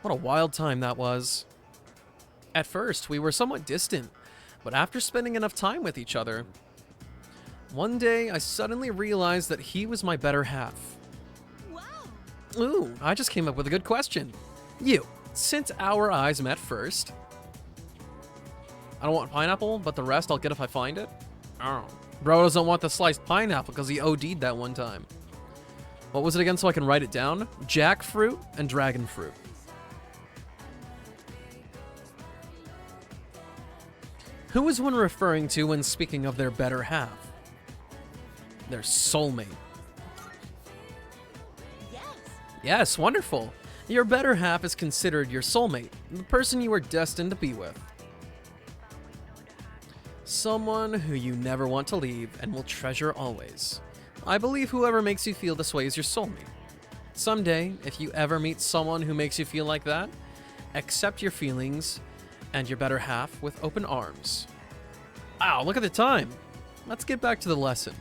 What a wild time that was. At first, we were somewhat distant, but after spending enough time with each other, one day I suddenly realized that he was my better half. Wow. Ooh, I just came up with a good question. You, since our eyes met first. I don't want pineapple, but the rest I'll get if I find it. Oh. Bro doesn't want the sliced pineapple because he OD'd that one time. What was it again so I can write it down? Jackfruit and dragon fruit. Who is one referring to when speaking of their better half? Their soulmate. Yes, wonderful. Your better half is considered your soulmate, the person you are destined to be with. Someone who you never want to leave and will treasure always. I believe whoever makes you feel this way is your soulmate. Someday, if you ever meet someone who makes you feel like that, accept your feelings and your better half with open arms. Wow, look at the time. Let's get back to the lesson.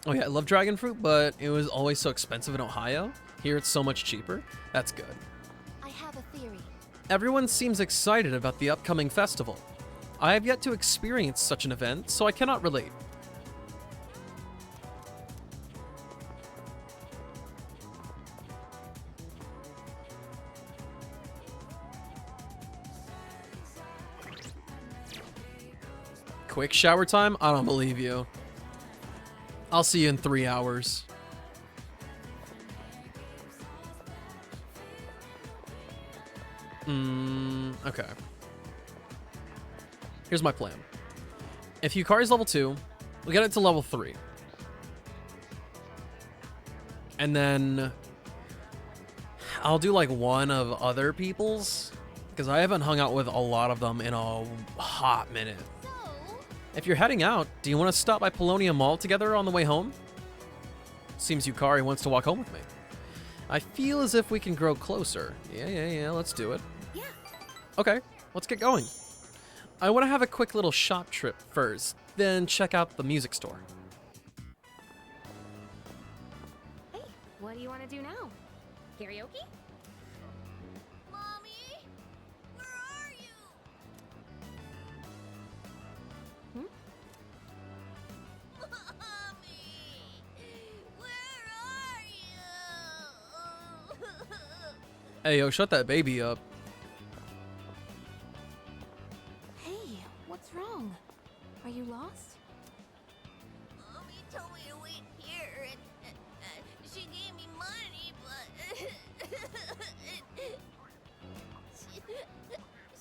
Oh yeah, I love dragon fruit, but it was always so expensive in Ohio. Here it's so much cheaper. That's good. I have a theory. Everyone seems excited about the upcoming festival. I have yet to experience such an event, so I cannot relate. Quick shower time? I don't believe you. I'll see you in 3 hours. Okay. Here's my plan. If Yukari's level 2, we'll get it to level 3. And then I'll do like one of other people's, because I haven't hung out with a lot of them in a hot minute. If you're heading out, do you want to stop by Paulownia Mall together on the way home? Seems Yukari wants to walk home with me. I feel as if we can grow closer. Yeah, let's do it. Yeah. Okay, let's get going. I want to have a quick little shop trip first, then check out the music store. Hey, what do you want to do now? Karaoke? Hey, yo, shut that baby up. Hey, what's wrong? Are you lost? Mommy told me to wait here, and she gave me money, but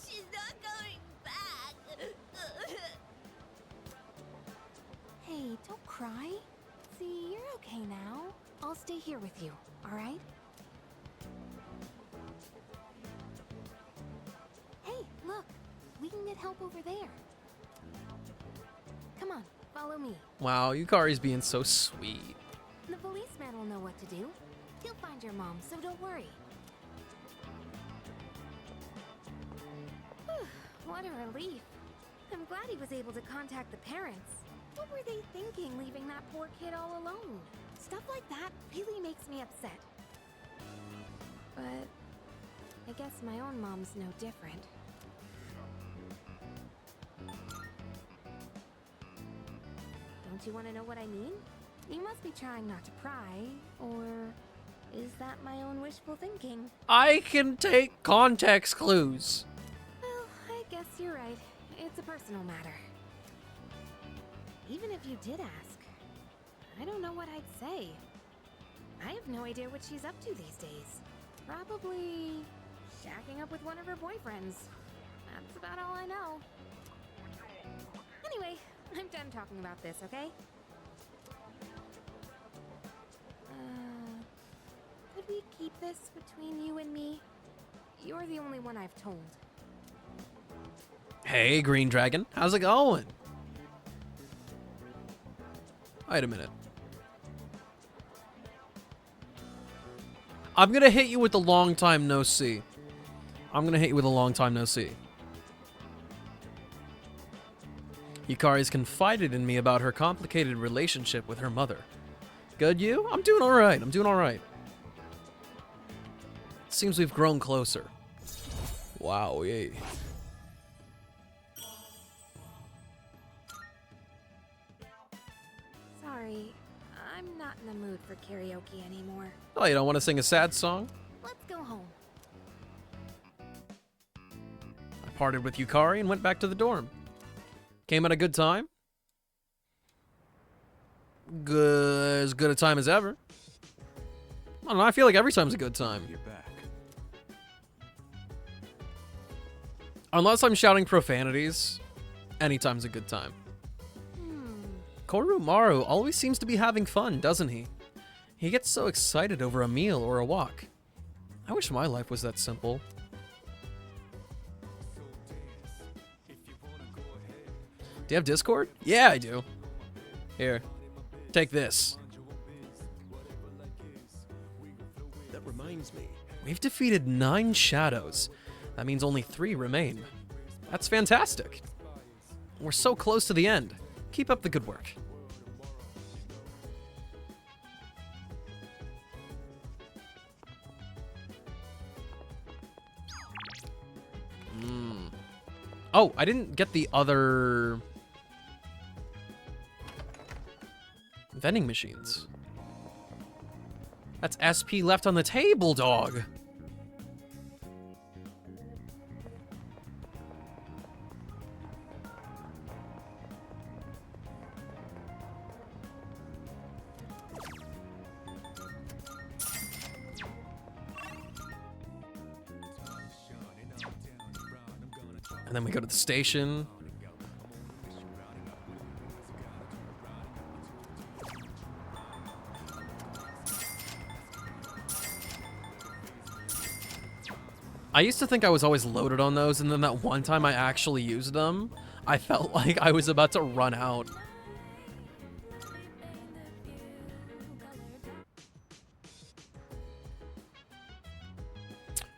she's not coming back. Hey, don't cry. See, you're okay now. I'll stay here with you, all right? Hey, look. We can get help over there. Come on, follow me. Wow, Yukari's being so sweet. The policeman will know what to do. He'll find your mom, so don't worry. What a relief. I'm glad he was able to contact the parents. What were they thinking, leaving that poor kid all alone? Stuff like that really makes me upset. But I guess my own mom's no different. Don't you want to know what I mean? You must be trying not to pry, or is that my own wishful thinking? I can take context clues. Well, I guess you're right. It's a personal matter. Even if you did ask, I don't know what I'd say. I have no idea what she's up to these days. Probably shacking up with one of her boyfriends. That's about all I know. Anyway, I'm done talking about this, okay? Could we keep this between you and me? You're the only one I've told. Hey, Green Dragon. How's it going? Wait a minute. I'm gonna hit you with the long time no see. I'm gonna hit you with a long time no see. Yukari's confided in me about her complicated relationship with her mother. Good, you? I'm doing alright. I'm doing alright. Seems we've grown closer. Wow, yay. Sorry, I'm not in the mood for karaoke anymore. Oh, you don't want to sing a sad song? Let's go home. parted with Yukari and went back to the dorm. Came at a good time. As good a time as ever. I don't know, I feel like every time's a good time. You're back. Unless I'm shouting profanities, anytime's a good time. Korumaru always seems to be having fun, doesn't he? He gets so excited over a meal or a walk. I wish my life was that simple. Do you have Discord? Yeah, I do. Here, take this. That reminds me. We've defeated 9 shadows. That means only 3 remain. That's fantastic. We're so close to the end. Keep up the good work. Oh, I didn't get the other vending machines. That's SP left on the table, dog. And then we go to the station. I used to think I was always loaded on those, and then that one time I actually used them, I felt like I was about to run out.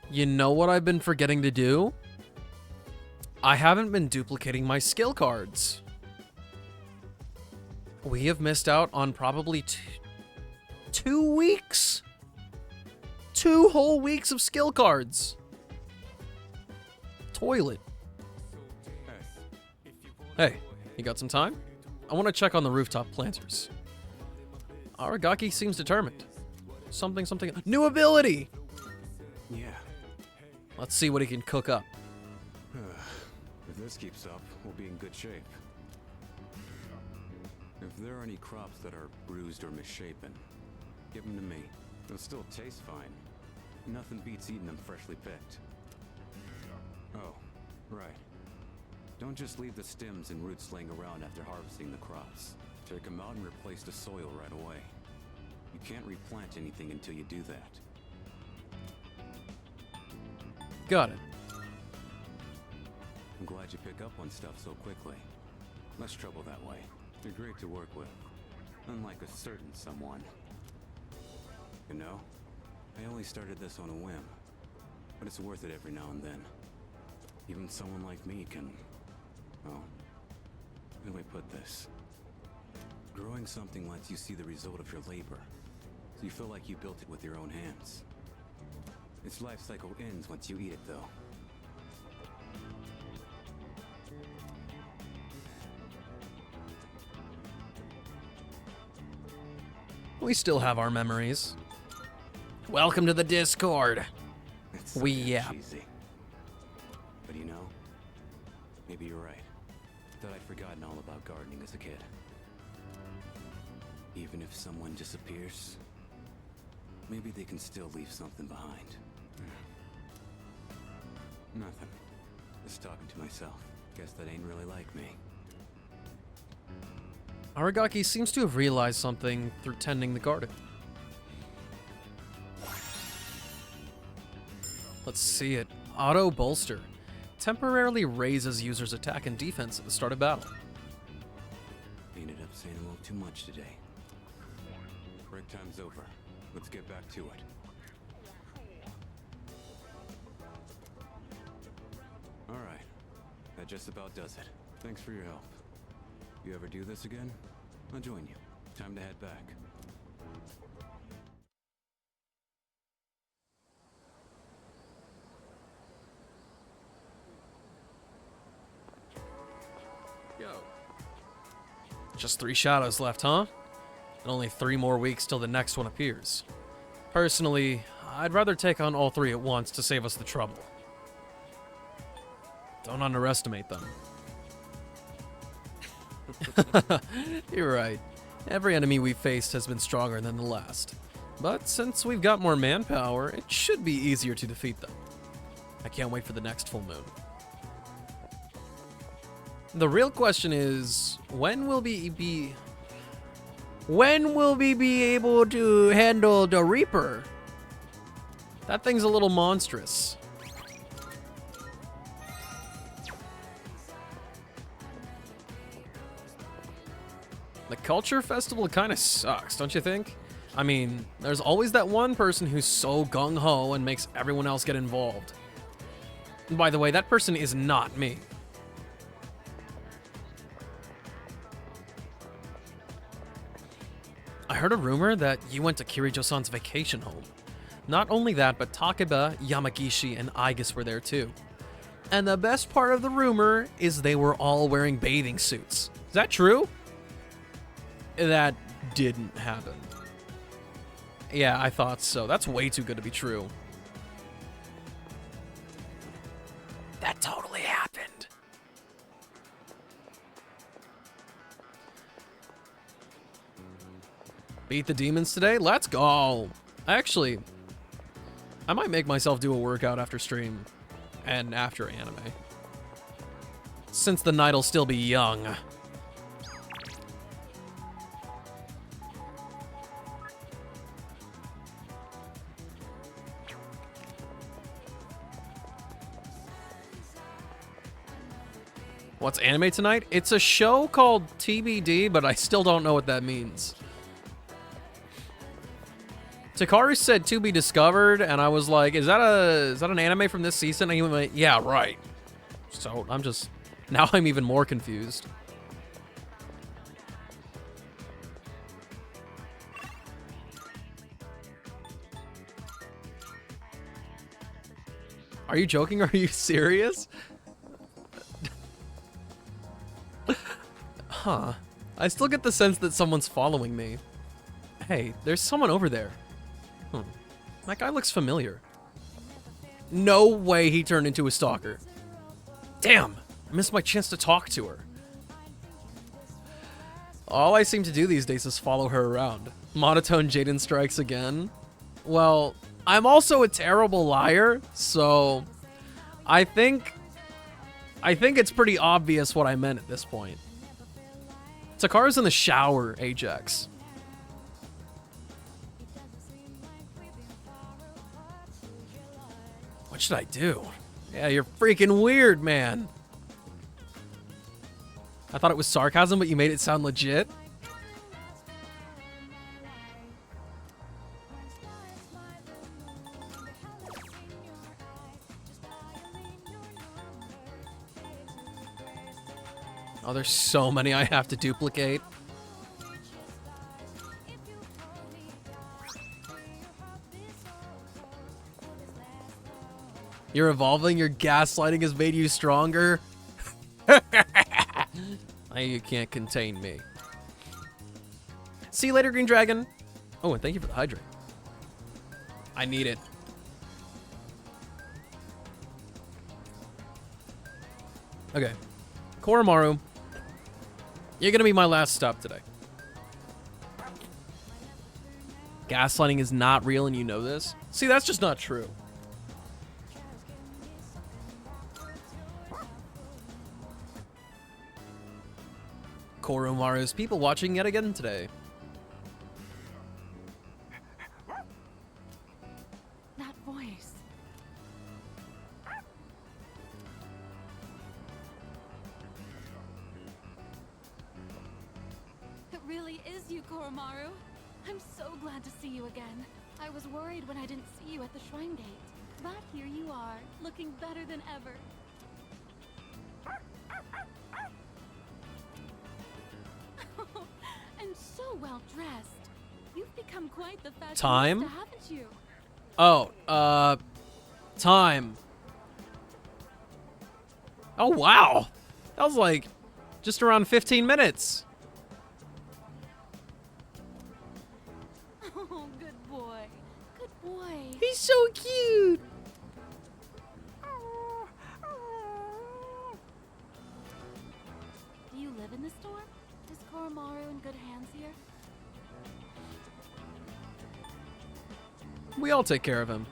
You know what I've been forgetting to do? I haven't been duplicating my skill cards. We have missed out on probably 2 weeks. 2 whole weeks of skill cards. Toilet. Hey, you got some time? I want to check on the rooftop planters. Aragaki seems determined. Something. New ability! Yeah. Let's see what he can cook up. If this keeps up, we'll be in good shape. If there are any crops that are bruised or misshapen, give them to me. They'll still taste fine. Nothing beats eating them freshly picked. Oh, right. Don't just leave the stems and roots laying around after harvesting the crops. Take them out and replace the soil right away. You can't replant anything until you do that. Got it. I'm glad you pick up on stuff so quickly. Less trouble that way. You're great to work with. Unlike a certain someone. You know, I only started this on a whim. But it's worth it every now and then. Even someone like me can... Oh, how do I put this? Growing something lets you see the result of your labor. So you feel like you built it with your own hands. Its life cycle ends once you eat it, though. We still have our memories. Welcome to the Discord. It's so We damn yap. cheesy. But you know, maybe you're right. I thought I'd forgotten all about gardening as a kid. Even if someone disappears, maybe they can still leave something behind. Nothing. Just talking to myself. Guess that ain't really like me. Aragaki seems to have realized something through tending the garden. Let's see it. Auto bolster. Temporarily raises user's attack and defense at the start of battle. Ended up saying a little too much today. Break time's over. Let's get back to it. Alright. That just about does it. Thanks for your help. You ever do this again? I'll join you. Time to head back. Yo. Just 3 shadows left, huh? And only 3 more weeks till the next one appears. Personally, I'd rather take on all 3 at once to save us the trouble. Don't underestimate them. You're right. Every enemy we've faced has been stronger than the last. But since we've got more manpower, it should be easier to defeat them. I can't wait for the next full moon. The real question is, when will we be able to handle the Reaper? That thing's a little monstrous. The Culture Festival kind of sucks, don't you think? I mean, there's always that one person who's so gung-ho and makes everyone else get involved. And by the way, that person is not me. I heard a rumor that you went to Kirijo-san's vacation home. Not only that, but Takeba, Yamagishi, and Aigis were there too. And the best part of the rumor is they were all wearing bathing suits. Is that true? That didn't happen. Yeah, I thought so. That's way too good to be true. That totally happened. Beat the demons today? Let's go. Actually, I might make myself do a workout after stream and after anime. Since the night'll still be young. What's anime tonight? It's a show called TBD, but I still don't know what that means. Takaru said to be discovered, and I was like, is that an anime from this season? And he went, yeah, right. So now I'm even more confused. Are you joking? Are you serious? Huh. I still get the sense that someone's following me. Hey, there's someone over there. That guy looks familiar. No way he turned into a stalker. Damn, I missed my chance to talk to her. All I seem to do these days is follow her around. Monotone Jaden strikes again. Well, I'm also a terrible liar, so I think it's pretty obvious what I meant at this point. Takaru's in the shower, Ajax. What should I do? Yeah, you're freaking weird, man. I thought it was sarcasm, but you made it sound legit. Oh, there's so many I have to duplicate. You're evolving, your gaslighting has made you stronger. You can't contain me. See you later, Green Dragon. Oh, and thank you for the hydrate. I need it. Okay. Koromaru, you're gonna be my last stop today. Gaslighting is not real and you know this? See, that's just not true. Koromaru's people watching yet again today. That voice. It really is you, Koromaru. I'm so glad to see you again. I was worried when I didn't see you at the shrine gate. But here you are, looking better than ever. And so well dressed. You've become quite the fashionista, Time? haven't you? Oh, time. Oh, wow. That was like just around 15 minutes. Oh, good boy. Good boy. He's so cute. the storm? Is Koromaru in good hands here? We all take care of him.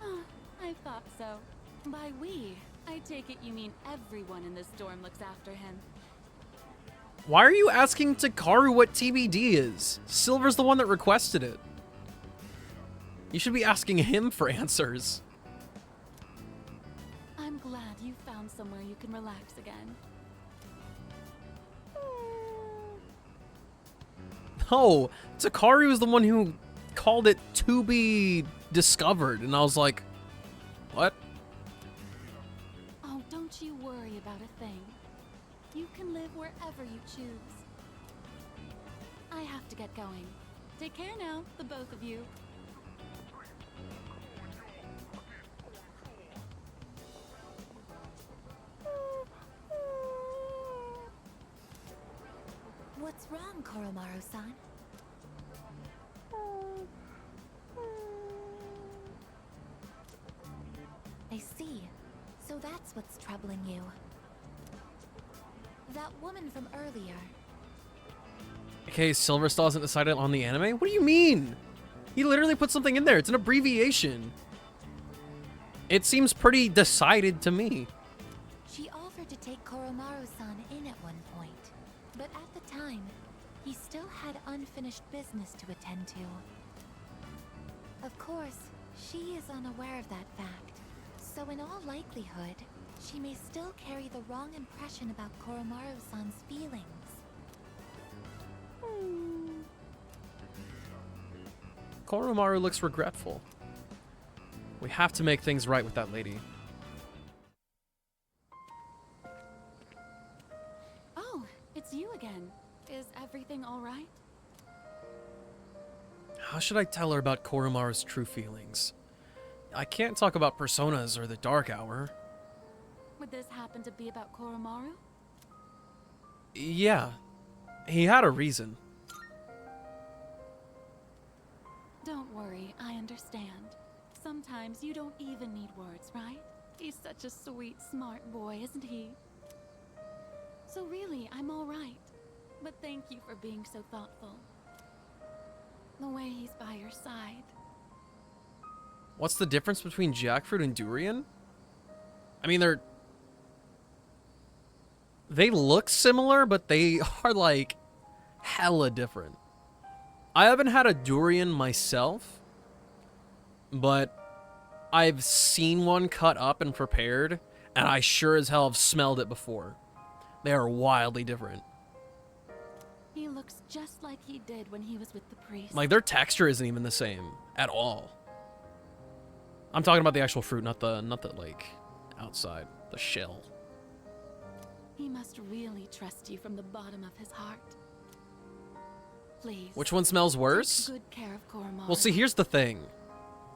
Oh, I thought so. By we, I take it you mean everyone in this storm looks after him. Why are you asking Takaru what TBD is? Silver's the one that requested it. You should be asking him for answers. I'm glad you found somewhere you can relax again. No, Takaru is the one who called it to be discovered, and I was like, what? Oh, don't you worry about a thing. You can live wherever you choose. I have to get going. Take care now, the both of you. What's wrong, Koromaru-san? I see. So that's what's troubling you. That woman from earlier. Okay, Silver still hasn't decided on the anime? What do you mean? He literally put something in there. It's an abbreviation. It seems pretty decided to me. She offered to take Koromaru-san in at one point, but at the time, he still had unfinished business to attend to. Of course, she is unaware of that fact, so in all likelihood, she may still carry the wrong impression about Koromaru-san's feelings. Koromaru looks regretful. We have to make things right with that lady. Oh, it's you again. Is everything all right? How should I tell her about Koromaru's true feelings? I can't talk about personas or the Dark Hour. Would this happen to be about Koromaru? Yeah, he had a reason. Don't worry, I understand. Sometimes you don't even need words, right? He's such a sweet, smart boy, isn't he? So really, I'm all right. But thank you for being so thoughtful. The way he's by your side. What's the difference between jackfruit and durian? I mean, they look similar, but they are like hella different. I haven't had a durian myself, but I've seen one cut up and prepared, and I sure as hell have smelled it before. They are wildly different. He looks just like he did when he was with the priest. Like, their texture isn't even the same at all. I'm talking about the actual fruit, not the like outside, the shell. He must really trust you from the bottom of his heart. Please. Which one smells worse? Take good care of Koromaru. Well, see, here's the thing.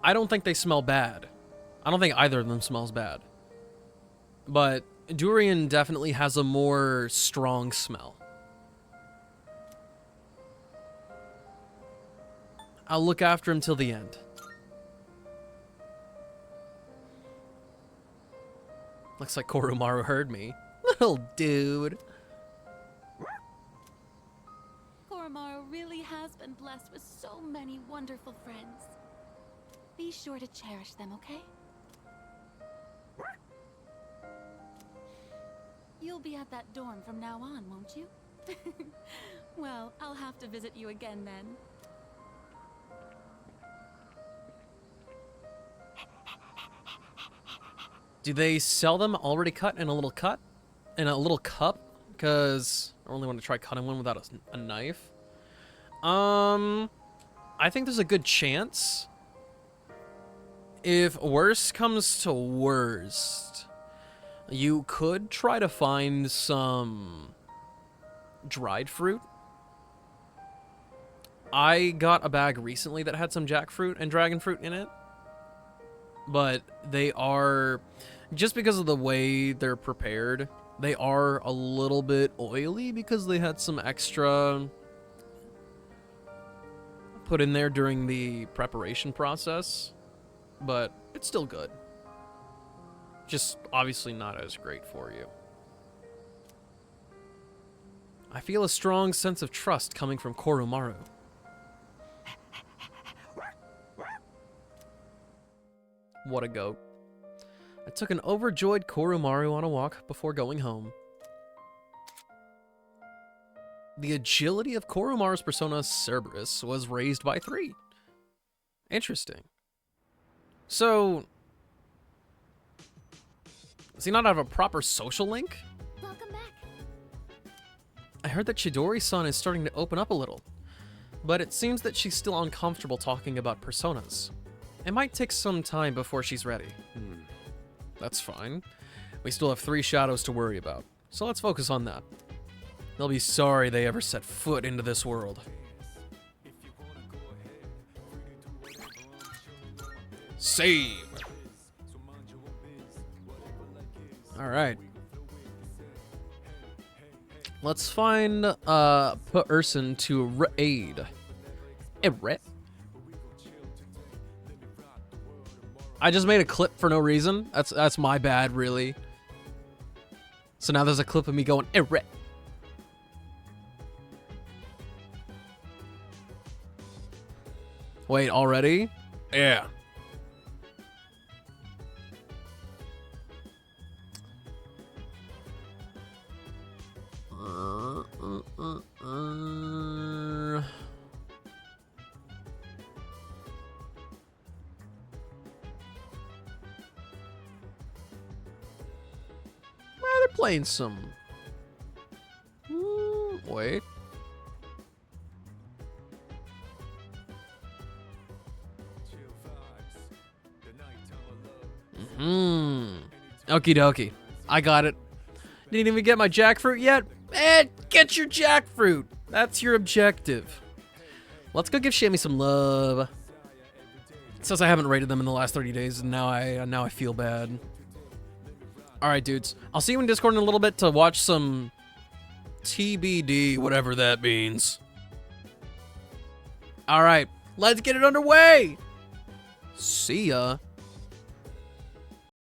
I don't think they smell bad. I don't think either of them smells bad. But durian definitely has a more strong smell. I'll look after him till the end. Looks like Koromaru heard me. Little dude. Koromaru really has been blessed with so many wonderful friends. Be sure to cherish them, okay? You'll be at that dorm from now on, won't you? Well, I'll have to visit you again then. Do they sell them already cut in a little cut? In a little cup? Because I only want to try cutting one without a knife. I think there's a good chance. If worst comes to worst, you could try to find some dried fruit. I got a bag recently that had some jackfruit and dragon fruit in it. But they are, just because of the way they're prepared, they are a little bit oily because they had some extra put in there during the preparation process. But it's still good. Just obviously not as great for you. I feel a strong sense of trust coming from Koromaru. What a goat. I took an overjoyed Koromaru on a walk before going home. The agility of Koromaru's persona Cerberus was raised by 3. Interesting. So, does he not have a proper social link? Welcome back. I heard that Chidori-san is starting to open up a little, but it seems that she's still uncomfortable talking about personas. It might take some time before she's ready. That's fine. We still have 3 shadows to worry about, so let's focus on that. They'll be sorry they ever set foot into this world. Save! Alright. Let's find, person to aid. I just made a clip for no reason. That's my bad, really. So now there's a clip of me going, Wait, already? Yeah. They're playing some... wait. Okie dokie. I got it. Didn't even get my jackfruit yet? Get your jackfruit. That's your objective. Let's go give Shammy some love. It says I haven't rated them in the last 30 days, and now I feel bad. Alright, dudes. I'll see you in Discord in a little bit to watch some TBD, whatever that means. Alright, let's get it underway! See ya.